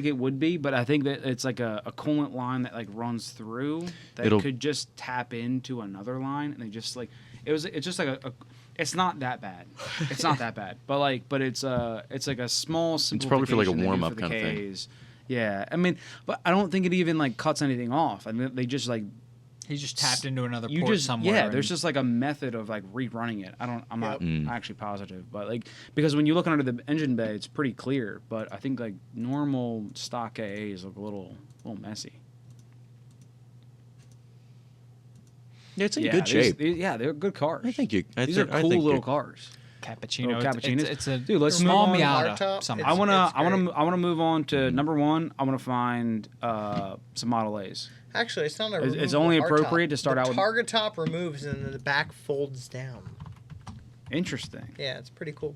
it would be, but I think that it's like a coolant line that like runs through that It'll- could just tap into another line, and they just like it's just like a it's not that bad. It's not that bad, but it's like a small simplification. probably for like a they do warm-up for the kind of thing. Ks. Yeah, I mean, but I don't think it even like cuts anything off. I mean, they just like he just tapped into another you port just somewhere. yeah. and- There's just like a method of like rerunning it. I'm not Mm. actually positive, but like because when you look under the engine bay, it's pretty clear. But I think like normal stock AAs look a little messy. Yeah, it's in yeah, good shape. They're good cars. I think you. These are cool little cars. cappuccino. Little cappuccinos. It's a Dude, let's small move on. Miata. Hardtop, somehow. I It's- wanna great. move on to number one. I wanna find some Model A's. Actually, it's not a. It's removable only hardtop. appropriate to start the out with- Target top removes and then the back folds down. Interesting. Yeah, it's pretty cool.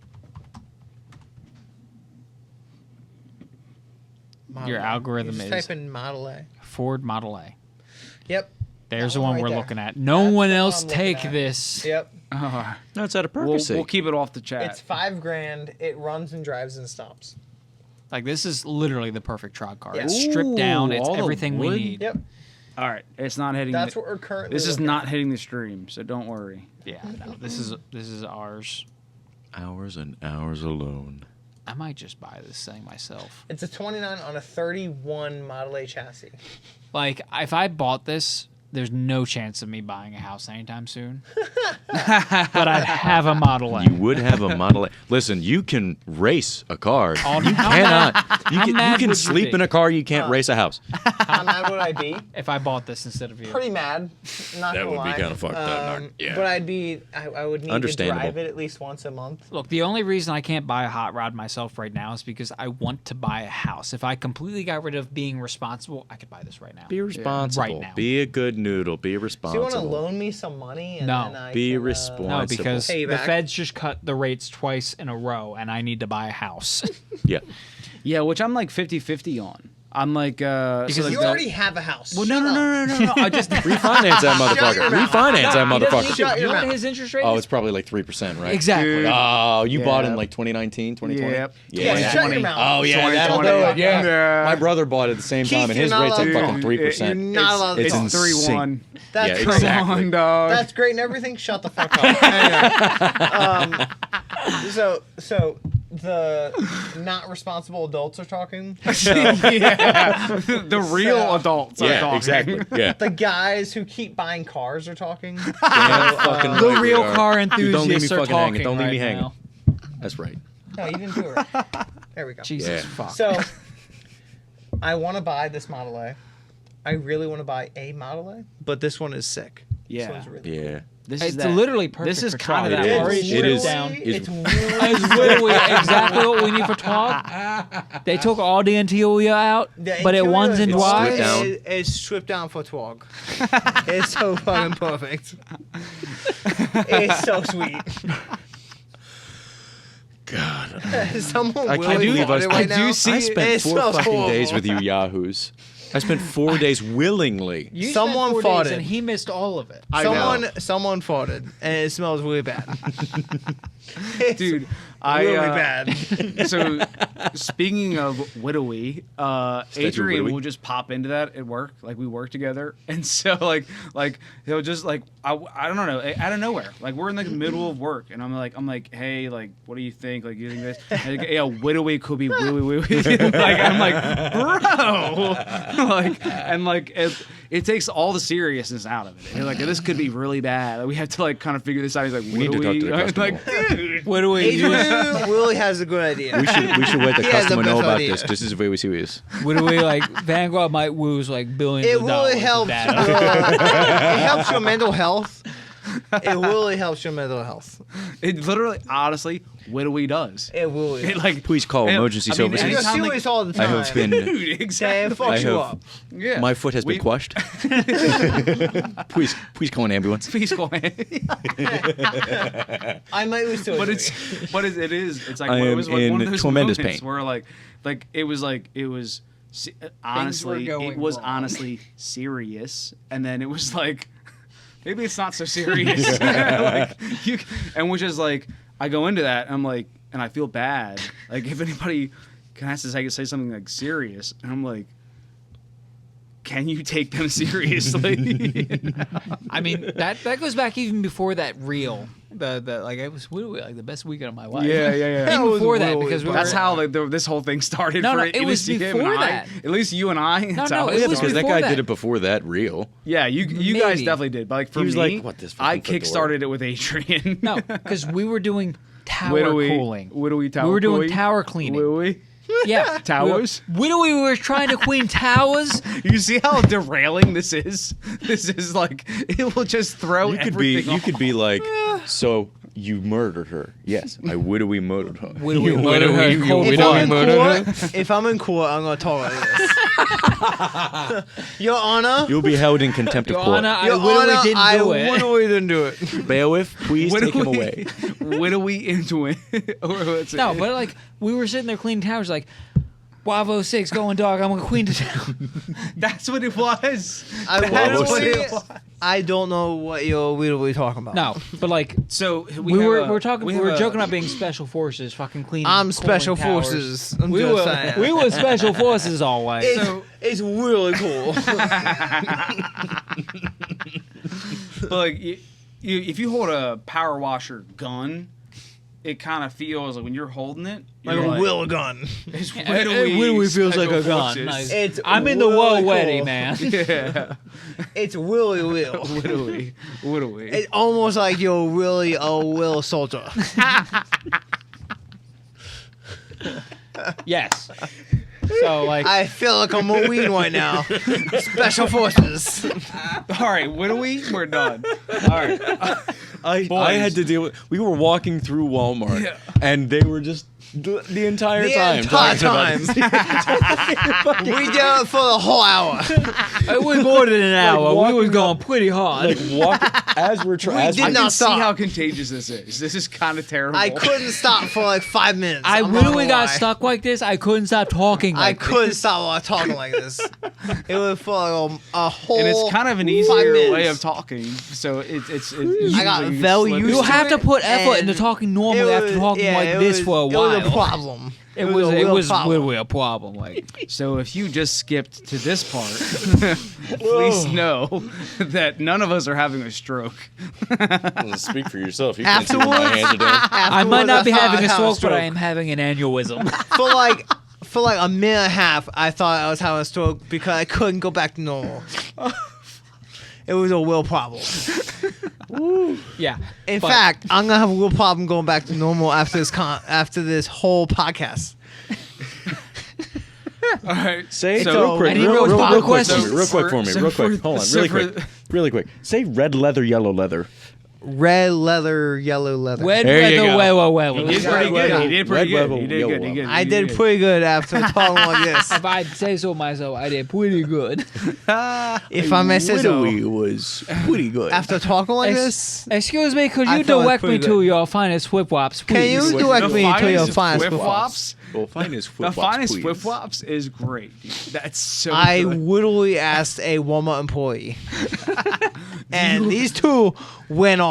Model Your A. algorithm you just is- type in Model A. Ford Model A. Yep. There's That the one one right we're there. looking at. No That's one the one else I'm looking take at. this. Yep. No, it's out of We'll, purpose. we'll keep it off the chat. It's $5,000. It runs and drives and stops. Like, this is literally the perfect T.R.O.G car. Yeah. It's stripped down. Ooh, It's all the everything we wood? need. Yep. All right, it's not hitting. That's the, what we're currently. This is looking not at. hitting the stream, so don't worry. Yeah, no, this is ours. Hours and hours alone. I might just buy this thing myself. It's a 29 on a 31 Model A chassis. Like, if I bought this, there's no chance of me buying a house anytime soon. But I'd have a Model A. You would have a Model A. Listen, you can race a car. You cannot. You how mad can would you sleep be? in a car. You can't race a house. How mad would I be? If I bought this instead of you. Pretty mad. Not That gonna would be lie. kinda fucked up, Mark. Yeah. But I'd be. I would need to Understandable. drive it at least once a month. Look, the only reason I can't buy a hot rod myself right now is because I want to buy a house. If I completely got rid of being responsible, I could buy this right now. Be responsible. Right now. Be a good noodle. Be Do responsible. you want to loan me some money? And No. then I Be can, responsible. No, because Pay you the back. feds just cut the rates twice in a row, and I need to buy a house. Yeah. Yeah, which I'm like 50-50 on. I'm like Because so like You the- already have a house. Well, Shut no. up. I just Refinance that motherfucker. your mouth. Refinance that No, he doesn't motherfucker. need Shut you your know what mouth. his interest rate Oh, is? it's probably like 3%, right? Exactly. Dude. Oh, you bought in Yeah. like 2019, 2020? Yep. Yeah, shut your mouth. Oh, yeah, 2020. that'll do it. Yeah. Yeah. My brother bought it at the same Keith, time, and you're his not rate's like allowed to fucking talk. 3%. You're not allowed to It's talk. insane. 3-1. That's Yeah, great. exactly. Come on, dog. That's great and everything. Shut the fuck up. Anyway, so the not responsible adults are talking. Yeah. The real adults are Yeah, talking. exactly. Yeah. The guys who keep buying cars are talking. Damn fucking The right we real are. car Don't leave me enthusiasts are fucking hanging. talking Don't leave me right hanging. now. That's right. No, you didn't do it right. There we go. Jesus Yeah. fuck. So, I want to buy this Model A. I really want to buy a Model A, but this one is sick. Yeah. This one's really Yeah. This It's is that, literally perfect. This is for kind of T.R.O.G. that. It Already is. stripped It is. down. It's It's literally exactly what we need for T.R.O.G. They took all the interior out, but it ones and Stripped drives. down. It's stripped down for T.R.O.G. It's so fucking perfect. It's so sweet. God. Someone I will can't believe bought I it right spent, now. I spent It 4 smells fucking horrible. days with you yahoos. I spent 4 days willingly. You spent Someone 4 fought days it. and he missed all of it. Someone farted, and it smells really bad. It's Dude, really I bad. So speaking of widowy, Adrian widowy? will just pop into that at work. Like we work together, and so like he'll just like I don't know out of nowhere. Like we're in the middle of work, and I'm like, hey, like what do you think? Like you think this? And like, yeah, widowy could be willy. Like I'm like, bro, like and like it takes all the seriousness out of it. And, like this could be really bad. Like, we have to like kind of figure this out. He's like, We need to talk to the I'm customer. like, dude. What do we use? Adrian really has a good idea. We should let the He has the customer know best about idea. this. This is very serious. What do we like? Vanguard might lose like billions It of dollars. really helps. with that. It helps your mental health. It really helps your mental health. It literally, honestly, widowy does. It really. It like Please call and- emergency I mean, services. You're anytime, like- serious all the I time. have been. Dude, Yeah, exactly. it fucks you have- up. Yeah. My foot has been crushed. Please call an ambulance. Please go ahead. I might lose to it. But it is. It's like I it am was like one of in those tremendous moments pain. where it was honestly going it was wrong. honestly serious, and then it was like maybe it's not so serious. Like, and which is like I go into that and I'm like, and I feel bad. Like if anybody can ask to say something like serious, and I'm like, can you take them seriously? I mean, that goes back even before that reel. The like it was literally like the best weekend of my life. Yeah. Even before that, because we That's were, how like this whole thing started. No, for no, at it was least him before and I. that. At least you and I. That's no, how it Yeah, was because that before guy that. did it before that reel. Yeah, you guys Maybe. definitely did. But like for He was me, like, "What, this I fucking kickstarted it with Adrian. No, because we were doing tower Widowy, cooling. Widowy tower. We were doing cooling. tower cleaning. Widowy. Yeah, Towers? We were trying to clean towers. You see how derailing this is? This is like it will just throw You could everything. be like, so you murdered her. Yes, I widowy murdered her. We murdered her. You Cold widowy blooded. murdered her. If I'm in court, I'm gonna talk like this. Your Honor. You'll be held in contempt of Your court. Honor, I Your literally Honor, didn't I do it. literally didn't do it. Bailiff, please take him away. Widowy into it. Or what's it? No, but like we were sitting there cleaning towers, like, 506 going dog. I'm a queen to town. That's what it was. I don't know what you're talking about. No, but like So we were joking about being special forces, fucking clean. I'm special towers. forces. I'm We just were saying. we were special forces always. It's really cool. But like, if you hold a power washer gun, it kind of feels like when you're holding it, like you're a wheel gun. It's It literally feels like a gun. Forces. I'm in the really woe weddy, cool. man. Yeah, It's really wheel. literally. It's almost like you're really a will soldier. Yes. So like I feel like I'm a Marine right now. Special forces. All right, we're done. All right. I had to deal with. We were walking through Walmart, and they were just the entire time. We did it for the whole hour. it was more than an hour. We was going pretty hard. As we're trying. did I not can see stop. how contagious this is. This is kind of terrible. I couldn't stop for like 5 minutes. I I'm not literally gonna got lie. stuck like this. I couldn't stop talking. I Like couldn't stop while talking like this. It was for like a whole. And it's kind of an 5 easier minutes. way of talking. So it's I got usually very slippery. used you to have to it, put effort and into talking normally it after was- talking yeah, like it this was- for a while. It was a problem. It a was real problem. literally a problem. Like So if you just skipped to this part, please know that none of us are having a stroke. Speak for yourself. You can't see where my Afterwards, hands are doing. I might not be having a Afterwards, stroke, but I am having an aneurysm. for like a minute and a half, I thought I was having a stroke because I couldn't go back to normal. It was a real problem. yeah. In But- fact, I'm gonna have a real problem going back to normal after this whole podcast. All right. Say So- real quick, I need real real quick questions. for me, real quick for me, So real quick. for- Hold on, so really for- quick, really quick. Say red leather, yellow leather. Red leather, yellow leather. Red There you weather, go. well. He did pretty good. He did pretty Red good. He did level, good. He yellow did. I he did pretty good after talking like this. If I say so myself, I did pretty good. If I may say so. was pretty good. After talking like Ex- this, Excuse me, could I you felt direct me pretty to good. your finest flip-flops, please? can you direct me to your finest flip flops? flops? Well, finest The flip flops, finest please. flip flops is great. Dude. That's so. I good. literally asked a Walmart employee, and these two went off.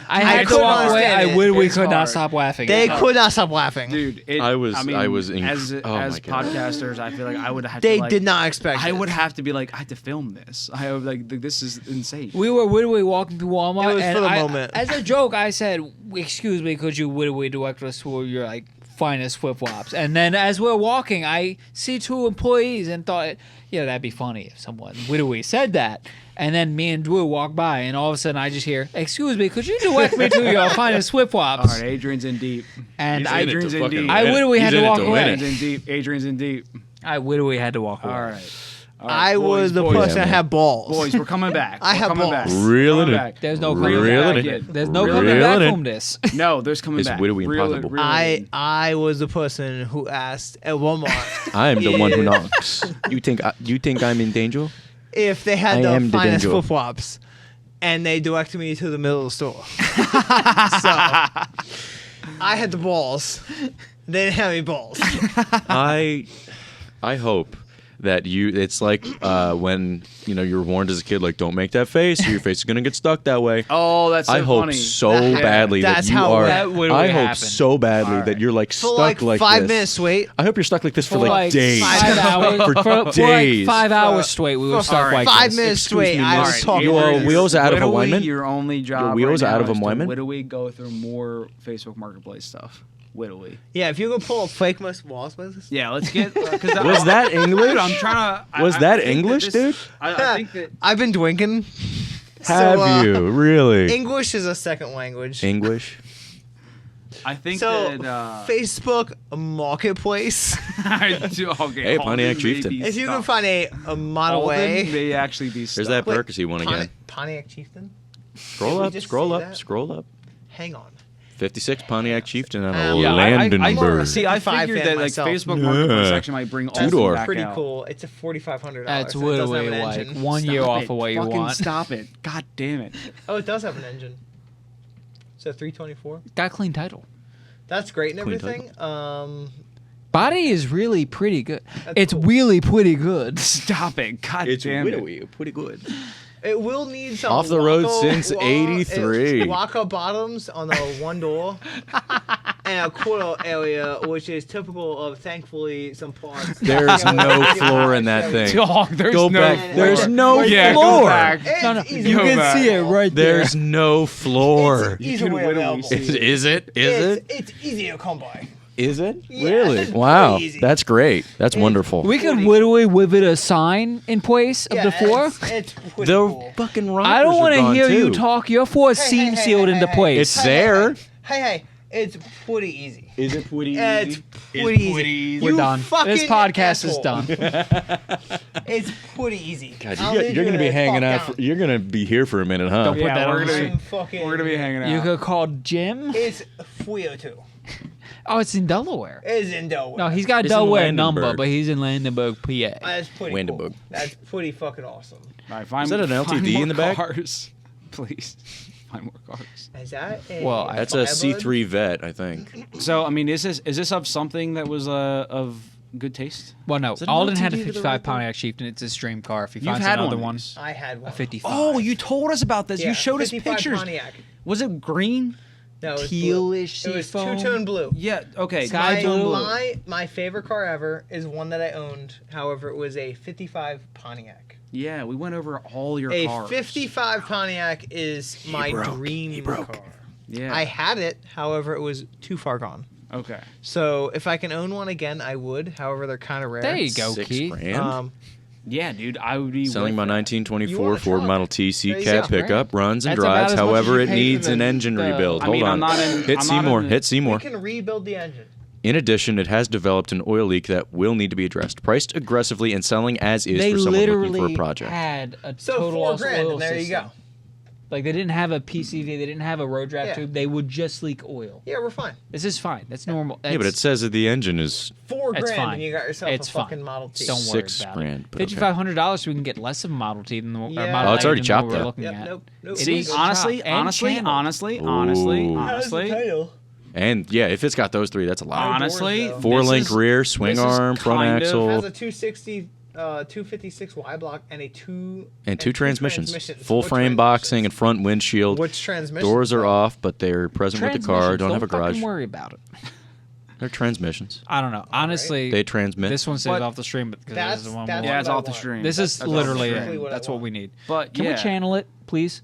I had to couldn't walk away. understand I it. literally It's could not hard. stop laughing. They could not stop laughing. Dude, I was as oh my as God. podcasters, I feel like I would have They to like, did not expect I it. would have to be like, I had to film this. I would like this is insane. We were literally walking through Walmart, It was and for the I- moment. as a joke, I said, "Excuse me, could you literally direct us to your like finest flip flops?" And then as we're walking, I see two employees and thought, "Yeah, that'd be funny if someone literally said that." And then me and Drew walk by, and all of a sudden I just hear, "Excuse me, could you direct me to your finest flip flops?" All right, Adrian's in deep. And He's I, in it to Adrian's in fucking deep. I win it. literally had He's to in it walk to win away. it. Adrian's in deep. Adrian's in deep. I literally had to walk away. All right. All I right, was the boys, person that man. had balls. Boys, we're coming back. I We're have coming balls. back. Reeling Coming it. back. There's no Reel coming Reeling back it. in. There's no Reel coming it back Reeling it. from this. in. No, there's coming It's back. widowy Reel it- impossible. reel it in. I was the person who asked at Walmart I am the one who Yeah. knocks. You think I'm in danger? if they had I the am the finest danger. flip flops, and they directed me to the middle of the store. So I had the balls. They didn't have any balls. I hope that it's like when you're warned as a kid, like, don't make that face or your face is gonna get stuck that way. Oh, that's so I hope funny. so That- badly that that's you how are. that would I really hope happen. so badly All right. that you're like For stuck like like 5 this. minutes straight. I hope you're stuck like this for For like days. 5 hours. For For like days. 5 hours straight, we were stuck Alright. like 5 this. minutes Excuse straight. me, I miss. was talking. You like this. wheels out of Widowy, alignment? Your only job Your wheels right out now of is to alignment? widowy go through more Facebook Marketplace stuff. Widowy. Yeah, if you could pull up fake walls with this. Yeah, let's get. Was that English? Dude, I'm trying to. Was I that think English, this- dude? I think that. I've been drinking. Have So, you really? English is a second language. English? I think So that. Facebook Marketplace. Okay, Hey, Pontiac Alden Chieftain. may be If you can stuck. find a model Alden way. may actually be. There's stuck. that Wait, Percy one again. Pontiac Chieftain. Scroll Did we up, just scroll say up, that? scroll up. Hang on. 56 Pontiac Chieftain and a Yeah, I Landenberg. see. I 55 figured fan that like myself. Facebook Marketplace Yeah. section might bring all Two-door. back Pretty out. cool. It's a $4,500. That's so it doesn't have literally an like engine. 1 year Stop off it. of what you Fucking want. Stop it! God damn it! Oh, it does have an engine. So 324. Got a clean title. That's great and Clean everything. Body is really pretty good. That's It's cool. really pretty good. Stop it! God damn it! pretty good. It will need some Off the road since '83. Waka bottoms on the one door and a quarter area, which is typical of thankfully some parts. There's no floor in that thing. Dog, there's Go no back. floor. There's no Yeah, go floor. back. No, no, It's easy. you Go can back. see it right there. There's no floor. It's easily available. Is it? Is it? It's easy to come by. Is it? Yeah, Really? it's Wow. pretty easy. That's great. That's wonderful. We could literally with it a sign in place of the floor. It's pretty The cool. fucking rockers I don't want to hear you talk. Your floor is seam sealed into place. It's there. Hey, it's pretty easy. Is it pretty It's pretty easy. We're You done. fucking This podcast is asshole. done. It's pretty easy. God, I'll leave you're you gonna be the hanging fuck out. down. You're gonna be here for a minute, huh? Don't put Yeah, that we're on gonna the be- I'm fucking. We're gonna be hanging out. You could call Jim. It's 302. Oh, it's in Delaware. It's in Delaware. No, he's got a It's in Delaware number, Landenberg. but he's in Landenberg, PA. That's pretty Windenburg. cool. That's pretty fucking awesome. All right, find, Is that an find LTD more in the back? Cars, please. Find more cars. Is that a Well, That's a Firebird? C3 vet, I think. So, I mean, is this of something that was of good taste? Well, no, Is it an Alden had a LTD to the 55 right there? Pontiac Chieftain. It's his dream car. If he You've finds had another one. one, of these. I had one. a 55. Oh, you told us about this. Yeah, You showed us 55 pictures. Pontiac. Was it green? No, it was Tealish blue. It was seafoam? two-tone blue. Yeah. Okay. Sky my, blue. my favorite car ever is one that I owned. However, it was a 55 Pontiac. Yeah, we went over all your A cars. 55 Pontiac is my dream car. Yeah. I had it, however, it was too far gone. Okay. So if I can own one again, I would. However, they're kind of rare. There you go, $6 Keith. grand. Yeah, dude, I would be Selling my with that. 1924 You want a Ford truck? Model T There you C-Cab go. pickup runs and That's about drives. as much as However, you it pay needs for an the- engine the- rebuild. I Hold mean, on. I'm not in- Hit I'm not Seymour. in- Hit Seymour. We can rebuild the engine. In addition, it has developed an oil leak that will need to be addressed. Priced aggressively and selling as is They for someone looking literally for a project. had a So total $4 loss grand, oil and there you system. go. Like they didn't have a PCV, they didn't have a road draft Yeah. tube. They would just leak oil. Yeah, we're fine. This is fine. That's normal. Yeah, but it That's- says that the engine is $4 It's grand, fine. and you got yourself It's a fine. fucking Model T. Don't worry $6 about grand. it. but okay. $5,500, we can get less of a Model T than the or Yeah. Model Oh, it's A already than chopped, what we're though. looking Yep, at. nope. It See, is honestly, chopped and channeled. honestly, How's the Ooh. title? And yeah, if it's got those three, that's a lot. honestly, though. Four-link this is- rear, swing this is arm, front kind of- axle, Has a 260, 256 Y block and two transmissions. Full What frame transmissions? boxing and front windshield. Which transmission? Doors are off, but they're present with the car. Transmissions, Don't have a garage. fucking worry about it. They're transmissions. I don't know. Honestly, They transmit. this one stays But off the stream, but because that's- this is the one that's we Yeah, want. it's what I off the want. stream. This is That's literally exactly it. what I That's what want. we need. But Can yeah. we channel it, please?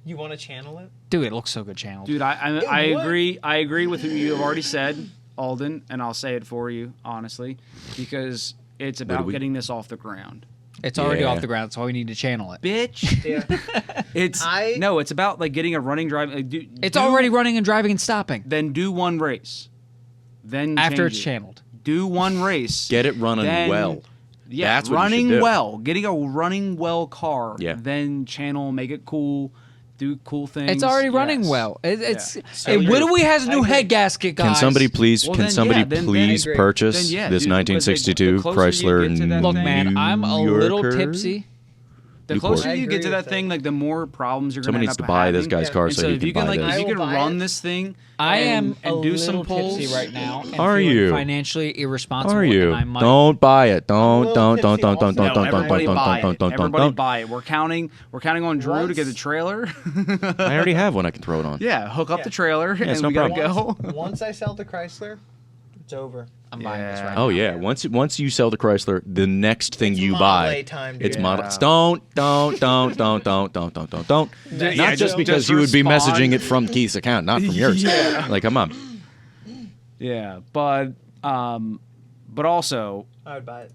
You want to channel it? Dude, it looks so good channeled. Dude, I It would. agree. I agree with what you have already said, Alden, and I'll say it for you honestly, because it's about we- getting this off the ground. It's already Yeah. off the ground, so all we need to channel it. Bitch, Yeah. it's I- no, it's about like getting a running drive. Like, It's already running and driving and stopping Then do one race, then after change it's it. channeled. Do one race. Get it running Then- well. Yeah, That's what you should running do. well, getting a running well car. Yeah. Then channel, make it cool, do cool things. It's already running Yes. well. It's Yeah. hey, Widowy has a new head gasket, guys. Can somebody please? Well, can then, somebody yeah, then- please I agree. purchase Then, yeah, this dude, 1962 the closer you Chrysler get to that Look, thing- man, I'm a little Yorker? tipsy. The Newport. closer I you agree get to with that thing, like the more problems you're Someone gonna needs end to up buy this having. guy's car And so he if can you can buy like, this. if you I will can buy run it. this thing, I am and a do little some polls. tipsy right now. And Are feeling you? financially irresponsible? Are you? And I might, Don't buy it. I'm a Don't little don't tipsy don't don't also. don't No, don't don't everybody don't buy don't it. don't don't Everybody don't. buy it. We're counting on Drew to Once- get the trailer. I already have one I can throw it on. Yeah, hook up Yeah. the trailer, it's and no we gotta problem. go. Once I sell the Chrysler, it's over. I'm buying this Yeah. right Oh now. yeah. Once you sell the Chrysler, the next thing It's you Model buy, A time, dude. it's Yeah. model. Don't. Don't. Yeah, Not just because just you would be respond. messaging it from Keith's account, not from yours. Yeah. Like, come on. Yeah, but also, I would buy it.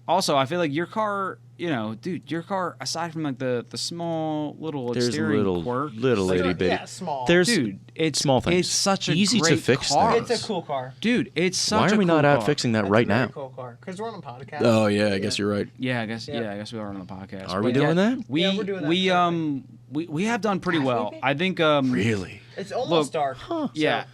I feel like your car, dude, your car, aside from like the small little There's exterior little quirk, itty bitty. Yeah, small. There's dude, it's small things. It's such a Easy to great fix car. things. It's a cool car. Dude, it's such Why a are we cool not out car. fixing that That's right a very now? cool car. Because we're on a podcast. Oh yeah, I guess you're right. Yeah, I guess. Yeah. Yeah, I guess we are on the podcast. Are we But doing that? We Yeah, we're doing that we currently. we have done pretty well. Halfway? I think. Really? It's almost dark. Yeah.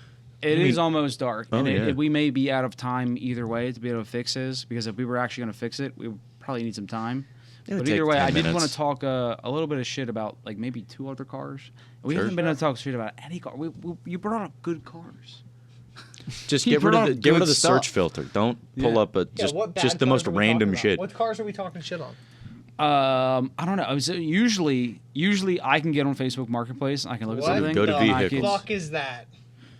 It You is mean- almost dark, Oh, and yeah. we may be out of time either way to be able to fix this. Because if we were actually going to fix it, we would probably need some time. It would But either take way, 10 I did want minutes. to talk a little bit of shit about like maybe two other cars. We Sure. haven't been able to talk shit about any car. You brought up good cars. Just He get rid put of on the get rid good of the search stuff. filter. Don't pull Yeah. up a just the most random shit. What cars are we talking shit on? I don't know. I was usually I can get on Facebook Marketplace. I can look at What something. Go to the and I vehicles. can- fuck is that?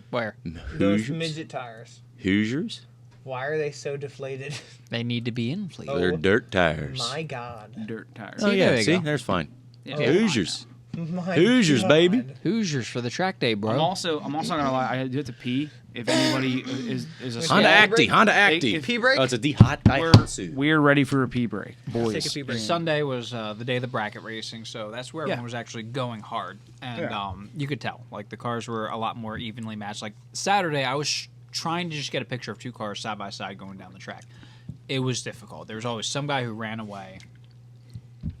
Where Those Hoosiers. midget tires. Hoosiers. Why are they so deflated? they need to be inflated. Oh, They're dirt tires. My God. dirt tires. Oh See, yeah, there you see, go. there's fine. Yeah. Hoosiers. My Hoosiers, God. baby. Hoosiers for the track day, bro. I'm also not gonna lie. I do have to pee. If anybody is a Honda Yeah. Active. Honda Hey, Active. if- Pee break? Oh, it's a Daihatsu. we're ready for a pee break, boys. Take a pee break. Sunday was the day of the bracket racing, so that's where Yeah. everyone was actually going hard, and Yeah. you could tell like the cars were a lot more evenly matched. Like Saturday, I was trying to just get a picture of two cars side by side going down the track. It was difficult. There was always some guy who ran away,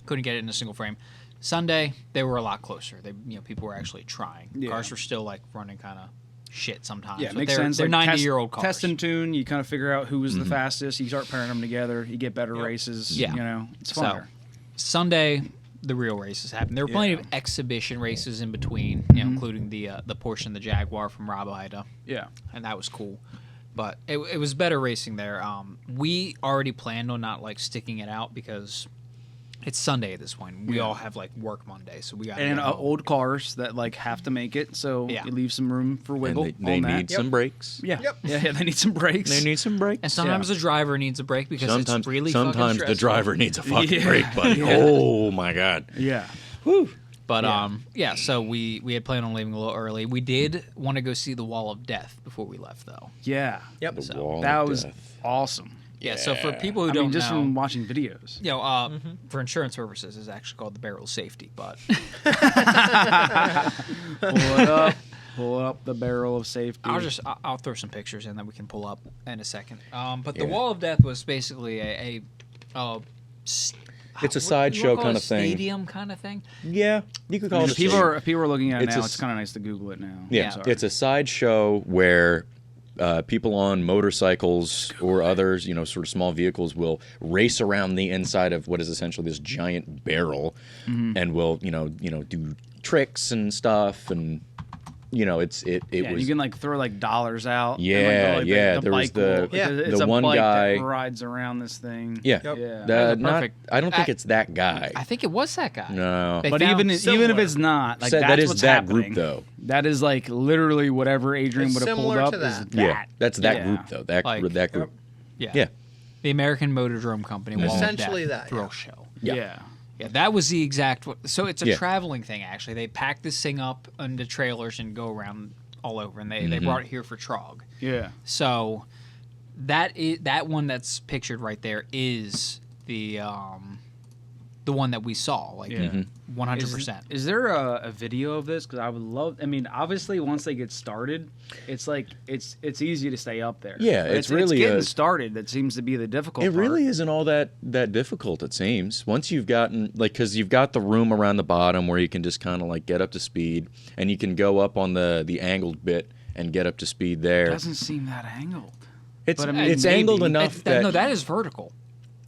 couldn't get it in a single frame. Sunday, they were a lot closer. People were actually trying. Yeah. Cars were still like running kind of shit sometimes. Yeah, it but makes they're, sense. They're Like, 90-year-old cars. Test and tune. You kind of figure out who was the fastest. You start pairing them together. You get better races. Yeah. It's So, fun. Sunday, the real races happened. There were plenty of exhibition races in between, including the Porsche and the Jaguar from Rob Ida, Yeah. and that was cool. But it was better racing there. We already planned on not like sticking it out because it's Sunday at this point. We all have like work Monday, so we got And old cars that like have to make it, so Yeah. you leave some room for wiggle. And they on that. need some brakes. Yeah. Yep. Yeah, they need some brakes. They need some brakes. And sometimes the driver needs a break because Sometimes, it's really sometimes fucking the stressful. driver needs a fucking Yeah. brake, buddy. Yeah. Oh my god. Yeah. But Yeah. so we had planned on leaving a little early. We did want to go see the Wall of Death before we left, though. Yeah. Yep. The So, wall That of was death. awesome. Yeah. So for people who I don't mean, just know, from watching videos. for insurance purposes, it's actually called the barrel of safety. But Pull up the barrel of safety. I'll throw some pictures in that we can pull up in a second. But the Yeah. Wall of Death was basically It's a sideshow kind of thing. Stadium kind of thing. Yeah, you could call it a People stadium. are looking at it It's now. a It's kind of nice to Google it now. Yeah, I'm sorry. it's a sideshow where people on motorcycles or others, sort of small vehicles, will race around the inside of what is essentially this giant barrel, and will do tricks and stuff, and it yeah, was you can like throw like dollars out. and, Yeah, like, go, like, yeah, The there was bike will- the- Yeah. it's the a one bike guy- that rides around this thing. yeah. Yep. Yeah. That was perfect. I don't think it's that guy. I think it was that guy. No, They But found even if it's not, like Said that's that is what's that happening. group though. That is like literally whatever Adrian It's would have pulled similar up to is that. that. Yeah, that's that Yeah. group though. That Like- that group. Yeah. Yeah. The American Motordrome Company. Wall of Essentially Death that, thrill yeah. show. Yeah. Yeah. Yeah, that was the exact. So it's a Yeah. traveling thing actually. They pack this thing up into trailers and go around all over, and they brought it here for T.R.O.G. Yeah. So that one that's pictured right there is the one that we saw, like Yeah. 100%. Is there a video of this? Because I would love. I mean, obviously, once they get started, it's like it's easy to stay up there. Yeah, But it's really getting a- started that seems to be the difficult. It part. really isn't all that difficult. It seems once you've gotten because you've got the room around the bottom where you can just kind of like get up to speed, and you can go up on the angled bit and get up to speed there. It doesn't seem that angled. It's but I mean, it's maybe. angled enough that no, that is vertical.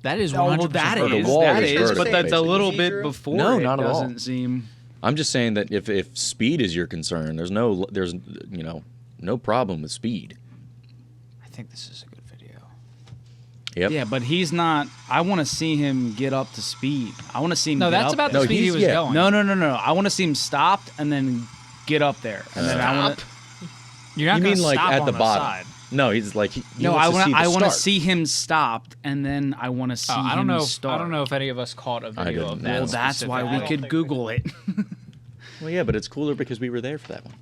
That is 100% Oh, well, that vertical. is. The wall That is is. vertical, But that's a basically. little See, bit Drew? before. No, it not at all. doesn't seem. I'm just saying that if speed is your concern, there's no problem with speed. I think this is a good video. Yep. Yeah, but he's not. I want to see him get up to speed. I want to see him. No, get that's up about there. the speed he he's- was yeah. going. No. I want to see him stopped and then get up there, and then I want. You're not You gonna mean like stop at on the bottom? side. No, he's like he No, wants to see the I want to start. see him stopped, and then I want to see I don't him know. start. I don't know if any of us caught a video didn't. of that. Well, that's why we specifically. could Google it. Well, yeah, but it's cooler because we were there for that one.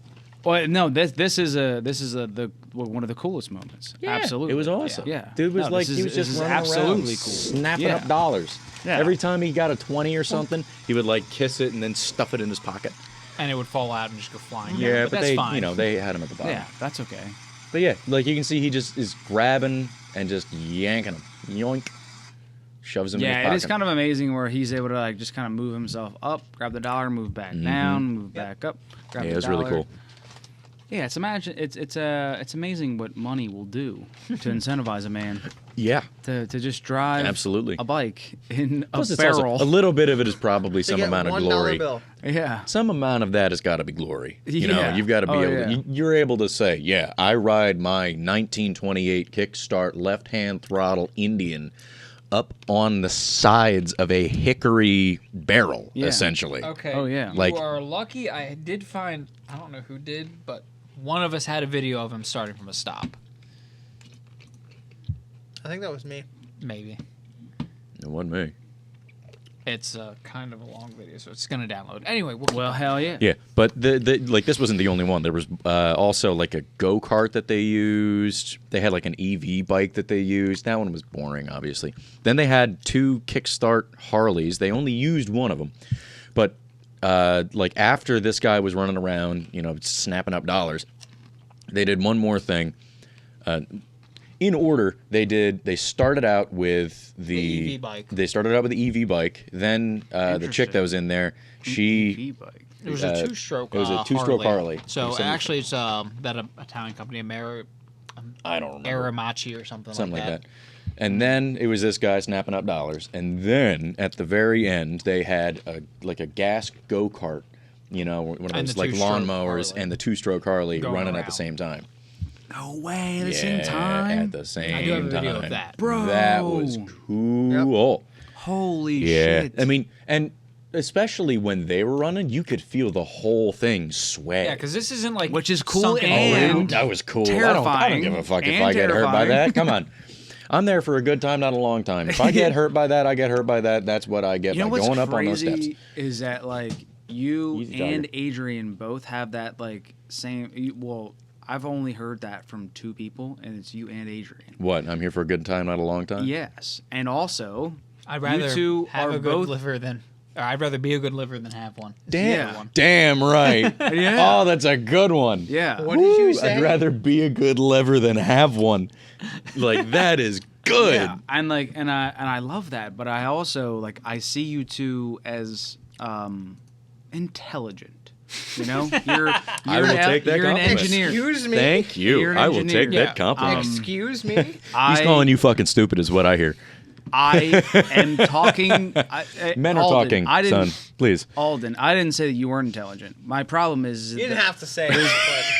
Well, no, this is one of the coolest moments. Yeah, Absolutely, it was awesome. Yeah, Dude was No, like this he is- was this just is running absolutely around, cool, snapping Yeah. up dollars. Yeah. Every time he got a 20 or something, he would like kiss it and then stuff it in his pocket. and it would fall out and just go flying. Yeah, down. but that's they fine. they had him at the bottom. Yeah, that's okay. But yeah, like you can see, he just is grabbing and just yanking him, yoink, shoves him in his Yeah, pocket. it is kind of amazing where he's able to like just kind of move himself up, grab the dollar, move back down, move back up. Grab Yeah, the it was really dollar. cool. Yeah, it's amazing what money will do to incentivize a man Yeah, to just drive absolutely. a bike in Plus, a it's also, barrel. a little bit of it is probably To some get amount of $1 glory. bill. Yeah. Some amount of that has got to be glory. You know, Yeah. you've got to be Oh, able yeah. to, you're able to say, yeah, I ride my 1928 kickstart left-hand throttle Indian up on the sides of a hickory barrel, Yeah. essentially. Okay. Oh, yeah. Like- you are lucky. I did find. I don't know who did, but one of us had a video of him starting from a stop. I think that was me. Maybe. It wasn't me. It's kind of a long video, so it's gonna download. Anyway, Well, hell yeah. Yeah, but the like this wasn't the only one. There was also like a go-kart that they used. They had like an EV bike that they used. That one was boring, obviously. Then they had 2 kickstart Harleys. They only used one of them. But like after this guy was running around, you know, snapping up dollars, they did one more thing. In order, they started out with The EV bike. They started out with the EV bike. Then the chick that was in there, she EV bike. it was a two-stroke. it was a two-stroke Harley. So Some- actually, it's that Italian company, I don't remember. Aramachi or something Something like like that. And then it was this guy snapping up dollars. And then at the very end, they had a gas go-kart, you know, one of And those the like two-stroke lawnmowers Harley. and the 2-stroke Harley Going running at around. the same time. No way, at the Yeah, same time? At the same time. I do have a video of that. Bro. That was cool. Holy Yeah. shit. I mean, and especially when they were running, you could feel the whole thing sway. Yeah, because this isn't like Which is cool sunken and- down. That was cool. I terrifying don't give a fuck if and I get hurt by terrifying. that. Come on. I'm there for a good time, not a long time. If I get hurt by that, I get hurt by that. That's what I get You know by what's going up on those steps. crazy is that like you Easy, and Tiger. Adrian both have that like same. Well, I've only heard that from 2 people, and it's you and Adrian. What? I'm here for a good time, not a long time? Yes, and also I'd rather you two have are a good both. liver than. Or I'd rather be a good liver than have one. Damn. Yeah. Damn right. Yeah. Oh, that's a good one. Yeah. What did you Woo, say? I'd rather be a good lever than have one. Like that is good. Yeah, and like, and I love that, but I also like I see you two as intelligent. You know, you're I will take that you're an compliment. engineer. Excuse me. Thank you. You're an I will engineer. take Yeah. that compliment. Excuse me. He's calling you fucking stupid is what I hear. I am talking. Men are Alden, talking, I didn't, son. Please. Alden, I didn't say that you weren't intelligent. My problem is You didn't that- have to say it,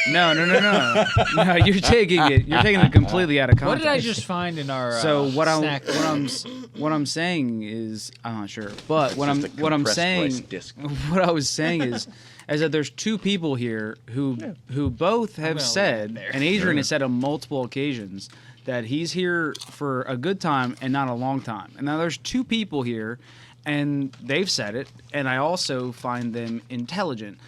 but No, no. You're taking it completely out of What context. did I just find in our So snack? what I'm saying is I'm not sure, but what I'm Just a what I'm compressed rice saying disc. what I was saying is that there's 2 people here who both have gonna said, leave it there. and Adrian has said on multiple occasions that he's here for a good time and not a long time. And now there's 2 people here, and they've said it, and I also find them intelligent.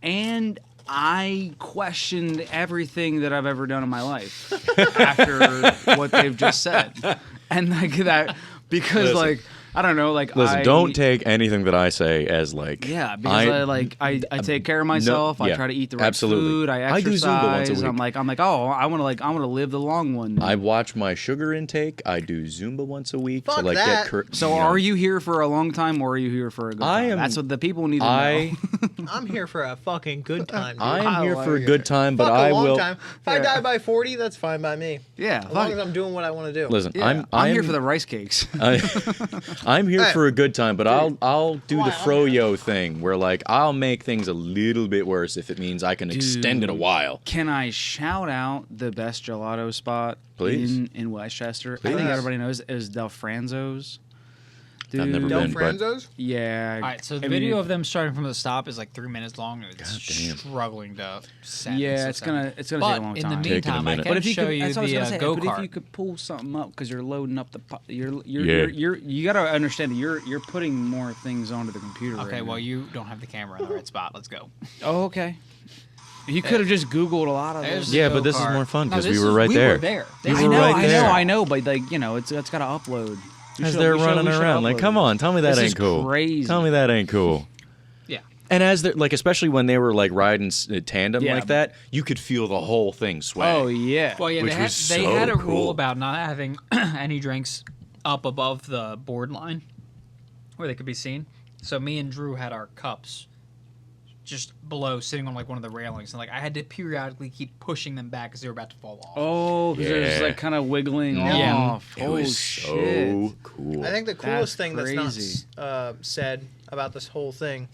And I questioned everything that I've ever done in my life after what they've just said. And like that, because Listen. like, I don't know, like Listen, I don't take anything that I say as like. Yeah, because I take care of myself. I yeah, try to eat the right absolutely. food. I I do exercise. Zumba once a week. I'm like, oh, I want to live the long one. I watch my sugar intake. I do Zumba once a week Fuck to like that. get. So you know, are you here for a long time or are you here for a good I time? am- That's what the people need to I know. I'm here for a fucking good time. Dude. I am here How for are a you? good time, but Fuck I a long will. time. If I Yeah. die by 40, that's fine by me. Yeah, As long fuck. as I'm doing what I want to do. Listen, Yeah, I'm here for the rice cakes. I'm here Hey. for a good time, but I'll do Why, the I'm froyo thing where like I'll make things a little bit worse if it means I can extend it a Dude. while. Can I shout out the best gelato spot Please. in Westchester? I Please. think everybody knows is Del Franzo's. Dude, I've never Del been, but- Franzo's? Yeah. All right, so the I mean, video of them starting from the stop is like 3 minutes long, and it's God damn. struggling to send. Yeah, it's gonna take a long But in time. the Taking a meantime, I minute. can But if you show could, you that's what I was the gonna say. go But if kart. you could pull something up because you're loading up the, Yeah. you gotta understand that you're putting more things onto the computer. Okay, right well now. you don't have the camera in the right spot. Let's go. Oh, okay. You could have just Googled a lot of There's those. the Yeah, but this is go-kart. more fun No, 'cause this we were is- right We there. were there. We This were is- right there. I know, but like it's got to upload. We As should- they're we should- running we should around, like, upload come it. on, tell me that This ain't is cool. Crazy. Tell me that ain't cool. Yeah. And as they're like, especially when they were like riding tandem Yeah. like that, you could feel the whole thing sway. Oh yeah. Well, yeah, Which they had, was they so had a cool. rule about not having any drinks up above the board line where they could be seen. So me and Drew had our cups just below, sitting on like one of the railings, and like I had to periodically keep pushing them back as they were about to fall off. Oh, because they're just like kind of wiggling Yeah. off. It Oh was shit! so cool. I think the coolest That's thing that's crazy. not said about this whole thing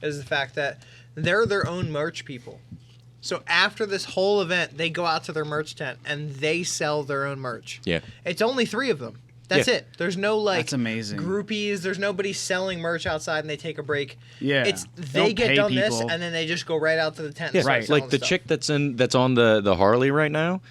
is the fact that they're their own merch people. So after this whole event, they go out to their merch tent and they sell their own merch. Yeah. It's only 3 of them. That's Yeah. it. There's no like That's amazing. groupies. There's nobody selling merch outside and they take a break. Yeah. It's They they don't get pay done this people. and then they just go right out to the tent. Yeah, And start right. selling Like the stuff. chick that's on the Harley right now.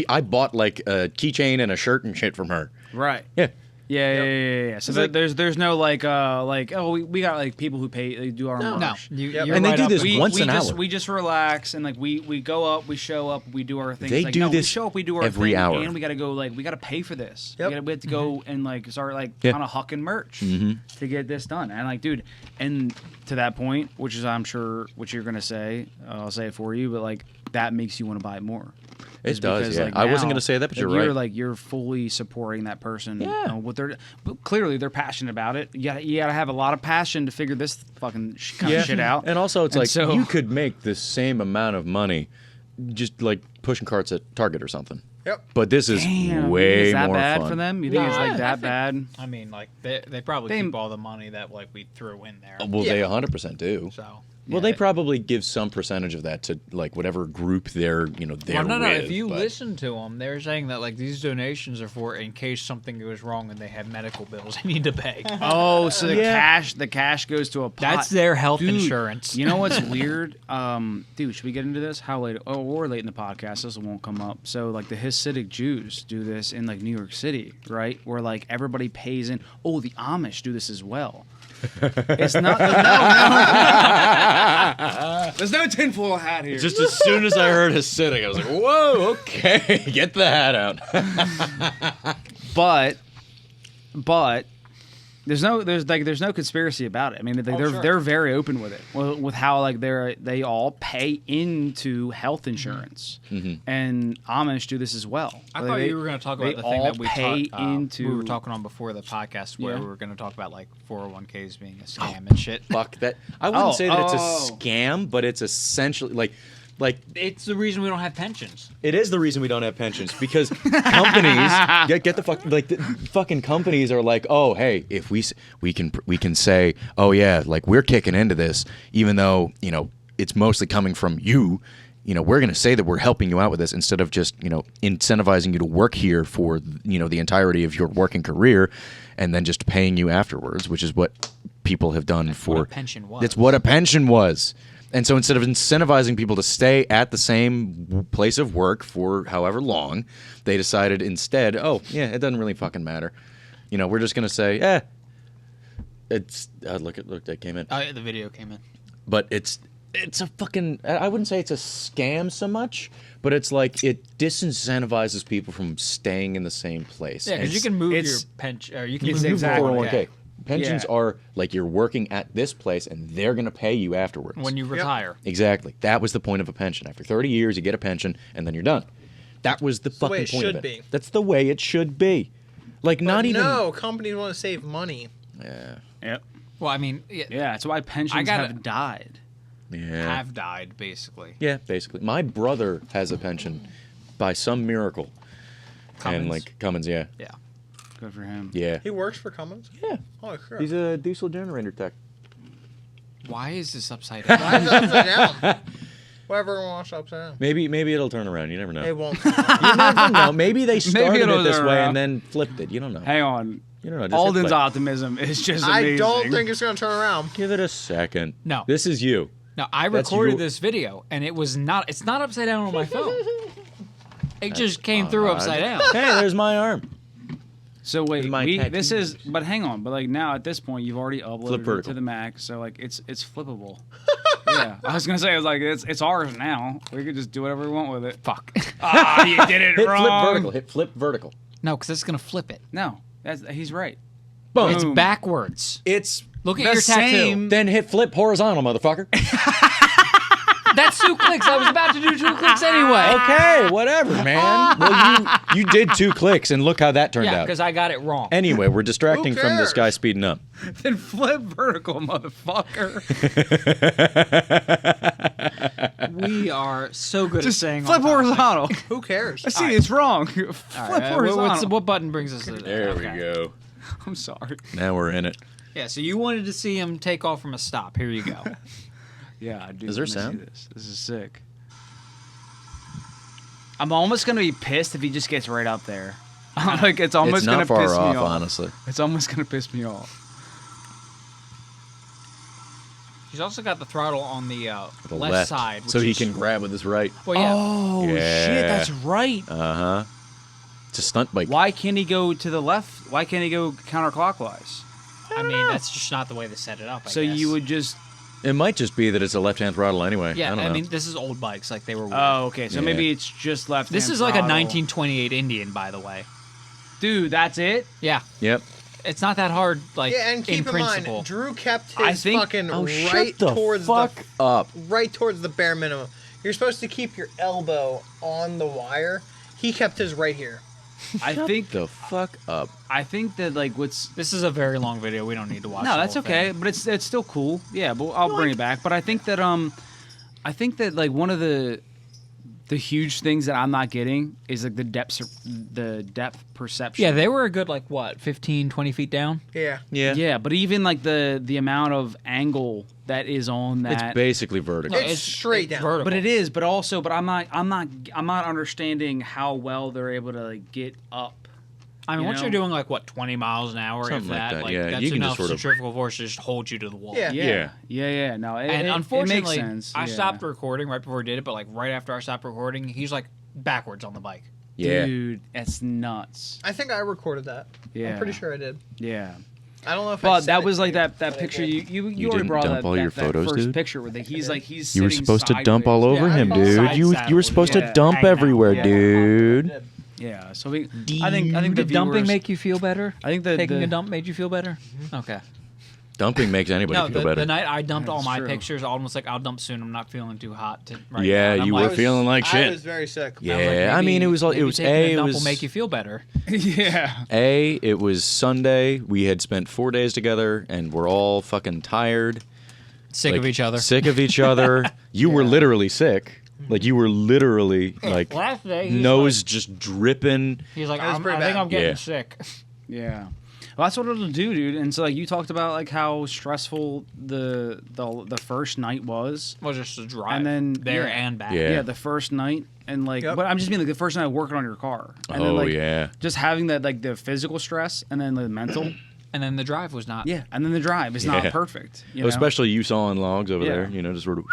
I bought like a keychain and a shirt and shit from her. Right. Yeah. Yeah. So It's like- there's no like oh we got like people who pay they do our No, merch. you're And they right do up this with- once we an just, hour. We just relax and like we go up, we show up, we do our thing. They It's like, do no, we this show up, we do our every thing, hour. and we gotta go we gotta pay for this. Yep. We have to go and like start like Yeah. kind of hucking merch Mhm. to get this done. And like, dude, and to that point, which is I'm sure what you're gonna say, I'll say it for you, but like that makes you want to buy more. It Is does, because, yeah. like, I wasn't now, gonna say that, but like, you're right. Like you're fully supporting that person. Yeah. What they're but clearly they're passionate about it. You gotta have a lot of passion to figure this fucking kind of shit out. And also, it's And like so- you could make the same amount of money just like pushing carts at Target or something. Yep. But this is Damn, way is that more bad fun. for them? You think it's Nah, like I that think- bad? I mean, like they probably They- keep all the money that like we threw in there. Well, Yeah. they 100% do. So. Well, they probably give some percentage of that to like whatever group they're they're Well, no. with, If you but- listen to them, they're saying that like these donations are for in case something goes wrong and they have medical bills they need to pay. Oh, so the Yeah. cash goes to a pot. That's their health Dude, insurance. You know what's weird? Dude, should we get into this? How late? Oh, we're late in the podcast. This won't come up. So, like, the Hasidic Jews do this in, like, New York City, right? Where, like, everybody pays in. Oh, the Amish do this as well. It's not. No. There's no tinfoil hat here. Just as soon as I heard Hasidic, I was like, "Whoa, okay, get the hat out." but there's no conspiracy about it. I mean, they're very open with it, with how like they all pay into health insurance, and Amish do this as well. I Like, thought they- you were going to talk they about the thing all that we pay we were into. talking on before the podcast where Yeah. we were going to talk about like 401ks being a scam and shit. Fuck that. I wouldn't say that it's oh. a scam, but it's essentially like It's the reason we don't have pensions. it is the reason we don't have pensions because companies get the fuck like the fucking companies are like, oh hey, if we can say, oh yeah, like we're kicking into this even though it's mostly coming from you. We're going to say that we're helping you out with this instead of just incentivizing you to work here for the entirety of your working career and then just paying you afterwards, which is what people have done for what a pension was. That's what a pension was. And so instead of incentivizing people to stay at the same place of work for however long, they decided instead, oh, yeah, it doesn't really fucking matter. We're just going to say, it's look, that came in. Oh, yeah, the video came in. But it's a fucking, I wouldn't say it's a scam so much, but it's like it disincentivizes people from staying in the same place. Yeah, And because you can move your it's- pension, or you can it's move exactly- your 401k. Pensions Yeah. are like you're working at this place and they're going to pay you afterwards. when you retire. Exactly. That was the point of a pension. After 30 years, you get a pension and then you're done. That was the the fucking way it point should of it. be. That's the way it should be. Like, But not even. No, companies want to save money. Yeah. Yep. Well, I mean, Yeah, that's why pensions gotta- have died. Yeah. have died basically. Yeah, basically. My brother has a pension by some miracle. Cummins? And, like, Cummins, yeah. Yeah. Good for him. Yeah. He works for Cummins. Yeah. Oh, crap. He's a diesel generator tech. Why is this upside down? Why is it upside down? Whatever wants upside down. Maybe it'll turn around. You never know. It won't. You never know. Maybe they started it'll it this turn way around. and then flipped it. You don't know. Hang on. You don't know. Just hit Alden's play. optimism is just amazing. I don't think it's going to turn around. Give it a second. No. This is you. No, I That's recorded your- this video and it's not upside down on my phone. It just came through upside down. Hey, there's my arm. So wait, My this is, tattoos. but hang on, but like now at this point you've already Flip uploaded it vertical. to the Mac, so like it's flippable. Yeah, I was gonna say it's ours now. We could just do whatever we want with it. Fuck. Ah, you did it Hit wrong. flip vertical. Hit flip vertical. No, because it's gonna flip it. No, he's right. Boom. It's backwards. It's Look at The your tattoo. same- then hit flip horizontal, motherfucker. That's 2 clicks. I was about to do 2 clicks anyway. Okay, whatever, man. Well, you did 2 clicks, and look how that turned Yeah, out. because I got it wrong. Anyway, we're distracting Who from this cares? guy speeding up. Then flip vertical, motherfucker. We are so good Just at saying flip on topic. horizontal. Who cares? I see it's wrong. Flip All right, horizontal. what button brings us to that? There Okay. we go. I'm sorry. Now we're in it. Yeah, so you wanted to see him take off from a stop. Here you go. Yeah, I do. Is there wanna see sound? This is sick. I'm almost gonna be pissed if he just gets right up there. Like it's almost It's gonna not far piss off, me off. honestly. It's almost gonna piss me off. He's also got the throttle on the The left side. so which he is- can grab with his right. Well, yeah. Oh Yeah. shit, that's right. Uh-huh. It's a stunt bike. Why can't he go to the left? Why can't he go counterclockwise? I mean, that's just not the way they set it up. I So guess. you would just. It might just be that it's a left-hand throttle anyway. Yeah, I don't know. mean, this is old bikes. Like they were. Weird. Oh, okay. So Yeah. maybe it's just left. This is like a 1928 Indian, by the way. Dude, that's it. Yeah, Yep. it's not that hard. Like Yeah, and keep in principle. mind, Drew kept I his think- fucking Oh, right shut the towards fuck the up. right towards the bare minimum. You're supposed to keep your elbow on the wire. He kept his right here. I think. The fuck up. I think that like what's. This is a very long video. We don't need to watch. No, the that's whole okay. thing. But it's still cool. Yeah, but I'll bring it back. But I think that like one of the huge things that I'm not getting is like the depth perception. Yeah, they were a good like what, 15, 20 feet down. Yeah. Yeah. Yeah, but even like the amount of angle that is on that. It's basically vertical. It's straight down. vertical. But it is. But also, but I'm not understanding how well they're able to like get up. I mean, you once know? you're doing like what, 20 miles an hour, Something if like that, that, yeah. that's You can just enough sort of- centrifugal force to just hold you to the wall. Yeah. Yeah. No, And it unfortunately, makes sense. I yeah. stopped recording right before we did it, but like right after I stopped recording, he's like backwards on the bike. Yeah. Dude, that's nuts. I think I recorded that. Yeah. I'm pretty sure I did. Yeah. I don't know if I But said that it was to like you, that but I picture did. you You already didn't brought dump that, all your that photos, first dude? picture where he's You were sitting supposed to dump all sideways. over Yeah, him, I dude. side You were saddled, supposed yeah. to dump Hang out. everywhere, Yeah. dude. Yeah, so I think the Did dumping viewers- make you feel better? I think that Taking the, a dump made you feel better? Okay. Dumping makes anybody No, feel the better. night I dumped all That's my true. pictures, Alden was like, "I'll dump soon. I'm not feeling too hot to right Yeah, now." And I'm you like, were feeling like I shit. was very sick. Yeah, I was like, I mean, maybe- it was maybe taking a it dump was will make you feel better. yeah. it was Sunday. We had spent 4 days together, and we're all fucking tired, Sick of like, each other. Sick of each other. You were literally sick. Like you were literally like Last day, he's nose just dripping. He's like, That was I pretty think bad. I'm getting Yeah. sick. Yeah. Well, that's what it'll do, dude. And so like you talked about like how stressful the first night was. Well, just to drive And then- there yeah. and back. Yeah. Yeah, the first night and like Yep. but I'm just mean like the first night working on your car. And then Oh like yeah. just having that like the physical stress and then the mental. And then the drive was not. Yeah. And then the drive is Yeah. not perfect. You know? Especially you sawing logs over Yeah. there. You know, just sort of.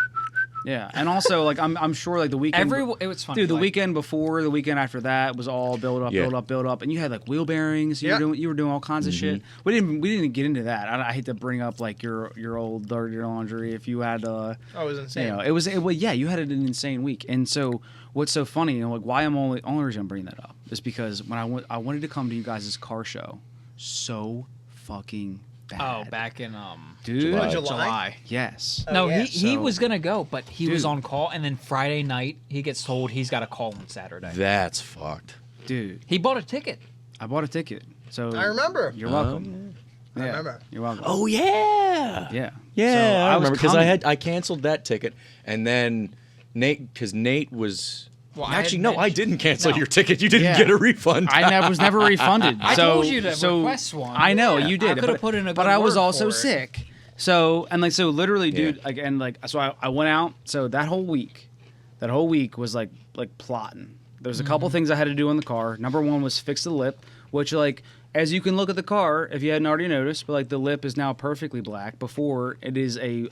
Yeah. And also like I'm sure like the weekend It was funny. Dude, the like, weekend before, the weekend after that was all build up, Yeah. build up, and you had like wheel bearings. You Yeah. were doing all kinds of Mm-hmm. shit. We didn't get into that. I hate to bring up like your old dirty laundry. If you had I was insane. you know, it was yeah, you had an insane week. And so what's so funny, you know, like why I'm only reason I'm bringing that up is because when I wanted to come to you guys' car show, so fucking bad. Oh, back in dude, July. July. yes. Oh, No, yeah. he So- was gonna go, but he was Dude. on call, and then Friday night he gets told he's got a call on Saturday. That's fucked. Dude, He bought a ticket. I bought a ticket. So I remember. You're welcome. I Yeah, remember. You're welcome. Oh yeah. Yeah. Yeah, So I was remember because coming. I canceled that ticket, and then Nate was. Well, I Actually, had no, I mentioned- didn't cancel No. your ticket. You didn't Yeah. get a refund. was never refunded. I so, told you to so request one. I know Yeah. you did. I coulda put in a but good I was word also for it. sick. So literally, dude. Yeah. Again, like so I went out. So that whole week was like plotting. There was a couple things I had to do in the car. Number one was fix the lip, which like as you can look at the car, if you hadn't already noticed, but like the lip is now perfectly black. Before it is a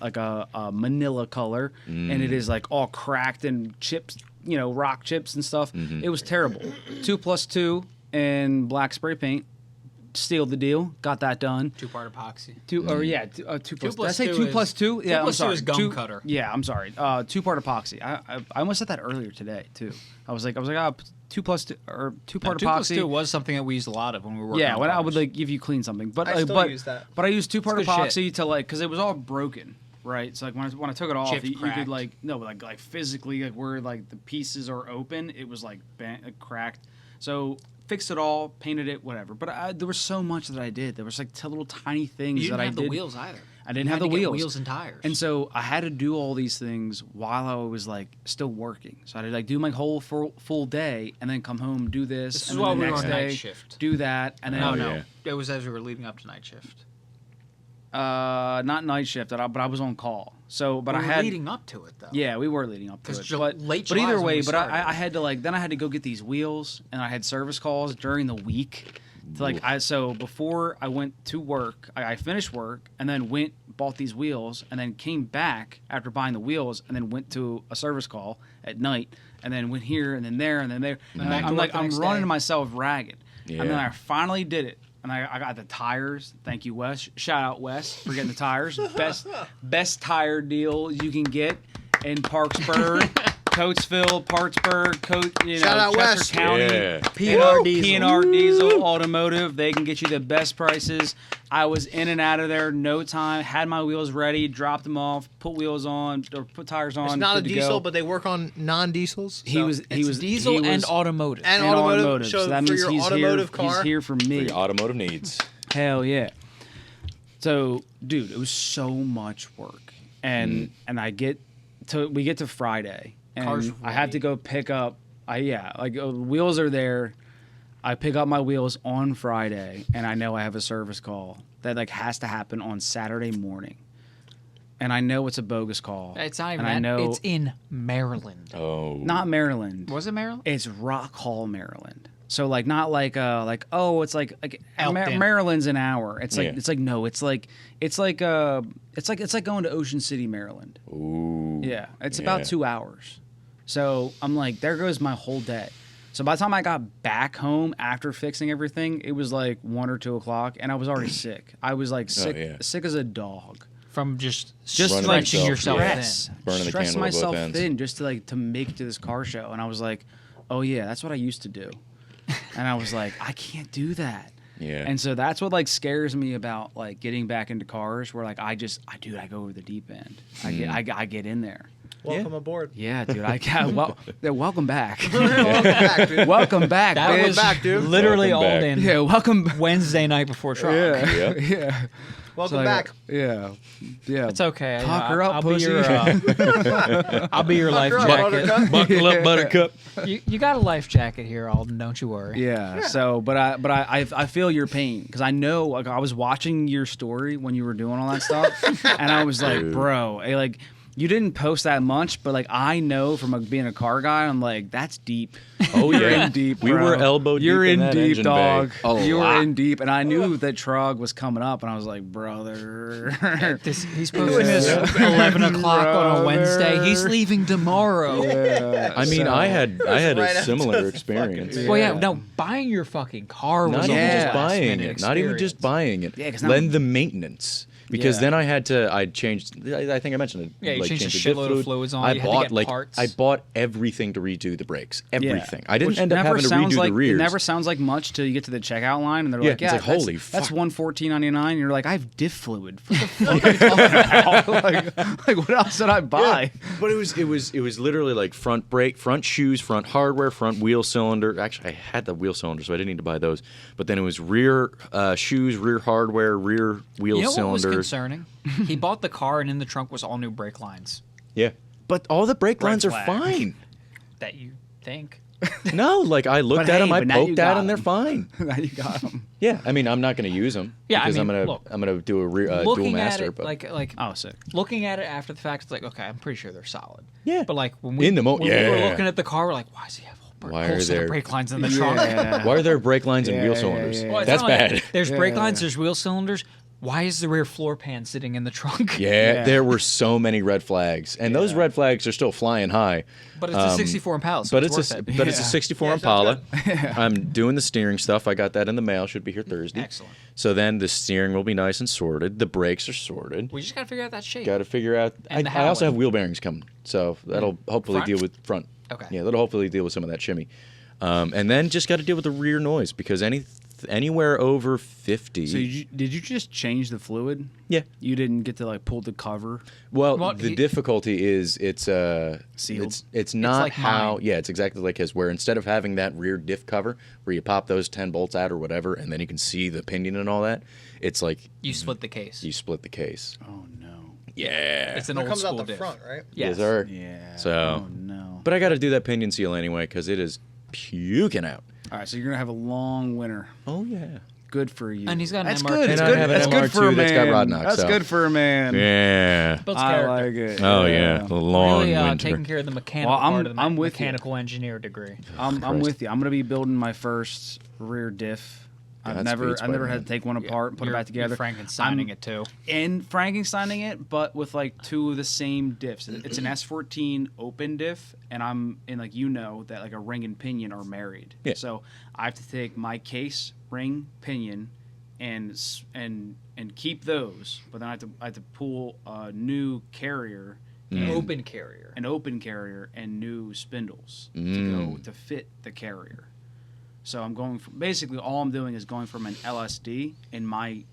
manila color, and it is like all cracked and chips, you know, rock chips and stuff. It was terrible. 2+2 and black spray paint. Sealed the deal. Got that done. 2-part epoxy. Two plus. Did I plus say two 2+2? is- Yeah, 2 I'm plus 2 sorry. is gum cutter. Yeah, I'm sorry. 2-part epoxy. I almost said that earlier today too. I was like 2+2 or 2-part 2+2 epoxy. was something that we used a lot of when we were working Yeah, on when I cars. would like give you clean something, but I still but use that. but I used 2-part It's good epoxy to like because it was all broken. right? So like when I took it off, Chips you could cracked. like no, but like physically like where like the pieces are open, it was like cracked. So fixed it all, painted it, whatever. But there was so much that I did. There was like little tiny things You didn't that I have did. the wheels either. I didn't You have had the to get wheels. wheels and tires. And so I had to do all these things while I was like still working. So I had to like do my whole full day and then come home, do this. This is and then while the we were next on day, night shift. do that, and then No. It was as we were leading up to night shift. not night shift, but I was on call. So, but We I were had leading up to it though. yeah, we were leading up to 'Cause it. late But July either is when way, we but I started. had to like then I had to go get these wheels, and I had service calls during the week. So before I went to work, I finished work and then bought these wheels, and then came back after buying the wheels, and then went to a service call at night, and then went here and then there and then there. And back to I'm work like the I'm next running day. myself ragged, Yeah. and then I finally did it. And I got the tires. Thank you, Wes. Shout out Wes for getting the tires. Best tire deal you can get in Parksburg, Coatesville, Parksburg, Shout out Chester Wes. County. Yeah. P&R Diesel Automotive. They can get you the best prices. I was in and out of there no time. Had my wheels ready, dropped them off, put wheels on or put tires on. It's not a good to diesel, go. but they work on non-diesels. he was diesel he and was- automotive. and and automotive. So So that for means your he's automotive here. car, He's here for For me. your automotive needs. Hell yeah. So, dude, it was so much work. And we get to Friday, and Car's I have to ready. go pick up wheels are there. I pick up my wheels on Friday, and I know I have a service call that like has to happen on Saturday morning. And I know it's a bogus call. It's not even and that. I know It's in Maryland. Oh. not Maryland. Was it Maryland? It's Rock Hall, Maryland. So like not like it's like Elkton. Maryland's an hour. It's like Yeah. it's like going to Ocean City, Maryland. Ooh. Yeah, it's about Yeah. 2 hours. So I'm like, there goes my whole day. So by the time I got back home after fixing everything, it was like 1 or 2 o'clock, and I was already sick. I was like sick, yeah. sick as a dog. From just Running stretching yourself, yourself yeah. thin. Stress, Burning the stress candle at both myself ends. thin just to make it to this car show, and I was like, oh yeah, that's what I used to do, and I was like, I can't do that. Yeah. And so that's what like scares me about like getting back into cars, where like I go over the deep end. I get in there. welcome aboard. Yeah, dude. Welcome back. Welcome back, dude. Welcome back, That bitch. was back, dude. literally Welcome back. Alden Yeah, welcome. Wednesday night before trial. Yeah, Yep. yeah. Welcome So, back. Yeah, yeah. It's okay. Pucker up, I'll pussy. be your, I'll be your life Pucker up, jacket. Buttercup. Buckle up, Buttercup. You got a life jacket here, Alden. Don't you worry. Yeah. So, but I feel your pain because I know like I was watching your story when you were doing all that stuff, and I was like, Dude. bro, like you didn't post that much, but like I know from being a car guy, I'm like that's deep. Oh, You're yeah. in deep. We bro. were elbow deep You're in in that deep, engine dog. bay. A You were lot. in deep, and I knew that T.R.O.G was coming up, and I was like, brother. He's posting this 11 o'clock on a Wednesday. He's leaving tomorrow. I mean, I had right a after similar the experience. fucking- Well, yeah, Yeah. no, buying your fucking car was Not a even Yeah. just last buying minute it. Not even just experience. buying it. Yeah, 'cause now- then the maintenance. Because Yeah. then I changed. I think I mentioned it. Yeah, you like, changed a changed the diff shitload of fluid. fluids on it. I You had to bought get parts. I bought everything to redo the brakes. Everything. I didn't Which end up never having to sounds redo like, the rears. It never sounds like much till you get to the checkout line, and they're Yeah, like, it's "Yeah, like, holy that's fuck." $114.99." And you're like, "I have diff fluid. What the fuck are you talking about? like, what else did I buy?" But it was literally like front brake, front shoes, front hardware, front wheel cylinder. Actually, I had the wheel cylinder, so I didn't need to buy those. But then it was rear shoes, rear hardware, rear wheel You know what was cylinders. concerning? He bought the car, and in the trunk was all new brake lines. Yeah, but all the brake Red lines are flag. fine. That you think? No, like I looked But at them, hey, I but now you poked got at them, they're 'em. fine. now you got them. Yeah, I mean, I'm not going to use them. Yeah, I because mean, I'm look, gonna do a dual Looking at master. it, But like Oh, sick. looking at it after the fact, it's like, okay, I'm pretty sure they're solid. Yeah. But like when we In the when we were yeah. looking at the car, we're like, why does he have Why whole are set there- of brake lines in the trunk? Yeah. why are there brake lines and Yeah, wheel yeah, cylinders? yeah, Well, it's That's not like bad. There's brake Yeah. lines, there's wheel cylinders. Why is the rear floor pan sitting in the trunk? Yeah, there were so many red flags, and those red flags are still flying high. But it's a 64 Impala, so But it's it's worth a it. but it's a 64 Yeah, Impala. I'm doing the steering stuff. I got that in the mail. Should be here Thursday. Excellent. So then the steering will be nice and sorted. The brakes are sorted. We just gotta figure out that shape. Got to figure out. And the I also housing. have wheel bearings coming, so that'll hopefully Front? deal with front. Okay. Yeah, that'll hopefully deal with some of that shimmy, and then just got to deal with the rear noise because anywhere over 50. So did you just change the fluid? Yeah. You didn't get to like pull the cover. Well, Well, the difficulty is it's Sealed? It's not like how. mine. Yeah, it's exactly like his. Where instead of having that rear diff cover where you pop those 10 bolts out or whatever, and then you can see the pinion and all that, it's like You split the case. you split the case. Oh no. Yeah. It's an It old comes school out the diff. front, right? Yes. sir. Yeah. So- Oh no. But I got to do that pinion seal anyway because it is puking out. All right, so you're gonna have a long winter. Oh yeah. Good for you. And he's got an That's MR2. good. It's And I good. have an That's good for a MR2 that's got man. rod knock, That's so- good for a man. Yeah. Builds I character. like it. Oh yeah. The long Really winter. taking care of the mechanical Well, part of the I'm with you. mechanical engineer degree. I'm Christ. with you. I'm gonna be building my first rear diff. I've Godspeed, never Spider-Man. had to take one apart and put it You're- back together. You're Frankensteining I'm- it too. And Frankensteining it, but with like two of the same diffs. It's an S14 open diff, and I'm and like that like a ring and pinion are married. Yeah. So I have to take my case, ring, pinion, and keep those. But then I have to pull a new carrier, Open carrier. an open carrier, and new spindles to go to fit the carrier. So I'm going from basically all I'm doing is going from an LSD in my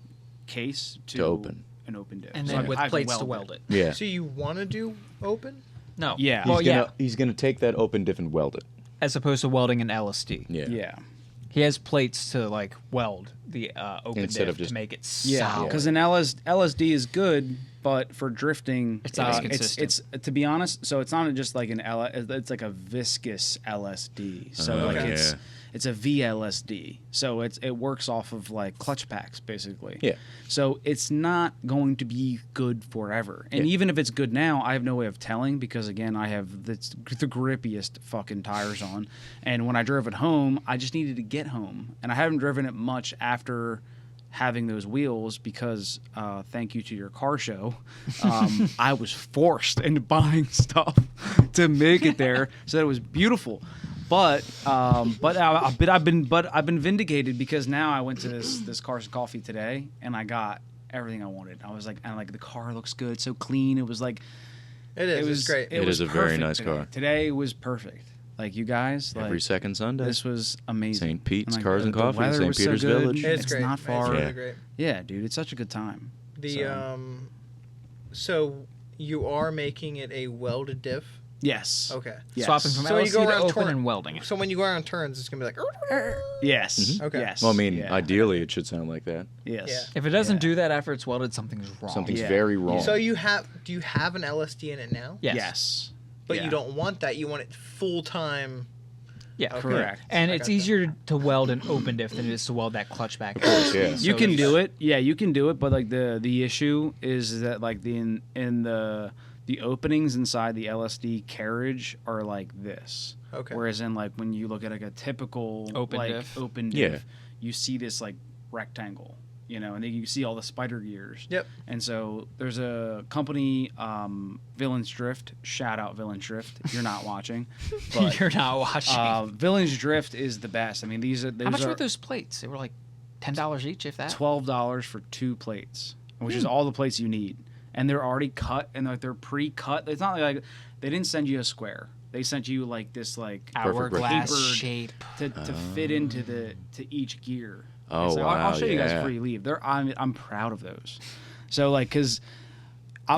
case to open. an open diff. And So then I with have plates to weld it. Yeah. So you want to do open? No. Yeah. Well, He's gonna take that open diff and weld it. As opposed to welding an LSD. Yeah. Yeah. He has plates to like weld the open Instead diff of just- to make it Yeah, solid. because an LSD is good, but for drifting, It's not as consistent. it's to be honest. So it's not just like an it's like a viscous LSD. So like Okay. it's a VLSD. So it works off of like clutch packs basically. Yeah. So it's not going to be good forever. And Yeah. even if it's good now, I have no way of telling because again, I have the grippiest fucking tires on. And when I drove it home, I just needed to get home, and I haven't driven it much after having those wheels because thank you to your car show, I was forced into buying stuff to make it there, so it was beautiful. But I've been vindicated because now I went to this Cars and Coffee today and I got everything I wanted. I was like, and like the car looks good, so clean. It was like It is. it was It's great. It was is a very perfect nice today. car. Today was perfect. Like you guys, Every like second Sunday. this was amazing. St. Pete's like, Cars and the Coffee, weather St. was so Peter's good. Village. It's It's great. not far. It's Yeah. really great. Yeah, dude, it's such a good time. The So- so you are making it a welded diff. Yes. Okay. Yes. Swapping from So you LSD go to around open torn- and welding it. So when you go around turns, it's gonna be like. Yes. Okay. Yes. Well, I mean, Yeah. ideally, it should sound like that. Yes. Yeah. If it doesn't Yeah. do that after it's welded, something's wrong. Something's Yeah. very wrong. So do you have an LSD in it now? Yes. Yes. But Yeah. you don't want that. You want it full time. Yeah. Okay. Correct. And I it's got easier to weld an open diff than it is to weld that clutch back. Of course, yeah. You can do it. Yeah, you can do it. But like the issue is that like in the openings inside the LSD carriage are like this. Okay. Whereas in like when you look at like a typical Open like diff. open diff, Yeah. you see this like rectangle, and then you see all the spider gears. Yep. And so there's a company, Villains Drift. Shout out Villains Drift. You're not watching, but You're not watching. Villains Drift is the best. I mean, these How much are were those plates? They were like $10 each, if that. $12 for 2 plates, which is all the plates you need, and they're already cut and like they're pre-cut. It's not like they didn't send you a square. They sent you like this like Hourglass papered shape. to fit into to each gear. Oh, And so wow, I'll show you guys yeah. before you leave. I'm proud of those. So like because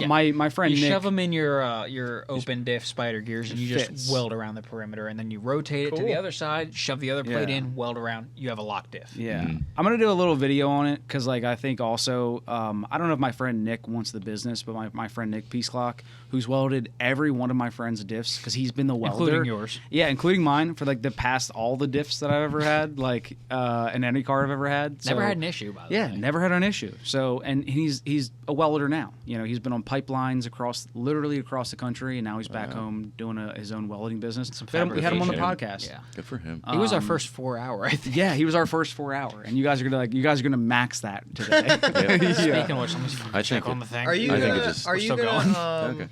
Yeah. my friend You Nick, shove them in your open diff spider gears, and you just fits. weld around the perimeter, and then you rotate it to the Cool. other side, shove the other plate Yeah. in, weld around. You have a lock diff. Yeah, Mm-hmm. I'm gonna do a little video on it because, like, I think also, I don't know if my friend Nick wants the business, but my friend Nick Peace Clock, who's welded every one of my friend's diffs because he's been the welder, Including yours. yeah, including mine for like the past all the diffs that I've ever had, like, in any car I've ever had. Never So- had an issue, by the Yeah, way. never had an issue. So, and he's a welder now. He's been on pipelines literally across the country, and now he's back home doing his own welding business. We had him on the fabrication. podcast. Yeah. Good for him. He was our first 4 hour, I think. Yeah, he was our first 4 hour, and you guys are gonna max that today. Speaking of which, let me I check think on the thing. Are you I think gonna it just- are we're you still gonna Okay.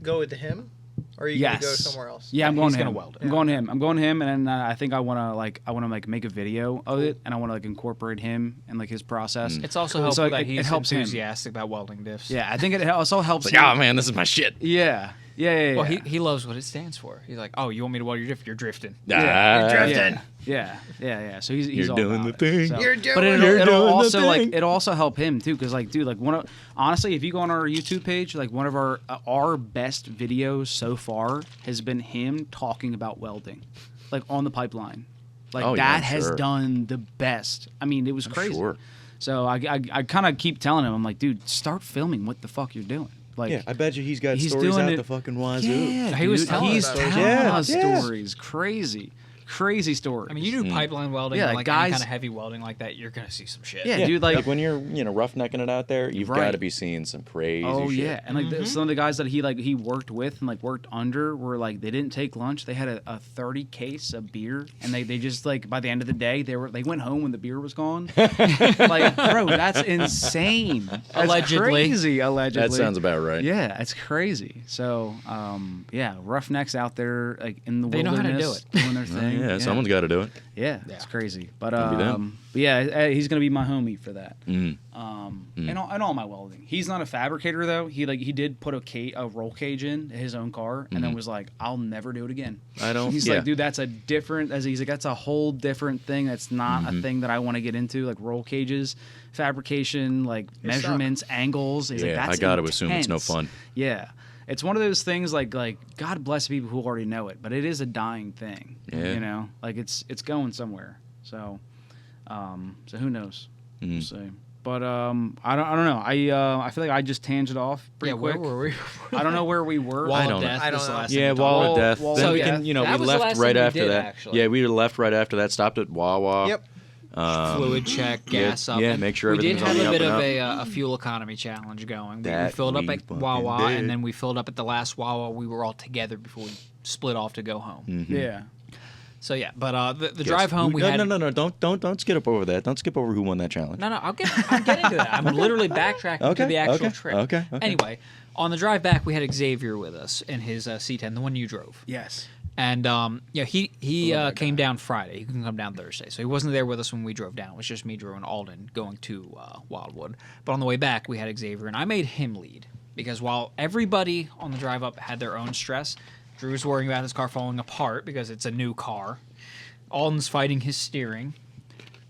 go with him, or are you Yes. gonna go somewhere else? Yeah, I'm Yeah, going he's him. gonna weld it. I'm going him. I'm going him, and then I think I want to make a video of it, and I want to like incorporate him and like his process. It's also Cool. helpful So that it he's helps him. enthusiastic about welding diffs. Yeah, I think it also helps. Like, him. oh man, this is my shit. Yeah, Yeah. Well, he loves what it stands for. He's like, oh, you want me to while you're drifting? Yeah. So he's You're all doing about the it. thing. You're doing But it. it'll doing the also thing. it'll also help him too, because dude, honestly, if you go on our YouTube page, like one of our best videos so far has been him talking about welding, like on the pipeline, like Oh, yeah, that I'm has sure. done the best. I mean, it was crazy. Sure. So I kind of keep telling him, I'm like, dude, start filming what the fuck you're doing. Like, Yeah, I bet you he's got he's stories doing out it- the fucking wazoo. yeah, He was dude, telling he's us telling stories. Yeah. stories. Crazy stories. I mean, you do pipeline welding, Yeah, or like like any guys- kind of heavy welding like that, you're gonna see some shit. yeah, dude, like when you're roughnecking it out there, you've Right. got to be seeing some crazy oh shit. yeah, and like some of the guys that he worked with and like worked under were like they didn't take lunch. They had a 30 case of beer, and they just like by the end of the day they went home when the beer was gone. Like, bro, that's insane. That's Allegedly. crazy. Allegedly, That sounds about right. Yeah, it's crazy. So, yeah, roughnecks out there like in the They know how to do wilderness it. doing their thing. Yeah, someone's got to do it. Yeah, it's crazy. But Gonna be them. but yeah, he's gonna be my homie for that. Mm. And all my welding. He's not a fabricator though. He did put a roll cage in his own car, and then was like, I'll never do it again. I don't. He's yeah. like, dude, that's a different. He's like, that's a whole different thing. That's not a thing that I want to get into. Like roll cages, fabrication, like measurements, angles. He's like, Yeah, that's I got to assume it's no intense. fun. Yeah. It's one of those things like God bless people who already know it, but it is a dying thing. Yeah. You know, like it's going somewhere. So, so who knows? We'll see. But I don't know. I feel like I just tangent off pretty quick. Where were we? I don't know where we were. Wall I of don't know. Death. I don't was the know. last Yeah, thing we Wall talked of Death. Wall Then of we Death. can, That we was the left last right thing we after did, that. actually. Yeah, we left right after that. Stopped at Wawa. Yep. Fluid check, gas up. yeah, make sure we did everything's have on a the bit up of and a fuel economy challenge going. We That filled up we at fucking Wawa, did. and then we filled up at the last Wawa. We were all together before we split off to go home. Mm-hmm. Yeah. So yeah, but the drive home we no, had. No, don't skip over that. Don't skip over who won that challenge. No, I'm getting to that. I'm literally backtracking to Okay, the actual okay, trip. okay. Anyway, on the drive back, we had Xavier with us in his C10, the one you drove. Yes. And he came down Friday. He couldn't come down Thursday, so he wasn't there with us when we drove down. It was just me, Drew, and Alden going to Wildwood. But on the way back, we had Xavier, and I made him lead because while everybody on the drive up had their own stress, Drew's worrying about his car falling apart because it's a new car. Alden's fighting his steering,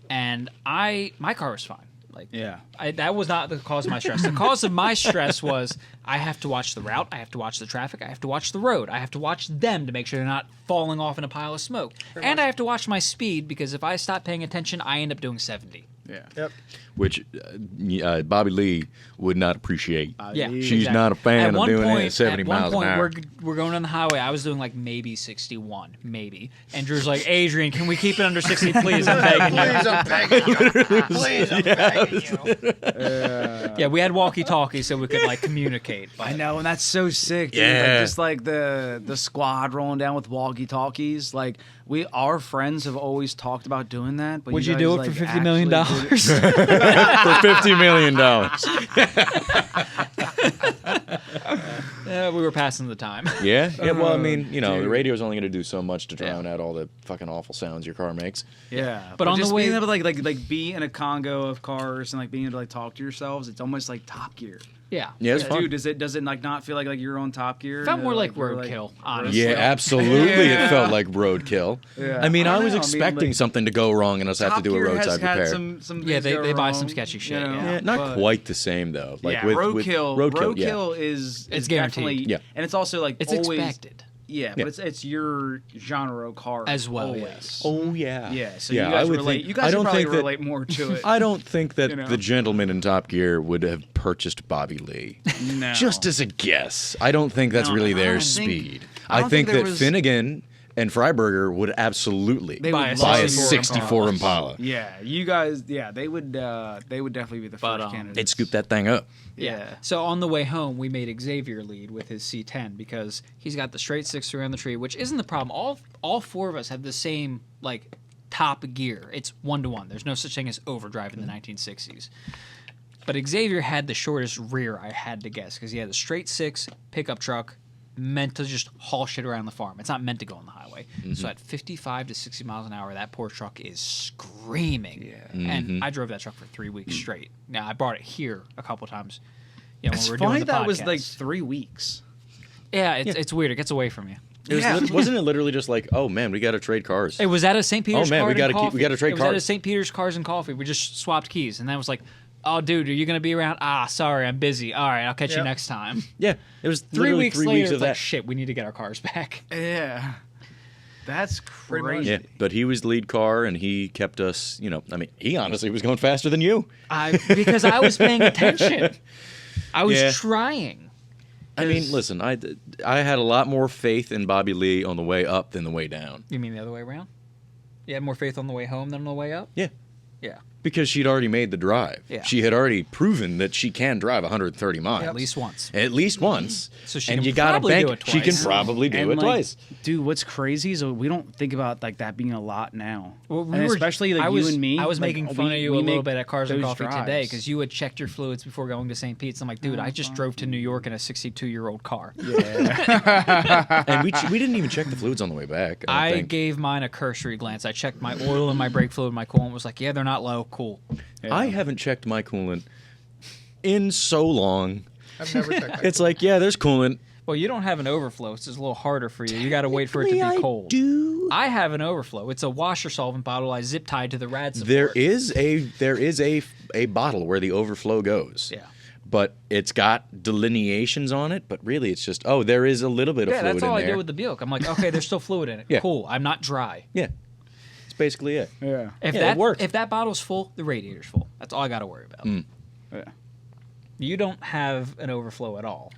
and my car was fine. Like, Yeah. that was not the cause of my stress. The cause of my stress was I have to watch the route, I have to watch the traffic, I have to watch the road, I have to watch them to make sure they're not falling off in a pile of smoke, and I have to watch my speed because if I stop paying attention, I end up doing 70. Yeah. Yep. Which Bobby Lee would not appreciate. Yeah, She's exactly. not a fan At of one doing point, it at 70 miles an hour. We're going down the highway. I was doing like maybe 61, maybe. And Drew's like, Adrian, can we keep it under 60, please? I'm begging you. Please, I'm begging you. Please, I'm begging you. Yeah, we had walkie-talkies so we could like communicate. I know, and that's so sick, dude. Yeah. Like, just like the squad rolling down with walkie-talkies. Like our friends have always talked about doing that. But Would you you do guys, it for like, $50 million? actually did it. For $50 million. We were passing the time. Yeah? Yeah, well, I mean, the dude. radio's only going to do so much to drown out all the fucking awful sounds your car makes. Yeah, But on just the way- being able to like be in a Congo of cars and like being able to like talk to yourselves, it's almost like Top Gear. Yeah. Yeah, it's fun. Dude, does it like not feel like you're on Top Gear? Felt more like you're, roadkill, honestly. Yeah, absolutely. Yeah. It felt like roadkill. Yeah. I mean, I I don't was know. I mean, expecting like, something to go wrong and us have to Top do a Gear roadside has had repair. some Yeah, things they go buy some wrong, sketchy shit, you know, yeah. Yeah, not but- quite the same though. Like yeah, with roadkill. roadkill, yeah. is It's definitely, guaranteed. Yeah. and it's also like It's always, expected. Yeah, but it's your genre car As well, always. yes. Oh yeah. Yeah, so Yeah, you I guys would relate. think- You I guys don't probably think that- relate more to it. I don't think that You know? the gentleman in Top Gear would have purchased Bobby Lee. No. Just as a guess. I don't think that's No, really I their don't think- speed. I I don't think think there that was- Finnegan and Freiberger would absolutely They Buy would a buy a 64 64 Impala. Yeah, you guys. Yeah, they would definitely be the But, first candidates. They'd scoop that thing up. Yeah. So on the way home, we made Xavier lead with his C10 because he's got the straight six around the tree, which isn't the problem. All four of us have the same like top gear. It's 1-to-1. There's no such thing as overdrive in the 1960s. But Xavier had the shortest rear, I had to guess, because he had a straight six pickup truck meant to just haul shit around the farm. It's not meant to go on the highway. So at 55 to 60 miles an hour, that poor truck is screaming. Yeah. And I drove that truck for 3 weeks straight. Now, I brought it here a couple times. You know, when It's we were funny doing the that was podcast. like 3 weeks. Yeah, it's weird. It gets away from you. It was wasn't it literally just like, oh man, we got to trade cars? It was at a St. Peter's. Oh, man, Cars we and gotta Coffee. we gotta trade It was at a cars. St. Peter's Cars and Coffee. We just swapped keys, and then it was like, "Oh, dude, are you gonna be around? Ah, sorry, I'm busy. All right, I'll catch you Yep. next time." Yeah, it was 3 literally weeks 3 later, weeks of it's like, that. shit, we need to get our cars back. Yeah. That's Pretty much. crazy. Yeah, but he was lead car, and he kept us. I mean, he honestly was going faster than you. Because I was paying attention. I was Yeah. trying. I mean, listen, I had a lot more faith in Bobby Lee on the way up than the way down. You mean the other way around? You had more faith on the way home than on the way up? Yeah. Yeah. Because she'd already made the drive. Yeah. She had already proven that she can drive 130 miles. At least once. At least once. So she and can you gotta probably bank. do it She can twice. probably do And, it like, twice. Dude, what's crazy is we don't think about like that being a lot now. Well, And especially like you and me. I was like, making fun we- of you we a little make bit at Cars and those Coffee today drives. because you had checked your fluids before going to St. Pete's. I'm like, dude, I just drove to New York in a 62-year-old car. And we didn't even check the fluids on the way back. I I don't think. gave mine a cursory glance. I checked my oil and my brake fluid. My coolant was like, yeah, they're not low. Cool. I haven't checked my coolant in so long. I've never checked that. It's like, yeah, there's coolant. Well, you don't have an overflow. It's just a little harder for you. You got to wait for it to be cold. I have an overflow. It's a washer solvent bottle I zip tied to the rad support. There is a bottle where the overflow goes. Yeah. But it's got delineations on it, but really it's just, there is a little bit of Yeah, fluid that's all in I there. did with the Buick. I'm like, okay, there's still fluid in it. Yeah. Cool. I'm not dry. Yeah. It's basically it. Yeah. Yeah, it worked. If that bottle's full, the radiator's full. That's all I got to worry about. Yeah. You don't have an overflow at all.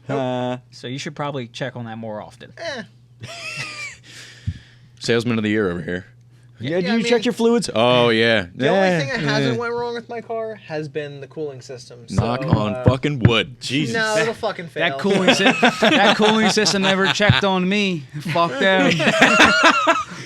So you should probably check on that more often. Salesman of the year over here. Yeah, do I you mean- check your fluids? Oh, yeah. The only thing that hasn't went wrong with my car has been the cooling system. So, Knock on fucking wood. Jesus. No, it'll fucking fail. That cooling system never checked on me. Fuck them.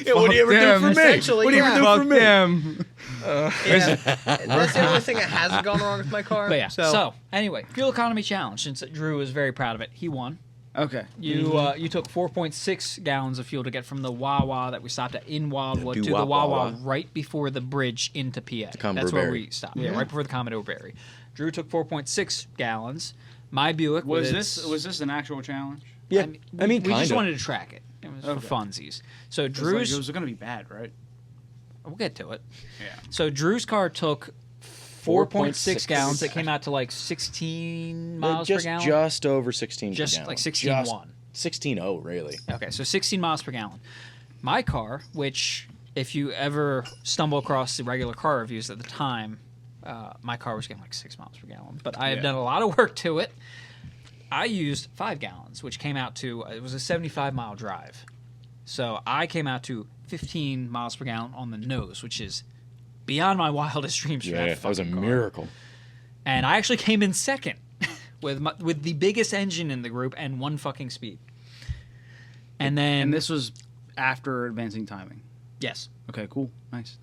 Yeah, what do you ever do for me? Essentially, What do you yeah. ever do Fuck for me? them. Yeah. That's the only thing that hasn't gone wrong with my car. But yeah. So, So anyway, fuel economy challenge. Since Drew was very proud of it, he won. Okay. You took 4.6 gallons of fuel to get from the Wawa that we stopped at in Wildwood to the Wawa. Wawa right before the bridge into PA. Commodore That's where Barry. we stopped. Yeah, right before the Commodore Barry. Drew took 4.6 gallons. My Buick Was with this an actual challenge? Yeah. we kind just of. wanted to track it. It was for funsies. So It Drew's was going to be bad, right? we'll get to it. Yeah. So Drew's car took 4.6 4.6 gallons. It came out to like 16 miles just, per gallon. Just over 16 Just per gallon. like 16.1. Just 16.0, really. Okay, so 16 miles per gallon. My car, which if you ever stumble across the regular car reviews at the time, my car was getting like 6 miles per gallon. But I have done a lot of work to it. I used 5 gallons, which came out to, it was a 75-mile drive. So I came out to 15 miles per gallon on the nose, which is beyond my wildest dreams for Yeah, that was a fucking car. miracle. And I actually came in second with the biggest engine in the group and 1 fucking speed. And then And this was after advancing timing. yes. Okay, cool. Nice.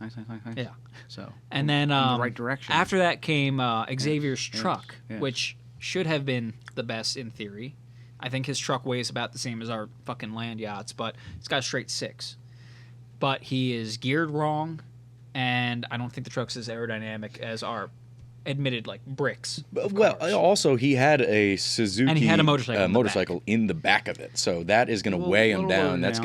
Yeah. So, And then in the right direction. After that came Xavier's truck, yes. which should have been the best in theory. I think his truck weighs about the same as our fucking land yachts, but it's got a straight 6. But he is geared wrong, and I don't think the truck's as aerodynamic as our admitted like bricks. of Well, cars. also he had a Suzuki And he had a motorcycle in the in the back of it, so that is going to Little- weigh him little down. lower That's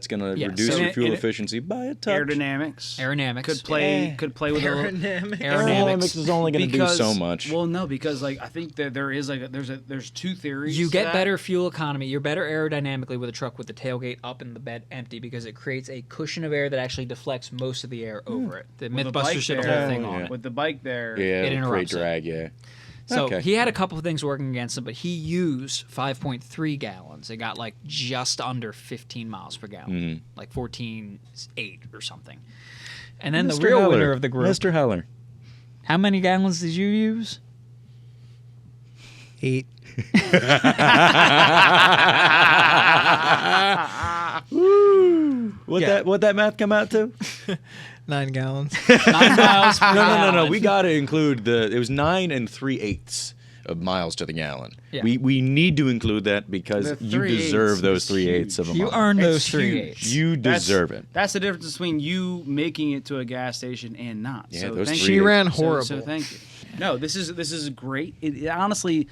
down. gonna Yeah, reduce so your it- fuel it- efficiency by a touch. aerodynamics. Aerodynamics. Could play with a little Aerodynamic. Aerodynamics is only going to do so much. Well, no, because like I think that there is like there's 2 theories. You to get that. better fuel economy. You're better aerodynamically with a truck with the tailgate up and the bed empty because it creates a cushion of air that actually deflects most of the air over it. The With the bike Mythbusters did the there- whole thing on yeah. it. with the bike there. Yeah, It create interrupts it. drag. Yeah. So Okay. he had a couple of things working against him, but he used 5.3 gallons. It got like just under 15 miles per gallon, like 14.8 or something. And then the Mr. real Heller. winner of the group. Mr. Heller. How many gallons did you use? 8. What that math come out to? 9 gallons. 9 miles per No. gallon. We got to include it was 9 3/8 of miles to the gallon. Yeah. We need to include that because The you 3/8 deserve those is 3/8 of a You mile. earned those It's 3/8. huge. You That's- deserve it. That's the difference between you making it to a gas station and not. Yeah, so those thank 3/8. you. She ran So- horrible. So, thank you. No, this is great. It honestly,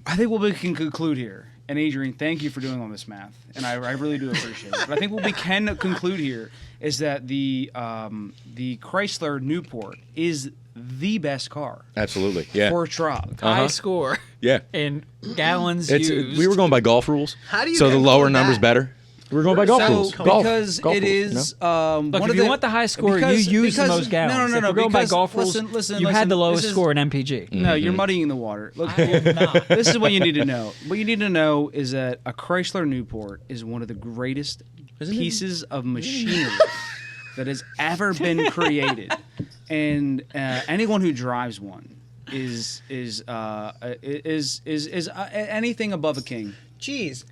I think what we can conclude here and Adrian, thank you for doing all this math, and I really do appreciate it. But I think what we can conclude here is that the Chrysler Newport is the best car Absolutely. Yeah. for T.R.O.G. High score Yeah. in gallons It's used. we were going by golf rules. How do you So the conclude lower that? number's better. We were going by golf rules. Golf. Because Golf it rules, is Look, one if of you the, want the high score, because- you use the because- most gallons. No, If we're going by because- golf rules, listen, you had the listen, lowest this is- score in MPG. No, you're muddying the water. Look, I am not. this is what you need to know. What you need to know is that a Chrysler Newport is one of the greatest pieces of machinery that has ever been created, and anyone who drives one is anything above a king. Jeez,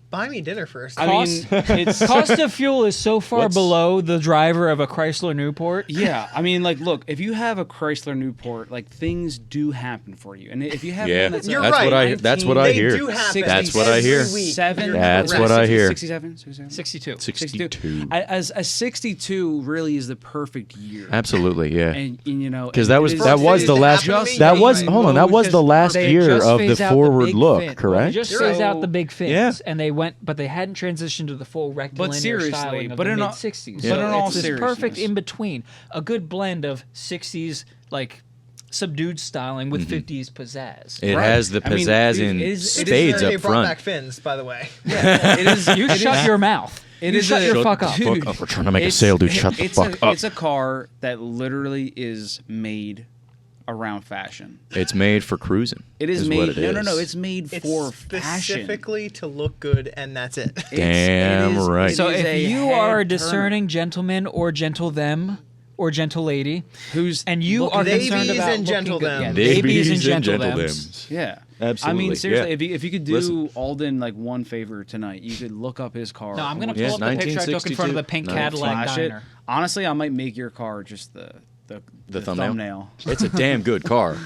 buy me dinner first. I mean, it's Cost of fuel is so far What's- below the driver of a Chrysler Newport. yeah. I mean, like, look, if you have a Chrysler Newport, like things do happen for you, and if you have Yeah. one that's You're a right. That's what I they hear. do happen. That's what I hear. every week. 67, That's You're what correct. I hear. 67, 62. 62. As a 62 really is the perfect year. Absolutely. Yeah. And you know, Because and that it was is- that was the Just last happened to me. that was Right. hold on, that was the last They year just of the phased out forward big look, fin. They correct? just You're phased right. out the big fins, Yeah. and they hadn't transitioned to the full rectilinear seriously, styling of but the in all- mid 60s. but So in all it's this perfect seriousness. in between, a good blend of 60s like subdued styling with 50s pizzazz. It Right. has the I mean, pizzazz it in is- it is spades They up brought front. back fins, by the way. it is. You shut your mouth. It You is shut a- your Shut fuck the up. fuck up. We're trying to make a sale, dude. Shut the fuck up. It's a car that literally is made around fashion. It's made for cruising. It is what made. it No. is. It's made It's for fashion. specifically to look good, and that's it. Damn right. So is if a you are a head discerning gentleman or gentle them or gentle lady, who's and you looking- are Ladies concerned about and gentle looking good, them. yeah, babies and Babies gentle and them. dems. Yeah, Absolutely, I mean, seriously, yeah. if you could do Listen. Alden like one favor tonight, you could look up his car. No, I'm gonna and pull Yeah, up the picture I took in front of the 1962. pink No, Cadillac flash it. diner. Honestly, I might make your car just the thumbnail. It's a damn good car.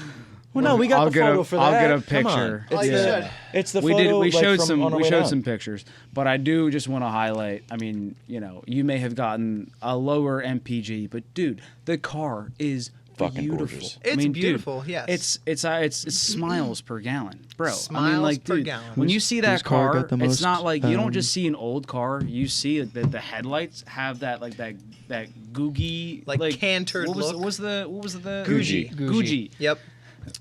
Well, no, we got I'll the get photo a, for I'll that. get a Come on. picture. Oh, you should. It's the we photo. did. We like, showed from some. on our We way showed down. some pictures, but I do just want to highlight. I mean, you may have gotten a lower MPG, but dude, the car is Fucking beautiful. gorgeous. I It's mean, beautiful, Dude, yes. it's smiles per gallon, bro. I mean, Smiles like, per dude, gallon. when you see Whose that car car, got the it's most, not like you don't just see an old car. You see that the headlights have that like that googie Like cantered what was, look. What was the Gucci. Gucci. Yep.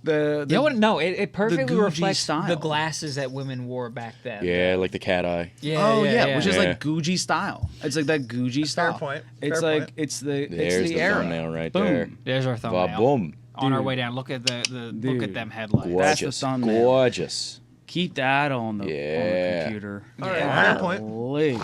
The You know what? No, it perfectly Gucci reflects style. the glasses that women wore back then. Yeah, like the cat eye. Oh yeah, which is Yeah. like Gucci style. It's like that Gucci style. point. It's Fair like point. it's the There's the era. thumbnail right Boom. there. There's our thumbnail. Boom. On our Dude. way down, look at the look Dude. at them headlights. That's the Gorgeous. thumbnail. Gorgeous. Keep that on the Yeah. computer. All right, fair point. Golly.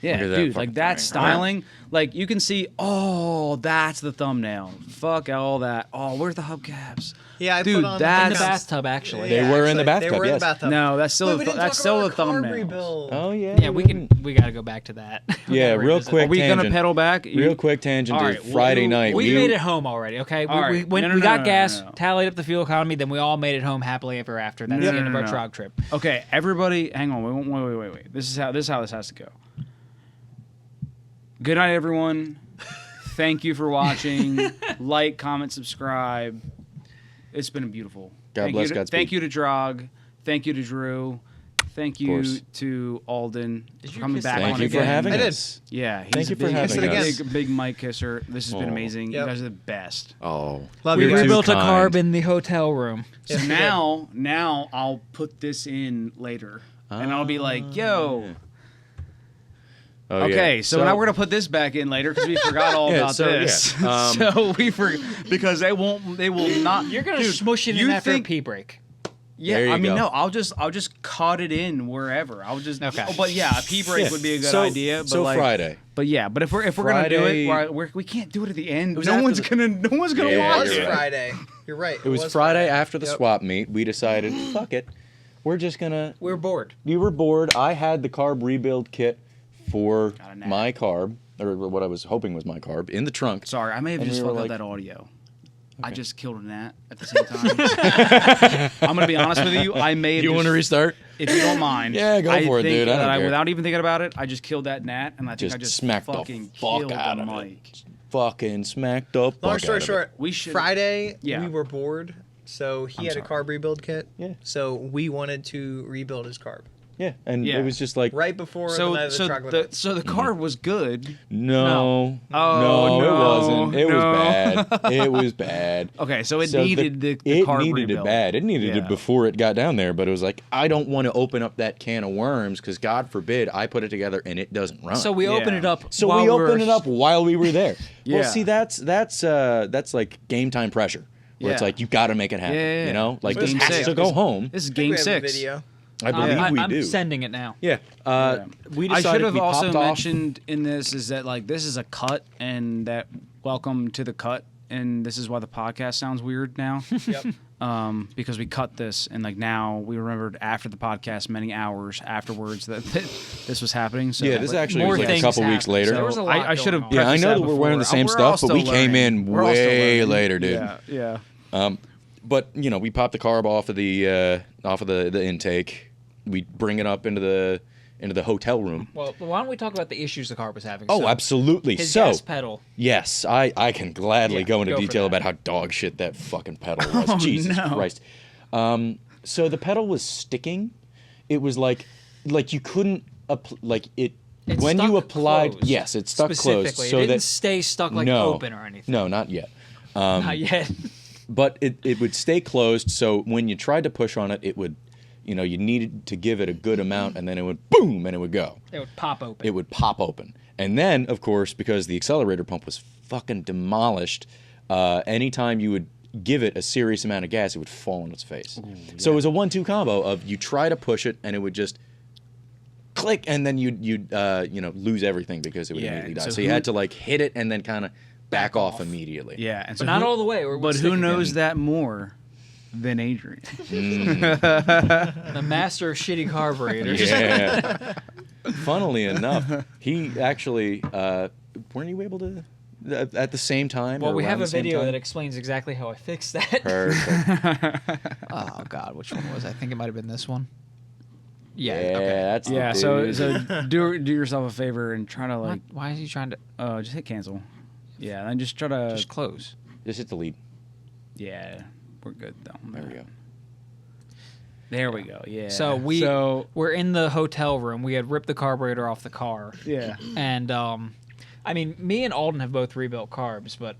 Yeah, Look at that dude, fucking like that thing. styling, like you can see. Oh, that's the thumbnail. Fuck all that. Oh, where's the hubcaps? Yeah, I Dude, put on In that's- the bathtub, actually. They were in the They bathtub, were in yes. the bathtub. No, that's still Wait, we didn't that's talk still about the our carb thumbnail. rebuild. Oh yeah. Yeah, we got to go back to that. We Yeah, gotta real revisit quick Are we gonna tangent. pedal back? Real quick tangent All to right, well, Friday night. We made it home already, okay? All right. We went, No, we got no, gas, no. tallied up the fuel economy, then we all made it home happily ever after. That's No, the end no, of our no. T.R.O.G trip. Okay, everybody, hang on. Wait. This is how this has to go. Good night, everyone. Thank you for watching. Like, comment, subscribe. It's been beautiful. God bless, you Godspeed. Thank you to T.R.O.G. Thank you to Drew. Thank you course. to Alden Did for you coming kiss back the on Thank you again. for having I did. us. Yeah, he's Thank a you for big, having us. big Mike kisser. This has been Oh. amazing. Yep. You guys are the best. Oh. Love We you guys. rebuilt a kind. carb in the hotel room. So Yes, we now I'll put this in later, and I'll be like, yo. Oh, Okay, yeah. so now we're gonna put this back in later because we forgot all Yeah, about so, yeah. this. Um, So we forgot because they will not. You're going to Dude, smush it in you after think- a pee break. Yeah, There you I mean, go. no, I'll just cut it in wherever. I'll just Okay. Oh, but yeah, a pee break Yeah. would be a good So- idea. But so like, Friday. But yeah, but if we're gonna do it, Friday- we can't do it at the end. was No after one's the- gonna Yeah, It watch was you're it. right. Friday. You're right. It was Friday after the Yep. swap meet. We decided, fuck it. We're just gonna. We were bored. You were bored. I had the carb rebuild kit for Got a nap. my carb, or what I was hoping was my carb, in the trunk. Sorry, I may have And just we were fucked up like- that audio. I just killed a gnat at the same time. I'm gonna be honest with you. I may have You want to just- restart? If you don't mind. Yeah, go I for it, think dude. I that don't care. without even thinking about it, I just killed that gnat, and I think Just I just smacked the fucking fuck killed out the of it. mic. Fucking smacked up. Long story short, We should- Friday Yeah. we were bored, So he I'm had a sorry. carb rebuild kit. Yeah. So we wanted to rebuild his carb Yeah, and Yeah. it was just like, right before the night of the truck limit. so the carb was good. no, Oh, it no, wasn't. It was no. bad. It was bad. Okay, so it So needed the it carb needed rebuild. it bad. It needed Yeah. it before it got down there, but it was like, I don't want to open up that can of worms because God forbid I put it together and it doesn't run. So we open it up. So while we we're- opened it up while we were there. Yeah. Well, see, that's like game time pressure, where it's Yeah. like you got to make it happen. Yeah. You know, like It's this game has six. to go home. This is I think game we have a 6. video. I believe we I'm do. sending it now. Yeah. We I decided should have we also popped off- mentioned in this is that like this is a cut and that welcome to the cut and this is why the podcast sounds weird now. Yep. Because we cut this and like now we remembered after the podcast many hours afterwards that this was happening. So Yeah, this actually more was like a things couple weeks happened. later. There was a lot I should have. going on. Yeah, I prefaced know that that we're wearing the before. same We're all stuff, but we still came learning. in We're all still way learning. later, dude. Yeah. But you know, we pop the carb off of the intake. We bring it up into the hotel room. Well, why don't we talk about the issues the car was having? Oh, So, absolutely. His So gas pedal. yes, I can gladly Yeah, go into go for detail that. about how dog shit that fucking pedal was. Oh, Jesus no. Christ. So the pedal was sticking. It was like you couldn't like it. It When you stuck applied, closed, yes, it stuck closed. specifically. So it didn't that stay stuck like no, open or anything. No, not yet. Not yet. But it would stay closed. So when you tried to push on it, it would, you needed to give it a good amount, and then it would boom, and it would go. It would pop open. It would pop open. And then, of course, because the accelerator pump was fucking demolished, anytime you would give it a serious amount of gas, it would fall on its face. So it was a 1-2 combo of you try to push it, and it would just click, and then you'd lose everything because it would Yeah, immediately die. so So you who- had to like hit it and then kind of back off immediately. Yeah, and so but not all the way. or it would But stick who knows again. that more than Adrian? The master of shitty carburetors. Yeah. Funnily enough, he actually weren't you able to at the same time? Well, or we around have the a same video time? that explains exactly how I fixed that. Perfect. Oh God, which one was? I think it might have been this one. Yeah, okay. that's the Yeah, so dude. do yourself a favor and try to like Why is he trying to just hit cancel. Yeah, and just try to just close? Just hit delete. yeah, we're good though. There we go. There we go. Yeah. So we're in the hotel room. We had ripped the carburetor off the car, yeah. and I mean, me and Alden have both rebuilt carbs, but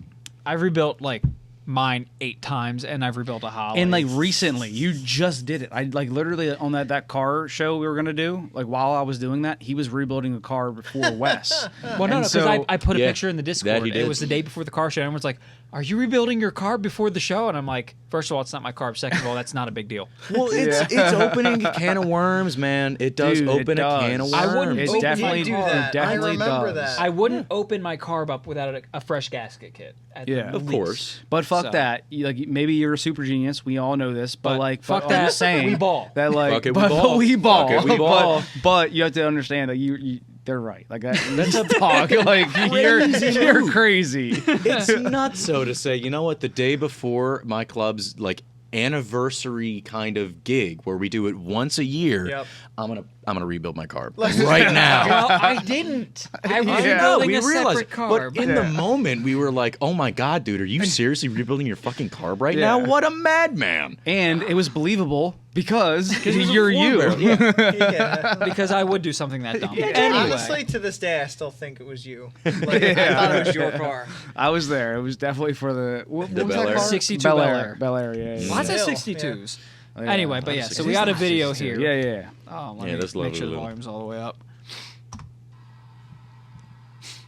I've rebuilt like mine 8 times, and I've rebuilt a Holly. And like recently, you just did it. I like literally on that car show we were gonna do. Like while I was doing that, he was rebuilding a car before Wes. well, no, And because so- I put a Yeah, picture in the that Discord. he It did. was the day before the car show, and everyone's like, "Are you rebuilding your car before the show?" And I'm like, first of all, it's not my carb. Second of all, that's not a big deal. Well, it's opening a can of worms, man. It does Dude, it open a can does. of worms. I wouldn't It open definitely my do car. that. It definitely I remember does. that. I wouldn't open my carb up without a fresh gasket kit. At Yeah. the Of least. course. But fuck So- that. Like maybe you're a super genius. We all know this. But like fuck I'm that. just saying We ball. that like Fuck it, we but ball. we ball. Fuck it, we ball. But you have to understand that you they're right. Like that's a dog. Like you're crazy. It's nuts, so to say. You know what? The day before my club's like anniversary kind of gig, where we do it once a year, Yep. I'm gonna rebuild my carb right now. Well, I didn't. I was Yeah. rebuilding we a realized, separate carb. but in the moment, we were like, "Oh my god, dude, are you seriously rebuilding your fucking carb right Yeah. now? What a madman!" And it was believable because it was a you're four you. barrel, yeah. Yeah. because I would do something that dumb. Honestly, to this day, I still think it was you. Like, I thought it was your car. I was there. It was definitely for the what The was Bel that Air. car? 62 Bel Bel Air. Air. Bel Air. Yeah. Yeah. Lots of Still, 62s. Yeah. Anyway, but yeah, so we got a video here. Yeah. Yeah. Oh, let Yeah, me that's make lovely sure the little- volume's all the way up.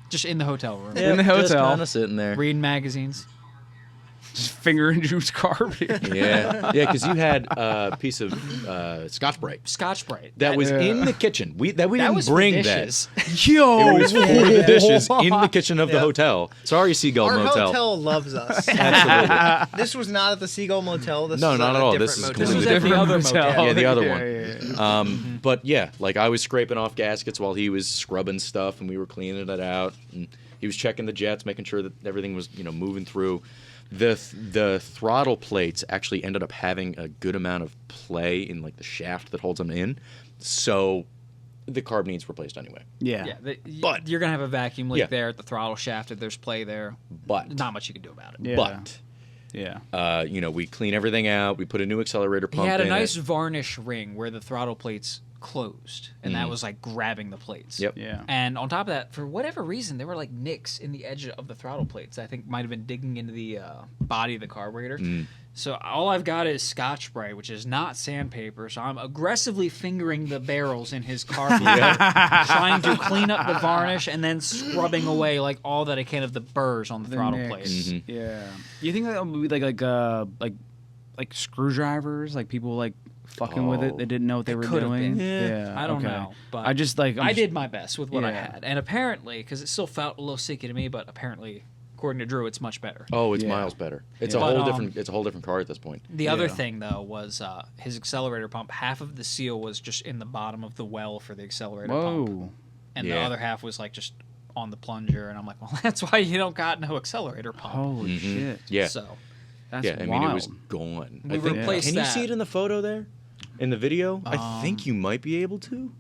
Just in the hotel room. In the Just hotel. kind of sitting there. Reading magazines. Just finger and juice carb. Yeah, because you had a piece of Scotch-Brite Scotch Brite. that was Yeah. in the kitchen. We that didn't was bring for that. dishes. Yo. It was for the dishes in the kitchen of the Yeah. hotel. Sorry, Seagull Our Motel. hotel loves us. Absolutely. This was not at the Seagull Motel. This No, was not at at a all. different This is motel. This was completely at the other motel. Yeah, the other Yeah, one. yeah, yeah. But yeah, like I was scraping off gaskets while he was scrubbing stuff, and we were cleaning it out. And he was checking the jets, making sure that everything was moving through. The throttle plates actually ended up having a good amount of play in like the shaft that holds them in, so the carb needs replaced anyway. Yeah. Yeah, But- you're gonna have a vacuum leak Yeah. there at the throttle shaft if there's play there. But Not much you can do about it. Yeah. but Yeah. We clean everything out. We put a new accelerator pump He had a in nice it. varnish ring where the throttle plates closed, and that was like grabbing the plates. Yep. Yeah. And on top of that, for whatever reason, there were like nicks in the edge of the throttle plates. I think might have been digging into the body of the carburetor. So all I've got is Scotch spray, which is not sandpaper. So I'm aggressively fingering the barrels in his carburetor, trying to clean up the varnish and then scrubbing away like all that I can of the burrs on the throttle nicks. plates. Yeah. You think that would be like screwdrivers, like people like fucking with it? They didn't know what they were could have doing. been. Yeah. I don't okay. know, but I just like I did my best with what I Yeah. had, and apparently, because it still felt a little sticky to me, but apparently, according to Drew, it's much better. Oh, it's Yeah. miles better. It's Yeah. a whole But, different. It's a whole different car at this point. The other Yeah. thing, though, was his accelerator pump. Half of the seal was just in the bottom of the well for the accelerator pump, Whoa. and the Yeah. other half was like just on the plunger. And I'm like, well, that's why you don't got no accelerator pump. Holy shit. Yeah. So That's yeah. I wild. mean, it was gone. We I think, replaced Can you that. see it in the photo there? In the video? I think you might be able to.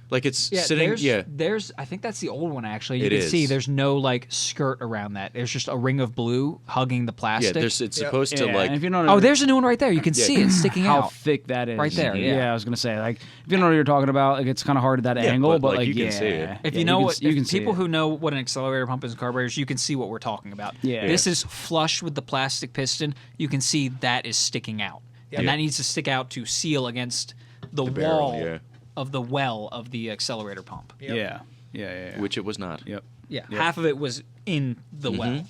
Like it's yeah, sitting. there's. I think that's the old one actually. You It can see is. there's no like skirt around that. There's just a ring of blue hugging the Yeah. plastic. It's Yep. supposed to Yeah, like. and if you don't Oh, there's a new one right there. You can Yeah. see it sticking how out. thick that is. Right there, yeah. I was gonna say, like, if you know what you're talking about, like, it's kind of hard at that Yeah, angle, but, but like, like, you can yeah. see it. If Yeah, you know can, what, you if can see people it. who know what an accelerator pump is in carburetors, you can see what we're talking about. Yeah. This is flush with the plastic piston. You can see that is sticking out, and Yeah. that needs to stick out to seal against the barrel, wall yeah. of the well of the accelerator pump. Yeah. Yeah. Which it was not. Yep. Yeah, half of it was in the well.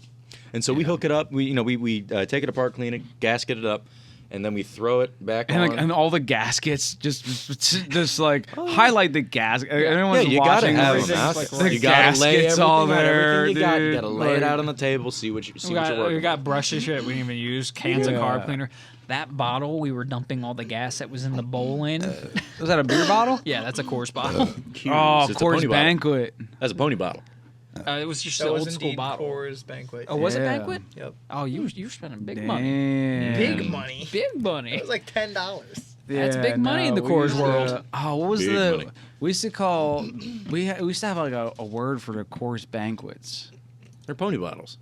And so we hook it up. We take it apart, clean it, gasket it up, and then we throw it back And on. like, and all the gaskets just like highlight the gas. Everyone's you gotta watching. have like, them out. the You gotta lay gaskets everything all out, there. everything you got. You dude. gotta lay it Like, out on the table, see what We you're working. got brushes here that we didn't even use, cans of Yeah. carb cleaner. That bottle we were dumping all the gas that was in the bowl in. Was that a beer bottle? Yeah, that's a Coors bottle. Oh, It's a Coors pony bottle. Banquet. That's a pony bottle. It was just That an was old school indeed bottle. Coors Banquet. Oh, was it Yeah. Banquet? Yep. Oh, you were spending big money. Damn. Big money. Big money. It was like $10. That's big money in the we Coors used to- world. Oh, what was Big the? money. We used to call. We used to have like a word for the Coors banquets. They're pony bottles.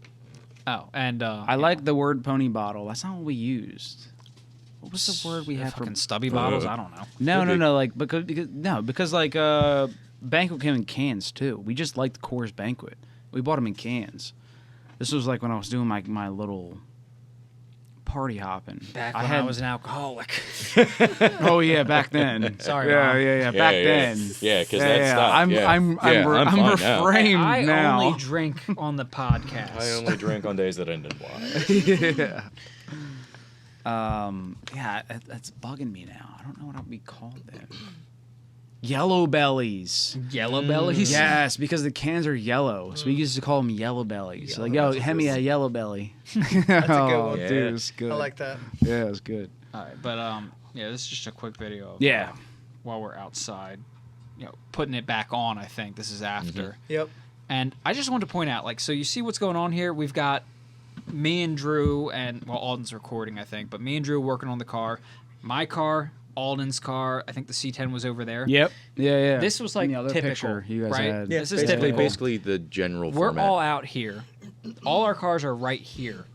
Oh, and I like the word pony bottle. That's not what we used. What was the word we had for? fucking stubby bottles. I don't know. No. Like because like banquet came in cans too. We just liked Coors Banquet. We bought them in cans. This was like when I was doing my little party hopping. Back when I was an alcoholic. Oh yeah, back then. Sorry, Yeah, Mom. yeah. Back then. Yeah, because that stopped. I'm yeah. I'm Yeah, I'm fine now. reframed I now. only drink on the podcast. I only drink on days that end in Y. Yeah, that's bugging me now. I don't know what I'll be called then. Yellow bellies. Yellow bellies. Yes, because the cans are yellow, so we used to call them yellow bellies. Yellow Like, yo, bellies. hand me a yellow belly. That's a good one. Dude, Yeah. it's good. I like that. Yeah, it's good. All right, but yeah, this is just a quick video. Of, Yeah. while we're outside, putting it back on. I think this is after. Yep. And I just wanted to point out, like, so you see what's going on here? We've got me and Drew, and, well, Alden's recording, I think, but me and Drew working on the car. My car, Alden's car, I think the C10 was over there. Yep. Yeah. This was, like, And the other typical, picture you guys right? had. Yeah, This is basically, typical. basically the general We're format. all out here. All our cars are right here.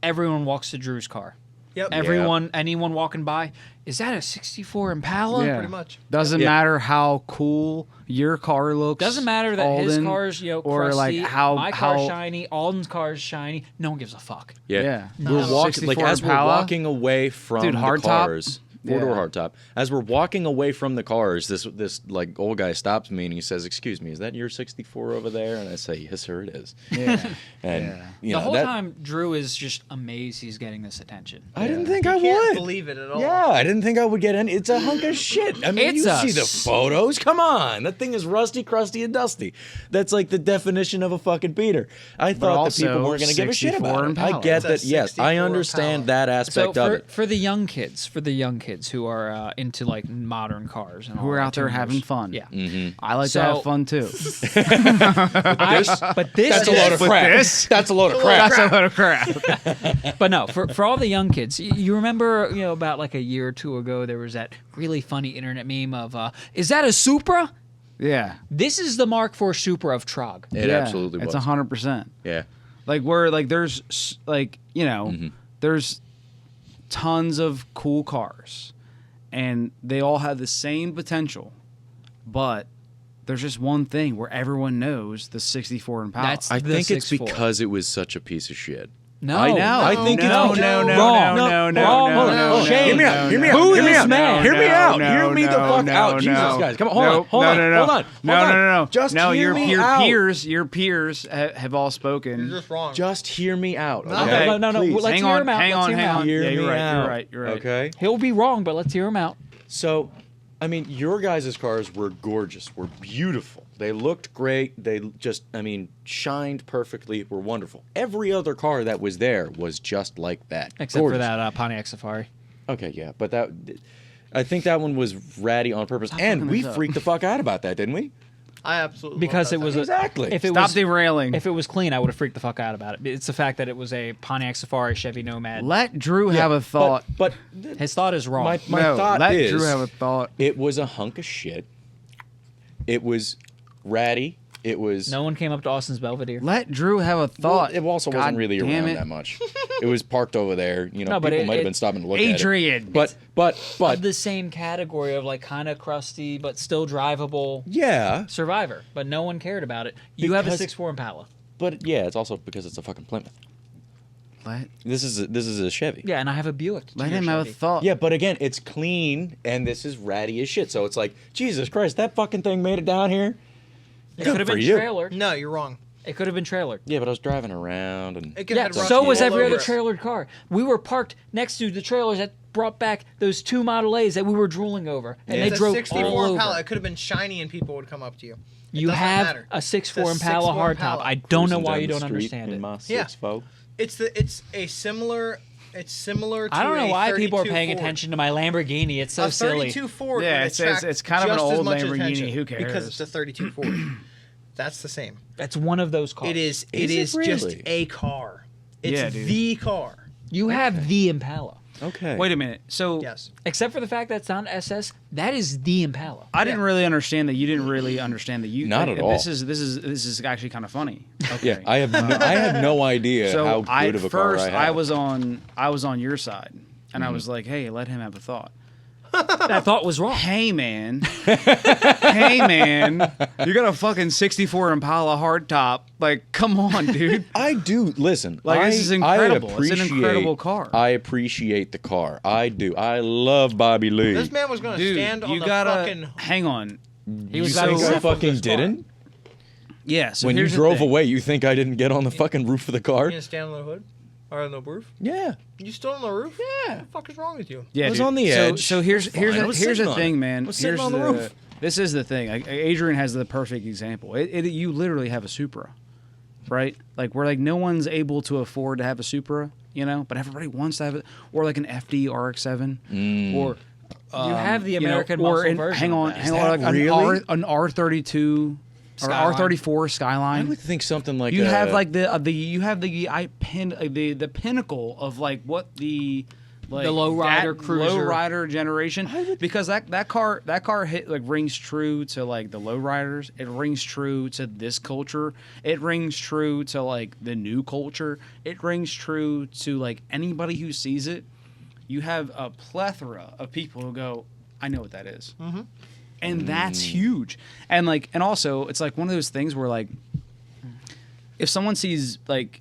Everyone walks to Drew's car. Yep. Anyone walking by, is that a 64 Impala? Yeah. Pretty much. Doesn't Yeah. matter how cool your car looks. Doesn't matter that his Alden, car's or crusty, like how my how car's shiny, Alden's car's shiny. No one gives a fuck. Yeah. Yeah. We're walking 64 like as we're Impala. walking away from Dude, the hardtop? cars. Four-door Yeah. hardtop. As we're walking away from the cars, this like old guy stops me and he says, "Excuse me, is that your 64 over there?" And I say, "Yes, sir, it is." Yeah. And Yeah. you The know whole that, time, Drew is just amazed he's getting this attention. I didn't think You I can't would. believe it at all. Yeah, I didn't think I would get any. It's a hunk of shit. I mean, It's you a see the s- photos. Come on, that thing is rusty, crusty, and dusty. That's like the definition of a fucking beater. I thought that people also weren't going to give a shit 64 about it. I Impala. get It's a that. Yes, I 64 understand Impala. that aspect of it. for the young kids who are into like modern cars and Who all are that out there tuners. having fun. Yeah. I like to So- have fun too. But this That's a is- load of crap. That's a load of crap. That's a load of crap. But no, for all the young kids, you remember, about like a year or two ago, there was that really funny internet meme of, is that a Supra? Yeah. This is the Mark IV Supra of T.R.O.G. It absolutely was. It's 100%. Yeah. Like where like there's like there's tons of cool cars, and they all have the same potential, but there's just one thing where everyone knows the 64 Impala. That's I the think it's 6'4". because it was such a piece of shit. No, I think it's no, because- no, no, Wrong. no, no, Wrong. no, no, Shane. Hear me out. Hear me out. Who Hear me is out. mad? Hear me out. No, Hear me the no, fuck no, out. no. Jesus, guys. Come on. Hold No, on. Hold no, on. no, no. Hold on. No. Just no, hear me out. Your peers have all spoken. You're just wrong. Just hear me out. No. Okay? No. Please. Let's hang hear on, him out. hang Let's on, hear him hang out. on. Hear Yeah, me you're right. out. You're right. Okay. He'll be wrong, but let's hear him out. So, I mean, your guys' cars were gorgeous, were beautiful. They looked great. They just, I mean, shined perfectly, were wonderful. Every other car that was there was just like that. Except Gorgeous. for that Pontiac Safari. Okay, yeah, but that, I think that one was ratty on purpose, and fucking we this up. freaked the fuck out about that, didn't we? I absolutely Because it love was that. Exactly. If it Stop was derailing. if it was clean, I would have freaked the fuck out about it. It's the fact that it was a Pontiac Safari Chevy Nomad. Let Drew have a thought. But His thought is wrong. my No, thought let is, Drew have a thought. it was a hunk of shit. It was ratty. It was. No one came up to Austin's Belvedere. Let Drew have a Well, thought. it also God wasn't really damn around it. that much. It was parked over there. You know, No, but people it- might have it- been stopping to look Adrian. at it. But Of the same category of like kind of crusty but still drivable yeah. Survivor, but no one cared about it. You have a Because- 6'4" Impala. But yeah, it's also because it's a fucking Plymouth. Let, This is a Chevy. Yeah, and I have a Buick. let Your him have a Chevy. thought. Yeah, but again, it's clean and this is ratty as shit. So it's like, Jesus Christ, that fucking thing made it down here. It Good could have for been you. trailered. No, you're wrong. It could have been trailered. Yeah, but I was driving around and It could Yeah, have so was all every over other it. trailered car. We were parked next to the trailers that brought back those two Model A's that we were drooling over, and It's they a drove 64 all Impala. over. It could have been shiny and people would come up to you. It You doesn't have matter. a 6'4" It's a Impala 6'4" hardtop. Impala. I don't know cruising why down you the don't street understand in it. my Yeah. 6'4". It's a similar. It's similar to I don't know a why people are 32 paying Ford. attention to my Lamborghini. It's so A silly. 32 Ford. Yeah, would it's attract kind of an just as old much Lamborghini. attention Who Because cares? it's a 32 Ford. That's the same. That's one of those cars. It is. Is It it is just really? a car. It's Yeah, dude. the car. You have the Impala. Okay. Wait a minute. So Yes. Except for the fact that it's not an SS, that is the Impala. I didn't Yeah. really understand that. You didn't really understand that. You Not like, at all. This is actually kind of funny. Okay. Yeah, I have no idea So how good of a car I have. I was on your side, and I was like, hey, let him have a thought. That thought was wrong. Hey man, hey man, you got a fucking 64 Impala hardtop. Like, come on, dude. I do listen. Like, I, this is incredible. I It's an incredible appreciate- car. I appreciate the car. I do. I love Bobby Lee. This man was going to Dude, stand on you the gotta fucking. hang on. He was you about think to I sip of fucking this car. didn't? Yeah. So When you here's the drove thing. away, you think I didn't get on the fucking roof of the car? You gonna stand on the hood or on the roof? Yeah. You still on the roof? Yeah. What the fuck is wrong with you? Yeah, I was dude. on the So- edge. So here's Fine, I was here's sitting the on thing, it. man. I was sitting Here's on the roof. This is the thing. Adrian has the perfect example. You literally have a Supra, right? Like where like no one's able to afford to have a Supra, you know, but everybody wants to have it, or like an FD RX-7, or You have the you know, American or muscle an- version. hang of on, that. hang on, that like really? an R32 or Skyline. R34 I Skyline. would think something like You a, have like the the pinnacle of like what the like The lowrider that cruiser. lowrider generation, because that car hit like rings true to like the lowriders. It rings true to this culture. It rings true to like the new culture. It rings true to like anybody who sees it. You have a plethora of people who go, I know what that is. Mm-hmm. And that's huge. And like, and also it's like one of those things where like, if someone sees like,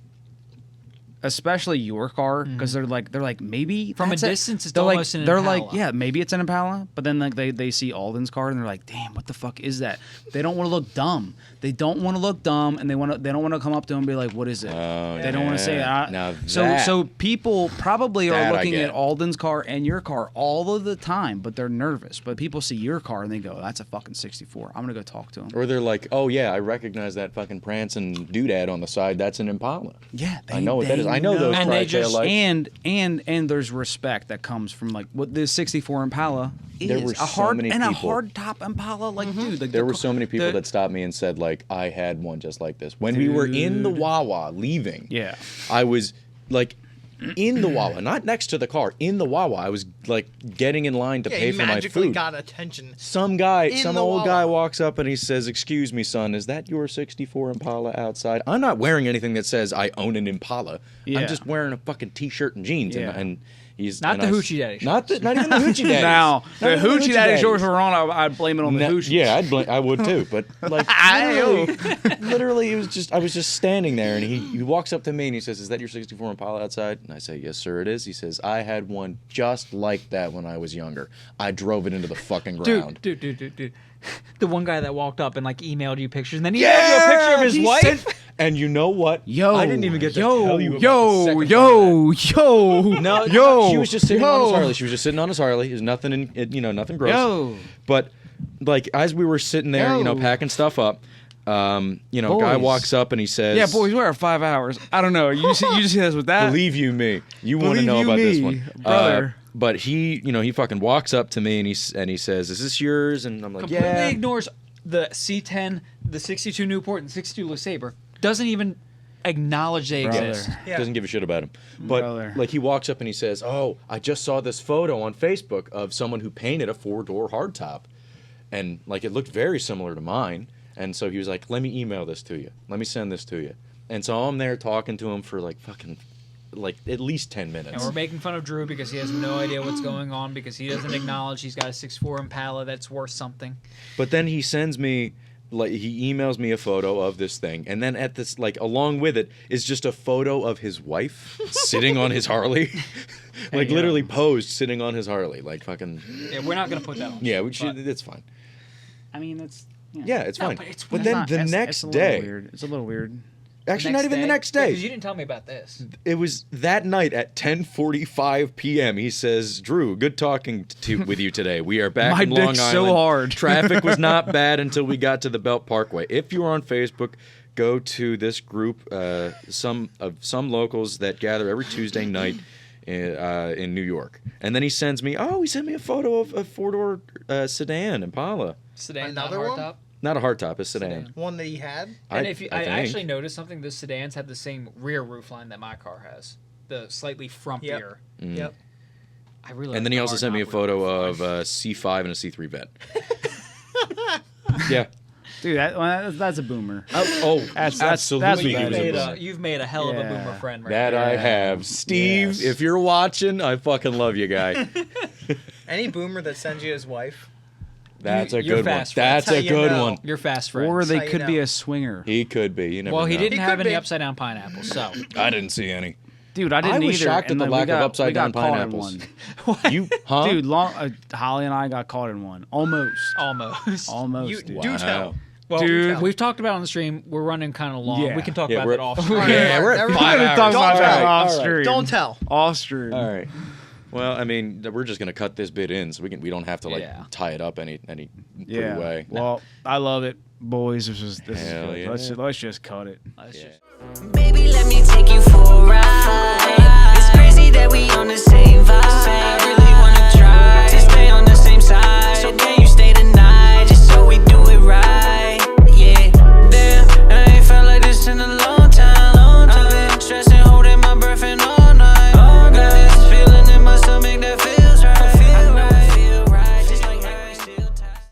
especially your car, because they're like maybe From a that's distance, it's they're almost like, an they're Impala. like, yeah, maybe it's an Impala, but then like they see Alden's car and they're like, damn, what the fuck is that? They don't want to look dumb. They don't want to look dumb, and they don't want to come up to him and be like, what is it? Oh, They don't want to say yeah. it. Now So that- people probably are that I looking get. at Alden's car and your car all of the time, but they're nervous. But people see your car and they go, that's a fucking 64. I'm gonna go talk to him. Or they're like, oh yeah, I recognize that fucking prancing doodad on the side. That's an Impala. Yeah, I know what that is. I know those And they tri-tail just- lights. and there's respect that comes from like what the 64 Impala is. There were a so hard many and a people- hard top Impala, like dude. Like, There the were ca- so many people the- that stopped me and said, like, I had one just like this. When we were in the Dude. Wawa leaving, Yeah. I was like, in the Wawa, not next to the car, in the Wawa. I was like getting in line to pay you for my magically food. got attention. Some old guy walks up and he says, "Excuse me, son, is that your '64 Impala outside?" I'm not wearing anything that says I own an Impala. Yeah. I'm just wearing a fucking t-shirt and jeans, and he's Not and the I- hoochie daddy not even the hoochie daddy. Now, the hoochie daddy shorts were on. I'd blame it on the hoochies. Yeah, I would too. But like, literally, I was just standing there, and he walks up to me and he says, "Is that your '64 Impala outside?" And I say, "Yes, sir, it is." He says, "I had one just like that when I was younger. I drove it into the fucking ground." Dude. The one guy that walked up and like emailed you pictures, and then he emailed you a picture of his he wife. sent- and you know what? I didn't even get to tell you about the second No, she was just sitting on his Harley. She was just sitting on his Harley. There's nothing nothing gross. Yo. But like as we were sitting there, Yo. packing stuff up, guy Boys. walks up and he says, Yeah, boys, we're at 5 hours. I don't know. You just see us with that. Believe you me, you want to Believe know you about this me, one, brother. But he fucking walks up to me and he says, "Is this yours?" And I'm like, Completely "Yeah." ignores the C10, the 62 Newport, and 62 LeSabre. Doesn't even acknowledge they Brother. exist. Yeah. Doesn't give a shit about him. But Brother. like he walks up and he says, "Oh, I just saw this photo on Facebook of someone who painted a 4-door hardtop, and like it looked very similar to mine." And so he was like, "Let me email this to you. Let me send this to you." And so I'm there talking to him for like fucking like at least 10 minutes. And we're making fun of Drew because he has no idea what's going on because he doesn't acknowledge he's got a 6'4" Impala that's worth something. But then he sends me, like, he emails me a photo of this thing, and then at this, like, along with it is just a photo of his wife sitting on his Harley, like literally posed sitting on his Harley, like fucking. Yeah, we're not gonna put that on. Yeah, we should. It's fine. I mean, it's Yeah, it's No, fine. but it's But weird. then not- the it's- next it's a little day, weird. It's a little weird. actually not even the next Yeah, day. 'cause you didn't tell me about this. It was that night at 10:45 p.m. He says, "Drew, good talking with you today. We are back My in Long dick's Island. so hard." Traffic was not bad until we got to the Belt Parkway. If you are on Facebook, go to this group, some locals that gather every Tuesday night in New York." And then he sent me a photo of a 4-door sedan Impala. Sedan, Another not one? hardtop. Not a hardtop, a sedan. One that he had. And if you, I think. actually noticed something, the sedans have the same rear roof line that my car has, the slightly frumpier. Yep. I really. And like then he the also sent me a hardtop photo rear of roof line. a C5 and a C3 vet. Yeah. Dude, that's a boomer. That's absolutely You've that is made, a a, boomer. you've made a hell of a Yeah. boomer friend right That there. I have. Steve, Yes. if you're watching, I fucking love you, guy. Any boomer that sends you his wife. That's a you're good one. fast, Fred. That's That's a how you good know. one. You're fast friends. Or how they you could be know. a swinger. He could be. You never well, he know. didn't He have could any be. upside down pineapples, so I didn't see any. Dude, I didn't I was either. shocked at and the then we lack of got- upside we got down caught in pineapples. one. You, huh? Dude, Holly and I got caught in one. Almost. almost. Almost. You dude. do tell. Well, Dude. we've talked about it on the stream. We're running kind of long. Yeah. We can talk Yeah, about we're- that off. Yeah, we're at Never 5 mind. hours. Talk Don't about that tell. off All right. stream. Don't tell. Off stream. All right. Well, I mean, we're just gonna cut this bit in, so we don't have to like Yeah. tie it up any pretty Yeah. way. Well, I love it, boys. This is Hell good. yeah. Let's just cut it. Let's just- Baby, let me take you for a ride. It's crazy that we